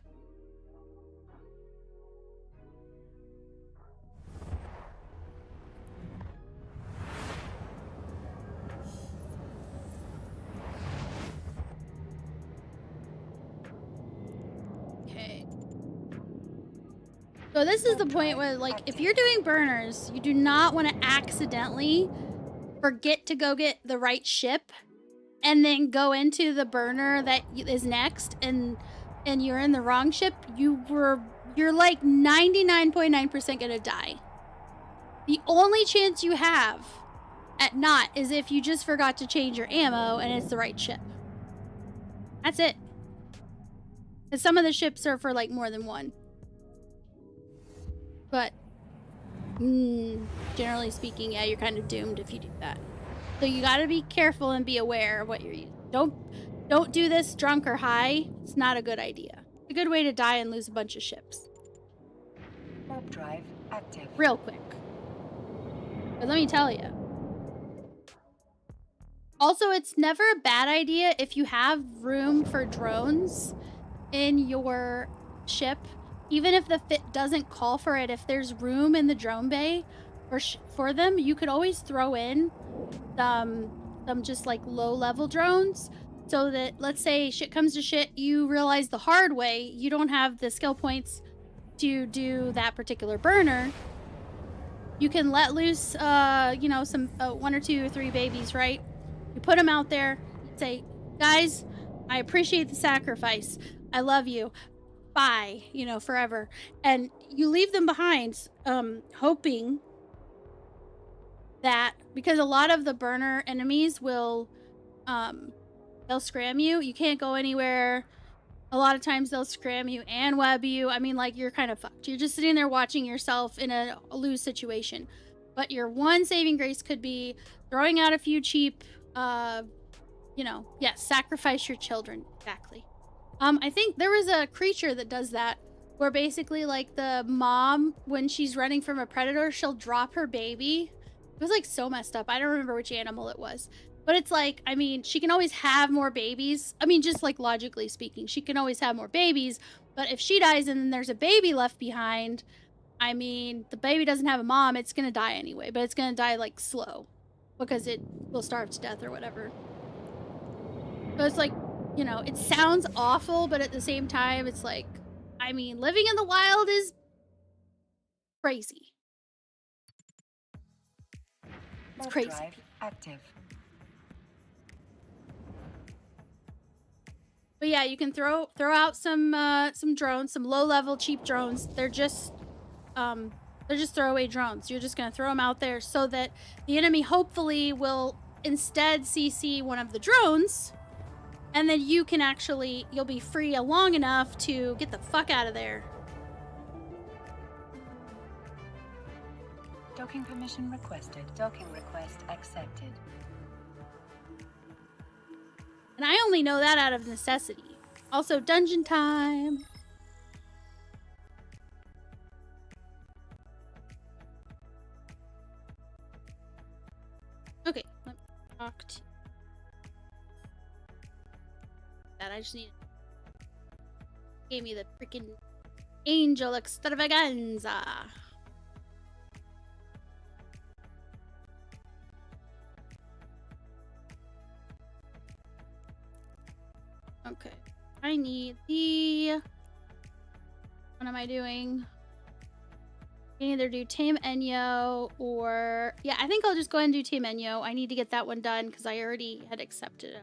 Okay. So this is the point where, like, if you're doing burners, you do not want to accidentally forget to go get the right ship and then go into the burner that is next, and you're in the wrong ship. You're like 99.9% gonna die. The only chance you have at not is if you just forgot to change your ammo and it's the right ship. That's it. Because some of the ships are for like more than one. But generally speaking, yeah, you're kind of doomed if you do that. So you gotta be careful and be aware of what you're using. Don't do this drunk or high. It's not a good idea. a good way to die and lose a bunch of ships. Warp drive active. Real quick. But let me tell you. Also, it's never a bad idea if you have room for drones in your ship. Even if the fit doesn't call for it, if there's room in the drone bay for them, you could always throw in some just like low-level drones. So that, let's say shit comes to shit, you realize the hard way, you don't have the skill points to do that particular burner. You can let loose, you know, some 1 or 2 or 3 babies, right? You put them out there, say, guys, I appreciate the sacrifice. I love you. Bye, you know, forever. And you leave them behind, hoping that, because a lot of the burner enemies will, they'll scram you. You can't go anywhere. A lot of times they'll scram you and web you. I mean, like, you're kind of fucked. You're just sitting there watching yourself in a lose situation. But your one saving grace could be throwing out a few cheap, you know, yes, sacrifice your children. Exactly. I think there was a creature that does that, where basically, like, the mom, when she's running from a predator, she'll drop her baby. It was, like, so messed up. I don't remember which animal it was. But it's like, I mean, she can always have more babies. I mean, just like logically speaking, she can always have more babies. But if she dies and then there's a baby left behind, I mean, the baby doesn't have a mom, it's going to die anyway. But it's going to die, like, slow. Because it will starve to death or whatever. So it's like, you know, it sounds awful, but at the same time, it's like, I mean, living in the wild is crazy. It's crazy. Drive active. But yeah, you can throw out some drones, some low-level cheap drones. They're just throwaway drones. You're just gonna throw them out there so that the enemy hopefully will instead CC one of the drones, and then you can actually, you'll be free long enough to get the fuck out of there. Docking permission requested. Docking request accepted. And I only know that out of necessity. Also, dungeon time. Okay, let me talk to that. I just need. Gave me the freaking angel extravaganza. Okay, I need the. What am I doing? I can either do Tame Enyo or... Yeah, I think I'll just go ahead and do Tame Enyo. I need to get that one done because I already had accepted it.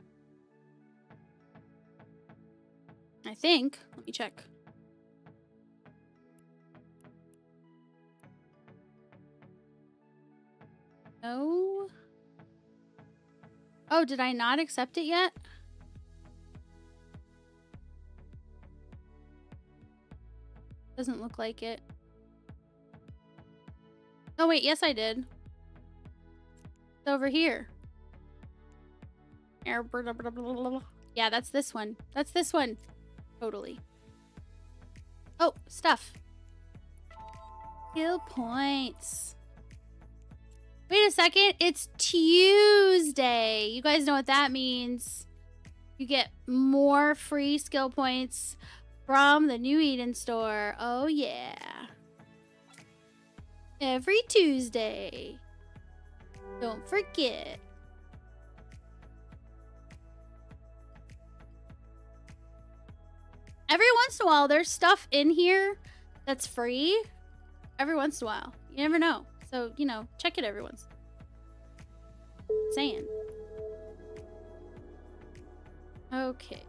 I think. Let me check. No. Oh, did I not accept it yet? Doesn't look like it. Oh wait, yes I did. It's over here. Yeah, that's this one. That's this one. Totally. Oh, stuff. Skill points. Wait a second. It's Tuesday. You guys know what that means. You get more free skill points from the New Eden store. Oh yeah. Every Tuesday. Don't forget. Every once in a while, there's stuff in here that's free. Every once in a while. You never know. So, you know, check it every once. Saying. Okay.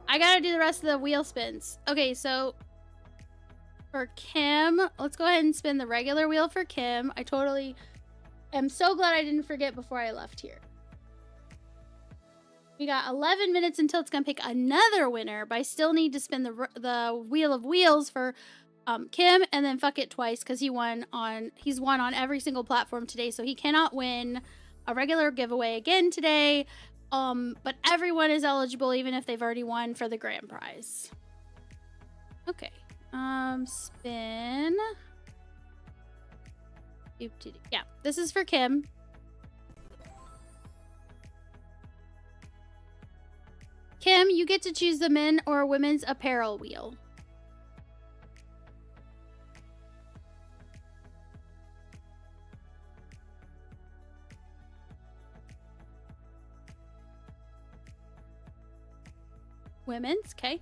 I gotta do the rest of the wheel spins. Okay, so for Kim, let's go ahead and spin the regular wheel for Kim. I totally am so glad I didn't forget before I left here. We got 11 minutes until it's gonna pick another winner, but I still need to spin the wheel of wheels for Kim, and then fuck it twice because he's won on every single platform today, so he cannot win a regular giveaway again today. But everyone is eligible even if they've already won for the grand prize. Okay. Spin. Yeah, this is for Kim. Kim, you get to choose the men or women's apparel wheel. Women's, okay.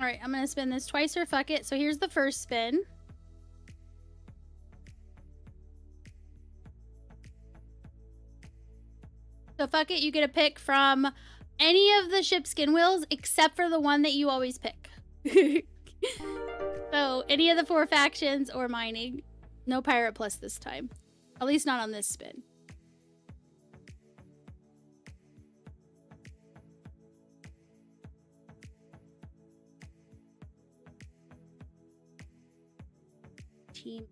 All right, I'm gonna spin this twice or fuck it. So here's the first spin. So fuck it, you get a pick from any of the ship skin wheels except for the one that you always pick. So any of the 4 factions or mining. No Pirate Plus this time. At least not on this spin. Team.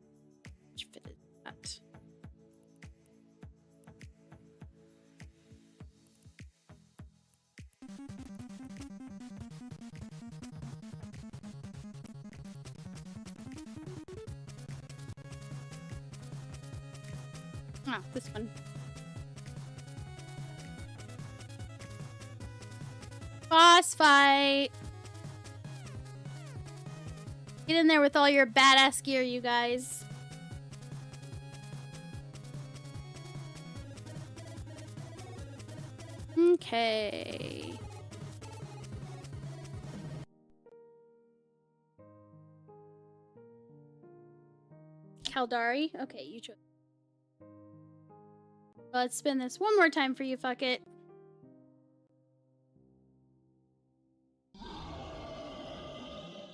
Which fit is that? Ah, this one. Boss fight. Get in there with all your badass gear, you guys. Okay. Caldari? Okay, you chose. Let's spin this one more time for you, fuck it.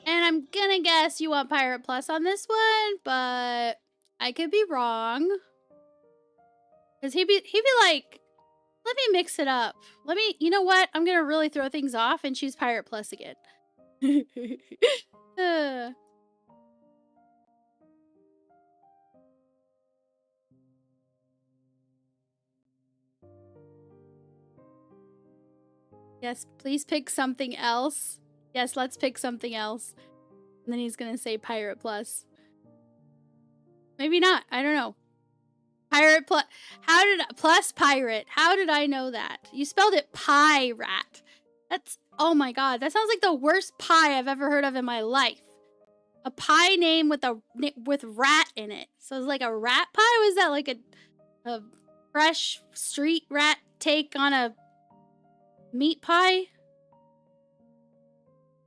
And I'm gonna guess you want Pirate Plus on this one, but I could be wrong. Cause he'd be like, let me mix it up. You know what? I'm gonna really throw things off and choose Pirate Plus again. Yes, please pick something else. Yes, let's pick something else. And then he's gonna say Pirate Plus. Maybe not. I don't know. Pirate Plus. Plus Pirate. How did I know that? You spelled it Pie-rat. That's, oh my god. That sounds like the worst pie I've ever heard of in my life. A pie name with rat in it. So it's like a rat pie? Was that like a fresh street rat take on a meat pie?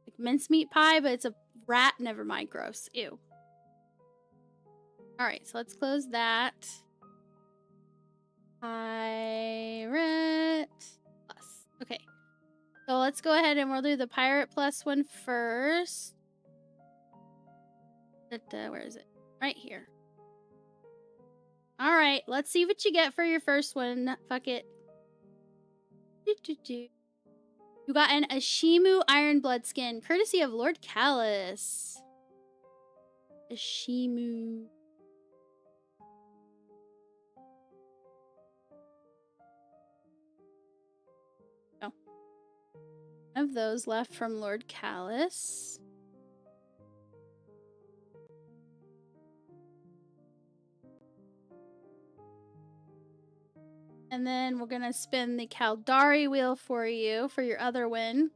Like mincemeat pie, but it's a rat. Never mind. Gross. Ew. Alright, so let's close that. Pirate Plus. Okay. So let's go ahead and we'll do the Pirate Plus one first. Where is it? Right here. Alright, let's see what you get for your first one. Fuck it. You got an Ashimu Ironblood skin, courtesy of Lord Callus. Ashimu. Oh. One of those left from Lord Callus. And then we're gonna spin the Caldari wheel for you for your other win.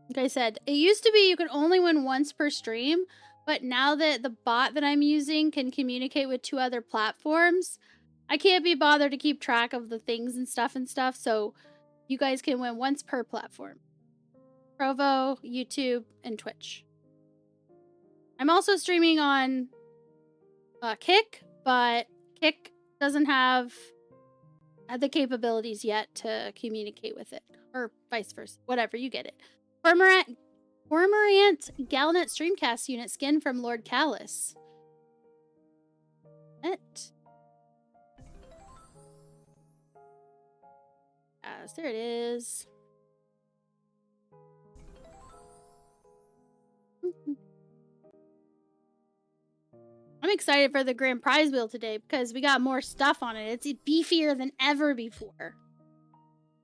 Like I said, it used to be you could only win once per stream, but now that the bot that I'm using can communicate with 2 other platforms, I can't be bothered to keep track of the things and stuff, so you guys can win once per platform. Provo, YouTube, and Twitch. I'm also streaming on Kick, but Kick doesn't have the capabilities yet to communicate with it. Or vice versa. Whatever, you get it. Cormorant Galnet Streamcast unit skin from Lord Callus. It. Yes, there it is. I'm excited for the grand prize wheel today because we got more stuff on it. It's beefier than ever before.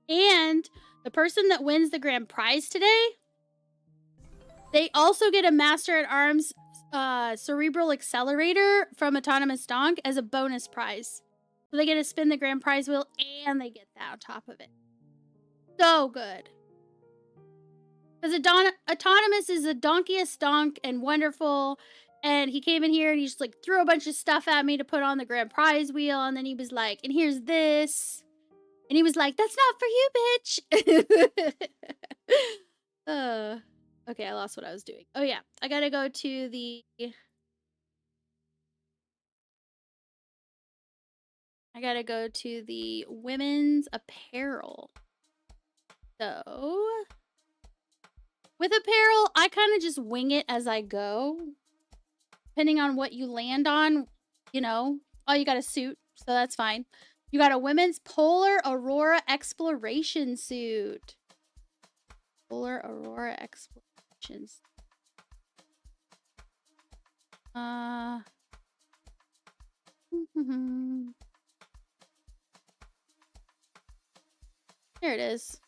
And the person that wins the grand prize today, they also get a Master at Arms Cerebral Accelerator from Autonomous Donk as a bonus prize. So they get to spin the grand prize wheel and they get that on top of it. So good. Because Autonomous is the donkiest donk and wonderful. And he came in here and he just like threw a bunch of stuff at me to put on the grand prize wheel. And then he was like, and here's this. And he was like, that's not for you, bitch. Okay, I lost what I was doing. Oh yeah, I gotta go to the... women's apparel. So... with apparel, I kind of just wing it as I go. Depending on what you land on, you know. Oh, you got a suit, so that's fine. You got a women's Polar Aurora Exploration suit. Polar Aurora Explorations. There it is.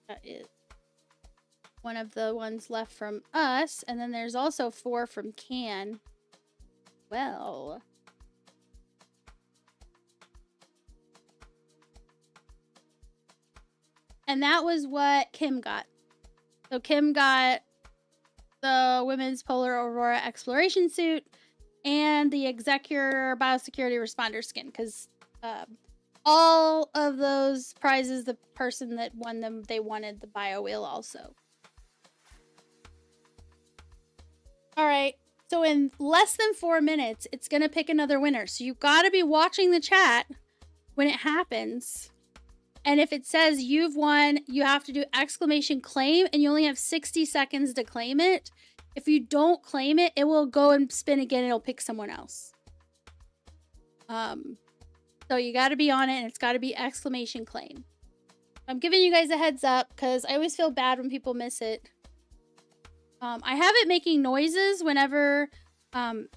That is one of the ones left from us. And then there's also 4 from Can. Well. And that was what Kim got. So Kim got the women's Polar Aurora Exploration suit and the Executor Biosecurity Responder skin. Because all of those prizes, the person that won them, they wanted the bio wheel also. Alright, so in less than 4 minutes, it's going to pick another winner. So you got to be watching the chat when it happens. And if it says you've won, you have to do exclamation claim, and you only have 60 seconds to claim it. If you don't claim it, it will go and spin again, and it'll pick someone else. So you got to be on it, and it's got to be exclamation claim. I'm giving you guys a heads up, because I always feel bad when people miss it. I have it making noises whenever,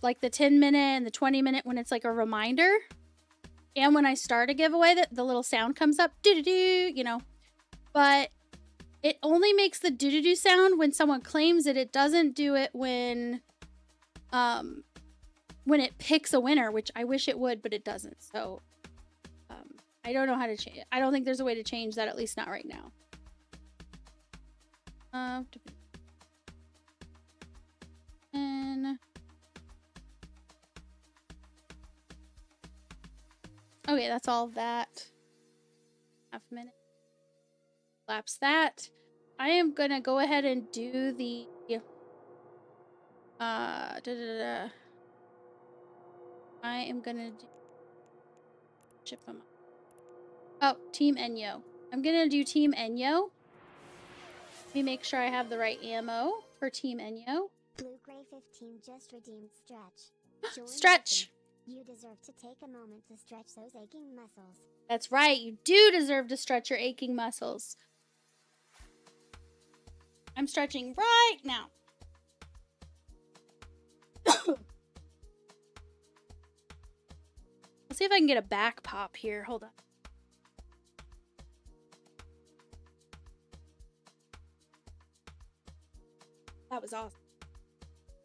like the 10-minute and the 20-minute, when it's like a reminder. And when I start a giveaway, the little sound comes up, doo-doo-doo, you know. But it only makes the doo-doo-doo sound when someone claims it. It doesn't do it when it picks a winner, which I wish it would, but it doesn't. So, I don't know how to change it. I don't think there's a way to change that, at least not right now. And... okay, that's all of that. Half a minute. Lapse that. I am gonna go ahead and do the I am gonna do ship them up. Oh, Team Enyo. I'm gonna do Team Enyo. Let me make sure I have the right ammo for Team Enyo. Blue Gray 15 just redeemed Stretch. Stretch! You deserve to take a moment to stretch those aching muscles. That's right, you do deserve to stretch your aching muscles. I'm stretching right now. Let's see if I can get a back pop here. Hold on. That was awesome.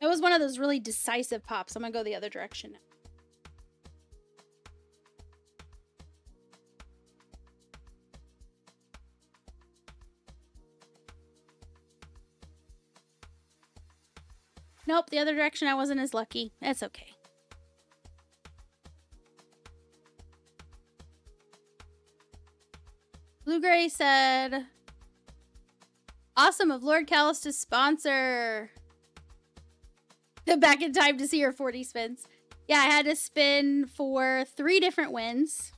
It was one of those really decisive pops. I'm gonna go the other direction now. Nope, the other direction I wasn't as lucky. That's okay. Blue Gray said, awesome of Lord Callus to sponsor. Back in time to see her 40 spins. Yeah, I had to spin for 3 different wins.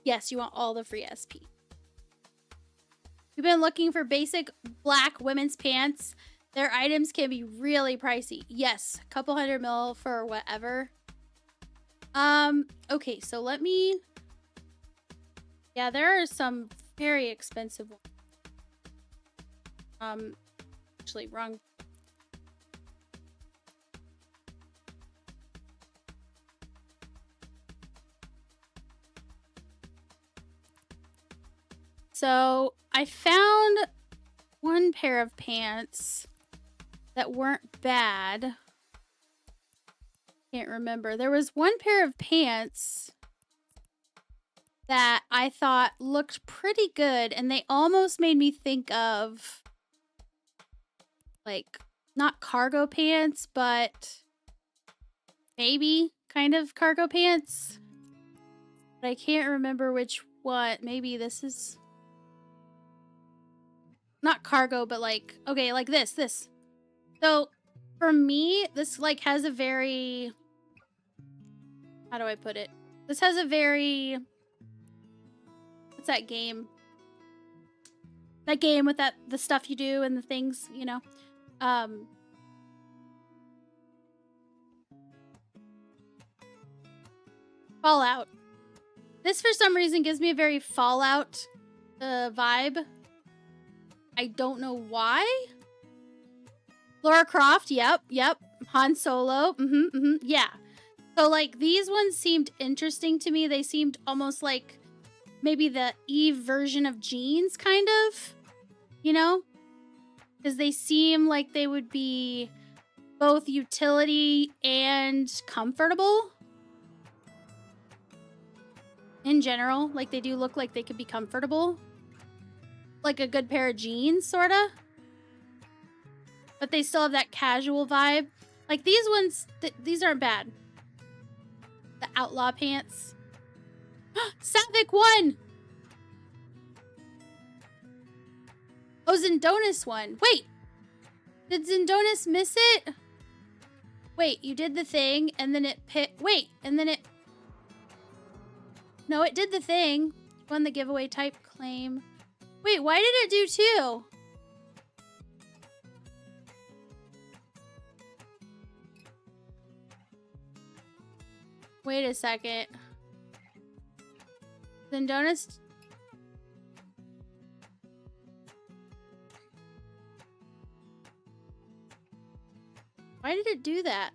Yes, you want all the free SP. You've been looking for basic black women's pants. Their items can be really pricey. Yes, a couple $100 mil for whatever. Okay, so let me Yeah, there are some very expensive ones. Actually, wrong. So I found one pair of pants that weren't bad. Can't remember. There was one pair of pants that I thought looked pretty good, and they almost made me think of, like, not cargo pants, but maybe kind of cargo pants. But I can't remember which one. Maybe this is not cargo, but like, okay, like this. So for me, this like has a very, how do I put it? This has a very, what's that game? That game with that, the stuff you do and the things, you know? Fallout. This for some reason gives me a very Fallout vibe. I don't know why. Lara Croft, yep. Han Solo, yeah. So like these ones seemed interesting to me. They seemed almost like maybe the Eve version of jeans, kind of, you know? Because they seem like they would be both utility and comfortable. In general, like they do look like they could be comfortable. Like a good pair of jeans, sorta. But they still have that casual vibe. Like these ones, these aren't bad. The outlaw pants. Savick won! Oh, Zendonis won. Wait! Did Zendonis miss it? Wait, you did the thing, and then it wait, and then it... No, it did the thing. Won the giveaway type claim. Wait, why did it do 2? Wait a second. Zendonis... Why did it do that?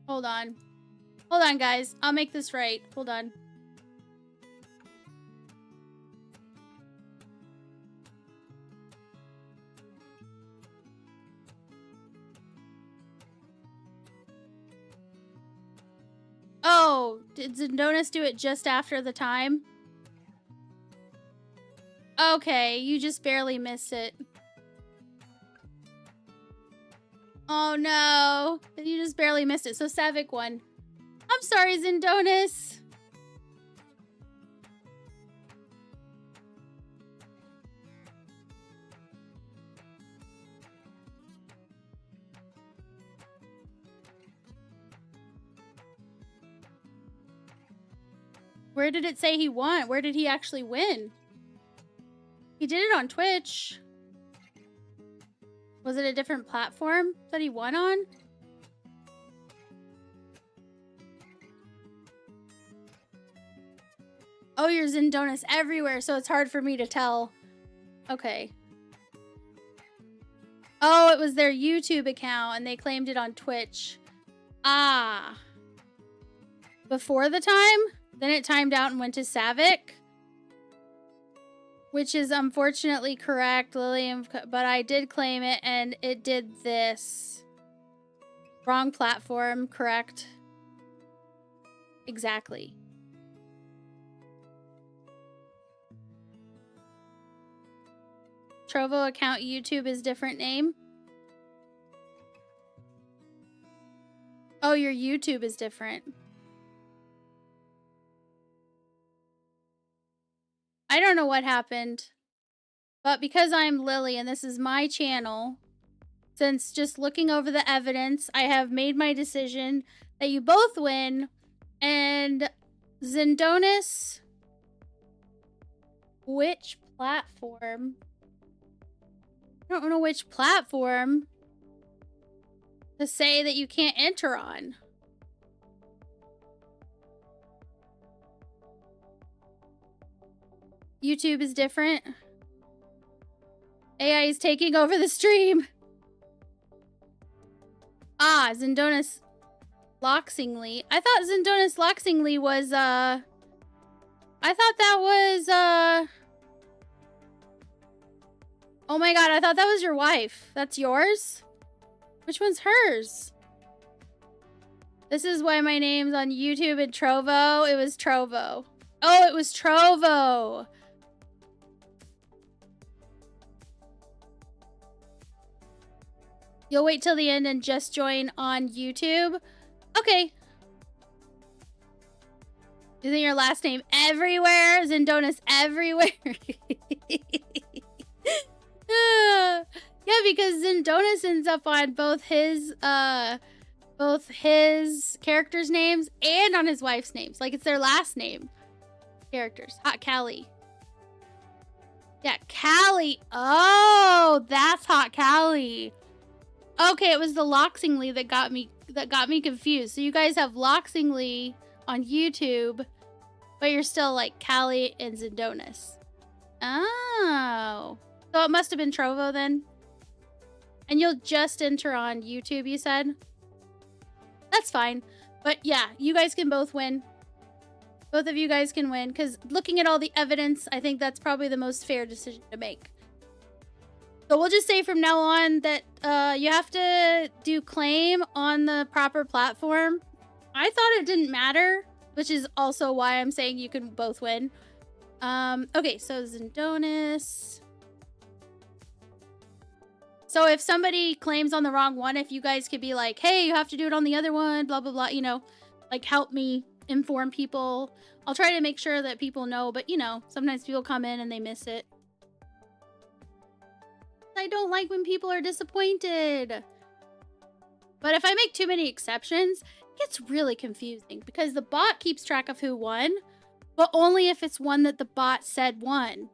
Hold on. Hold on, guys. I'll make this right. Hold on. Oh, did Zendonis do it just after the time? Okay, you just barely missed it. Oh no, you just barely missed it. So Savick won. I'm sorry, Zendonis. Where did it say he won? Where did he actually win? He did it on Twitch. Was it a different platform that he won on? Oh, you're Zendonis everywhere, so it's hard for me to tell. Okay. Oh, it was their YouTube account, and they claimed it on Twitch. Ah. Before the time? Then it timed out and went to Savick? Which is unfortunately correct, Lillian, but I did claim it and it did this. Wrong platform, correct? Exactly. Trovo account YouTube is different name? Oh, your YouTube is different. I don't know what happened, but because I'm Lily and this is my channel, since just looking over the evidence, I have made my decision that you both win, and Zendonis, which platform? I don't know which platform to say that you can't enter on. YouTube is different. AI is taking over the stream. Ah, Zendonis Loxingly. I thought Zendonis Loxingly was, I thought that was, oh my god, I thought that was your wife. That's yours? Which one's hers? This is why my name's on YouTube and Trovo. It was Trovo. Oh, it was Trovo. You'll wait till the end and just join on YouTube? Okay. Isn't your last name everywhere? Zendonis everywhere? Yeah, because Zendonis ends up on both his characters' names and on his wife's names. Like, it's their last name. Characters. Hot Callie. Yeah, Callie. Oh, that's Hot Callie. Okay, it was the Loxingly that got me confused. So you guys have Loxingly on YouTube, but you're still like Callie and Zendonis. Oh. So it must have been Trovo then. And you'll just enter on YouTube, you said? That's fine. But yeah, you guys can both win. Both of you guys can win. Because looking at all the evidence, I think that's probably the most fair decision to make. So we'll just say from now on that you have to do claim on the proper platform. I thought it didn't matter, which is also why I'm saying you can both win. Okay, so Zendonis. So if somebody claims on the wrong one, if you guys could be like, hey, you have to do it on the other one, blah, blah, blah, you know, like help me inform people. I'll try to make sure that people know, but you know, sometimes people come in and they miss it. I don't like when people are disappointed. But if I make too many exceptions, it gets really confusing because the bot keeps track of who won, but only if it's one that the bot said won.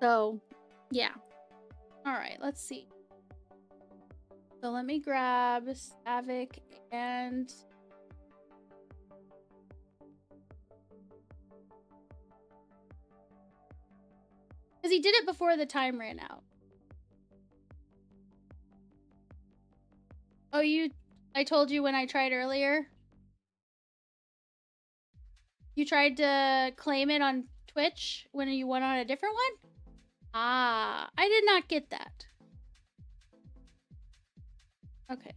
So, yeah. All right, let's see. So let me grab Savick and... because he did it before the time ran out. Oh, I told you when I tried earlier. You tried to claim it on Twitch when you went on a different one? Ah, I did not get that. Okay.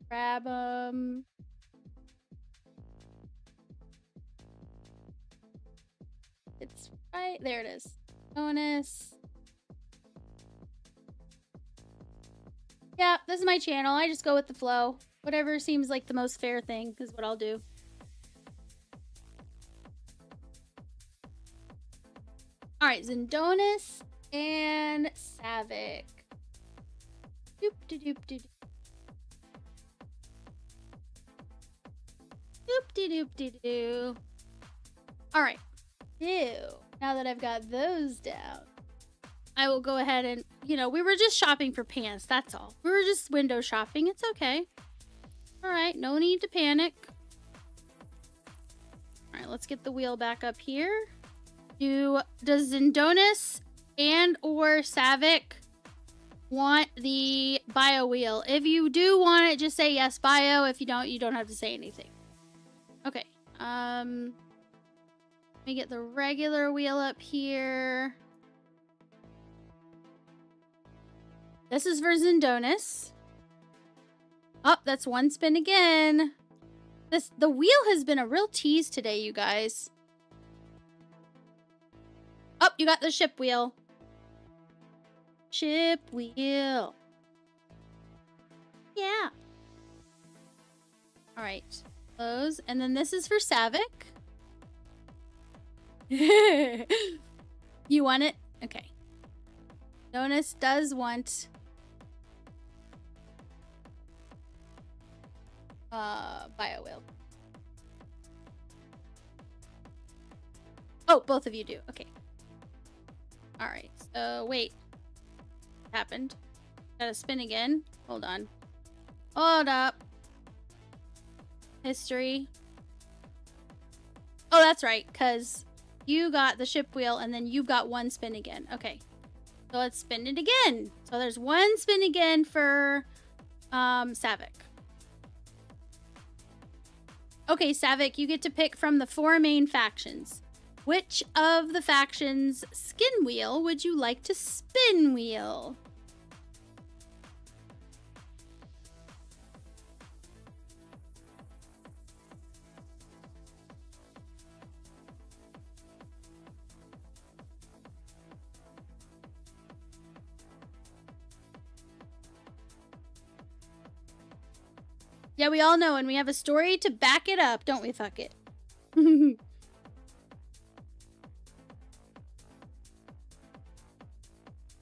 Grab them. It's right there. It is. Bonus. Yeah, this is my channel. I just go with the flow. Whatever seems like the most fair thing is what I'll do. All right, Zendonis and Savick. Doop de doop de doop. Doop de doop de doo. All right. Ew. Now that I've got those down, I will go ahead and, you know, we were just shopping for pants. That's all. We were just window shopping. It's okay. All right. No need to panic. All right. Let's get the wheel back up here. Does Zendonis and or Savick want the bio wheel? If you do want it, just say yes, bio. If you don't have to say anything. Okay. Let me get the regular wheel up here. This is for Zendonis. Oh, that's one spin again. The wheel has been a real tease today, you guys. Oh, you got the ship wheel. Ship wheel. Yeah. All right. Close. And then this is for Savick. You want it? Okay. Zendonis does want bio wheel. Oh, both of you do. Okay. All right. So wait. What happened? Gotta spin again. Hold on. Hold up. History. Oh, that's right. Because You got the ship wheel, and then you've got one spin again. Okay. So let's spin it again. So there's one spin again for Savik. Okay, Savik, you get to pick from the 4 main factions. Which of the factions' skin wheel would you like to spin wheel? Yeah, we all know, and we have a story to back it up, don't we, fuck it?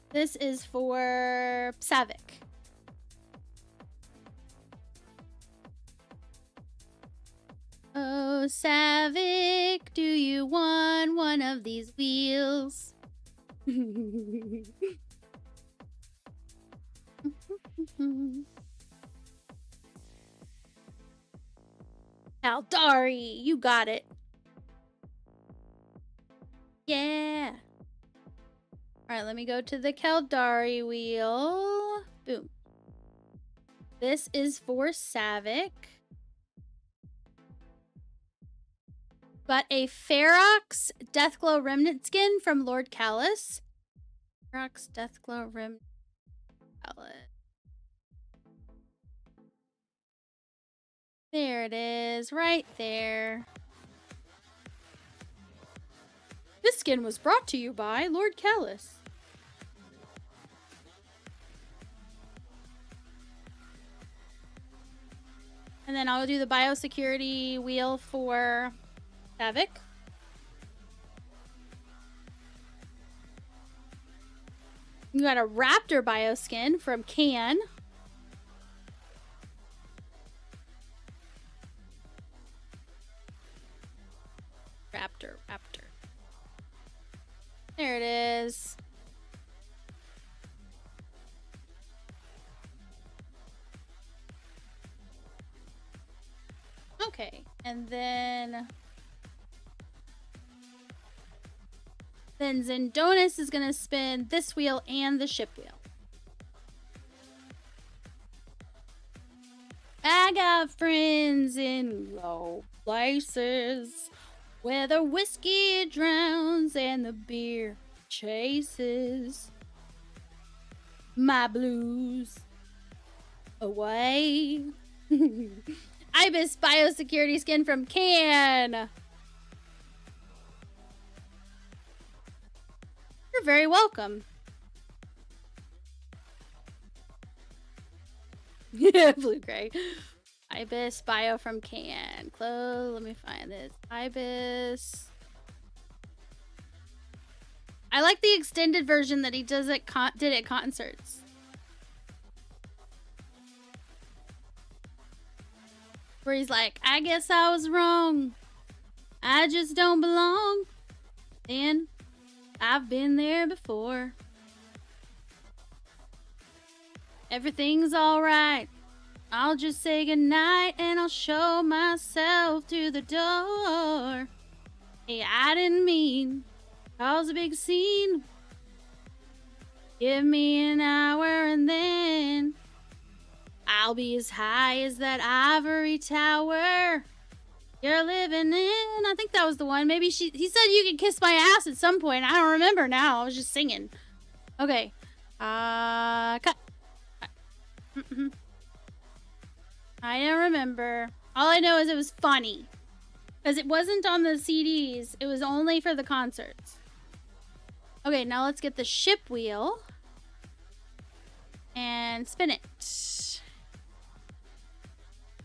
This is for Savik. Oh, Savik, do you want one of these wheels? Caldari, you got it. Yeah. All right, let me go to the Caldari wheel. Boom. This is for Savik. Got a Ferox Deathglow Remnant skin from Lord Callus. Ferox Deathglow Remnant Callus. There it is, right there. This skin was brought to you by Lord Callus. And then I'll do the biosecurity wheel for Savik. You got a Raptor bioskin from Can. Raptor. There it is. Okay, and then Zendonis is gonna spin this wheel and the ship wheel. I got friends in low places where the whiskey drowns and the beer chases my blues away. Ibis biosecurity skin from Can. You're very welcome. Yeah, blue gray. Ibis bio from Can. Close. Let me find this. Ibis. I like the extended version that he did at concerts. Where he's like, I guess I was wrong. I just don't belong. And I've been there before. Everything's alright. I'll just say goodnight and I'll show myself to the door. Hey, I didn't mean cause a big scene. Give me an hour and then I'll be as high as that ivory tower you're living in. I think that was the one. Maybe he said you could kiss my ass at some point. I don't remember now. I was just singing. Okay. Cut. I don't remember. All I know is it was funny. Because it wasn't on the CDs. It was only for the concerts. Okay, now let's get the ship wheel. And spin it.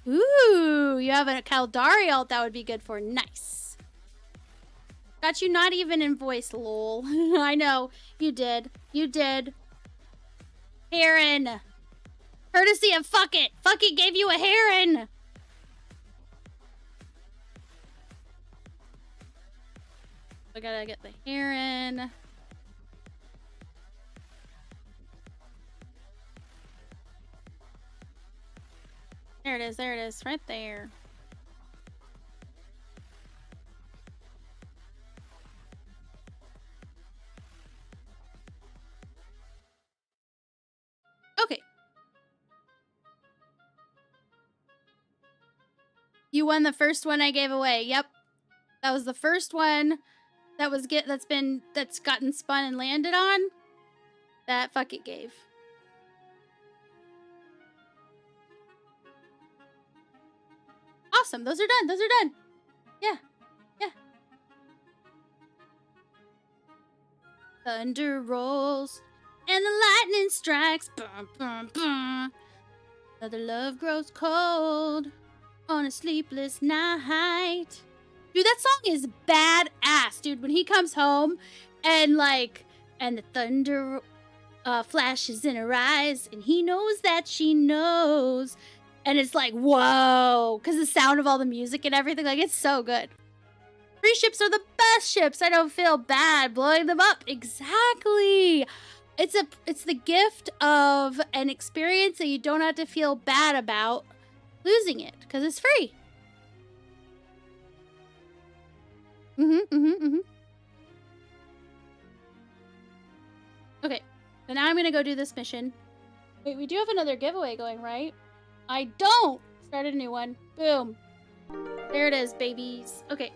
Ooh, you have a Caldari alt that would be good for. Nice. Got you not even in voice, lol. I know. You did. You did. Heron. Courtesy of Fuck It. Fuck It gave you a Heron. I gotta get the Heron. There it is. There it is. Right there. You won the first one I gave away. Yep. That was the first one that's gotten spun and landed on. That fuck it gave. Awesome. Those are done. Those are done. Yeah. Yeah. Thunder rolls and the lightning strikes. Bum, bum, bum. Another love grows cold on a sleepless night. Dude, that song is badass, dude. When he comes home and and the thunder flashes in her eyes and he knows that she knows. And it's like, whoa, because the sound of all the music and everything, like, it's so good. Free ships are the best ships. I don't feel bad blowing them up. Exactly. It's the gift of an experience that you don't have to feel bad about losing it, because it's free. Okay, so now I'm gonna go do this mission. Wait, we do have another giveaway going, right? I don't! Start a new one. Boom. There it is, babies. Okay.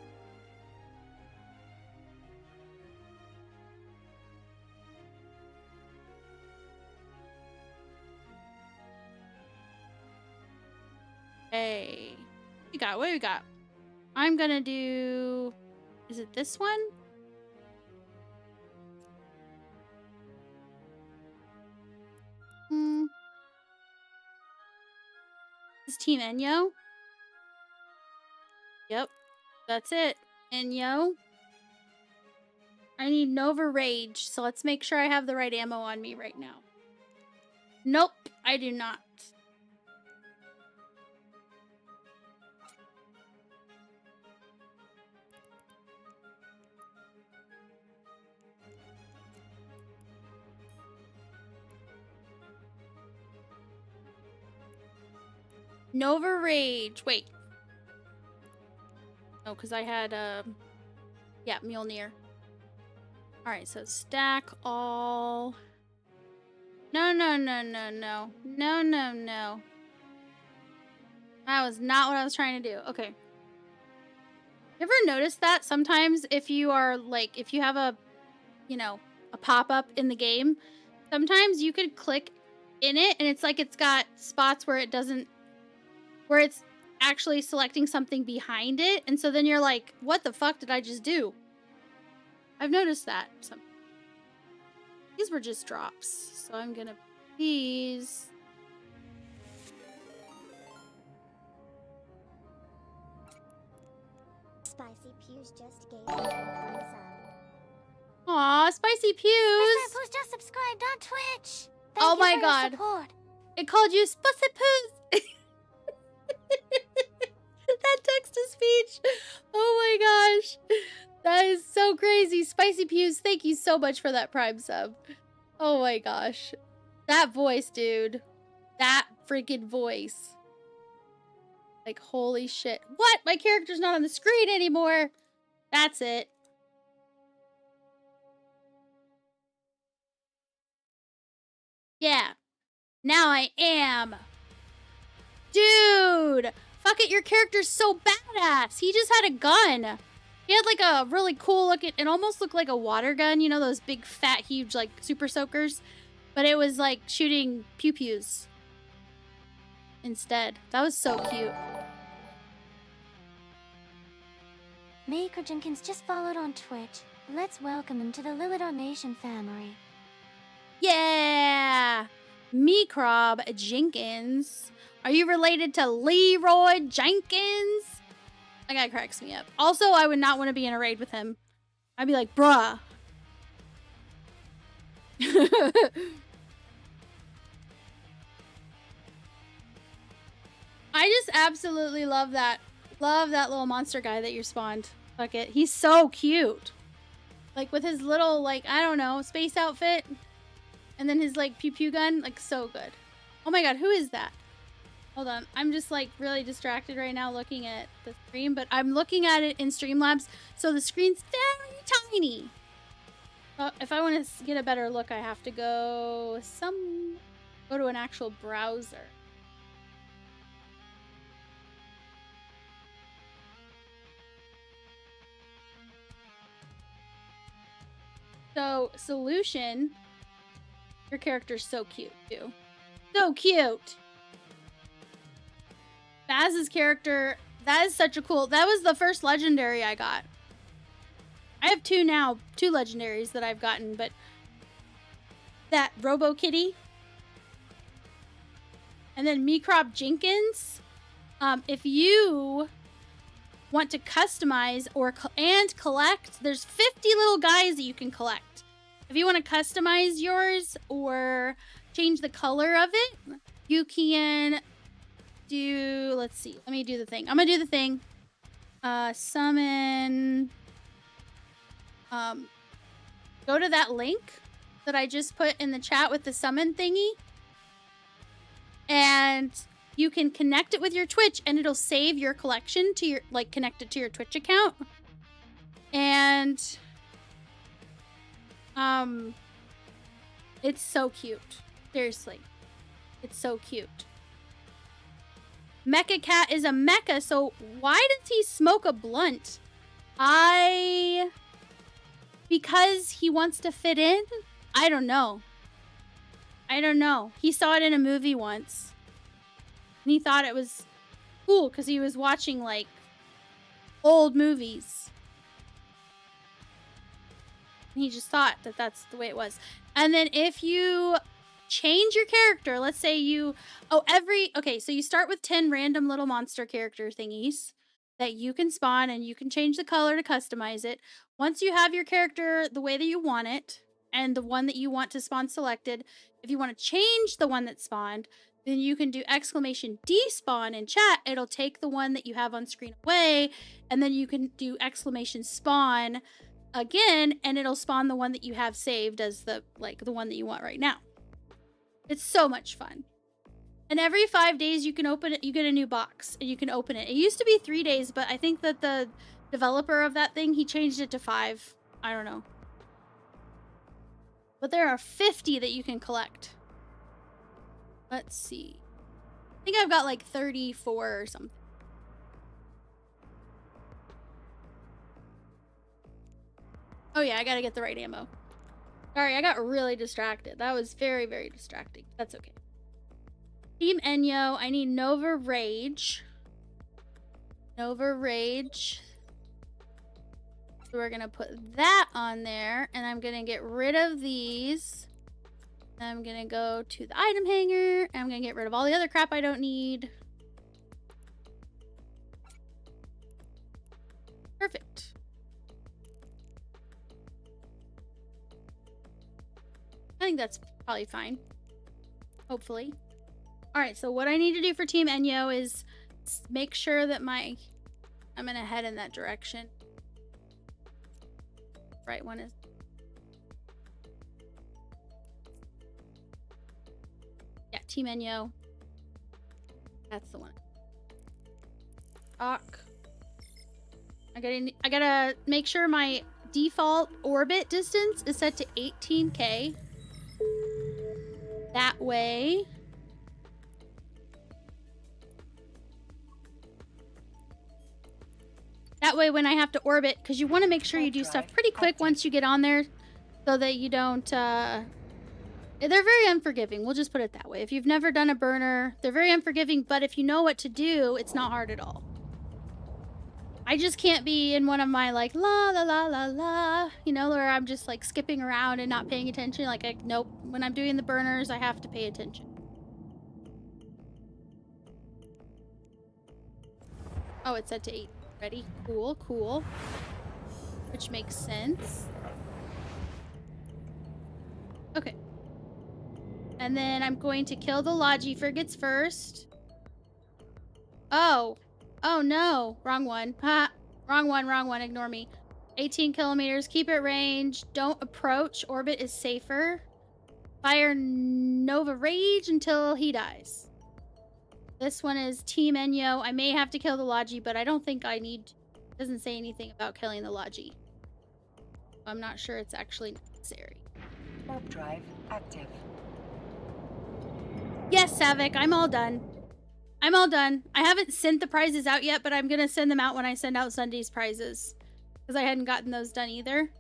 Hey. What do we got? I'm gonna do... Is it this one? This is Team Enyo. Yep. That's it. Enyo. I need Nova Rage, so let's make sure I have the right ammo on me right now. Nope, I do not. Nova Rage. Wait. Oh, because I had, yeah, Mjolnir. Alright, so stack all. No. No. That was not what I was trying to do. Okay. You ever notice that sometimes if you are, if you have a, a pop-up in the game, sometimes you could click in it and it's like it's got spots where it doesn't, where it's actually selecting something behind it, and so then you're like, what the fuck did I just do? I've noticed that. These were just drops, so I'm gonna these. Spicy Pews just gave us a thumbs up. Aw, Spicy Pews! Who's just subscribed on Twitch. Oh Thank my you for god. your support. It called you Spicy Pews! That text-to-speech! Oh my gosh! That is so crazy. Spicy Pews, thank you so much for that Prime sub. Oh my gosh. That voice, dude. That freaking voice. Like, holy shit. What? My character's not on the screen anymore. That's it. Yeah. Now I am. Dude! Fuck it, your character's so badass. He just had a gun. He had like a really cool looking, it almost looked like a water gun, you know, those big fat huge like super soakers, but it was like shooting pew-pews instead. That was so cute. Maker Jenkins just followed on Twitch. Let's welcome him to the Lilidot Nation family. Yeah! Microb Jenkins. Are you related to Leroy Jenkins? That guy cracks me up. Also, I would not want to be in a raid with him. I'd be like, bruh. I just absolutely love that. Love that little monster guy that you spawned. Fuck it. He's so cute. Like with his little, like, I don't know, space outfit. And then his like pew pew gun. Like so good. Oh my god, who is that? Hold on, I'm just like really distracted right now looking at the screen, but I'm looking at it in Streamlabs, so the screen's very tiny. If I want to get a better look, I have to go to an actual browser. So, Solution. Your character's so cute, too. So cute! Baz's character, that is such a cool... That was the first legendary I got. I have two now. 2 legendaries that I've gotten, but... That Robo Kitty. And then Microp Jenkins. If you want to customize and collect, there's 50 little guys that you can collect. If you want to customize yours or change the color of it, you can do, let's see, let me do the thing. I'm gonna do the thing. Summon, go to that link that I just put in the chat with the summon thingy. And you can connect it with your Twitch and it'll save your collection to your, like, connect it to your Twitch account. And, it's so cute. Seriously. It's so cute. Mecha Cat is a mecha, so why does he smoke a blunt? Because he wants to fit in? I don't know. I don't know. He saw it in a movie once. And he thought it was cool because he was watching, like, old movies. And he just thought that that's the way it was. And then if you change your character, let's say you... Okay, so you start with 10 random little monster character thingies that you can spawn, and you can change the color to customize it. Once you have your character the way that you want it, and the one that you want to spawn selected, if you want to change the one that spawned, then you can do exclamation despawn in chat. It'll take the one that you have on screen away, and then you can do exclamation spawn again, and it'll spawn the one that you have saved as the one that you want right now. It's so much fun. And every 5 days you can open it, you get a new box and you can open it. It used to be 3 days, but I think that the developer of that thing, he changed it to 5. I don't know. But there are 50 that you can collect. Let's see. I think I've got like 34 or something. Oh yeah, I gotta get the right ammo. Sorry, I got really distracted. That was very, very distracting. That's okay. Team Enyo, I need Nova Rage. Nova Rage. So we're gonna put that on there, and I'm gonna get rid of these. I'm gonna go to the item hanger, and I'm gonna get rid of all the other crap I don't need. Perfect. I think that's probably fine. Hopefully. Alright, so what I need to do for Team Enyo is make sure that I'm gonna head in that direction. Right one is... Yeah, Team Enyo. That's the one. I gotta make sure my default orbit distance is set to 18K. That way... That way when I have to orbit, because you want to make sure you do stuff pretty quick once you get on there, so that you don't, they're very unforgiving, we'll just put it that way. If you've never done a burner, they're very unforgiving, but if you know what to do, it's not hard at all. I just can't be in one of my, like, la la la la la, you know, where I'm just, like, skipping around and not paying attention. Like, nope, when I'm doing the burners, I have to pay attention. Oh, it's set to 8. Ready? Cool, cool. Which makes sense. Okay. And then I'm going to kill the Logi frigates first. Oh. Oh no. Wrong one. Ha. Wrong one. Ignore me. 18 kilometers. Keep it range. Don't approach. Orbit is safer. Fire Nova Rage until he dies. This one is Team Enyo. I may have to kill the Logi, but I don't think I need to. It doesn't say anything about killing the Logi. I'm not sure it's actually necessary. Warp drive active. Yes, Savik, I'm all done. I'm all done. I haven't sent the prizes out yet, but I'm going to send them out when I send out Sunday's prizes. Because I hadn't gotten those done either.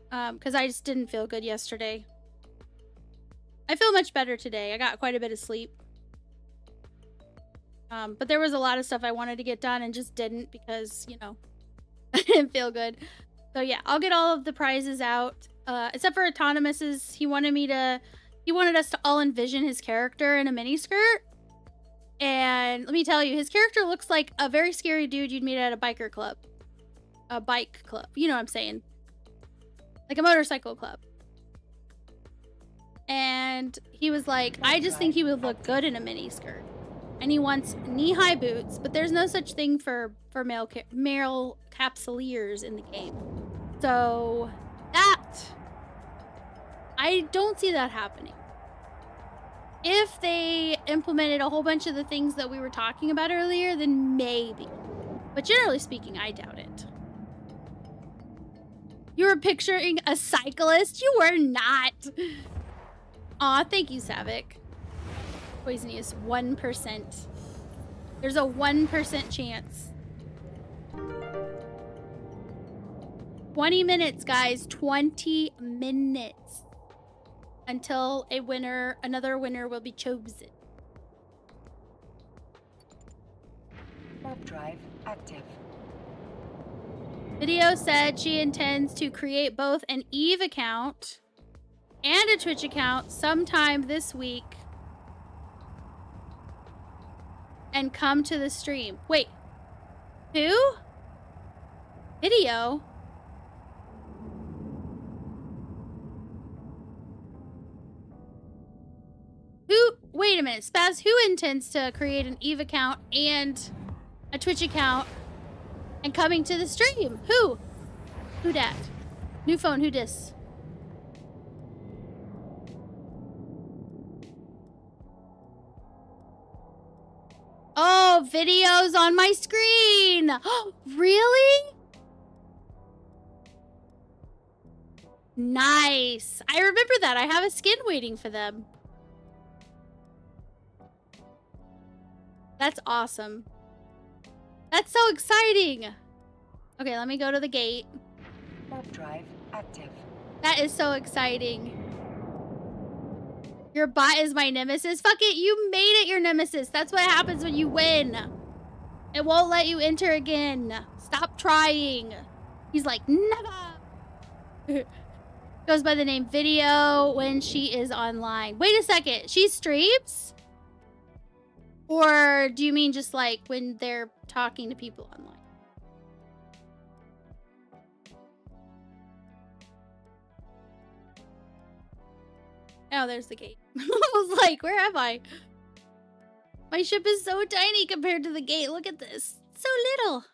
because I just didn't feel good yesterday. I feel much better today. I got quite a bit of sleep. But there was a lot of stuff I wanted to get done and just didn't because, you know, I didn't feel good. So yeah, I'll get all of the prizes out. Except for Autonomous's, he wanted us to all envision his character in a miniskirt. And let me tell you, his character looks like a very scary dude you'd meet at a biker club. A bike club. You know what I'm saying? Like a motorcycle club. And he was like, I just think he would look good in a miniskirt. And he wants knee-high boots, but there's no such thing for male capsuleers in the game. So that, I don't see that happening. If they implemented a whole bunch of the things that we were talking about earlier, then maybe. But generally speaking, I doubt it. You were picturing a cyclist? You were not. Aw, thank you, Savik. Poisonous 1%. There's a 1% chance. 20 minutes, guys. 20 minutes. Until another winner will be chosen. Warp drive active. Video said she intends to create both an Eve account and a Twitch account sometime this week. And come to the stream. Wait. Who? Video? Who? Wait a minute. Spaz, who intends to create an Eve account and a Twitch account and coming to the stream? Who? Who dat? New phone, who dis? Oh, videos on my screen. Really? Nice. I remember that. I have a skin waiting for them. That's awesome. That's so exciting. Okay, let me go to the gate. Warp drive active. That is so exciting. Your bot is my nemesis. Fuck it, you made it your nemesis. That's what happens when you win. It won't let you enter again. Stop trying. He's like, never. Goes by the name Video when she is online. Wait a second, she streams? Or do you mean just like when they're talking to people online? Oh, there's the gate. I was like, where am I? My ship is so tiny compared to the gate. Look at this. So little.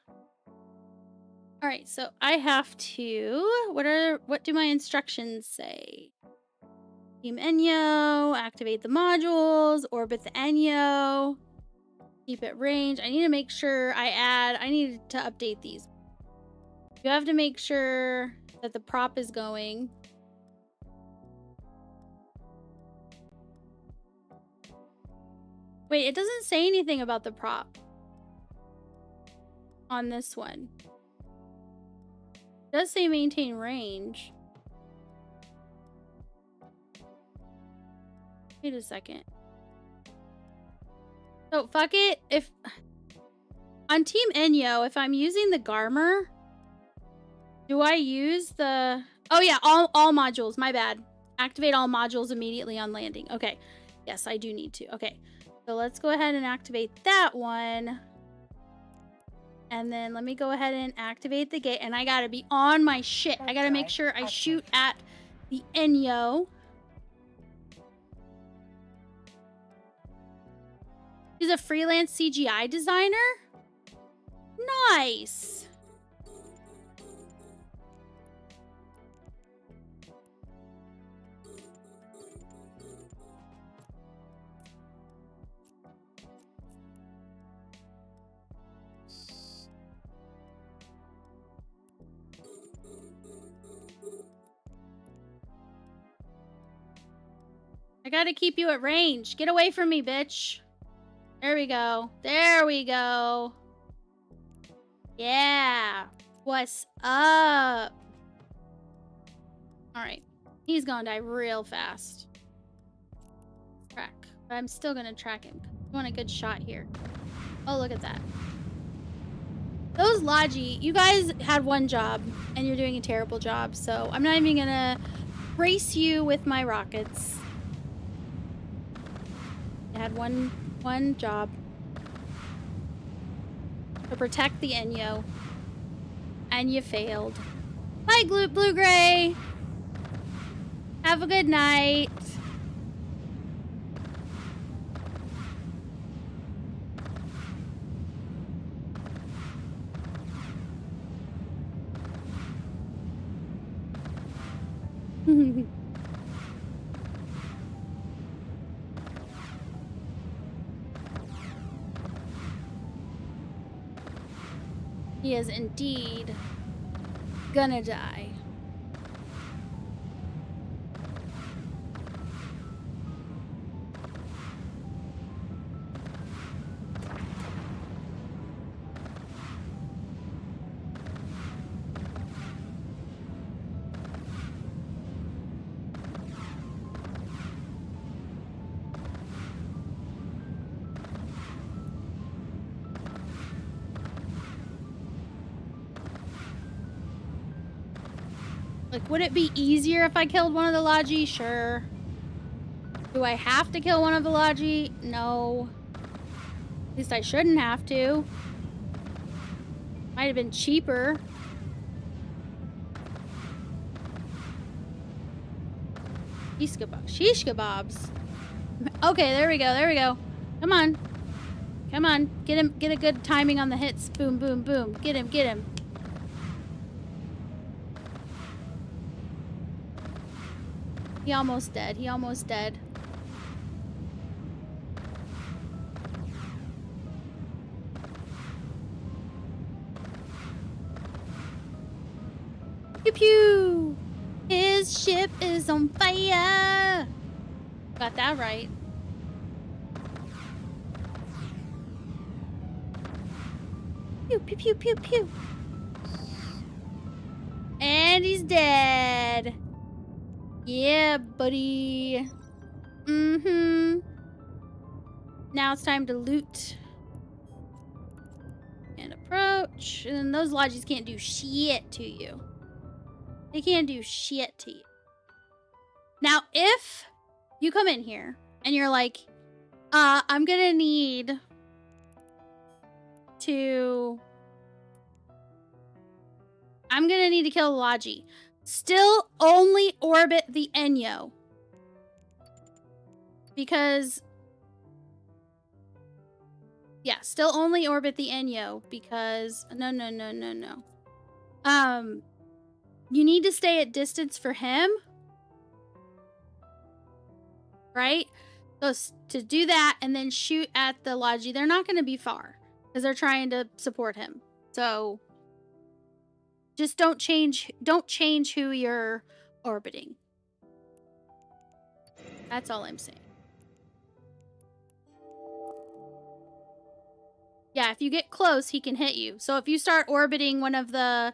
All right, so I have to... What do my instructions say? Team Enyo, activate the modules, orbit the Enyo, keep it range. I need to make sure I need to update these. You have to make sure that the prop is going. Wait, it doesn't say anything about the prop on this one. It does say maintain range. Wait a second. So fuck it. If on Team Enyo, if I'm using the Garmer, do I use the... Oh yeah, all modules. My bad. Activate all modules immediately on landing. Okay. Yes, I do need to. Okay. So let's go ahead and activate that one. And then let me go ahead and activate the gate. And I gotta be on my shit. I gotta make sure I shoot at the Enyo. He's a freelance CGI designer? Nice. I gotta keep you at range. Get away from me, bitch. There we go. There we go. Yeah. What's up? Alright. He's gonna die real fast. Track. But I'm still gonna track him. I want a good shot here. Oh, look at that. Those Logi, you guys had one job, and you're doing a terrible job, so I'm not even gonna brace you with my rockets. You had one job. To protect the Enyo. And you failed. Bye, Blue Gray! Have a good night. He is indeed gonna die. Like, would it be easier if I killed one of the Logi? Sure. Do I have to kill one of the Logi? No. At least I shouldn't have to. Might have been cheaper. Shish kebabs. Okay, there we go, there we go. Come on. Come on. Get him, get a good timing on the hits. Boom, boom, boom. Get him, get him. He almost dead. He almost dead. Pew pew! His ship is on fire! Got that right. Pew pew pew pew pew! And he's dead! Yeah, buddy. Mm-hmm. Now it's time to loot. And approach. And those Logis can't do shit to you. They can't do shit to you. Now, if you come in here and you're like, I'm gonna need to kill a Logi. Still only orbit the Enyo. Because... yeah, still only orbit the Enyo because... No. You need to stay at distance for him. Right? So to do that and then shoot at the Logi, they're not going to be far. Because they're trying to support him. So... just don't change who you're orbiting. That's all I'm saying. Yeah, if you get close, he can hit you. So if you start orbiting one of the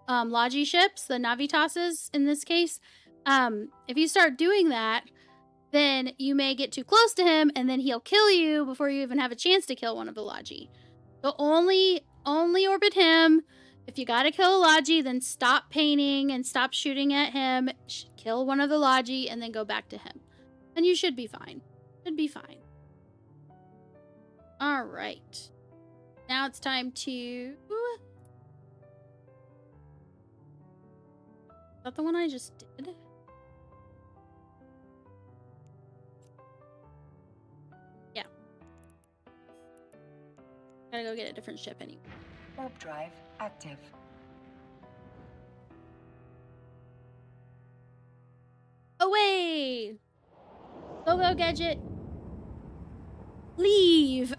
Logi ships, the Navitoses in this case, if you start doing that, then you may get too close to him and then he'll kill you before you even have a chance to kill one of the Logi. So only orbit him. If you gotta kill a Logi, then stop painting and stop shooting at him. Kill one of the Logi and then go back to him. And you should be fine. Should be fine. Alright. Now it's time to... is that the one I just did? Yeah. Gotta go get a different ship anyway. Warp drive active. Away! Go, Gadget! Leave!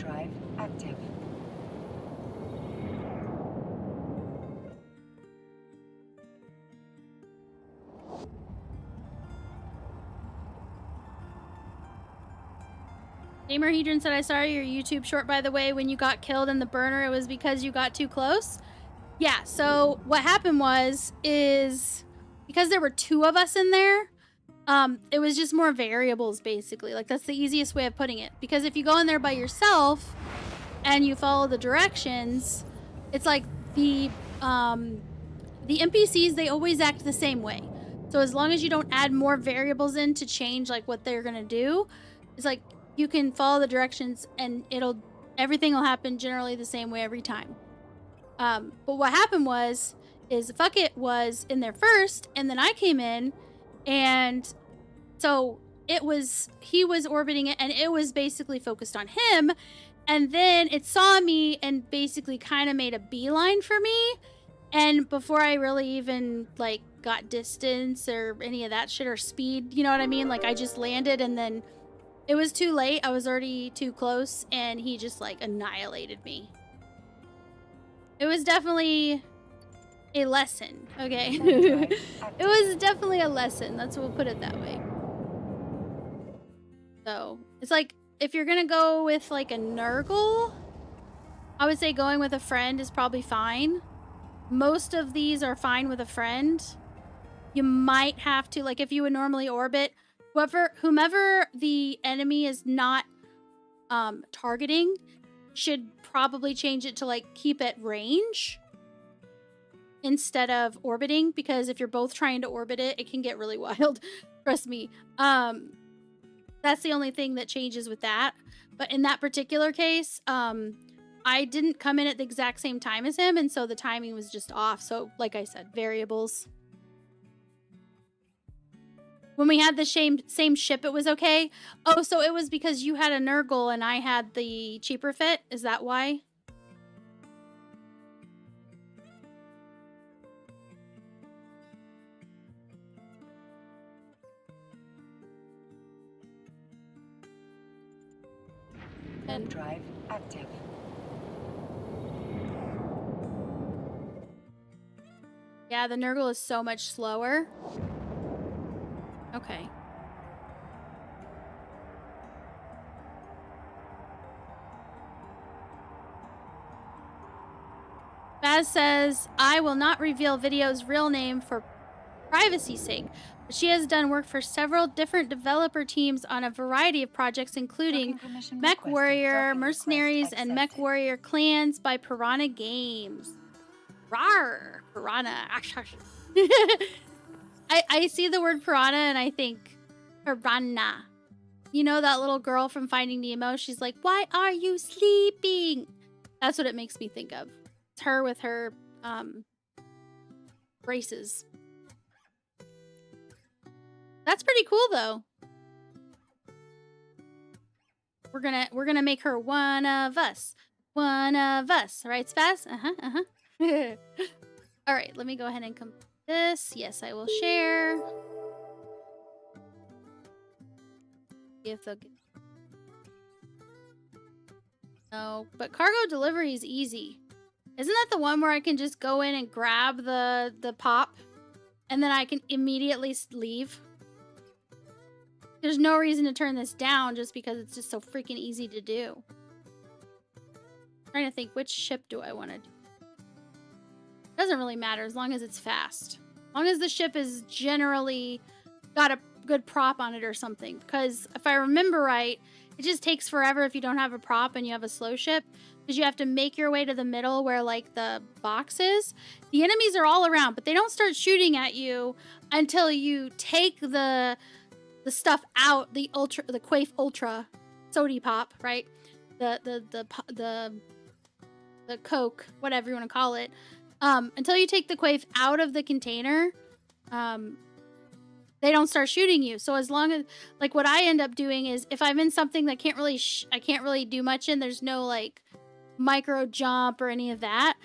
drive active. Gamer Hedron said, I saw your YouTube short, by the way, when you got killed in the burner, it was because you got too close. Yeah, so what happened is because there were 2 of us in there, it was just more variables, basically. Like, that's the easiest way of putting it. Because if you go in there by yourself and you follow the directions, it's like the NPCs, they always act the same way. So as long as you don't add more variables in to change, like, what they're gonna do, it's like, you can follow the directions and everything will happen generally the same way every time. But what happened is Fuck It was in there first, and then I came in, and so he was orbiting it, and it was basically focused on him, and then it saw me and basically kind of made a beeline for me, and before I really even, like, got distance or any of that shit or speed, you know what I mean? Like, I just landed, and then it was too late. I was already too close, and he just, like, annihilated me. It was definitely a lesson, okay? It was definitely a lesson. We'll put it that way. So, it's like, if you're gonna go with, like, a Nurgle, I would say going with a friend is probably fine. Most of these are fine with a friend. You might have to, like, if you would normally orbit, whomever the enemy is not targeting should probably change it to, like, keep at range instead of orbiting, because if you're both trying to orbit it, it can get really wild. Trust me. That's the only thing that changes with that. But in that particular case, I didn't come in at the exact same time as him, and so the timing was just off. So, like I said, variables. When we had the same ship, it was okay. Oh, so it was because you had a Nurgle and I had the cheaper fit? Is that why? And drive active. Yeah, the Nurgle is so much slower. Okay. Baz says, I will not reveal Video's real name for privacy's sake, but she has done work for several different developer teams on a variety of projects, including Mech Warrior, Mercenaries, and Mech Warrior Clans by Piranha Games. Rawr! Piranha. I see the word piranha and I think piranha. You know that little girl from Finding Nemo? She's like, why are you sleeping? That's what it makes me think of. It's her with her braces. That's pretty cool though. We're gonna make her one of us. One of us. Right, Spaz? All right, let me go ahead and complete this. Yes, I will share. If they'll get... No, but cargo delivery is easy. Isn't that the one where I can just go in and grab the pop and then I can immediately leave? There's no reason to turn this down just because it's just so freaking easy to do. I'm trying to think, which ship do I want to do? Doesn't really matter as long as it's fast. As long as the ship is generally got a good prop on it or something. Because if I remember right, it just takes forever if you don't have a prop and you have a slow ship. Because you have to make your way to the middle where, like, the box is. The enemies are all around, but they don't start shooting at you until you take the stuff out, the Quaif Ultra Sody Pop, right? The Coke, whatever you want to call it. Until you take the Quaif out of the container, they don't start shooting you. So as long as, like, what I end up doing is if I'm in something that I can't really do much in, there's no, like, micro jump or any of that.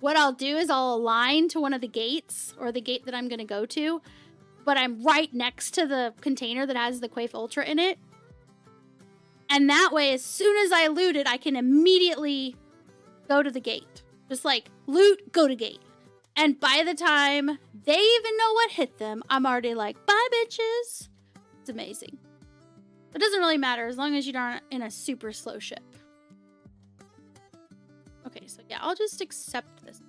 What I'll do is I'll align to one of the gates or the gate that I'm going to go to, but I'm right next to the container that has the Quaif Ultra in it. And that way, as soon as I loot it, I can immediately go to the gate. Just like, loot, go to gate. And by the time they even know what hit them, I'm already like, bye, bitches. It's amazing. It doesn't really matter as long as you're not in a super slow ship. Okay, so yeah, I'll just accept this.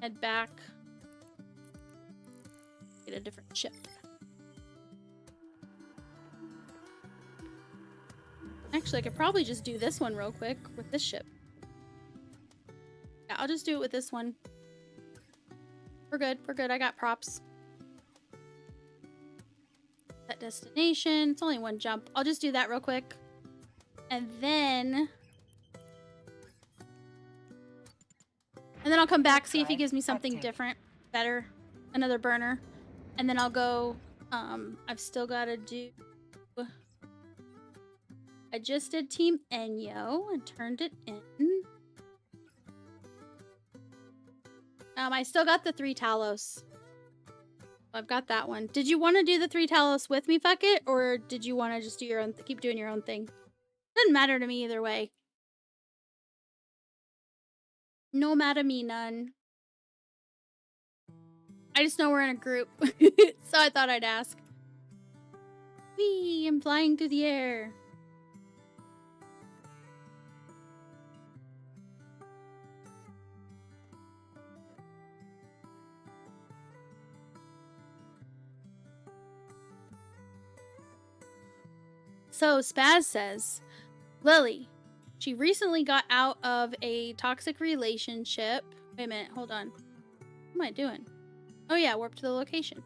Head back. Get a different ship. Actually, I could probably just do this one real quick with this ship. Yeah, I'll just do it with this one. We're good. We're good. I got props. That destination. It's only one jump. I'll just do that real quick. And then I'll come back, see if he gives me something different, better, another burner. And then I'll go, I've still got to do, I just did Team Enyo and turned it in. I still got the 3 Talos. I've got that one. Did you want to do the 3 Talos with me, fuck it? Or did you want to just do your own, keep doing your own thing? Doesn't matter to me either way. No matter me none. I just know we're in a group, so I thought I'd ask. Whee! I'm flying through the air. So Spaz says, Lily, she recently got out of a toxic relationship. Wait a minute, hold on. What am I doing? Oh yeah, warp to the location.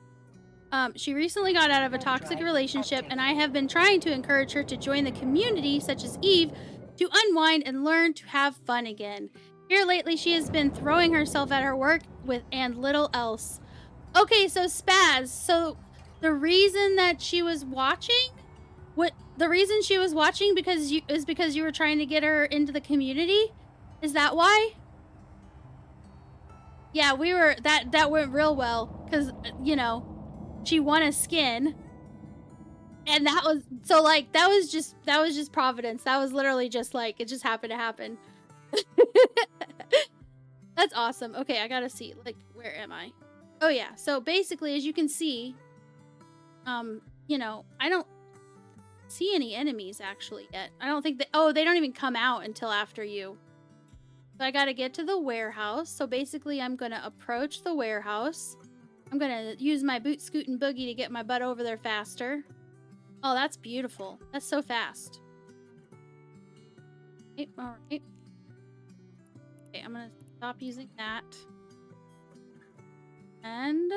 She recently got out of a toxic relationship, and I have been trying to encourage her to join the community, such as Eve, to unwind and learn to have fun again. Here lately, she has been throwing herself at her work and little else. Okay, so Spaz, so the reason that she was watching, the reason she was watching because you were trying to get her into the community? Is that why? Yeah, we were, that went real well, because, you know, she won a skin, and that was, so, like, that was just providence. That was literally just, like, it just happened to happen. That's awesome. Okay, I gotta see, like, where am I? Oh, yeah, so basically, as you can see, you know, I don't see any enemies, actually, yet. I don't think that, oh, they don't even come out until after you. So I gotta get to the warehouse. So basically, I'm gonna approach the warehouse. I'm gonna use my boot, scoot, and boogie to get my butt over there faster. Oh, that's beautiful. That's so fast. Okay, all right. Okay, I'm gonna stop using that. And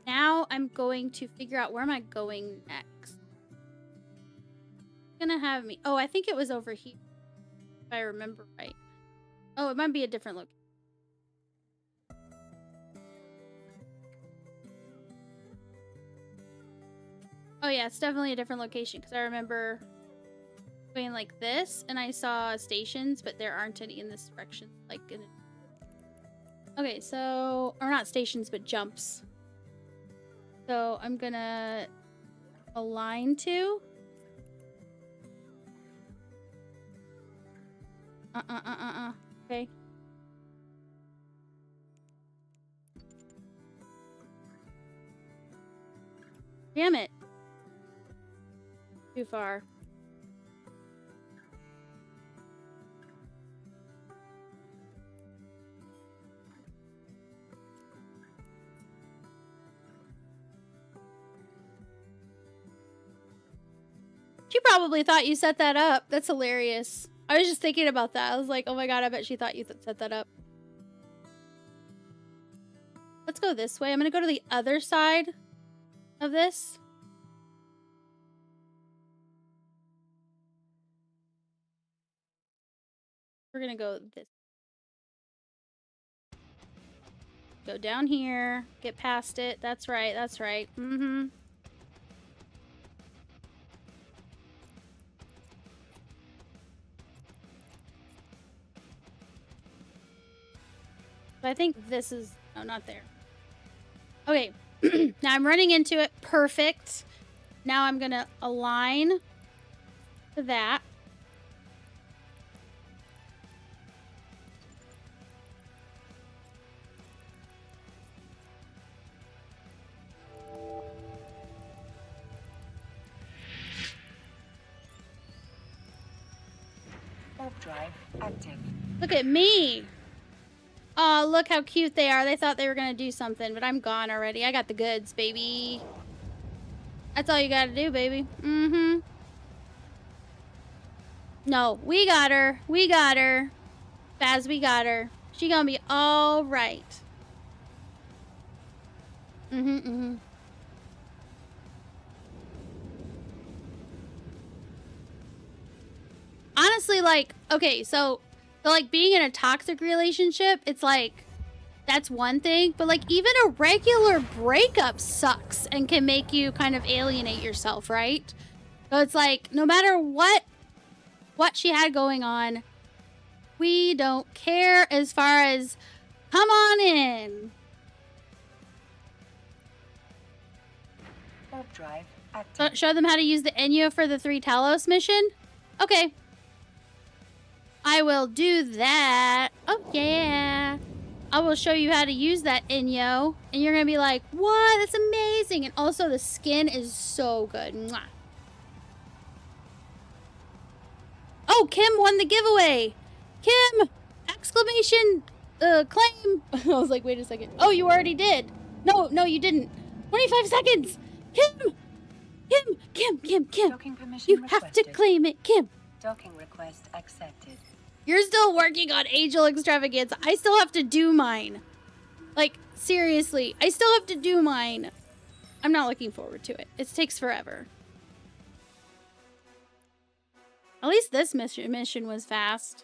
now I'm going to figure out where am I going next. Gonna have me, oh, I think it was over here, if I remember right. Oh, it might be a different location. Oh yeah, it's definitely a different location, because I remember going like this and I saw stations, but there aren't any in this direction, like in okay, so, or not stations, but jumps. So I'm gonna align to okay. Damn it. Too far. She probably thought you set that up. That's hilarious. I was just thinking about that. I was like, oh my god, I bet she thought you set that up. Let's go this way. I'm gonna go to the other side of this. We're gonna go this. Go down here. Get past it. That's right. That's right. Mm-hmm. think this is... No, not there. Okay. Now I'm running into it. Perfect. Now I'm going to align to that. Warp drive active. Look at me. Oh, look how cute they are. They thought they were going to do something, but I'm gone already. I got the goods, baby. That's all you got to do, baby. Mm-hmm. No, we got her. We got her. Baz, we got her. She gonna be all right. Mm-hmm, mm-hmm. Honestly, like, okay, so like being in a toxic relationship, it's like, that's one thing, but like even a regular breakup sucks and can make you kind of alienate yourself, right? So it's like, no matter what she had going on, we don't care as far as, come on in. Warp drive So active. show them how to use the Enyo for the 3 Talos mission? Okay. I will do that. Oh, yeah. I will show you how to use that Enyo. And you're going to be like, what? That's amazing. And also the skin is so good. Mwah. Oh, Kim won the giveaway. Kim! Exclamation claim. I was like, wait a second. Oh, you already did. No, you didn't. 25 seconds. Kim. Docking permission You have to requested. claim it, Kim. Docking request accepted. You're still working on Angel Extravaganza. I still have to do mine. Like, seriously. I still have to do mine. I'm not looking forward to it. It takes forever. At least this mission was fast.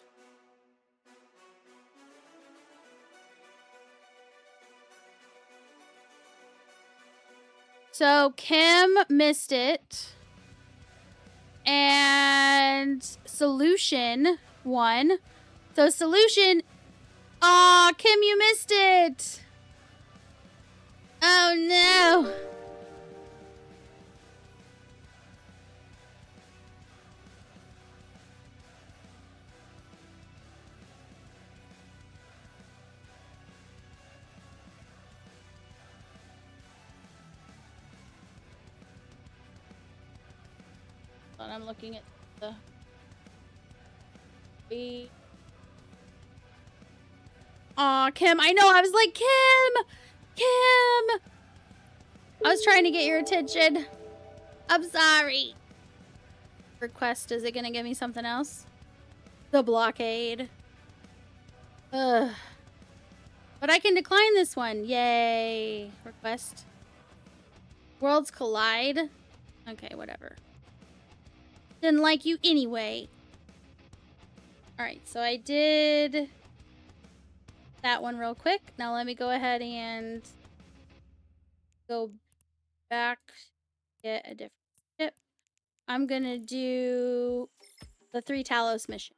So, Kim missed it. And Solution won. So, Solution... Aw, Kim, you missed it! Oh, no! I'm looking at the... Aw, Kim, I know, I was like, Kim! I was trying to get your attention. I'm sorry. Request, is it gonna give me something else? The blockade. Ugh. But I can decline this one. Yay. Request. Worlds collide. Okay, whatever. Didn't like you anyway. Alright, so I did that one real quick. Now let me go ahead and go back, get a different ship. I'm gonna do the 3 Talos mission.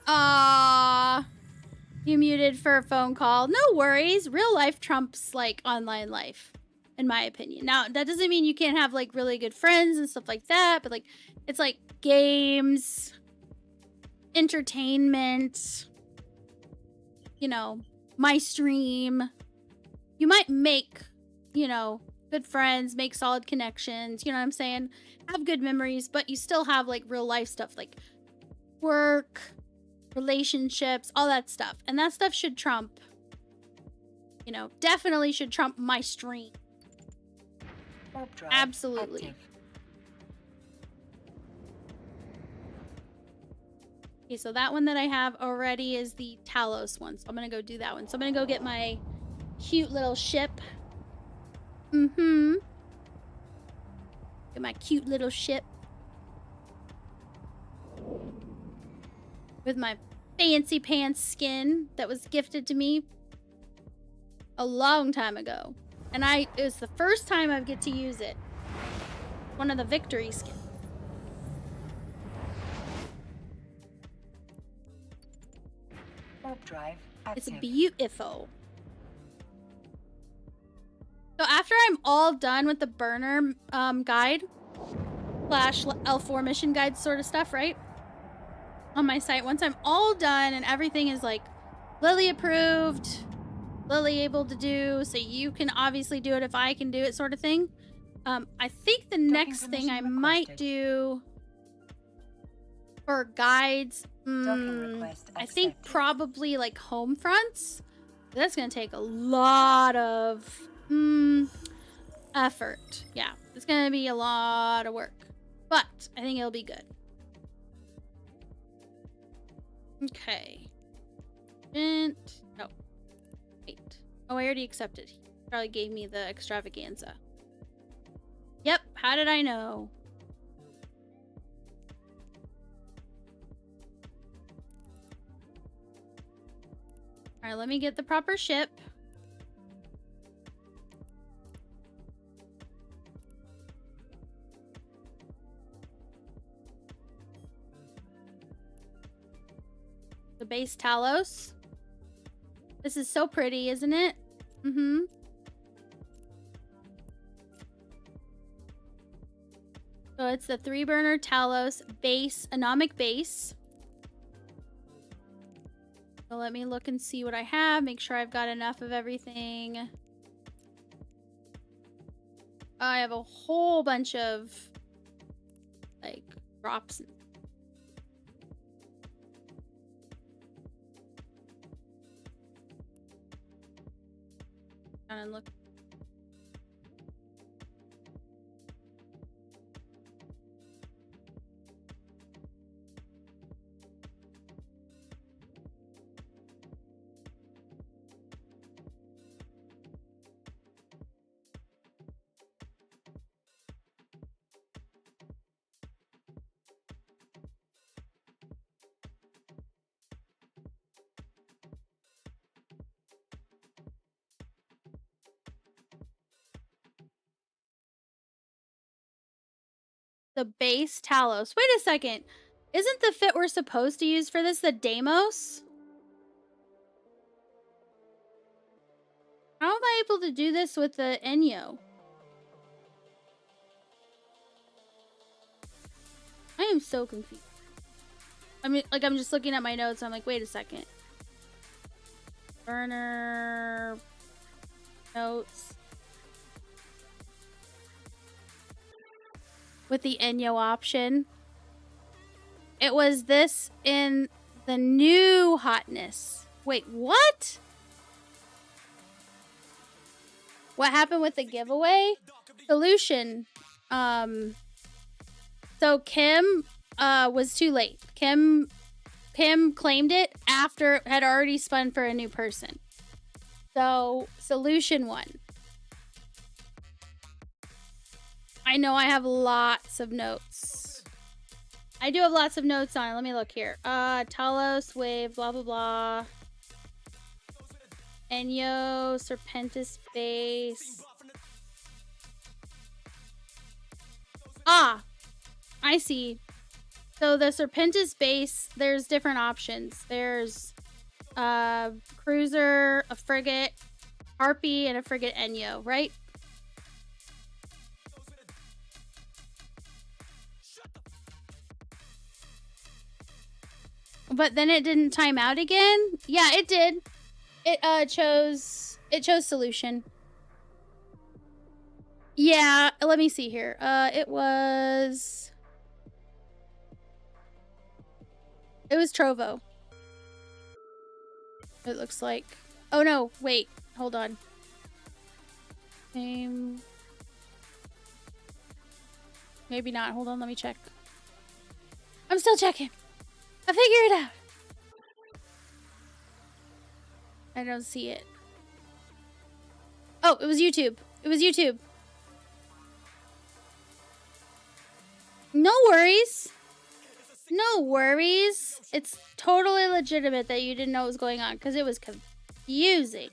Ah, you muted for a phone call. No worries. Real life trumps like online life, in my opinion. Now, that doesn't mean you can't have like really good friends and stuff like that, but like it's like games, entertainment, you know, my stream. You might make, you know, good friends, make solid connections, you know what I'm saying? Have good memories, but you still have like real life stuff like work, relationships, all that stuff. And that stuff should trump, you know, definitely should trump my stream. Warp drive Absolutely. active. Okay, so that one that I have already is the Talos one. So I'm gonna go do that one. So I'm gonna go get my cute little ship. Get my cute little ship. With my fancy pants skin that was gifted to me a long time ago. And it was the first time I get to use it. One of the victory skins. Warp drive It's active. beautiful. So after I'm all done with the burner guide slash L4 mission guide sort of stuff, right? On my site, once I'm all done and everything is like Lily approved, Lily able to do, so you can obviously do it if I can do it sort of thing. I think the next thing I might requested. do for guides, Docking request I think accepted. probably like home fronts. That's gonna take a lot of effort. Yeah, it's gonna be a lot of work, but I think it'll be good. Okay. And no, wait. Oh, I already accepted. He probably gave me the extravaganza. Yep. How did I know? All right, let me get the proper ship. The base Talos. This is so pretty, isn't it? Mm-hmm. So it's the 3-burner Talos base, anomic base. So let me look and see what I have. Make sure I've got enough of everything. I have a whole bunch of like drops. And look. The base Talos. Wait a second. Isn't the fit we're supposed to use for this the Deimos? How am I able to do this with the Enyo? I am so confused. I mean, like, I'm just looking at my notes. I'm like, wait a second. Burner notes. With the Enyo option. It was this in the new hotness. Wait, what? What happened with the giveaway? Solution. So Kim was too late. Kim claimed it after it had already spun for a new person. So Solution won. I know I have lots of notes. I do have lots of notes on it. Let me look here. Talos, Wave, blah, blah, blah. Enyo, Serpentis base. Ah, I see. So the Serpentis base, there's different options. There's a cruiser, a frigate, Harpy, and a frigate Enyo, right? But then it didn't time out again? Yeah, it did. It chose Solution. Yeah, let me see here. It was Trovo. It looks like. Oh no, wait. Hold on. Maybe not. Hold on, let me check. I'm still checking. I figure it out. I don't see it. Oh, it was YouTube. It was YouTube. No worries. No worries. It's totally legitimate that you didn't know what was going on because it was confusing.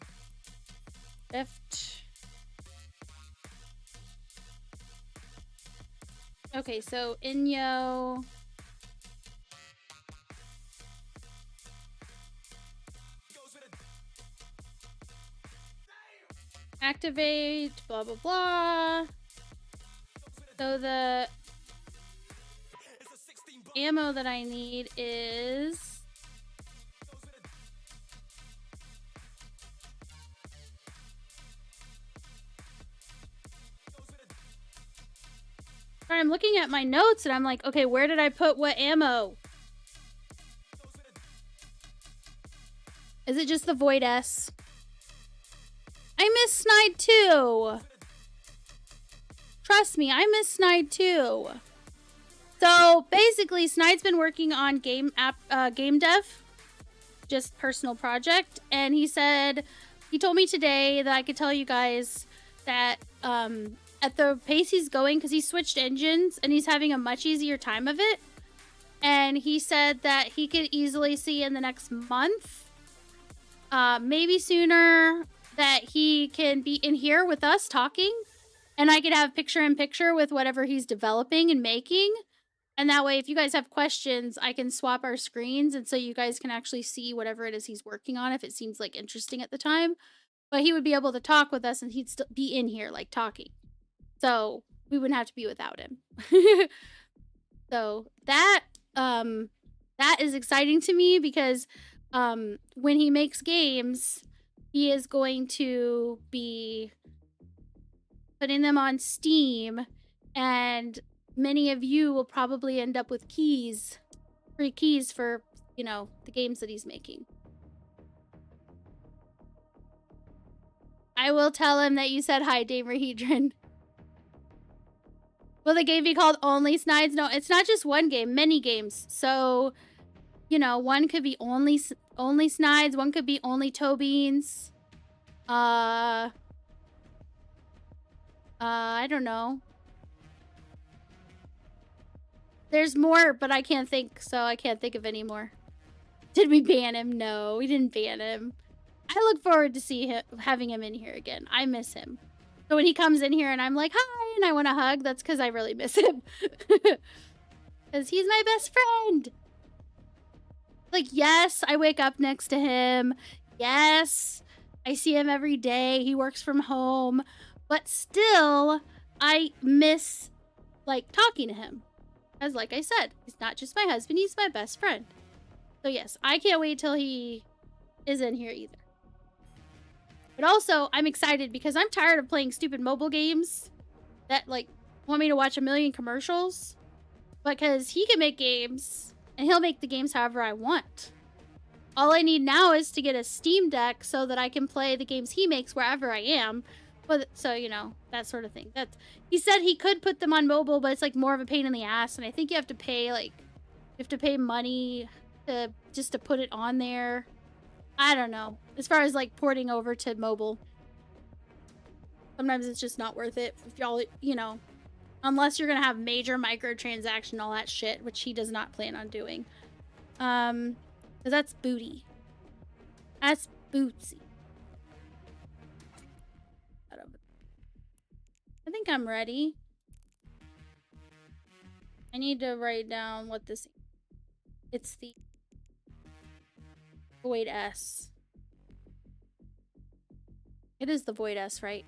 Okay, so Enyo. Activate, blah, blah, blah. So the ammo that I need is... Sorry, I'm looking at my notes and I'm like, okay, where did I put what ammo? Is it just the Void S? I miss Snide too. Trust me, I miss Snide too. So basically, Snide's been working on game dev, just personal project, and he told me today that I could tell you guys that at the pace he's going, because he switched engines and he's having a much easier time of it, and he said that he could easily see in the next month, maybe sooner, that he can be in here with us talking, and I could have picture-in-picture with whatever he's developing and making. And that way, if you guys have questions, I can swap our screens, and so you guys can actually see whatever it is he's working on if it seems like interesting at the time. But he would be able to talk with us, and he'd still be in here, like, talking. So we wouldn't have to be without him. So that is exciting to me because when he makes games, he is going to be putting them on Steam, and many of you will probably end up with keys, free keys for, you know, the games that he's making. I will tell him that you said hi, Damerhedron. Will the game be called Only Snides? No, it's not just one game, many games. So, you know, one could be only Snides, one could be only Tobeans. I don't know. There's more, but I can't think, so I can't think of any more. Did we ban him? No, we didn't ban him. I look forward to having him in here again. I miss him. So when he comes in here and I'm like, hi, and I want to hug, that's because I really miss him. Because he's my best friend. Like, yes, I wake up next to him. Yes, I see him every day. He works from home. But still, I miss, like, talking to him. As like I said, he's not just my husband, he's my best friend. So yes, I can't wait till he is in here either. But also, I'm excited because I'm tired of playing stupid mobile games that, like, want me to watch a million commercials. Because he can make games, and he'll make the games however I want. All I need now is to get a Steam Deck so that I can play the games he makes wherever I am. But, so, you know, that sort of thing. He said he could put them on mobile, but it's, like, more of a pain in the ass. And I think you have to pay, like, money just to put it on there. I don't know. As far as, like, porting over to mobile. Sometimes it's just not worth it. If y'all, you know, unless you're gonna have major microtransaction, all that shit, which he does not plan on doing. Because that's booty. That's bootsy. I think I'm ready. I need to write down what this... It's the Void S. It is the Void S, right?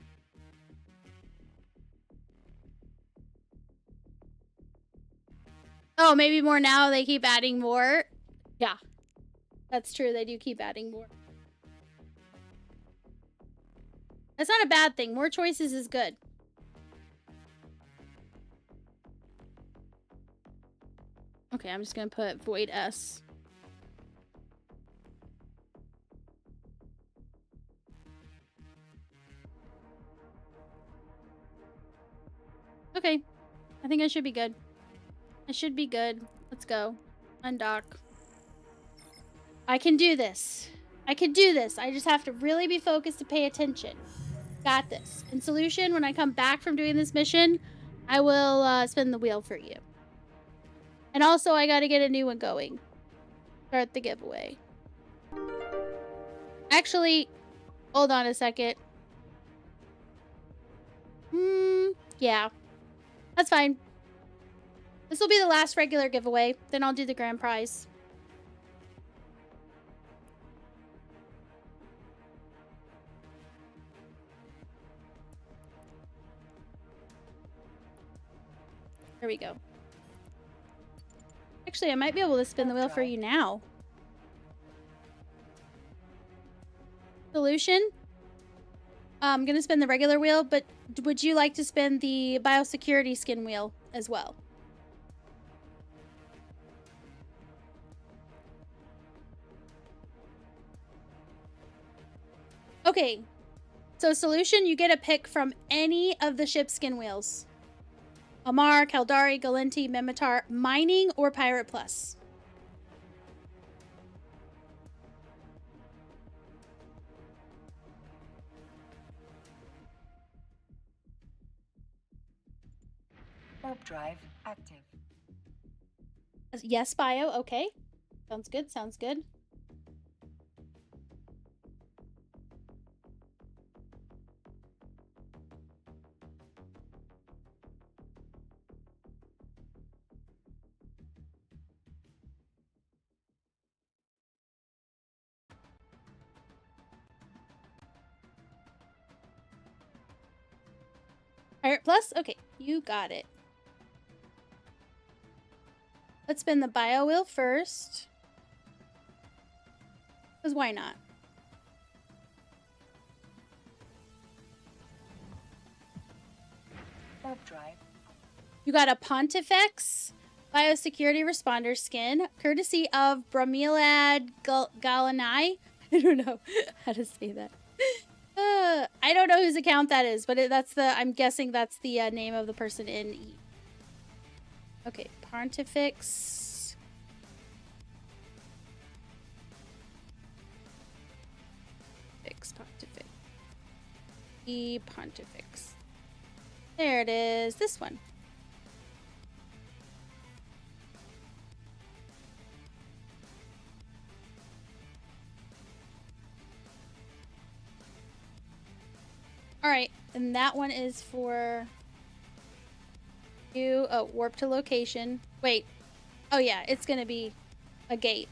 Oh, maybe more now. They keep adding more. Yeah, that's true. They do keep adding more. That's not a bad thing. More choices is good. Okay, I'm just gonna put Void S. Okay, I think I should be good. I should be good. Let's go. Undock. I can do this. I can do this. I just have to really be focused to pay attention. Got this. In solution, when I come back from doing this mission, I will spin the wheel for you. And also, I gotta get a new one going. Start the giveaway. Actually, hold on a second. Yeah. That's fine. This will be the last regular giveaway. Then I'll do the grand prize. There we go. Actually, I might be able to spin the wheel for you now. Solution. I'm gonna spin the regular wheel, but would you like to spin the biosecurity skin wheel as well? Okay. So solution, you get a pick from any of the ship skin wheels. Amar, Caldari, Galinti, Mimitar, Mining, or Pirate Plus. Warp drive active. Yes, bio. Okay. Sounds good. Sounds good. Pirate Plus? Okay, you got it. Let's spin the bio wheel first. Because why not? Warp drive. You got a Pontifex Biosecurity Responder skin, courtesy of Bromeliad Galanai. I don't know how to say that. I don't know whose account that is, but I'm guessing that's the name of the person in E. Okay, Pontifex. Pontifex. E Pontifex. There it is. This one. All right, and that one is for you. Oh, warp to location. Wait. Oh yeah, it's gonna be a gate.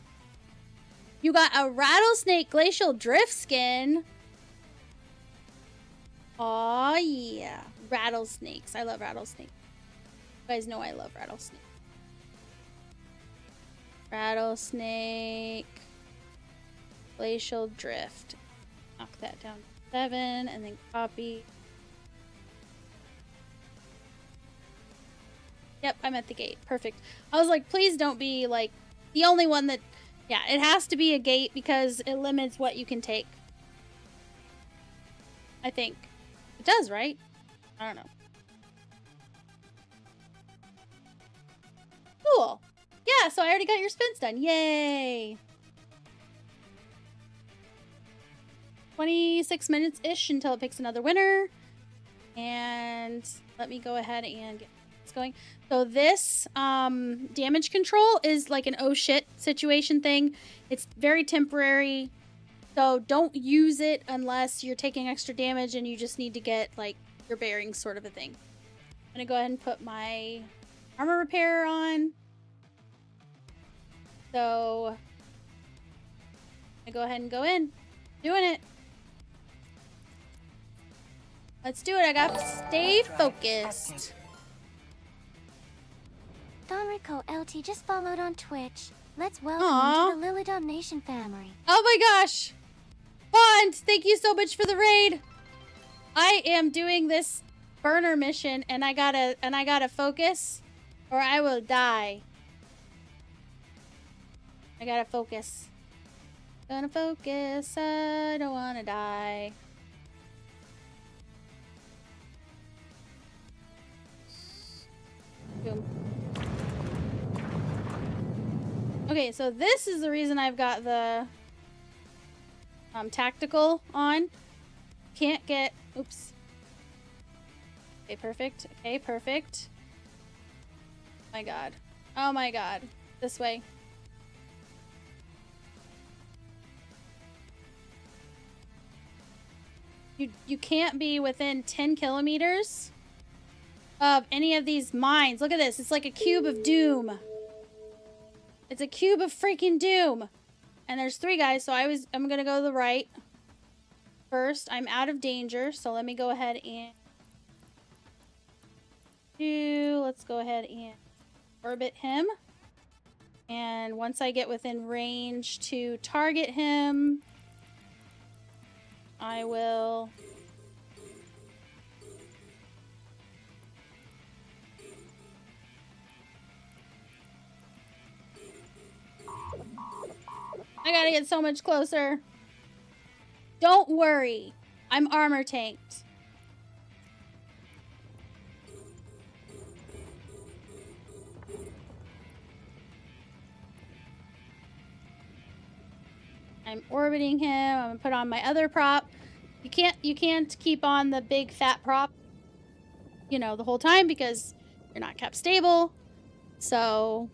You got a Rattlesnake Glacial Drift skin. Oh yeah, rattlesnakes. I love rattlesnakes. You guys know I love rattlesnake. Rattlesnake Glacial Drift. Knock that down. 7 and then copy. Yep, I'm at the gate. Perfect. I was like, please don't be like the only one that, yeah, it has to be a gate because it limits what you can take. I think. It does, right? I don't know. Cool. Yeah, so I already got your spins done. Yay. 26 minutes-ish until it picks another winner. And let me go ahead and get this going. So this damage control is like an oh shit situation thing. It's very temporary. So don't use it unless you're taking extra damage and you just need to get like your bearings sort of a thing. I'm going to go ahead and put my armor repair on. So I'm going to go ahead and go in. Doing it. Let's do it. I got to stay focused. Donrico LT just followed on Twitch. Let's welcome Aww. him to the Lilidon Nation family. Oh my gosh. Bond, thank you so much for the raid. I am doing this burner mission and I gotta focus or I will die. I gotta focus. Gonna focus. I don't wanna die. Boom. Okay, so this is the reason I've got the tactical on. Can't get, oops. Okay, perfect. Okay, perfect. Oh my god. Oh my god. This way. You can't be within 10 kilometers of any of these mines. Look at this. It's like a cube of doom. It's a cube of freaking doom. And there's 3 guys, so I'm gonna go to the right. First, I'm out of danger, so let me go ahead and Let's go ahead and orbit him. And once I get within range to target him, I will... I gotta get so much closer. Don't worry. I'm armor tanked. I'm orbiting him. I'm gonna put on my other prop. You can't keep on the big fat prop, you know, the whole time because you're not cap stable. So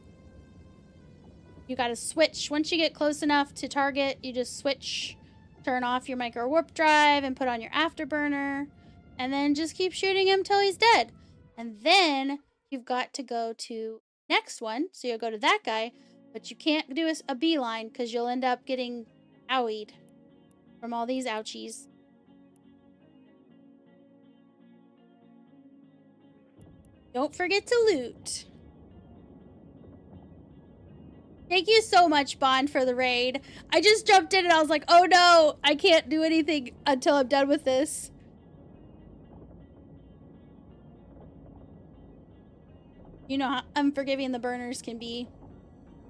you gotta switch. Once you get close enough to target, you just switch, turn off your micro warp drive and put on your afterburner, and then just keep shooting him till he's dead. And then you've got to go to next one. So you'll go to that guy, but you can't do a beeline because you'll end up getting owied from all these ouchies. Don't forget to loot. Thank you so much, Bond, for the raid. I just jumped in and I was like, oh no, I can't do anything until I'm done with this. You know how unforgiving the burners can be.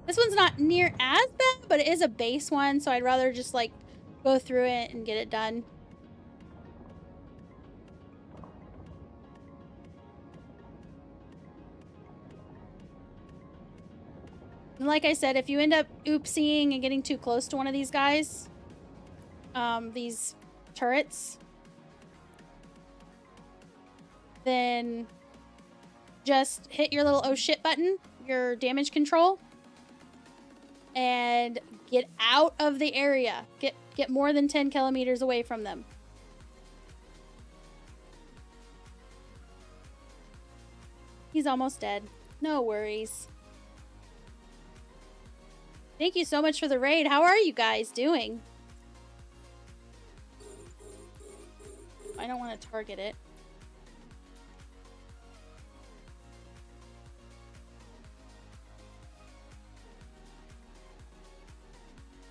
This one's not near as bad, but it is a base one, so I'd rather just like go through it and get it done. And like I said, if you end up oopsieing and getting too close to one of these guys, these turrets, then just hit your little oh shit button, your damage control, and get out of the area. Get more than 10 kilometers away from them. He's almost dead. No worries. Thank you so much for the raid. How are you guys doing? I don't want to target it.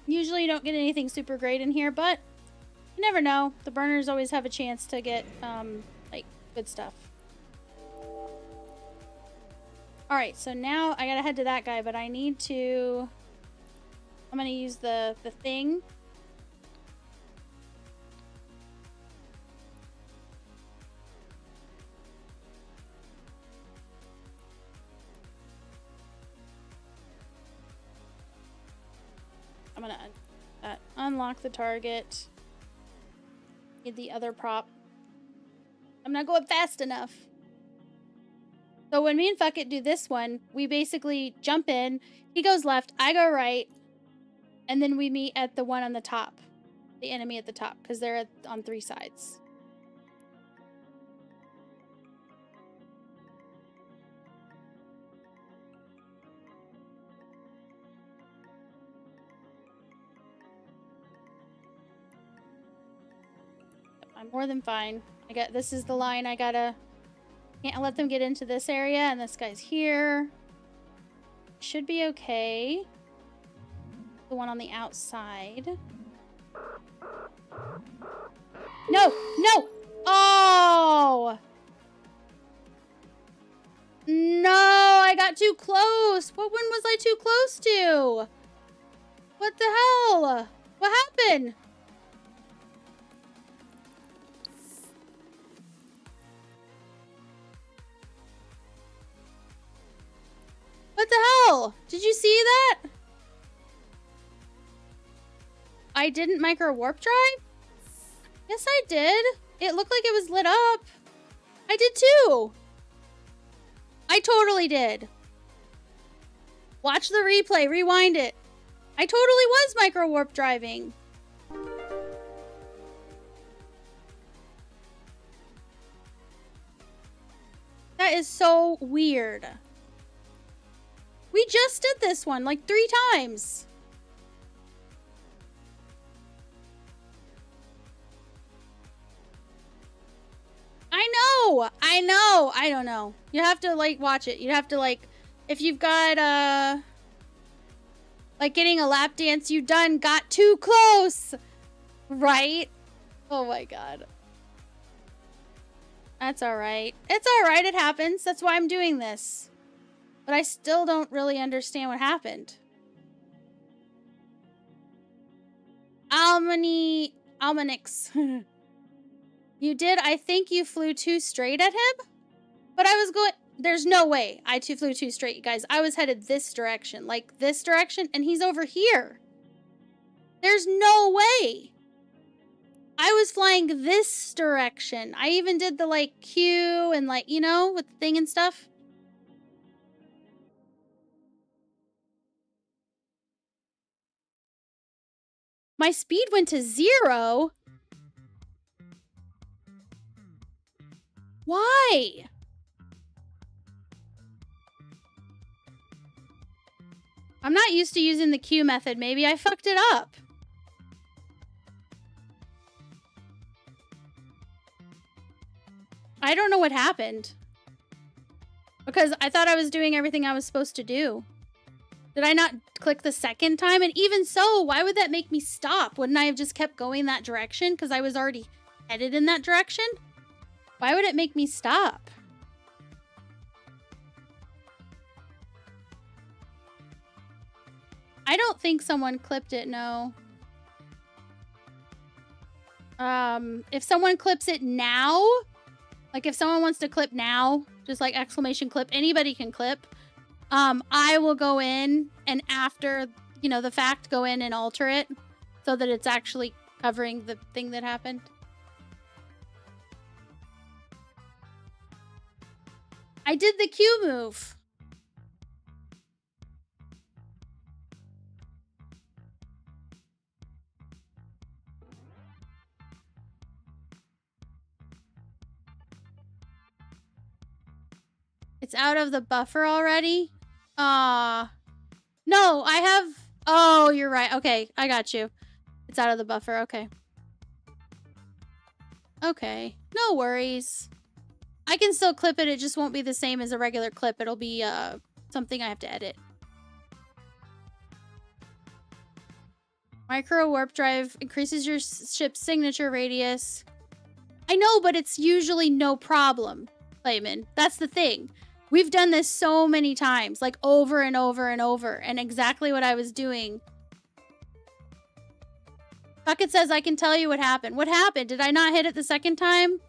Usually you don't get anything super great in here, but you never know. The burners always have a chance to get, like, good stuff. Alright, so now I gotta head to that guy, but I need to... I'm gonna use the thing. I'm gonna unlock the target. Need the other prop. I'm not going fast enough. So when me and Fuck It do this one, we basically jump in. He goes left, I go right, and then we meet at the one on the top. The enemy at the top, because they're on 3 sides. I'm more than fine. This is the line I gotta... Can't let them get into this area, and this guy's here. Should be okay. The one on the outside. No! No! Oh! No! I got too close! What one was I too close to? What the hell? What happened? What the hell? Did you see that? I didn't micro warp drive? Yes, I did. It looked like it was lit up. I did too. I totally did. Watch the replay. Rewind it. I totally was micro warp driving. That is so weird. We just did this one like 3 times. I know. I don't know. You have to like watch it. You have to like, if you've got like getting a lap dance you got too close, right? Oh my god. That's all right. It's all right. It happens. That's why I'm doing this. But I still don't really understand what happened. Almanix. You did? I think you flew too straight at him? But I was going... There's no way I flew too straight, you guys. I was headed this direction. Like, this direction, and he's over here. There's no way. I was flying this direction. I even did the, like, Q and, like, you know, with the thing and stuff. My speed went to 0. Why? I'm not used to using the Q method. Maybe I fucked it up. I don't know what happened. Because I thought I was doing everything I was supposed to do. Did I not click the second time? And even so, why would that make me stop? Wouldn't I have just kept going that direction? Because I was already headed in that direction? Why would it make me stop? I don't think someone clipped it, no. If someone clips it now, like if someone wants to clip now, just like exclamation clip, anybody can clip. I will go in and after, you know, the fact, go in and alter it so that it's actually covering the thing that happened. I did the Q move. It's out of the buffer already? No, I have... Oh, you're right. Okay, I got you. It's out of the buffer. Okay. Okay. No worries. I can still clip it. It just won't be the same as a regular clip. It'll be something I have to edit. Micro warp drive increases your ship's signature radius. I know, but it's usually no problem, Clayman. That's the thing. We've done this so many times, like over and over and over, and exactly what I was doing. Bucket says, I can tell you what happened. What happened? Did I not hit it the second time?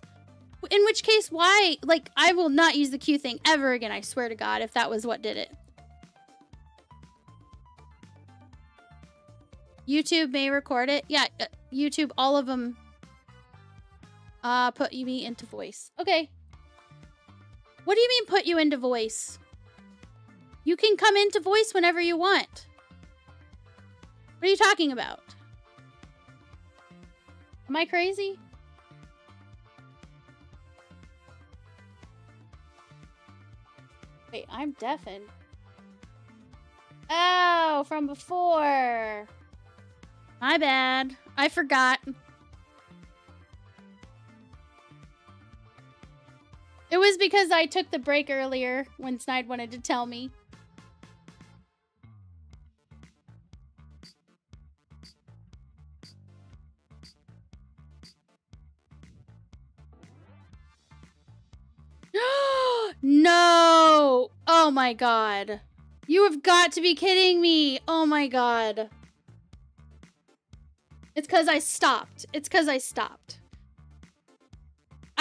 In which case, why? Like, I will not use the Q thing ever again, I swear to God, if that was what did it. YouTube may record it. Yeah, YouTube, all of them put me into voice. Okay. What do you mean put you into voice? You can come into voice whenever you want. What are you talking about? Am I crazy? Wait, I'm deafened. Oh, from before. My bad. I forgot. It was because I took the break earlier when Snide wanted to tell me. No! Oh my god. You have got to be kidding me. Oh my god. It's because I stopped. It's because I stopped.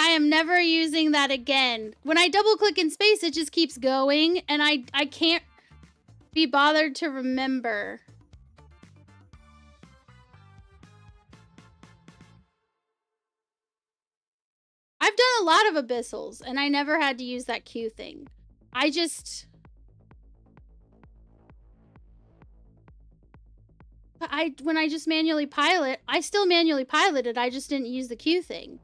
I am never using that again. When I double click in space, it just keeps going, and I can't be bothered to remember. I've done a lot of abyssals, and I never had to use that Q thing. When I just manually pilot, I still manually piloted, I just didn't use the Q thing.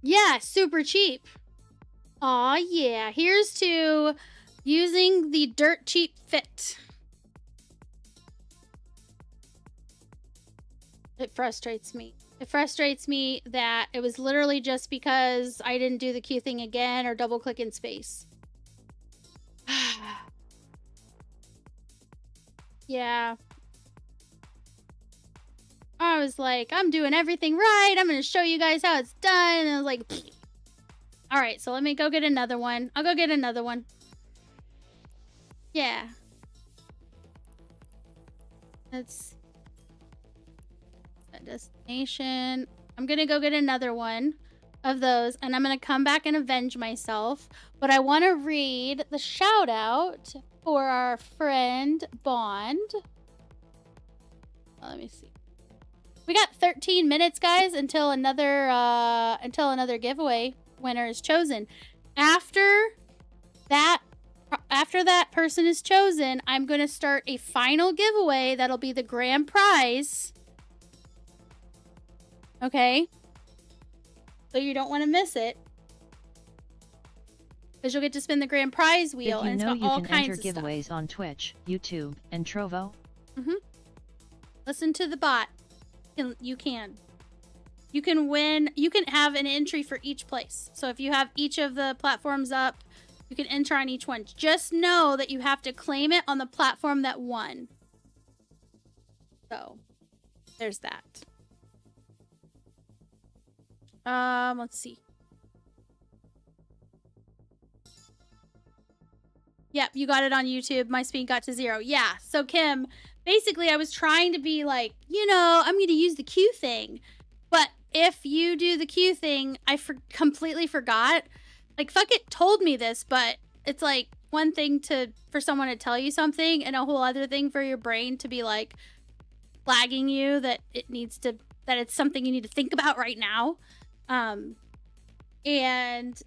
Yeah, super cheap. Aw, yeah. Here's to using the dirt cheap fit. It frustrates me. It frustrates me that it was literally just because I didn't do the Q thing again or double click in space. Yeah. I was like, I'm doing everything right. I'm going to show you guys how it's done. And I was like, all right, so let me go get another one. I'll go get another one. Yeah. That's a destination. I'm going to go get another one of those, and I'm going to come back and avenge myself. But I want to read the shout out for our friend Bond. Let me see. We got 13 minutes, guys, until another giveaway winner is chosen. After that person is chosen, I'm going to start a final giveaway that'll be the grand prize. Okay? So you don't want to miss it. Because you'll get to spin the grand prize wheel. Did you and know it's got all you can kinds enter of giveaways stuff. on Twitch, YouTube, and Trovo? Listen to the bot. You can win. You can have an entry for each place. So if you have each of the platforms up, you can enter on each one. Just know that you have to claim it on the platform that won. So there's that. Let's see. Yep, you got it on YouTube. My speed got to 0. Yeah, so Kim, basically I was trying to be like, I'm going to use the Q thing. But if you do the Q thing, I completely forgot. Like, fuck it told me this, but it's like one thing for someone to tell you something and a whole other thing for your brain to be like flagging you that it's something you need to think about right now. And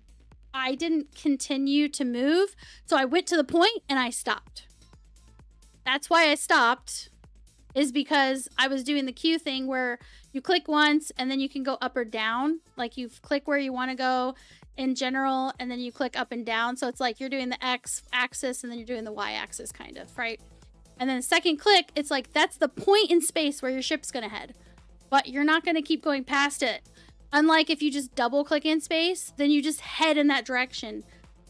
I didn't continue to move, so I went to the point and I stopped. That's why I stopped, is because I was doing the Q thing where you click once and then you can go up or down. Like you click where you want to go in general and then you click up and down. So it's like you're doing the X axis and then you're doing the Y axis kind of, right? And then the second click, it's like that's the point in space where your ship's going to head. But you're not going to keep going past it. Unlike if you just double click in space, then you just head in that direction.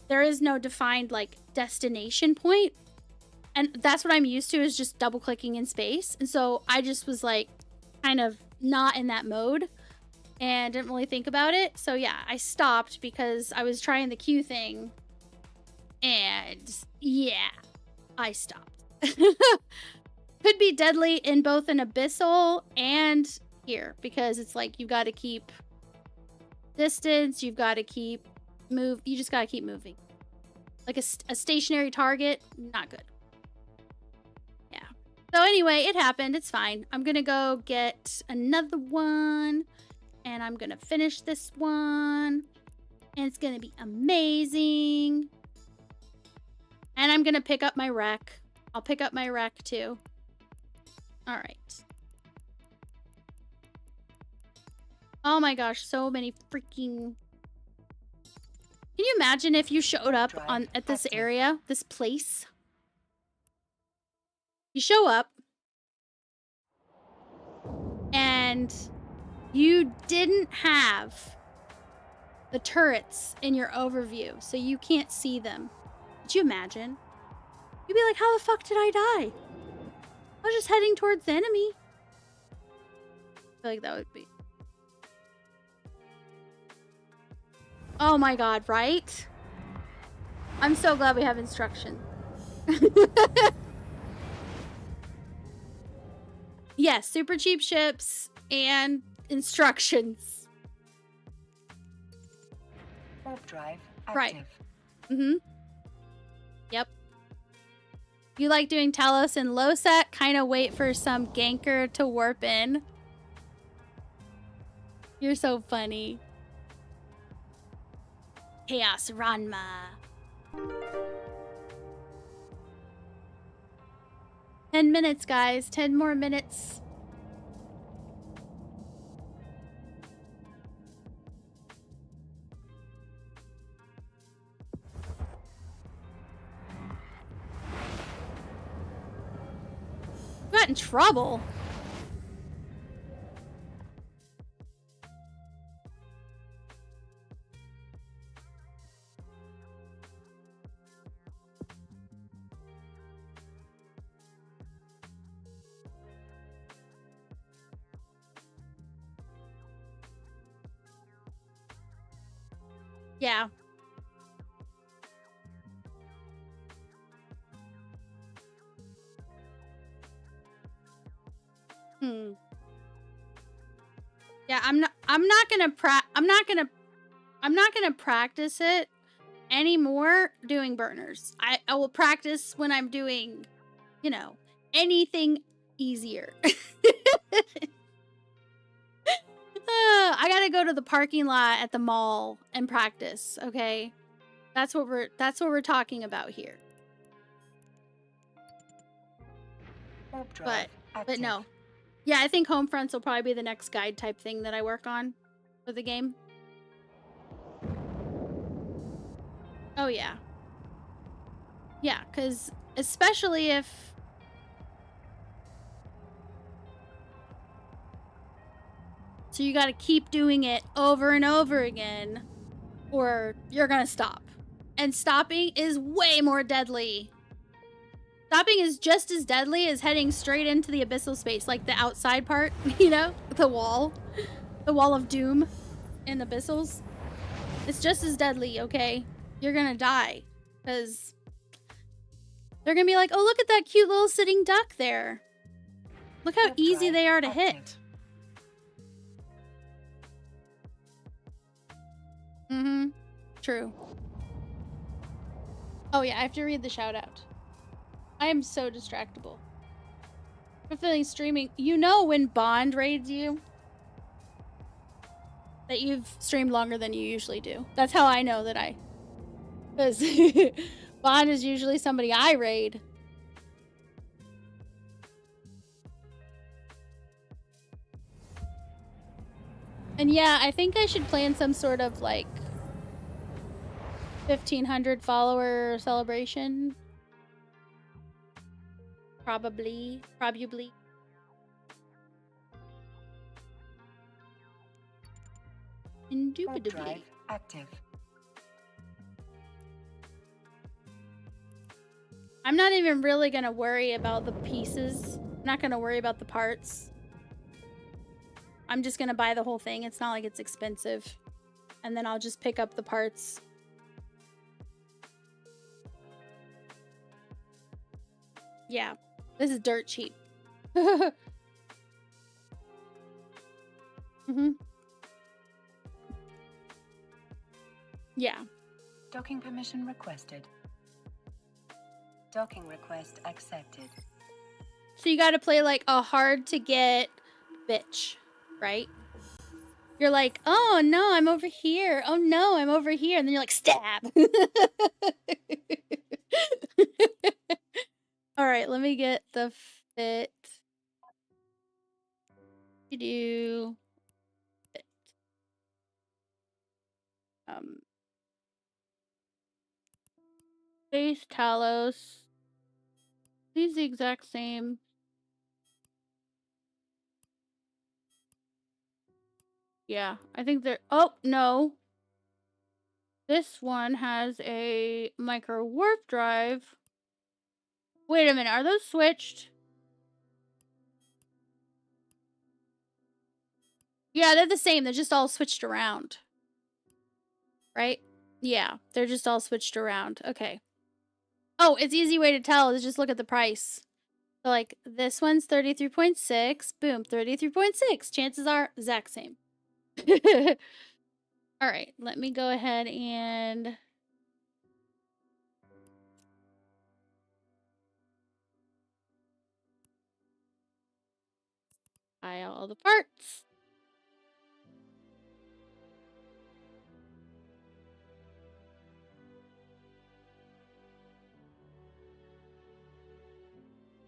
There is no defined like destination point. And that's what I'm used to, is just double clicking in space. And so I just was like kind of not in that mode and didn't really think about it. So yeah, I stopped because I was trying the Q thing. And yeah, I stopped. Could be deadly in both an abyssal and here, because it's like you've got to keep distance, you've got to keep you just got to keep moving. Like a stationary target, not good. Yeah. So anyway, it happened. It's fine. I'm gonna go get another one and I'm gonna finish this one and it's gonna be amazing. And I'm gonna pick up my wreck. I'll pick up my wreck too. All right. Oh my gosh, so many freaking... Can you imagine if you showed up at this area, this place? You show up and you didn't have the turrets in your overview, so you can't see them. Could you imagine? You'd be like, how the fuck did I die? I was just heading towards the enemy. I feel like that would be... Oh my god, right? I'm so glad we have instruction. Yes, super cheap ships and instructions. Warp drive active. Right. Yep. You like doing Talos and Losat? Kind of wait for some ganker to warp in. You're so funny. Chaos Ranma. "10 minutes, guys. 10 more minutes. You got in trouble. Yeah. Hmm. Yeah, I'm not gonna practice it anymore doing burners. I will practice when I'm doing, you know, anything easier. I gotta go to the parking lot at the mall and practice, okay? That's what we're talking about here. Warp drive But active. no. Yeah, I think Homefronts will probably be the next guide type thing that I work on for the game. Oh yeah. Yeah, because especially if so you gotta keep doing it over and over again or you're gonna stop. And stopping is way more deadly. Stopping is just as deadly as heading straight into the abyssal space, like the outside part, you know? The wall of doom in abyssals. It's just as deadly, okay? You're gonna die. Because they're gonna be like, oh, look at that cute little sitting duck there. Look how Warp easy drive they are to active. hit. Mm-hmm. True. Oh yeah, I have to read the shout out. I am so distractible. I'm feeling streaming. You know when Bond raids you? That you've streamed longer than you usually do. That's how I know that I... Because Bond is usually somebody I raid. And yeah, I think I should plan some sort of like 1,500 follower celebration. Probably. Warp Indubitably. drive active. I'm not even really gonna worry about the pieces. I'm not gonna worry about the parts. I'm just gonna buy the whole thing. It's not like it's expensive. And then I'll just pick up the parts. Yeah, this is dirt cheap. Mm-hmm. Yeah. Docking permission requested. Docking request accepted. So you gotta play like a hard to get bitch, right? You're like, oh no, I'm over here. Oh no, I'm over here. And then you're like, stab. All right, let me get the fit. You do fit. Base Talos. These the exact same. Yeah, I think they're... Oh, no. This one has a micro warp drive. Wait a minute, are those switched? Yeah, they're the same. They're just all switched around. Right? Yeah, they're just all switched around. Okay. Oh, it's easy way to tell is just look at the price. So, like, this one's 33.6. Boom, 33.6. Chances are exact same. All right, let me go ahead and... buy all the parts.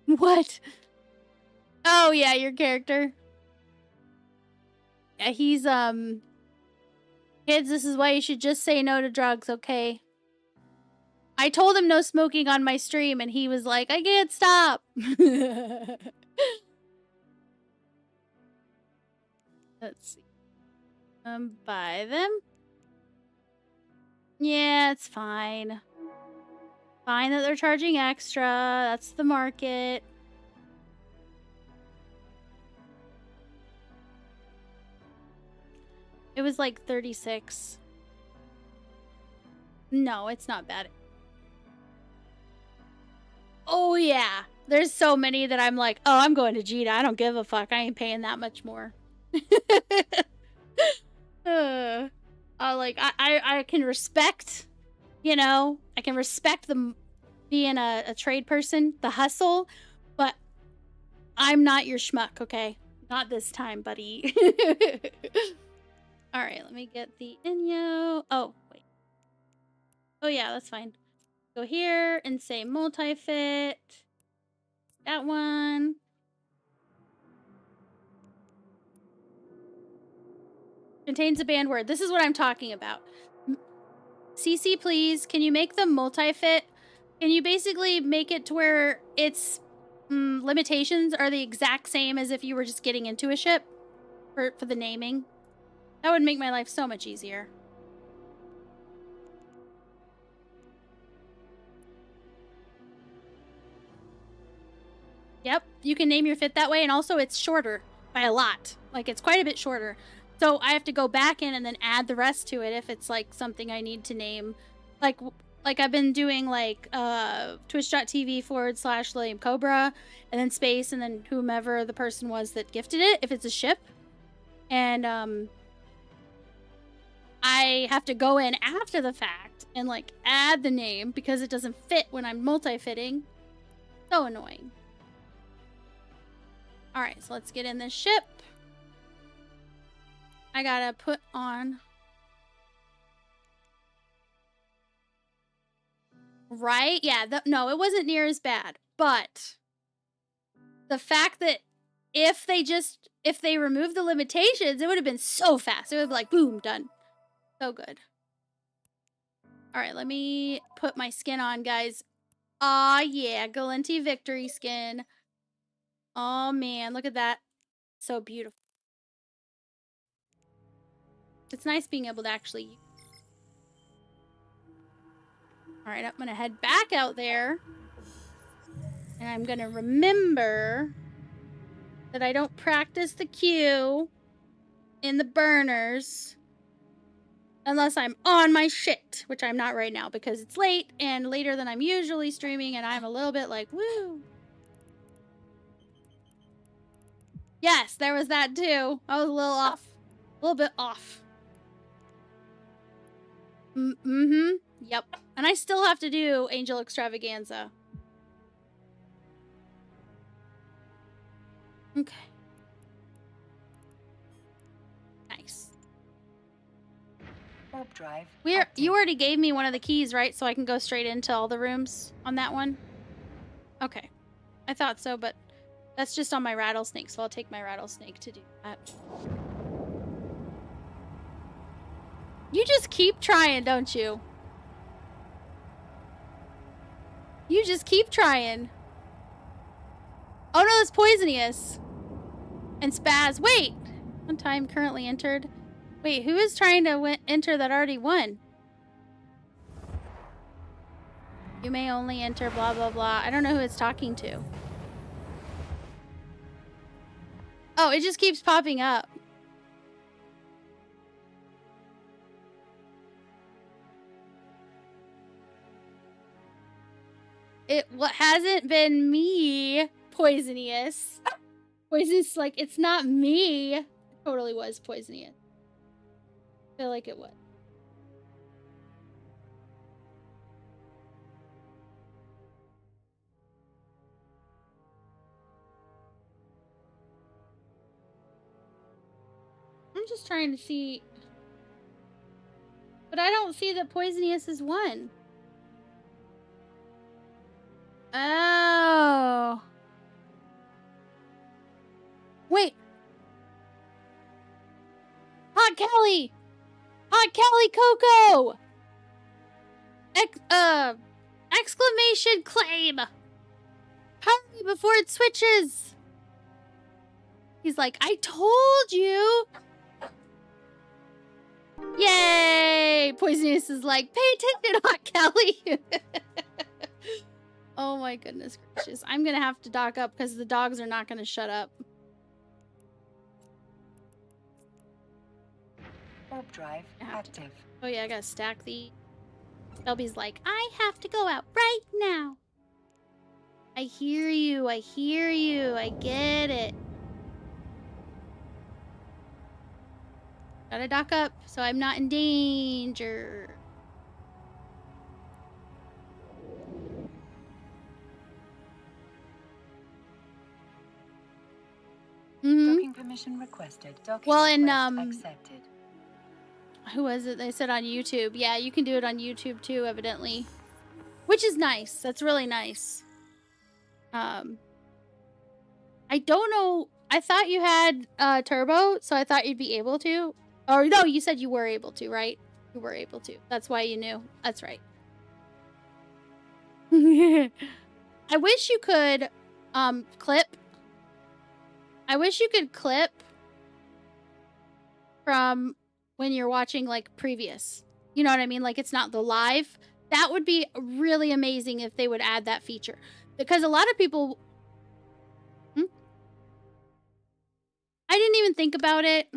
What? Oh, yeah, your character. Yeah, he's, kids, this is why you should just say no to drugs, okay? I told him no smoking on my stream, and he was like, I can't stop. Let's see. Buy them? Yeah, it's fine. Fine that they're charging extra. That's the market. It was like 36. No, it's not bad. Oh, yeah. There's so many that I'm like, oh, I'm going to Jita. I don't give a fuck. I ain't paying that much more. Like, I can respect, you know, I can respect the being a trade person, the hustle, but I'm not your schmuck, okay? Not this time, buddy. All right, let me get the Inyo. Oh, wait. Oh, yeah, that's fine. Go here and say multi-fit. That one. Contains a banned word. This is what I'm talking about. CC, please, can you make them multi-fit? Can you basically make it to where its limitations are the exact same as if you were just getting into a ship for the naming? That would make my life so much easier. Yep, you can name your fit that way, and also it's shorter by a lot. Like, it's quite a bit shorter. So I have to go back in and then add the rest to it if it's, like, something I need to name. Like I've been doing, like, twitch.tv/Lilium Cobra, and then space, and then whomever the person was that gifted it, if it's a ship. And, I have to go in after the fact and, like, add the name because it doesn't fit when I'm multi-fitting. So annoying. Alright, so let's get in this ship. I gotta put on... Right? Yeah, no, it wasn't near as bad. But the fact that if they removed the limitations, it would have been so fast. It would be like, boom, done. So good. Alright, let me put my skin on, guys. Aw, yeah, Gallenti Victory skin. Oh, man, look at that. So beautiful. It's nice being able to actually... Alright, I'm gonna head back out there. And I'm gonna remember that I don't practice the queue in the burners unless I'm on my shit, which I'm not right now because it's late and later than I'm usually streaming, and I'm a little bit like, woo. Yes, there was that too. I was a little off. A little bit off. Mm-hmm. Yep. And I still have to do Angel Extravaganza. Okay. Nice. Warp drive. You already gave me one of the keys, right? So I can go straight into all the rooms on that one? Okay. I thought so, but that's just on my rattlesnake, so I'll take my rattlesnake to do that. You just keep trying, don't you? You just keep trying. Oh no, it's Poisonous. And Spaz. Wait! One time currently entered. Wait, who is trying to enter that already won? You may only enter blah blah blah. I don't know who it's talking to. Oh, it just keeps popping up. What hasn't been me, Poisonous. Poisonous, like, it's not me. It totally was Poisonous. I feel like it was. I'm just trying to see. But I don't see that Poisonous is one. Oh. Wait. Hot Kelly! Hot Kelly Coco! Exclamation claim! Hurry before it switches! He's like, I told you! Yay! Poisonous is like, pay attention, Hot Kelly! Oh my goodness gracious. I'm gonna have to dock up because the dogs are not gonna shut up. Warp drive active. Oh yeah, I gotta stack the... Shelby's like, I have to go out right now. I hear you. I hear you. I get it. Gotta dock up so I'm not in danger. Docking permission requested. Docking Well, and, request accepted. Who was it? They said on YouTube. Yeah, you can do it on YouTube too, evidently. Which is nice. That's really nice. I don't know. I thought you had turbo, so I thought you'd be able to. Or no, you said you were able to, right? You were able to. That's why you knew. That's right. I wish you could clip. I wish you could clip from when you're watching like previous. You know what I mean? Like it's not the live. That would be really amazing if they would add that feature. Because a lot of people I didn't even think about it.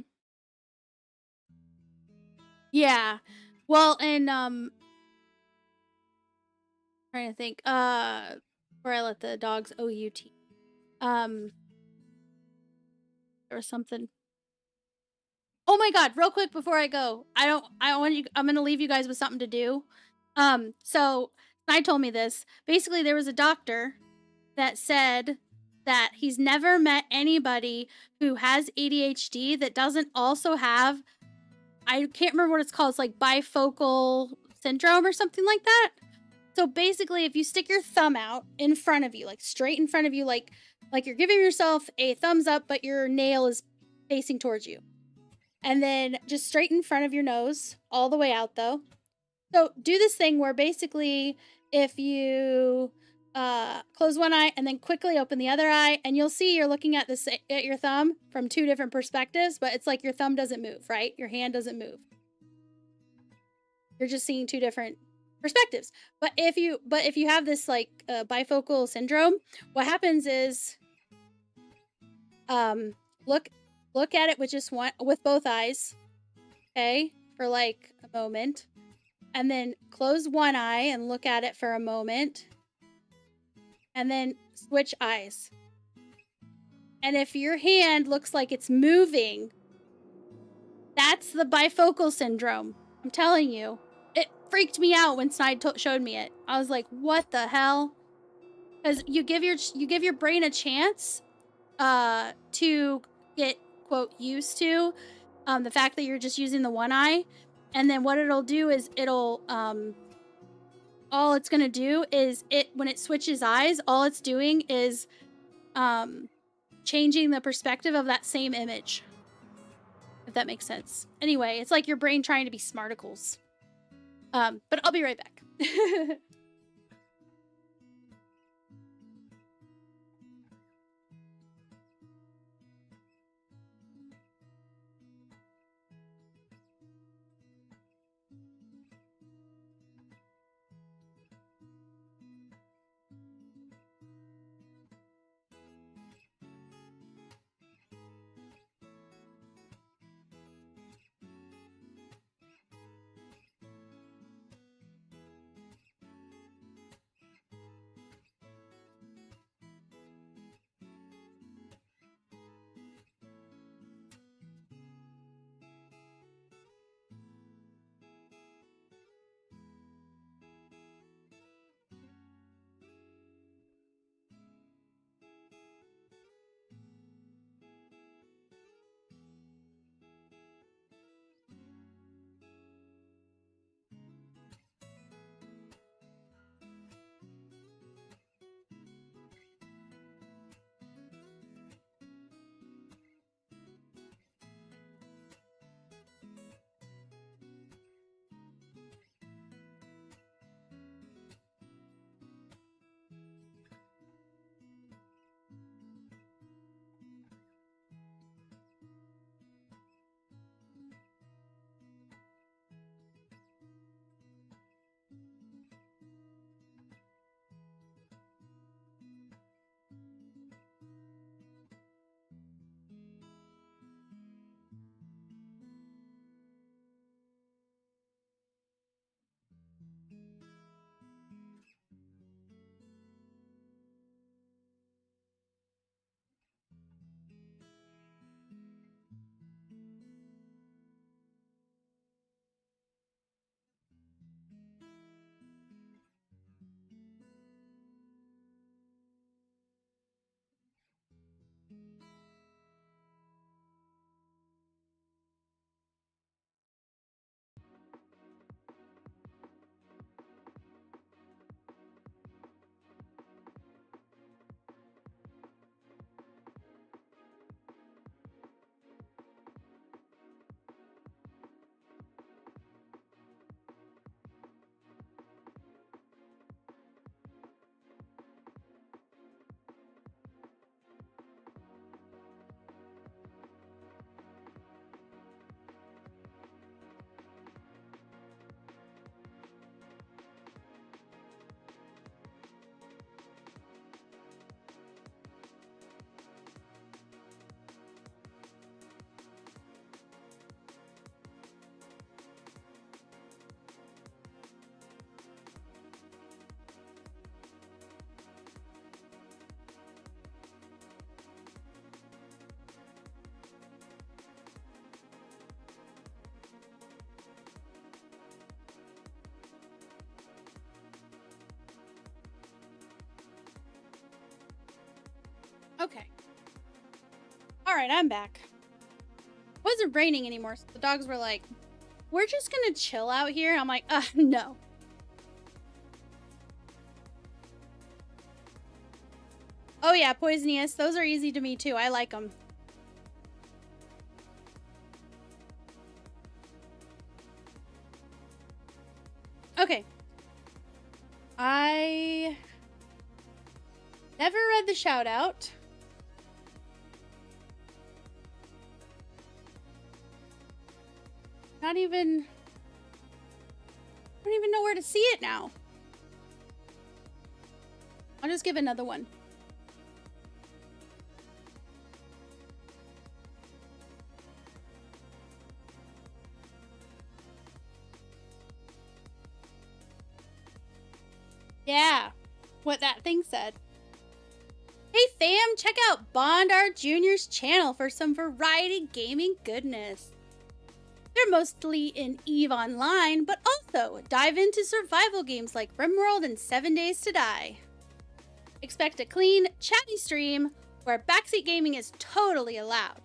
Yeah. Well, and trying to think before I let the dogs OUT. There was something. Oh my god, real quick before I go. I'm going to leave you guys with something to do. So I told me this. Basically, there was a doctor that said that he's never met anybody who has ADHD that doesn't also have, I can't remember what it's called. It's like bifocal syndrome or something like that. So basically, if you stick your thumb out in front of you, like straight in front of you, like you're giving yourself a thumbs up, but your nail is facing towards you. And then just straight in front of your nose, all the way out though. So do this thing where basically if you close one eye and then quickly open the other eye, and you'll see you're looking at at your thumb from two different perspectives, but it's like your thumb doesn't move, right? Your hand doesn't move. You're just seeing two different perspectives. But if you have this like bifocal syndrome, what happens is look at it with just with both eyes, okay, for like a moment, and then close one eye and look at it for a moment, and then switch eyes. And if your hand looks like it's moving, that's the bifocal syndrome. I'm telling you. It freaked me out when Snide showed me it. I was like, what the hell? Because you give your brain a chance to get, quote, used to the fact that you're just using the one eye. And then what it'll do is it'll all it's gonna do is when it switches eyes, all it's doing is changing the perspective of that same image, if that makes sense. Anyway, it's like your brain trying to be smarticles. But I'll be right back. Okay. All right, I'm back. It wasn't raining anymore, so the dogs were like, we're just gonna chill out here. I'm like, no. Oh yeah, Poisonous. Those are easy to me too. I like them. Okay. I never read the shout out. I don't even know where to see it now. I'll just give another one. Yeah, what that thing said. Hey fam, check out Bondar Jr.'s channel for some variety gaming goodness. They're mostly in EVE Online, but also dive into survival games like RimWorld and 7 Days to Die. Expect a clean, chatty stream where backseat gaming is totally allowed.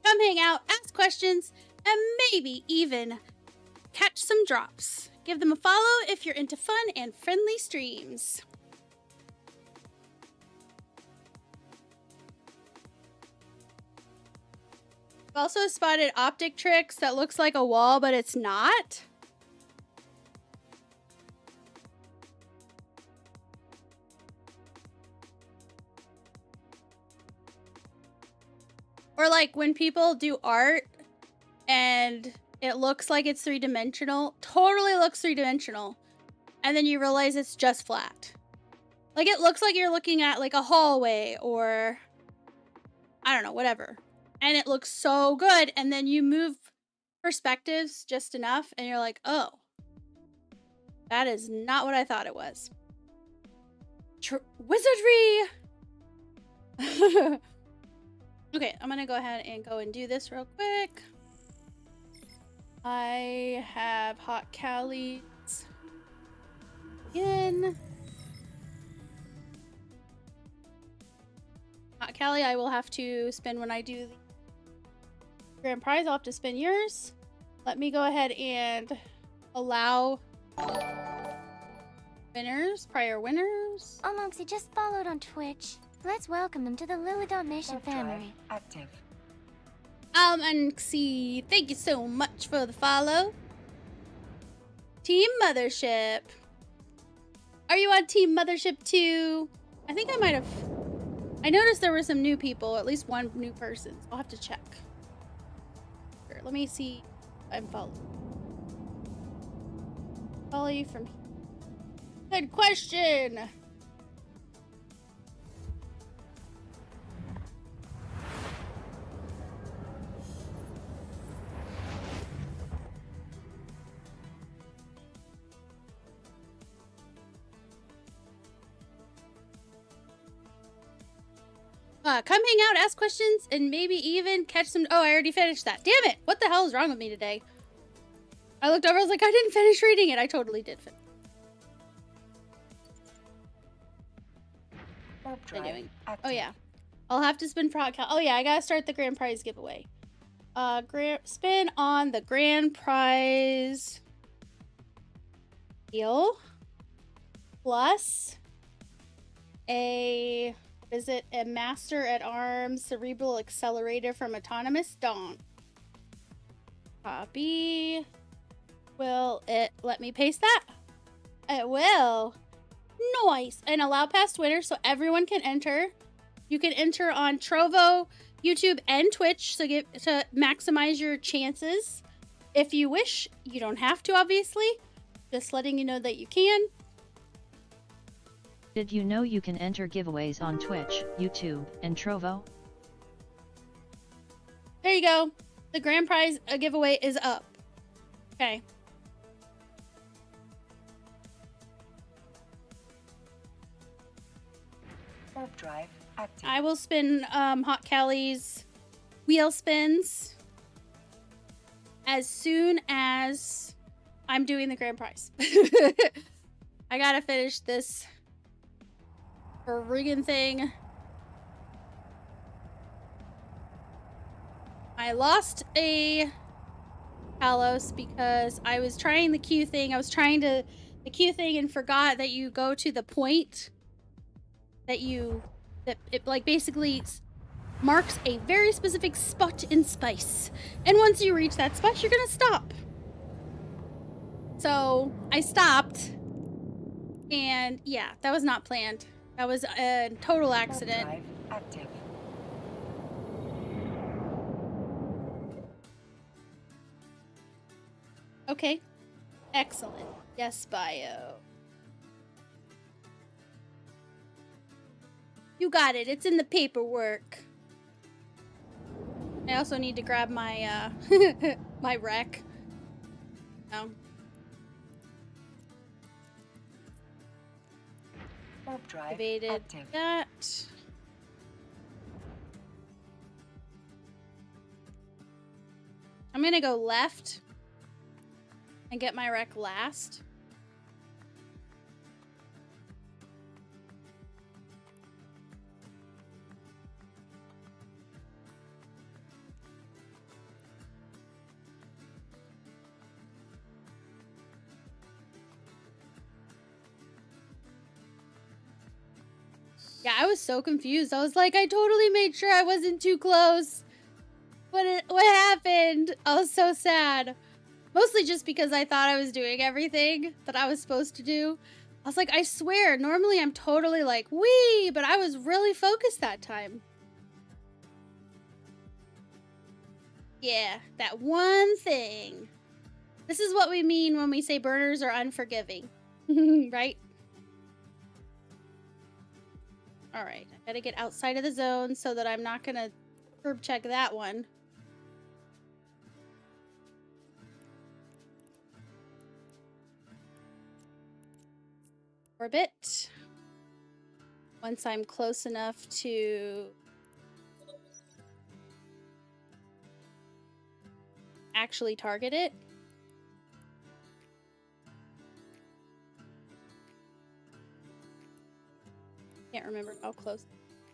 Come hang out, ask questions, and maybe even catch some drops. Give them a follow if you're into fun and friendly streams. I've also spotted Optic Tricks that looks like a wall, but it's not. Or like when people do art and it looks like it's three-dimensional, totally looks three-dimensional, and then you realize it's just flat. Like it looks like you're looking at like a hallway or I don't know, whatever. And it looks so good, and then you move perspectives just enough, and you're like, oh, that is not what I thought it was. Wizardry! Okay, I'm gonna go ahead and go and do this real quick. I have Hot Callies again. Hot Callie, I will have to spin when I do the grand prize. I'll have to spin yours. Let me go ahead and allow winners, prior winners. Omoxy just followed on Twitch. Let's welcome them to the Lily.Nation family. Active. And see, thank you so much for the follow. Team Mothership. Are you on Team Mothership too? I think I might have. I noticed there were some new people, at least one new person. I'll have to check. Here, let me see if I'm following. Follow you from here. Good question. Come hang out, ask questions, and maybe even catch some. Oh, I already finished that. Damn it! What the hell is wrong with me today? I looked over, I was like, I didn't finish reading it. I totally did finish. What am I doing? Oh, yeah. I'll have to spin oh, yeah, I gotta start the grand prize giveaway. Spin on the grand prize deal plus a. Is it a Master at Arms Cerebral Accelerator from Autonomous Dawn? Copy. Will it let me paste that? It will. Nice. And allow past winners so everyone can enter. You can enter on Trovo, YouTube, and Twitch to maximize your chances. If you wish, you don't have to, obviously. Just letting you know that you can. Did you know you can enter giveaways on Twitch, YouTube, and Trovo? There you go. The grand prize giveaway is up. Okay. Warp drive active. I will spin Hot Callie's wheel spins as soon as I'm doing the grand prize. I gotta finish this friggin' thing. I lost a Talos because I was trying the Q thing. I was trying the Q thing and forgot that you go to the point that it like basically marks a very specific spot in space. And once you reach that spot, you're gonna stop. So I stopped, and yeah, that was not planned. That was a total accident. Drive active. Okay. Excellent. Yes, bio. You got it. It's in the paperwork. I also need to grab my, my wreck. No. Warp drive Evaded active. that. I'm gonna go left and get my wreck last. Yeah, I was so confused. I was like, I totally made sure I wasn't too close. What happened? I was so sad. Mostly just because I thought I was doing everything that I was supposed to do. I was like, I swear, normally I'm totally like, wee, but I was really focused that time. Yeah, that one thing. This is what we mean when we say burners are unforgiving. Right? Alright, I gotta get outside of the zone so that I'm not gonna curb check that one. Orbit. Once I'm close enough to actually target it. Can't remember how close.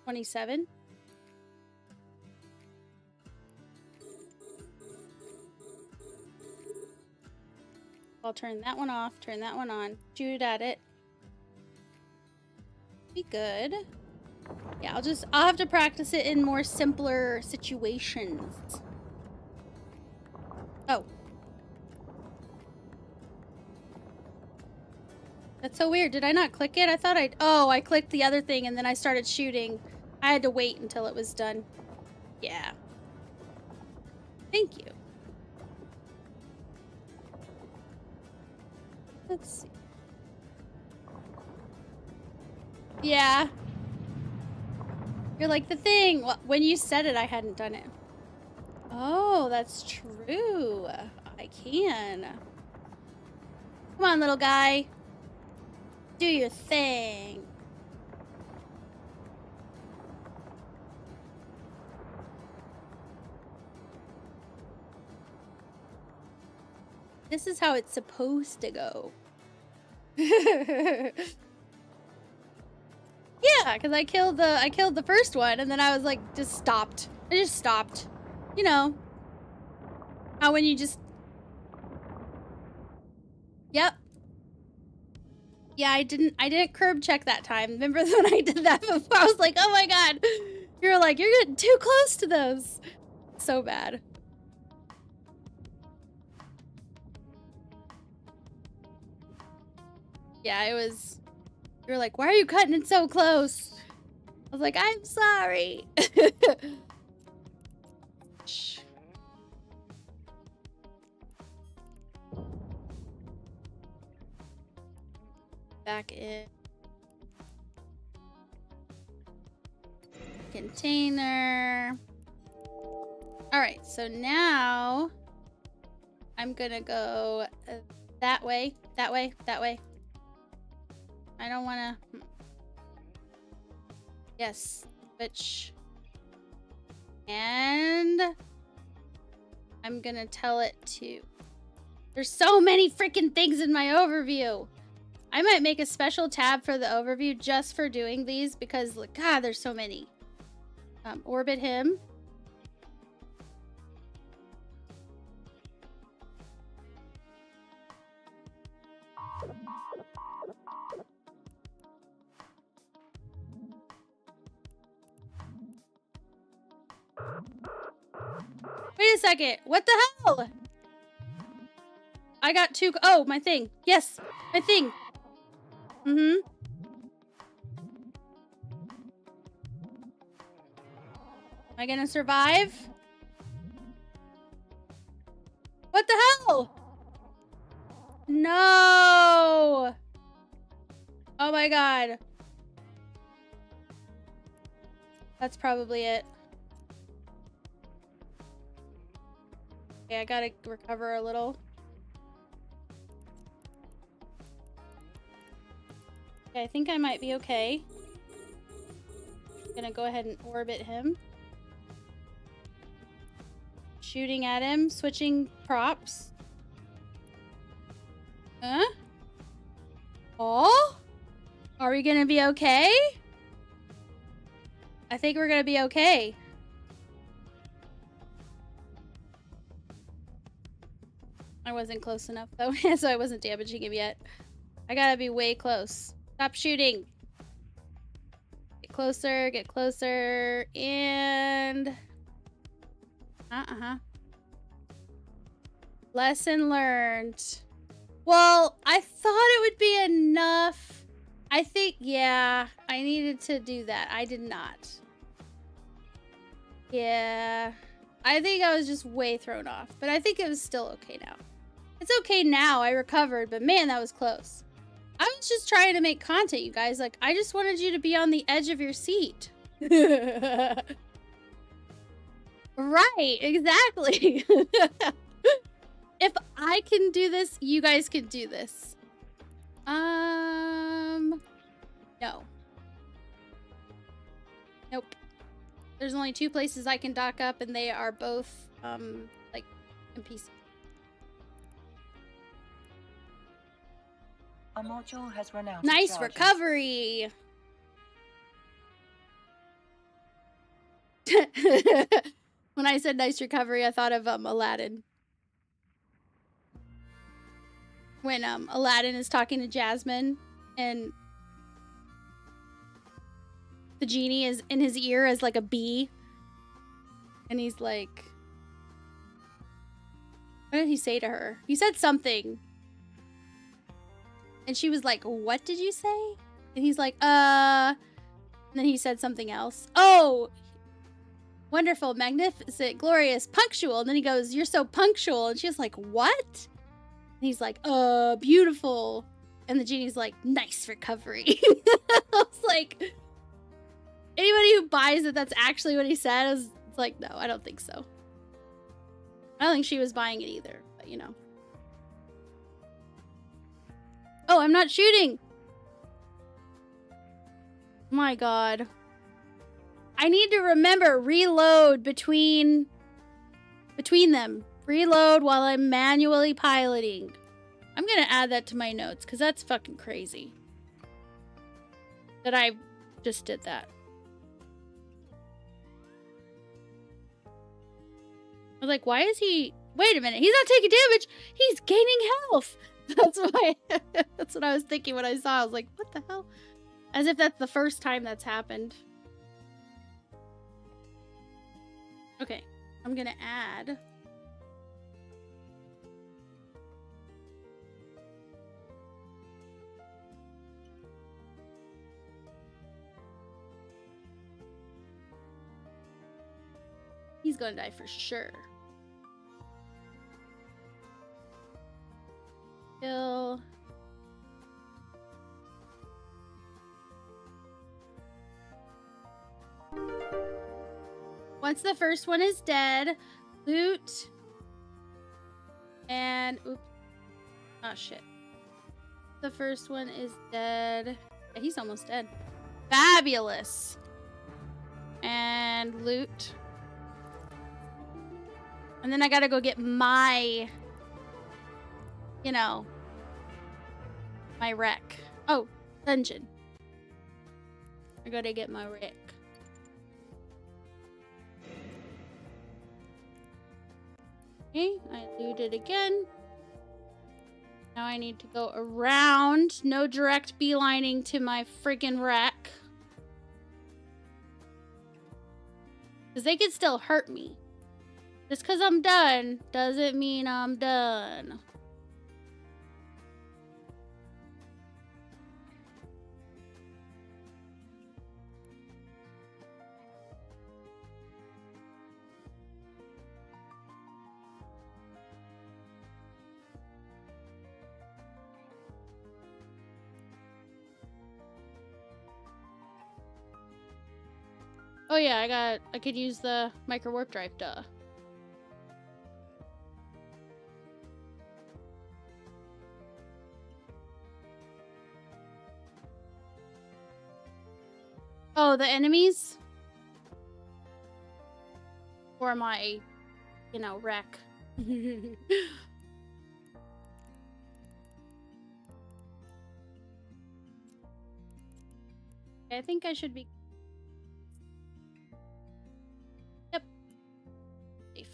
27. I'll turn that one off, turn that one on, shoot at it. Be good. Yeah, I'll have to practice it in more simpler situations. Oh. That's so weird. Did I not click it? I thought oh, I clicked the other thing and then I started shooting. I had to wait until it was done. Yeah. Thank you. Let's see. Yeah. You're like, the thing. Well, when you said it, I hadn't done it. Oh, that's true. I can. Come on, little guy. Do your thing. This is how it's supposed to go. Yeah, because I killed the first one and then I was like, just stopped. I just stopped. You know. How when you just... Yep. Yeah, I didn't curb check that time. Remember when I did that before? I was like, oh my god. You're like, you're getting too close to those. So bad. Yeah, it was... You were like, why are you cutting it so close? I was like, I'm sorry. Shh. Back in. Container. Alright, so now I'm gonna go that way, that way, that way. I don't wanna... Yes, which... And... I'm gonna tell it to... There's so many freaking things in my overview! I might make a special tab for the overview just for doing these because, like, God, there's so many. Orbit him. Wait a second. What the hell? I got two. Oh, my thing. Yes, my thing. Mm-hmm. Am I gonna survive? What the hell? No. Oh my god. That's probably it. Okay, I gotta recover a little. Okay, I think I might be okay. I'm gonna go ahead and orbit him. Shooting at him, switching props. Huh? Oh? Are we gonna be okay? I think we're gonna be okay. I wasn't close enough though, so I wasn't damaging him yet. I gotta be way close. Stop shooting. Get closer, and... Lesson learned. Well, I thought it would be enough. I think, yeah, I needed to do that. I did not. Yeah. I think I was just way thrown off, but I think it was still okay now. It's okay now. I recovered, but man, that was close. I was just trying to make content, you guys. Like, I just wanted you to be on the edge of your seat. Right, exactly. If I can do this, you guys can do this. No. Nope. There's only 2 places I can dock up, and they are both, like, NPC. A module has run out. Nice of charges. recovery! When I said nice recovery, I thought of, Aladdin. When, Aladdin is talking to Jasmine, and the genie is in his ear as, like, a bee. And he's like... What did he say to her? He said something. And she was like, what did you say? And he's like, And then he said something else. Oh! Wonderful, magnificent, glorious, punctual. And then he goes, you're so punctual. And she's like, what? And he's like, beautiful. And the genie's like, nice recovery. I was like, anybody who buys that that's actually what he said is like, no, I don't think so. I don't think she was buying it either, but you know. Oh, I'm not shooting. My god. I need to remember reload between them. Reload while I'm manually piloting. I'm gonna add that to my notes because that's fucking crazy. That I just did that. I was like, why is he... Wait a minute, he's not taking damage. He's gaining health. That's why... That's what I was thinking when I saw. I was like, what the hell? As if that's the first time that's happened. Okay, I'm gonna add... He's gonna die for sure. Kill. Once the first one is dead, loot. And, oops. Oh, shit. The first one is dead. Yeah, he's almost dead. Fabulous. And loot. And then I gotta go get my, you know, my wreck. Oh, dungeon. I gotta get my wreck. Okay, I looted again. Now I need to go around. No direct beelining to my freaking wreck. Because they could still hurt me. Just because I'm done doesn't mean I'm done. Oh yeah, I could use the micro warp drive, duh. Oh, the enemies? Or my, you know, wreck. I think I should be... Yep. Safe.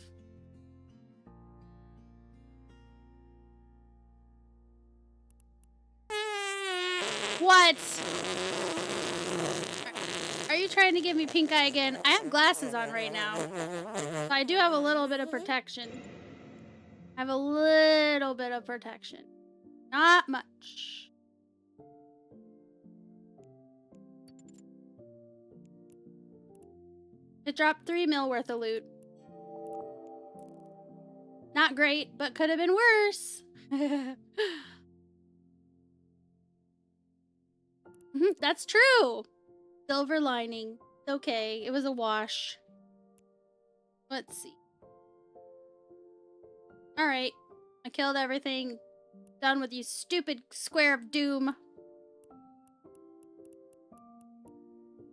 What? Are you trying to give me pink eye again? I have glasses on right now. So I do have a little bit of protection. I have a little bit of protection. Not much. It dropped 3 mil worth of loot. Not great, but could have been worse. That's true. Silver lining. Okay, it was a wash. Let's see. Alright. I killed everything. Done with you stupid square of doom.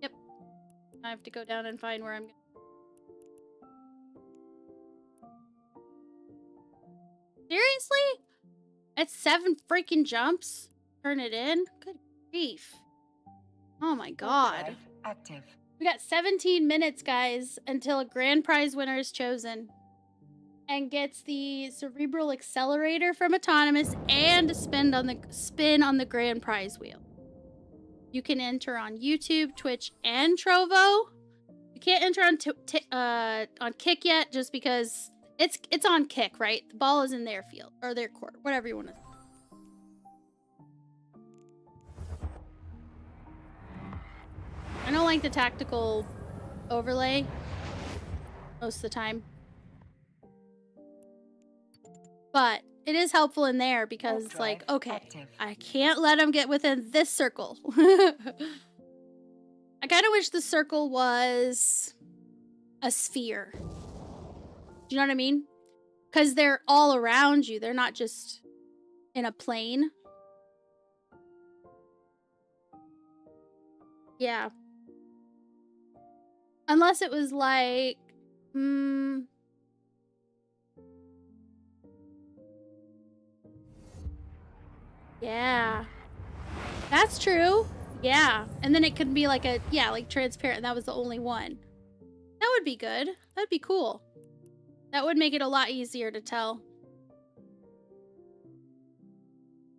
Yep. I have to go down and find where I'm going. Seriously? It's 7 freaking jumps? Turn it in? Good grief. Oh my god. Active. We got 17 minutes, guys, until a grand prize winner is chosen. And gets the cerebral accelerator from Autonomous and a spin on the grand prize wheel. You can enter on YouTube, Twitch, and Trovo. You can't enter on Kick yet, just because it's on Kick, right? The ball is in their field or their court, whatever you want to. I don't like the tactical overlay most of the time. But it is helpful in there because it's like, okay, active. I can't let them get within this circle. I kind of wish the circle was a sphere. Do you know what I mean? Because they're all around you. They're not just in a plane. Yeah. Unless it was like, yeah. That's true. Yeah. And then it could be like like transparent. That was the only one. That would be good. That'd be cool. That would make it a lot easier to tell.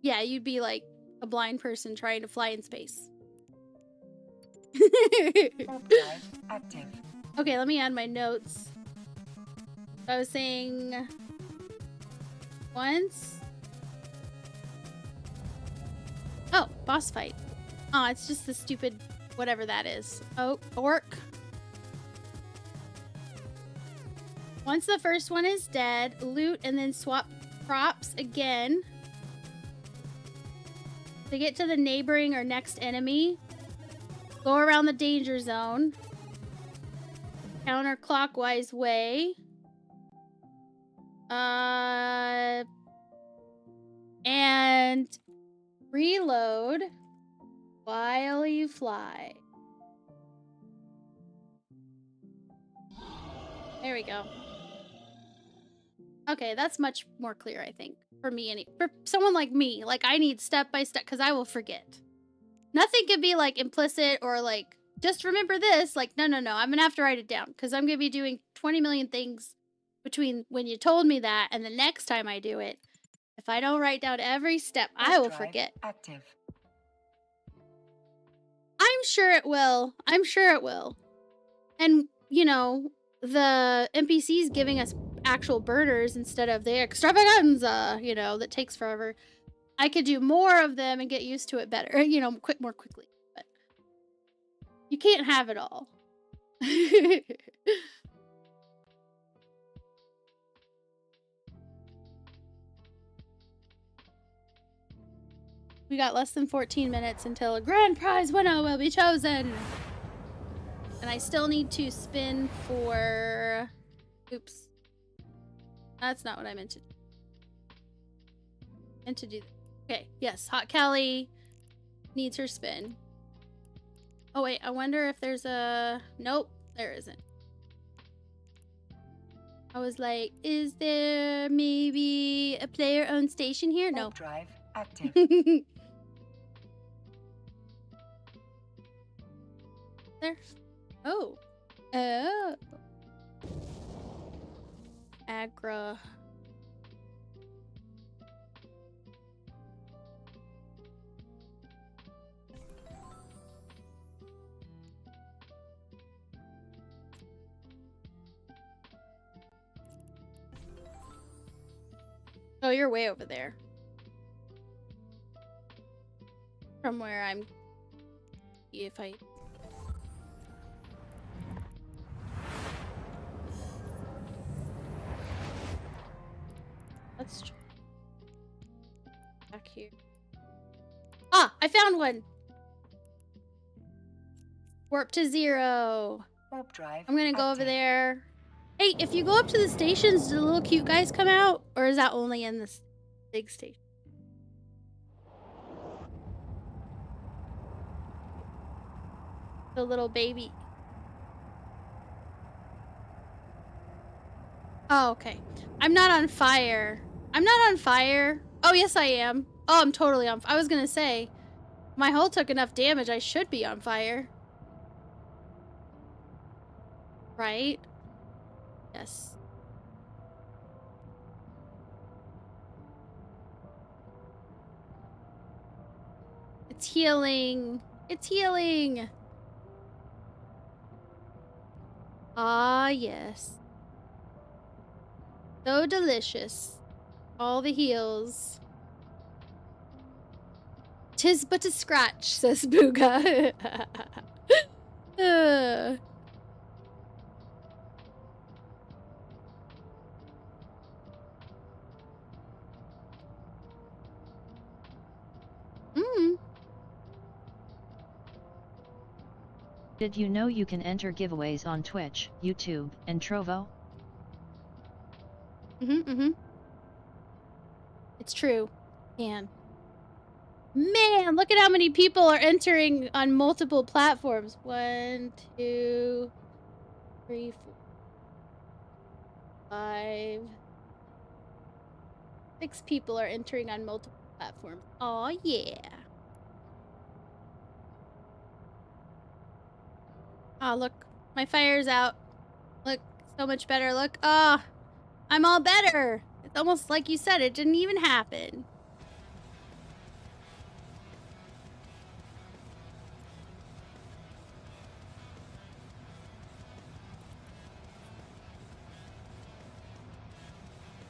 Yeah, you'd be like a blind person trying to fly in space. Active. Okay, let me add my notes. I was saying once. Oh, boss fight. Oh, it's just the stupid whatever that is. Oh, orc. Once the first one is dead, loot and then swap props again to get to the neighboring or next enemy. Go around the danger zone. Counterclockwise way. And reload while you fly. There we go. Okay, that's much more clear, I think. For me, for someone like me. Like, I need step by step, because I will forget. Nothing can be, like, implicit or, like, just remember this. Like, no. I'm going to have to write it down, because I'm going to be doing 20 million things between when you told me that and the next time I do it. If I don't write down every step, I will forget. Active. I'm sure it will. I'm sure it will. And, you know, the NPCs giving us actual burners instead of the extravaganza, you know, that takes forever. I could do more of them and get used to it better, you know, more quickly. But you can't have it all. We got less than 14 minutes until a grand prize winner will be chosen. And I still need to spin for... Oops. That's not what I meant to do. Meant to do that. Okay, yes, Hot Callie needs her spin. Oh wait, I wonder if there's a... Nope, there isn't. I was like, is there maybe a player-owned station here? No. Warp drive active. There. Oh. Oh. Agra. Oh, you're way over there. From where I'm... If I... Let's try. Back here. Ah! I found one! Warp to 0. Warp drive I'm gonna go over active. there. Hey, if you go up to the stations, do the little cute guys come out? Or is that only in this big station? The little baby. Oh, okay. I'm not on fire. I'm not on fire. Oh, yes, I am. Oh, I'm totally on fire. I was gonna say, my hull took enough damage, I should be on fire. Right? Yes. It's healing. It's healing. Ah, yes. So delicious. All the heals. 'Tis but a scratch, says Booga. Did you know you can enter giveaways on Twitch, YouTube, and Trovo? It's true. Man, look at how many people are entering on multiple platforms. 1, 2, 3, 4, 5, 6 people are entering on multiple platforms. Oh yeah. Oh, look. My fire's out. Look. So much better. Look. Ah. I'm all better. It's almost like you said. It didn't even happen.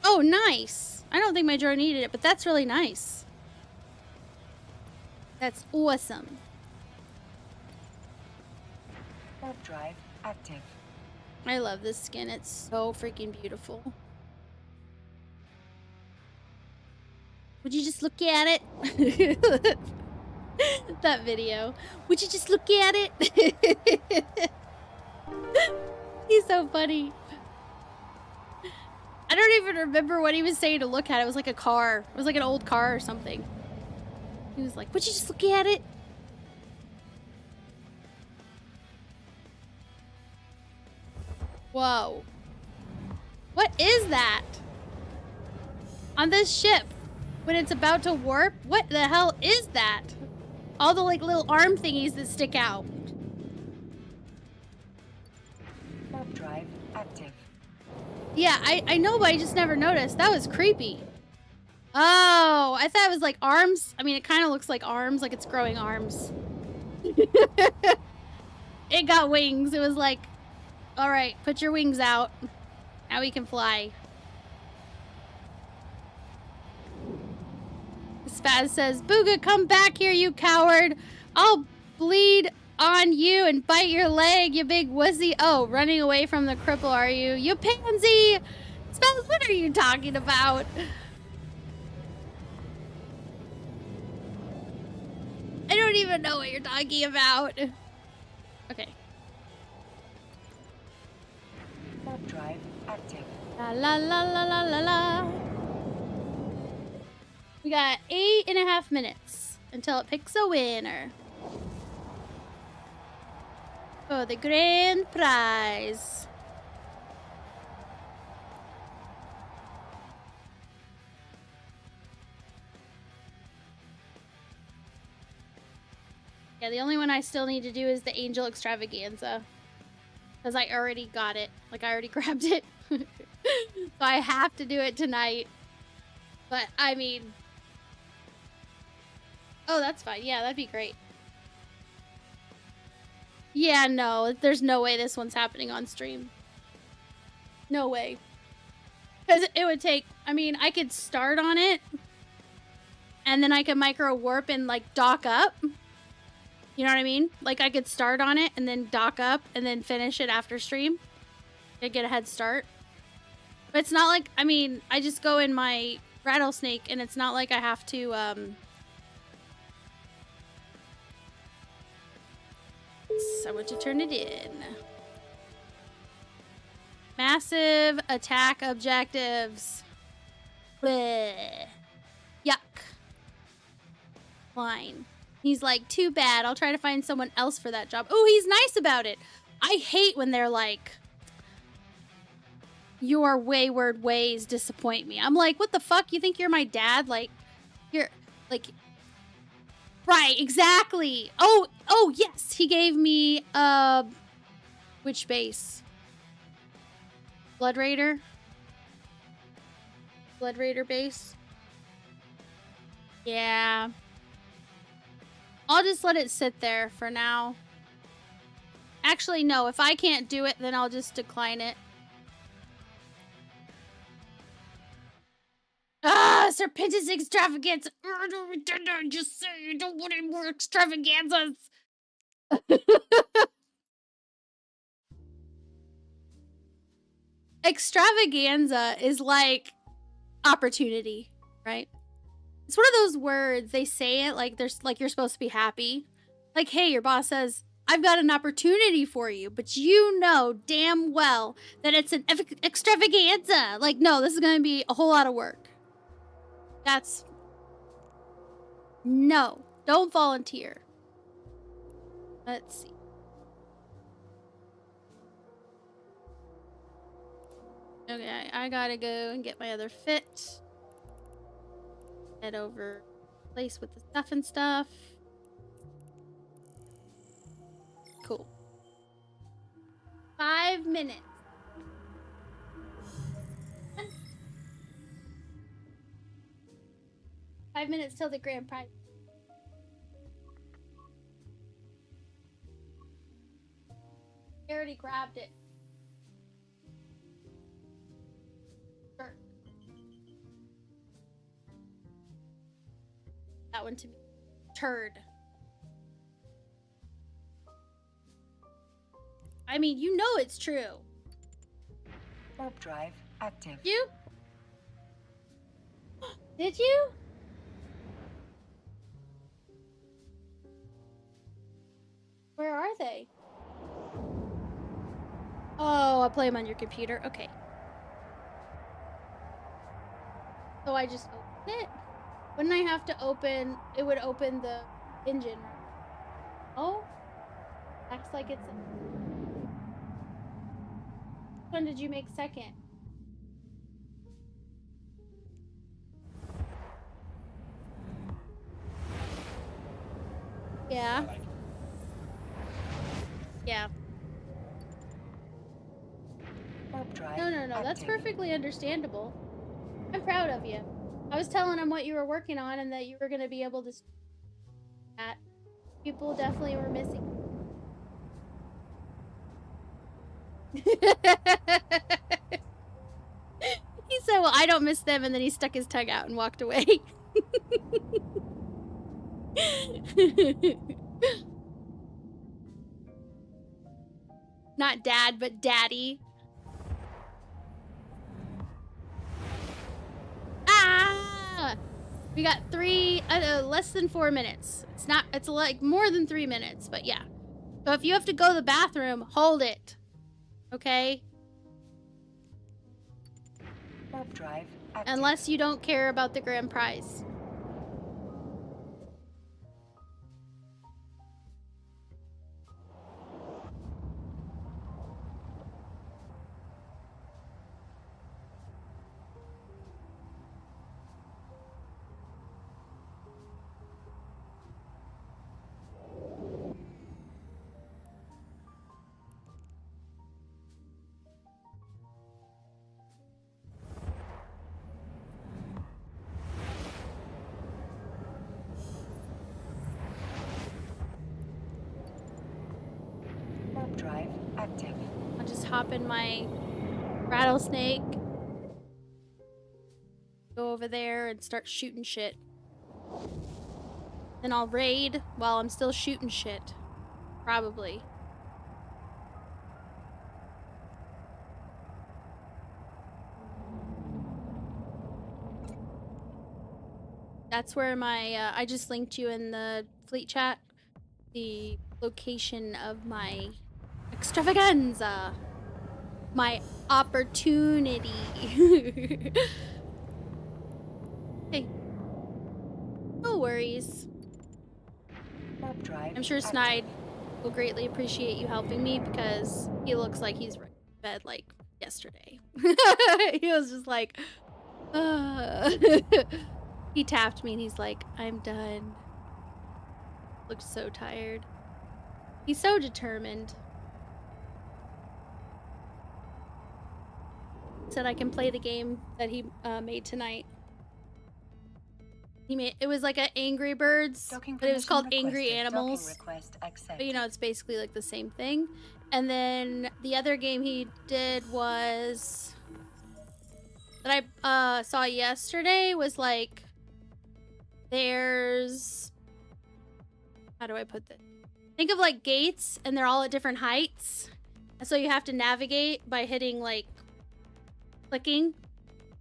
Oh, nice. I don't think my drone needed it, but that's really nice. That's awesome. Warp drive active. I love this skin. It's so freaking beautiful. Would you just look at it? That video. Would you just look at it? He's so funny. I don't even remember what he was saying to look at. It was like a car. It was like an old car or something. He was like, would you just look at it? Whoa. What is that? On this ship, when it's about to warp? What the hell is that? All the like little arm thingies that stick out. Warp drive active. Yeah, I know, but I just never noticed. That was creepy. Oh, I thought it was like arms. I mean, it kind of looks like arms, like it's growing arms. It got wings. It was like, all right, put your wings out. Now we can fly. Spaz says, Booga, come back here, you coward. I'll bleed on you and bite your leg, you big wussy. Oh, running away from the cripple, are you? You pansy! Spaz, what are you talking about? I don't even know what you're talking about. Okay. Warp drive active. La la la la la la la. We got 8.5 minutes until it picks a winner. For the grand prize. Yeah, the only one I still need to do is the Angel Extravaganza. Because I already got it. Like, I already grabbed it. So I have to do it tonight. But, I mean... Oh, that's fine. Yeah, that'd be great. Yeah, no. There's no way this one's happening on stream. No way. Because it would take... I mean, I could start on it. And then I could micro warp and, like, dock up. You know what I mean? Like, I could start on it and then dock up and then finish it after stream. I get a head start. But it's not like... I mean, I just go in my rattlesnake and it's not like I have to, I want to turn it in. Massive attack objectives. Bleh. Yuck. Fine. He's like, too bad. I'll try to find someone else for that job. Oh, he's nice about it. I hate when they're like, your wayward ways disappoint me. I'm like, what the fuck? You think you're my dad? Like, you're like... Right, exactly. Oh, yes. He gave me, which base? Blood Raider? Blood Raider base? Yeah. I'll just let it sit there for now. Actually, no. If I can't do it, then I'll just decline it. Ah, Serpentis Extravaganza. Just say you don't want any more extravaganzas. Extravaganza is like opportunity, right? It's one of those words, they say it like there's like you're supposed to be happy. Like, hey, your boss says, I've got an opportunity for you, but you know damn well that it's an extravaganza. Like, no, this is going to be a whole lot of work. That's... No, don't volunteer. Let's see. Okay, I gotta go and get my other fit. Head over, place with the stuff and stuff. Cool. 5 minutes. 5 minutes till the grand prize. I already grabbed it. Sure. That one to me. Turd. I mean, you know it's true. Warp drive active. You? Did you? Where are they? Oh, I'll play them on your computer. Okay. So I just open it? Wouldn't I have to open... It would open the engine. Oh? Acts like it's... Which one did you make second? Yeah. Yeah. No, that's perfectly understandable. I'm proud of you. I was telling him what you were working on and that you were going to be able to... That. People definitely were missing. He said, well, I don't miss them, and then he stuck his tongue out and walked away. Not dad, but daddy. Ah! We got less than 4 minutes. It's like more than 3 minutes, but yeah. So if you have to go to the bathroom, hold it. Okay? Warp drive active. Unless you don't care about the grand prize. Warp drive active. I'll just hop in my rattlesnake. Go over there and start shooting shit. Then I'll raid while I'm still shooting shit. Probably. That's where my, I just linked you in the fleet chat. The location of my extravaganza. My opportunity. Hey. No worries. Warp drive I'm sure active. Snide will greatly appreciate you helping me because he looks like he's ready to bed like yesterday. He was just like, He tapped me and he's like, I'm done. Looked so tired. He's so determined. Said I can play the game that he made tonight. It was like an Angry Birds, Docking but it was called permission Angry requested. Animals. Docking request accepted. But you know, it's basically like the same thing. And then the other game he did was that I saw yesterday was like there's, how do I put this? Think of like gates and they're all at different heights. And so you have to navigate by hitting like clicking.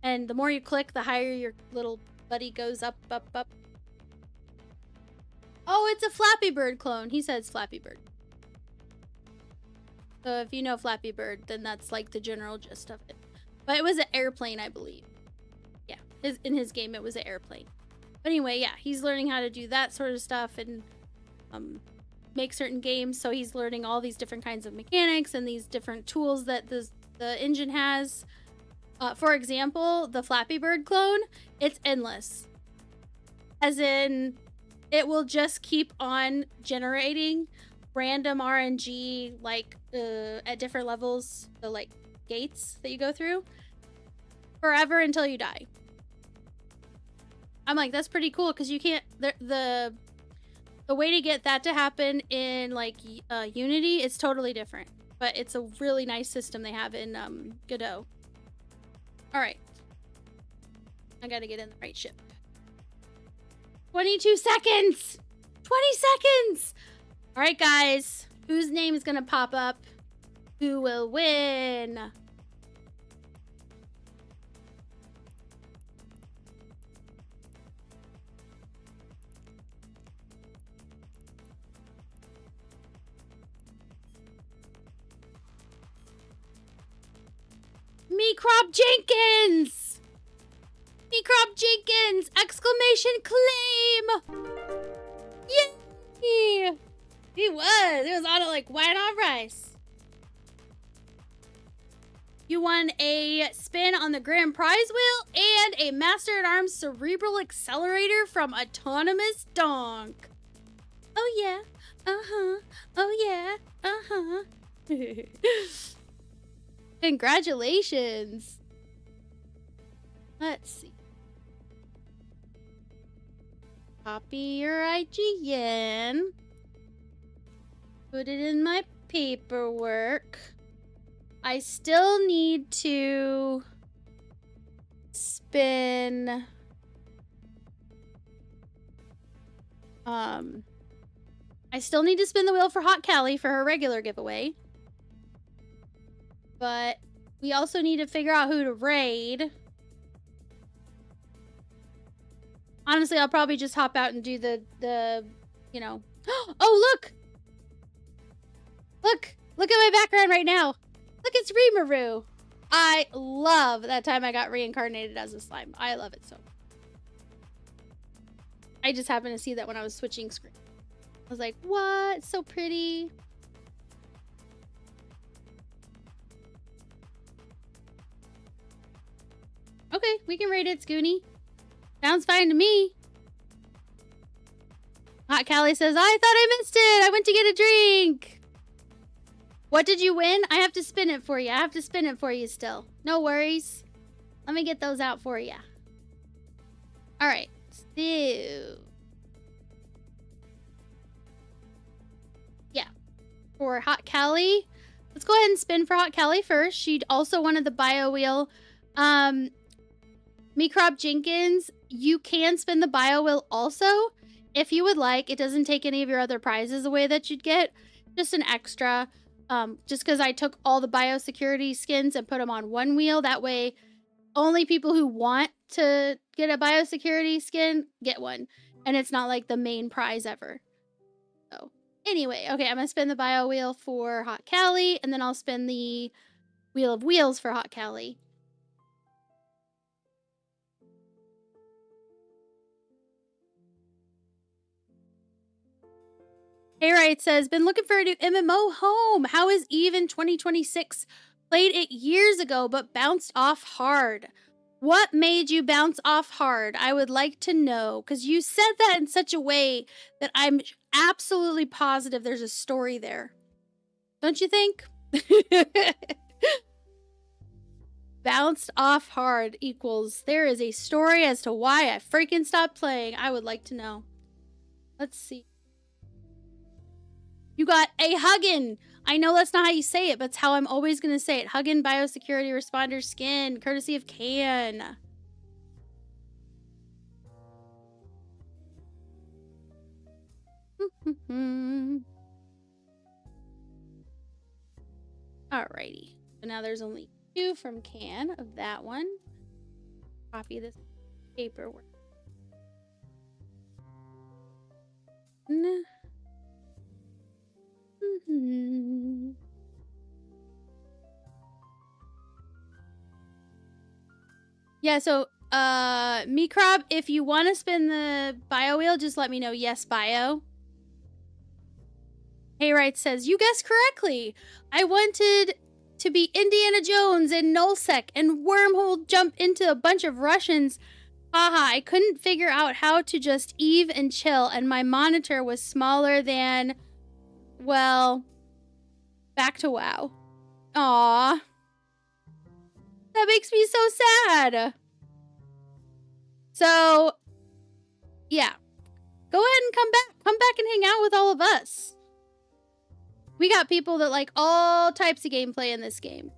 And the more you click, the higher your little buddy goes up, up, up. Oh, it's a Flappy Bird clone. He says Flappy Bird. So if you know Flappy Bird, then that's like the general gist of it. But it was an airplane, I believe. Yeah, in his game, it was an airplane. But anyway, yeah, he's learning how to do that sort of stuff and make certain games. So he's learning all these different kinds of mechanics and these different tools that the engine has. For example, the Flappy Bird clone, it's endless. As in, it will just keep on generating random RNG, like, at different levels, the, like, gates that you go through, forever until you die. I'm like, that's pretty cool, because you can't, the way to get that to happen in, like, Unity is totally different. But it's a really nice system they have in, Godot. Alright. I gotta get in the right ship. 22 seconds! 20 seconds! Alright, guys. Whose name is gonna pop up? Who will win? Meecrop Jenkins! Meecrop Jenkins! Exclamation claim! Yay! He was! It was on it like white on rice. You won a spin on the grand prize wheel and a Master at Arms cerebral accelerator from Autonomous Donk. Oh yeah. Uh-huh. Oh yeah. Uh-huh. Congratulations. Let's see. Copy your IGN. Put it in my paperwork. I still need to spin I still need to spin the wheel for Hot Callie for her regular giveaway. But we also need to figure out who to raid. Honestly, I'll probably just hop out and do the you know. Oh, look! Look at my background right now. Look, it's Rimuru. I love that time I got reincarnated as a slime. I love it so. I just happened to see that when I was switching screen. I was like, what? It's so pretty. Okay, we can raid it, Scoonie. Sounds fine to me. Hot Callie says, I thought I missed it. I went to get a drink. What did you win? I have to spin it for you. I have to spin it for you still. No worries. Let me get those out for you. All right. So, yeah. For Hot Callie, let's go ahead and spin for Hot Callie first. She also wanted the bio wheel. Microb Jenkins, you can spin the bio wheel also if you would like. It doesn't take any of your other prizes away that you'd get. Just an extra. Just because I took all the biosecurity skins and put them on one wheel. That way, only people who want to get a biosecurity skin get one. And it's not like the main prize ever. So, anyway. Okay, I'm going to spin the bio wheel for Hot Callie. And then I'll spin the wheel of wheels for Hot Callie. Hayrite says, been looking for a new MMO home. How is Eve in 2026? Played it years ago, but bounced off hard. What made you bounce off hard? I would like to know, because you said that in such a way that I'm absolutely positive there's a story there. Don't you think? Bounced off hard equals there is a story as to why I freaking stopped playing. I would like to know. Let's see. You got a Huggin. I know that's not how you say it, but it's how I'm always going to say it. Huggin Biosecurity Responder skin, courtesy of Can. Alrighty. So now there's only 2 from Can of that one. Copy this paperwork. Yeah, so Microb, if you want to spin the bio wheel, just let me know. Yes, bio. Hayrite says, you guessed correctly. I wanted to be Indiana Jones and Nullsec and wormhole jump into a bunch of Russians. Haha, I couldn't figure out how to just Eve and chill, and my monitor was smaller than, well, back to WoW. Aww. That makes me so sad. So, yeah. Go ahead and come back. Come back and hang out with all of us. We got people that like all types of gameplay in this game.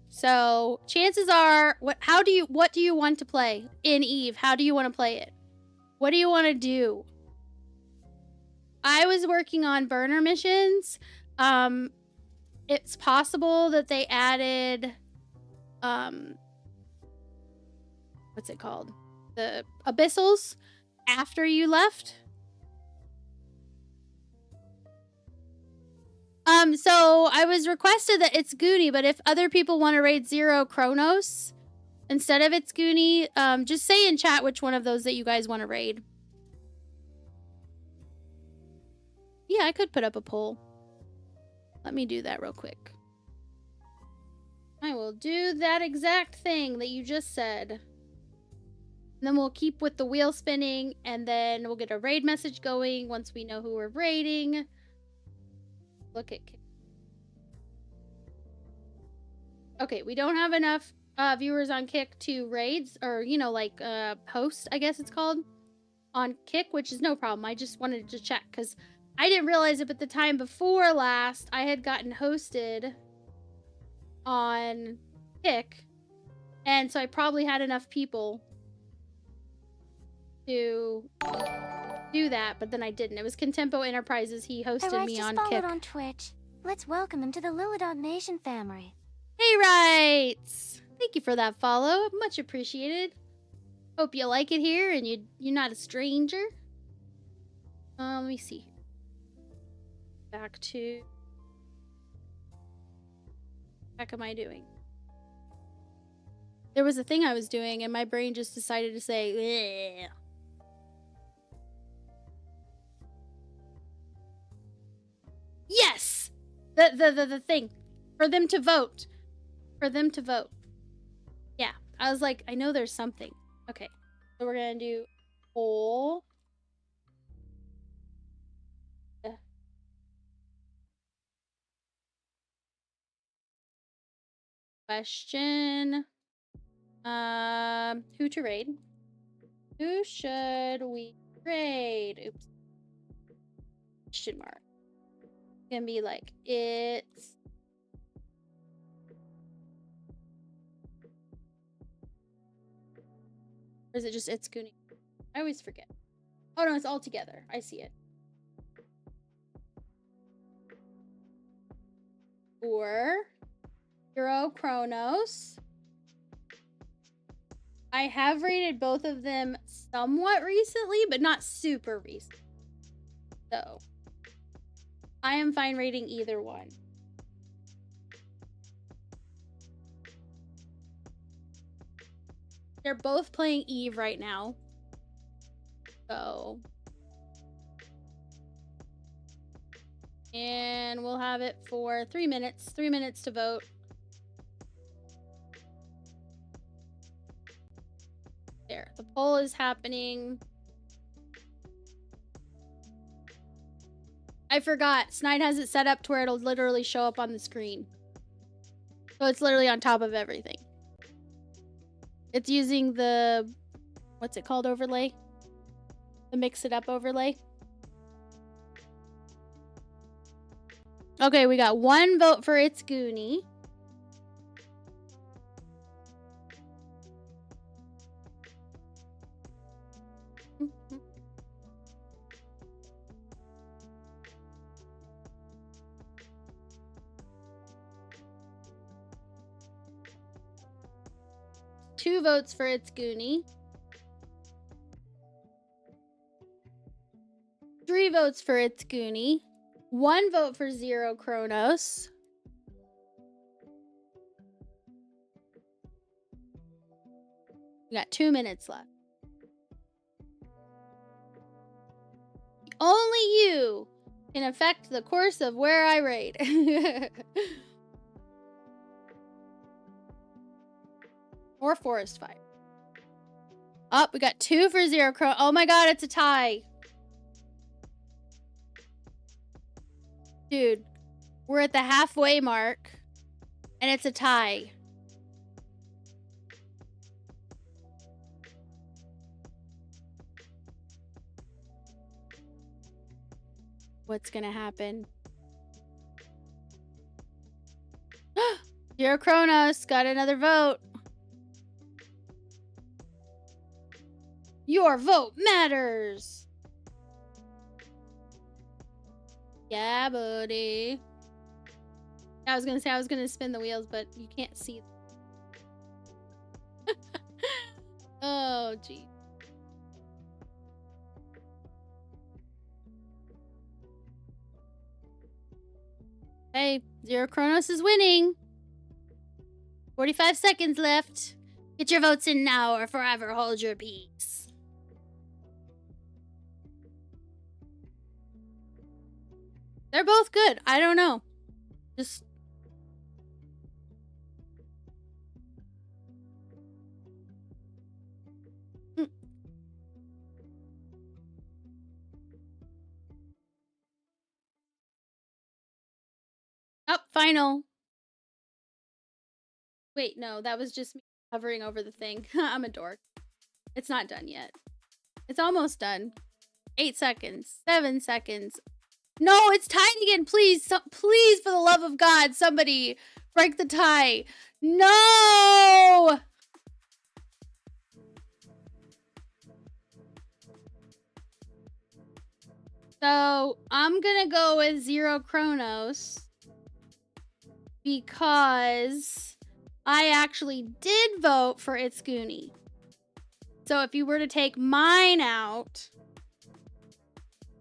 So, chances are, what do you want to play in Eve? How do you want to play it? What do you want to do? I was working on burner missions. It's possible that they added, what's it called? The abyssals after you left. So I was requested that it's Goonie, but if other people want to raid Zero Chronos instead of it's Goonie, just say in chat which one of those that you guys want to raid. Yeah, I could put up a poll. Let me do that real quick. I will do that exact thing that you just said. And then we'll keep with the wheel spinning, and then we'll get a raid message going once we know who we're raiding. Look at Kick. Okay, we don't have enough viewers on Kick to raids, or, you know, like, host, I guess it's called, on Kick, which is no problem. I just wanted to check, because I didn't realize it, but the time before last, I had gotten hosted on Kick, and so I probably had enough people to do that, but then I didn't. It was Contempo Enterprises. He hosted Arise me just on followed Kick. on Twitch. Let's welcome them to the Lilidot Nation family. Hey, Rights! Thank you for that follow. Much appreciated. Hope you like it here and you're not a stranger. Let me see. Back to... What am I doing? There was a thing I was doing and my brain just decided to say, bleh. Yes! The thing. For them to vote. For them to vote. Yeah. I was like, I know there's something. Okay. So we're gonna do poll. Question. Who to raid? Who should we raid? Oops. Question mark. It's gonna be like, it's... Or is it just it's Goonie? I always forget. Oh no, it's all together. I see it. Or Hero Chronos. I have rated both of them somewhat recently, but not super recent. So I am fine rating either one. They're both playing Eve right now. So. And we'll have it for 3 minutes. 3 minutes to vote. There. The poll is happening. I forgot. Snide has it set up to where it'll literally show up on the screen. So it's literally on top of everything. It's using the... What's it called overlay? The mix it up overlay. Okay, we got 1 vote for It's Goonie. Two votes for It's Goonie. 3 votes for It's Goonie. 1 vote for Zero Chronos. We got 2 minutes left. Only you can affect the course of where I raid. Or Forest Fire. Oh, we got 2 for Zero Chronos. Oh my god, it's a tie. Dude, we're at the halfway mark, and it's a tie. What's gonna happen? Zero Chronos got another vote. Your vote matters. Yeah, buddy. I was gonna say I was gonna spin the wheels, but you can't see. Oh, gee. Hey, Zero Chronos is winning. 45 seconds left. Get your votes in now or forever hold your peace. They're both good. I don't know. Just... Up, final. Wait, no, that was just me hovering over the thing. I'm a dork. It's not done yet. It's almost done. 8 seconds. 7 seconds. No, it's tied again. Please, please, for the love of God, somebody break the tie. No! So I'm gonna go with Zero Chronos because I actually did vote for It's Goonie. So if you were to take mine out,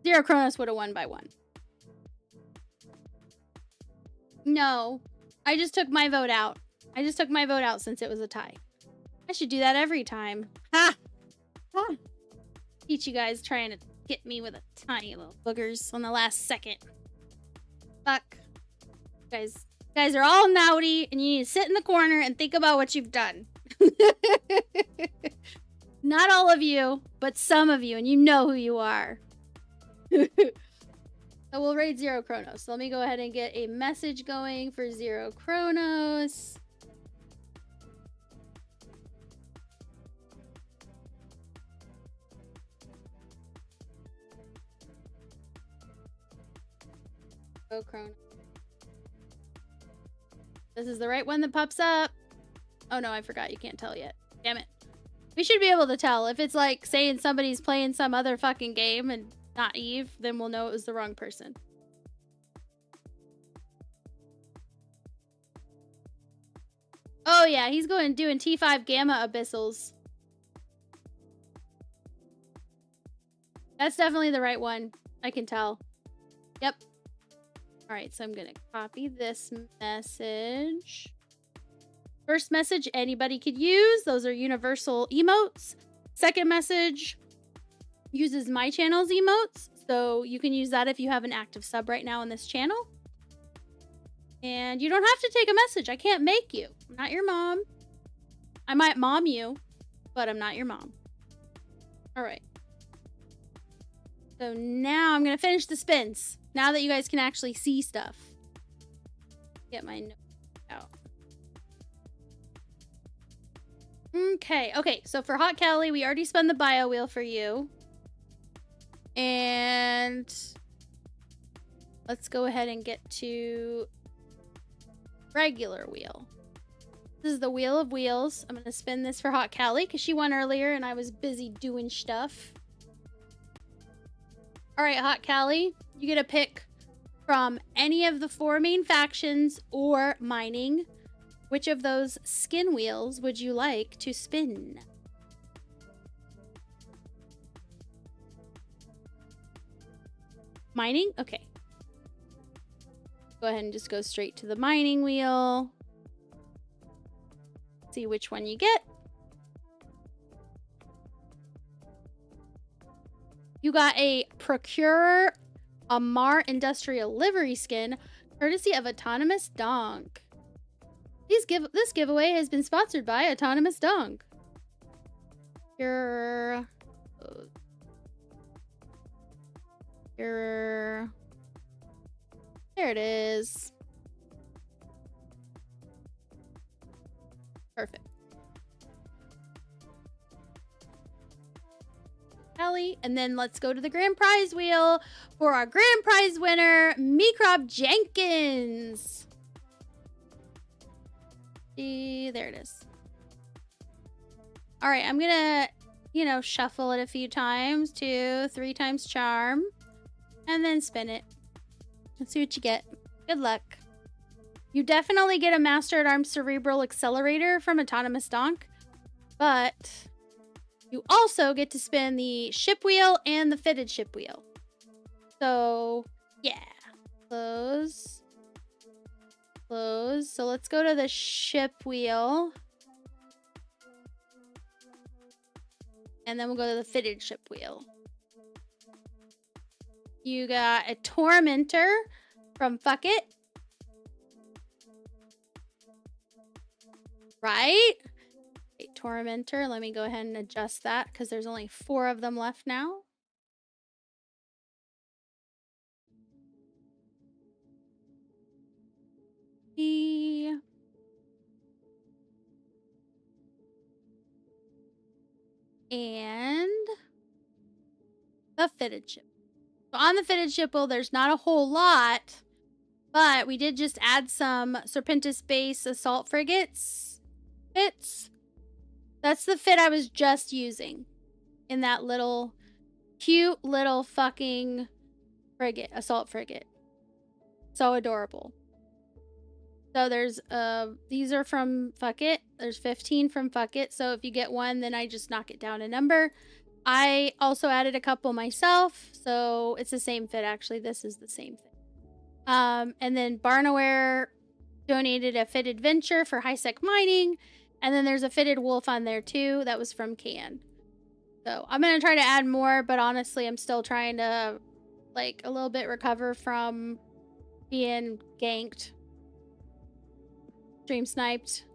Zero Chronos would have won by 1. No, I just took my vote out. I just took my vote out since it was a tie. I should do that every time. Ha! Ha! Teach you guys trying to get me with a tiny little boogers on the last second. Fuck. Guys are all naughty and you need to sit in the corner and think about what you've done. Not all of you, but some of you, and you know who you are. So we'll raid Zero Chronos. So let me go ahead and get a message going for Zero Chronos. Zero Chronos. This is the right one that pops up. Oh no, I forgot. You can't tell yet. Damn it. We should be able to tell. If it's like saying somebody's playing some other fucking game and not Eve, then we'll know it was the wrong person. Oh yeah, he's doing T5 Gamma Abyssals. That's definitely the right one. I can tell. Yep. Alright, so I'm gonna copy this message. First message anybody could use. Those are universal emotes. Second message uses my channel's emotes. So you can use that if you have an active sub right now on this channel. And you don't have to take a message. I can't make you. I'm not your mom. I might mom you, but I'm not your mom. Alright. So now I'm going to finish the spins. Now that you guys can actually see stuff. Get my note out. Okay, so for Hot Kelly, we already spun the bio wheel for you. And let's go ahead and get to regular wheel. This is the Wheel of Wheels. I'm going to spin this for Hot Kelly because she won earlier and I was busy doing stuff. Alright, Hot Kelly, you get to pick from any of the 4 main factions or mining. Which of those skin wheels would you like to spin? Mining? Okay. Go ahead and just go straight to the mining wheel. See which one you get. You got a Procurer Amar Industrial Livery Skin, courtesy of Autonomous Donk. This giveaway has been sponsored by Autonomous Donk. There it is. Perfect. Kelly, and then let's go to the grand prize wheel for our grand prize winner, Microb Jenkins. See, there it is. All right, I'm gonna, shuffle it a few times, 2, 3 times charm, and then spin it. Let's see what you get. Good luck. You definitely get a Master at Arms Cerebral Accelerator from Autonomous Donk, but you also get to spin the ship wheel and the fitted ship wheel. So, yeah. Close. Close. So let's go to the ship wheel. And then we'll go to the fitted ship wheel. You got a Tormentor from Fuck It. Right? Okay, Tormentor. Let me go ahead and adjust that because there's only 4 of them left now. And the fitted ship. So on the fitted ship, well, there's not a whole lot, but we did just add some Serpentis base assault frigates fits. That's the fit I was just using in that little cute little fucking frigate, assault frigate. So adorable. So there's these are from Fuck It. There's 15 from Fuck It. So if you get one, then I just knock it down a number. I also added a couple myself, so it's the same fit actually. This is the same fit. And then Barnaware donated a fitted venture for high-sec mining, and then there's a fitted wolf on there too. That was from Can. So I'm gonna try to add more, but honestly, I'm still trying to like a little bit recover from being ganked, stream sniped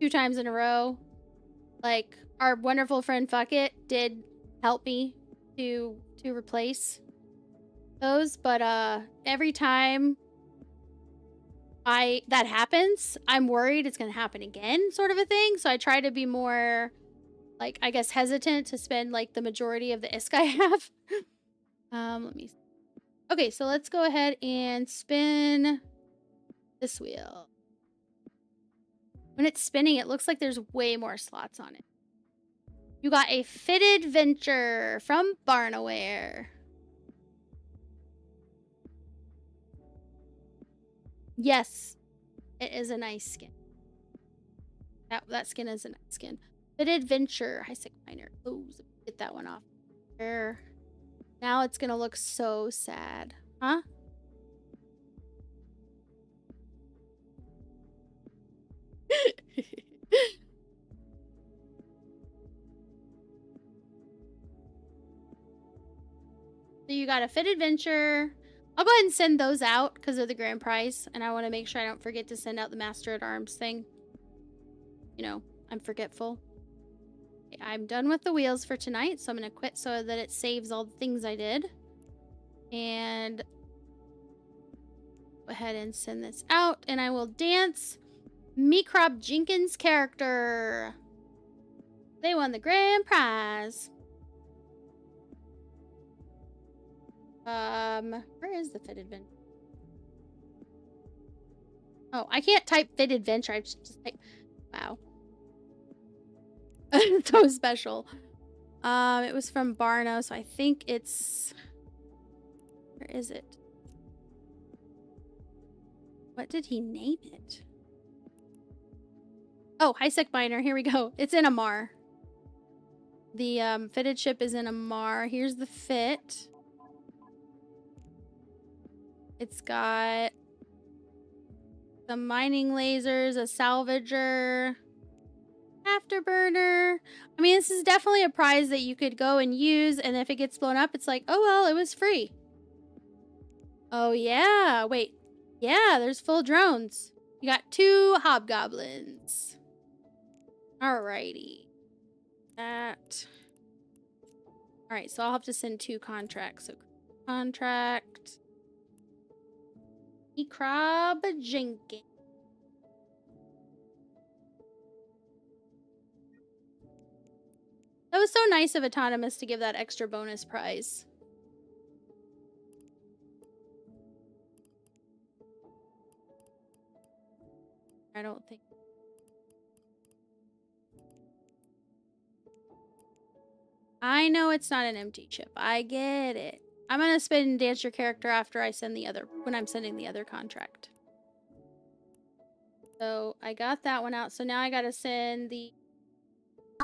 2 times in a row. Like our wonderful friend Fuck It did help me to replace those, but every time that happens, I'm worried it's gonna happen again, sort of a thing. So I try to be more like, I guess, hesitant to spend like the majority of the ISK I have. Let me see. Okay, so let's go ahead and spin this wheel. When it's spinning, it looks like there's way more slots on it. You got a fitted venture from Barnaware. Yes, it is a nice skin. That skin is a nice skin. Fitted venture, high-sec miner. Oh, get that one off there. Now it's gonna look so sad, huh? So you got a fitted venture. I'll go ahead and send those out because of the grand prize, and I want to make sure I don't forget to send out the Master at Arms thing. You know, I'm forgetful. Okay, I'm done with the wheels for tonight, so I'm going to quit so that it saves all the things I did. And go ahead and send this out, and I will dance Microb Jenkins' character. They won the grand prize. Where is the fitted venture? Oh, I can't type fitted venture. I just type. Wow. So special. It was from Barno, so I think it's. Where is it? What did he name it? Oh, high-sec miner. Here we go. It's in Amar. The fitted ship is in Amar. Here's the fit. It's got some mining lasers, a salvager, afterburner. I mean, this is definitely a prize that you could go and use, and if it gets blown up, it's like, oh well, it was free. Oh yeah, wait. Yeah, there's full drones. You got 2 hobgoblins. Alrighty. That. Alright, so I'll have to send 2 contracts. So contract. Microb Jenkins. That was so nice of Autonomous to give that extra bonus prize. I don't think. I know it's not an empty chip. I get it. I'm gonna spin and dance your character after I send the other, when I'm sending the other contract. So I got that one out. So now I gotta send the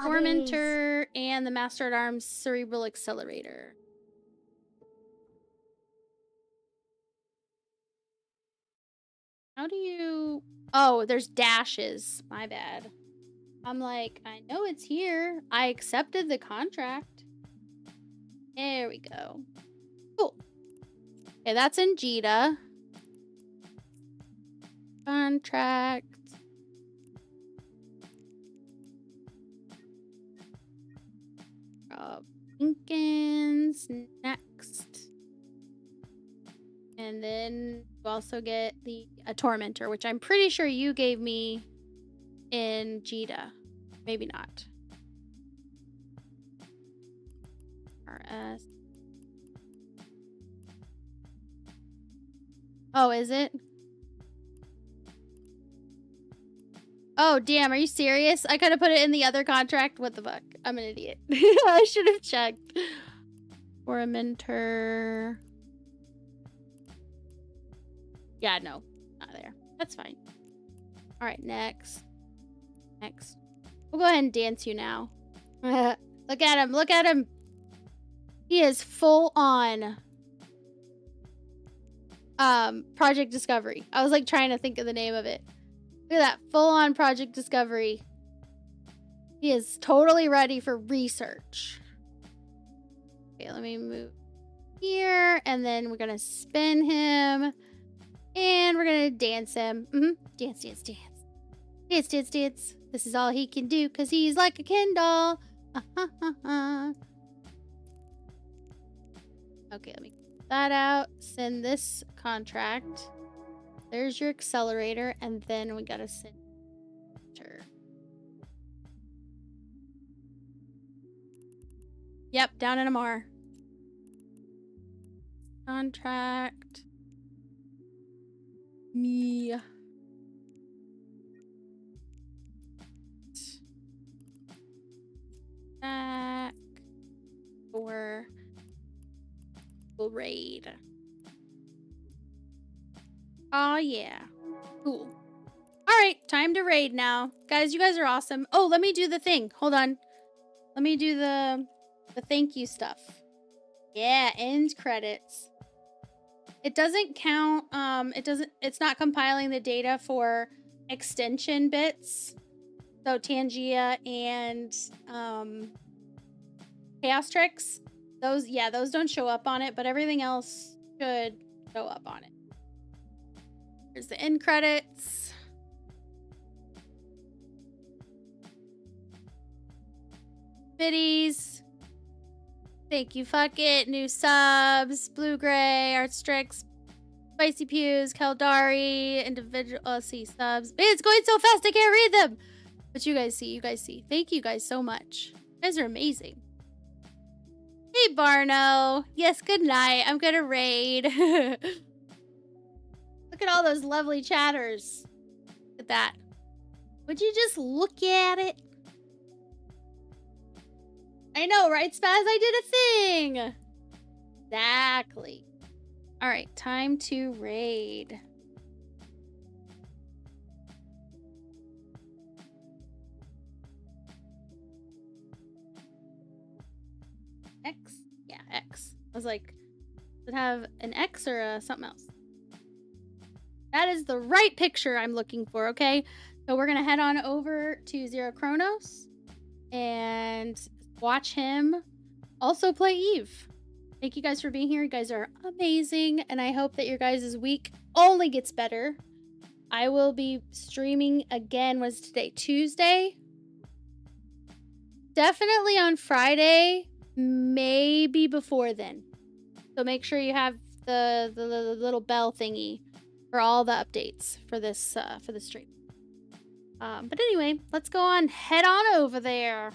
Tormentor and the Master at Arms Cerebral Accelerator. How do you... Oh, there's dashes. My bad. I'm like, I know it's here. I accepted the contract. There we go. Cool. Okay, that's in Jita. Contract. Jenkins next. And then you also get a Tormentor, which I'm pretty sure you gave me in Jita. Maybe not. RS. Oh, is it? Oh, damn. Are you serious? I could have put it in the other contract. What the fuck? I'm an idiot. I should have checked. For a mentor. Yeah, no, not there. That's fine. All right, next. Next. We'll go ahead and dance you now. Look at him. Look at him. He is full on Project Discovery. I was like trying to think of the name of it. Look at that. Full on Project Discovery. He is totally ready for research. Okay, let me move here. And then we're going to spin him. And we're going to dance him. Dance, dance, dance. Dance, dance, dance. This is all he can do because he's like a Ken doll. Okay, let me get that out. Send this contract. There's your accelerator. And then we got to send. Yep, down in Amar. Contract. Me. Back. For. Raid. Oh yeah. Cool. Alright, time to raid now. Guys, you guys are awesome. Oh, let me do the thing. Hold on. Let me do the thank you stuff. Yeah, end credits. It doesn't count, it's not compiling the data for extension bits. So Tangia and Chaos Tricks, those don't show up on it, but everything else should show up on it. Here's the end credits. Biddies. Thank you, fuck it. New subs, Blue Gray, Artstrix, Spicy Pews, Kaldari, individual, let's see, subs. Man, it's going so fast, I can't read them. But you guys see. Thank you guys so much. You guys are amazing. Hey, Barno. Yes, good night. I'm gonna raid. Look at all those lovely chatters. Look at that. Would you just look at it? I know, right, Spaz? I did a thing. Exactly. All right, time to raid. X? Yeah, X. I was like, does it have an X or something else? That is the right picture I'm looking for, okay? So we're going to head on over to Zero Chronos and watch him also play Eve. Thank you guys for being here. You guys are amazing, and I hope that your guys' week only gets better. I will be streaming again. Was today Tuesday? Definitely on Friday, maybe before then. So make sure you have the little bell thingy for all the updates for this stream. But anyway, let's go on. Head on over there.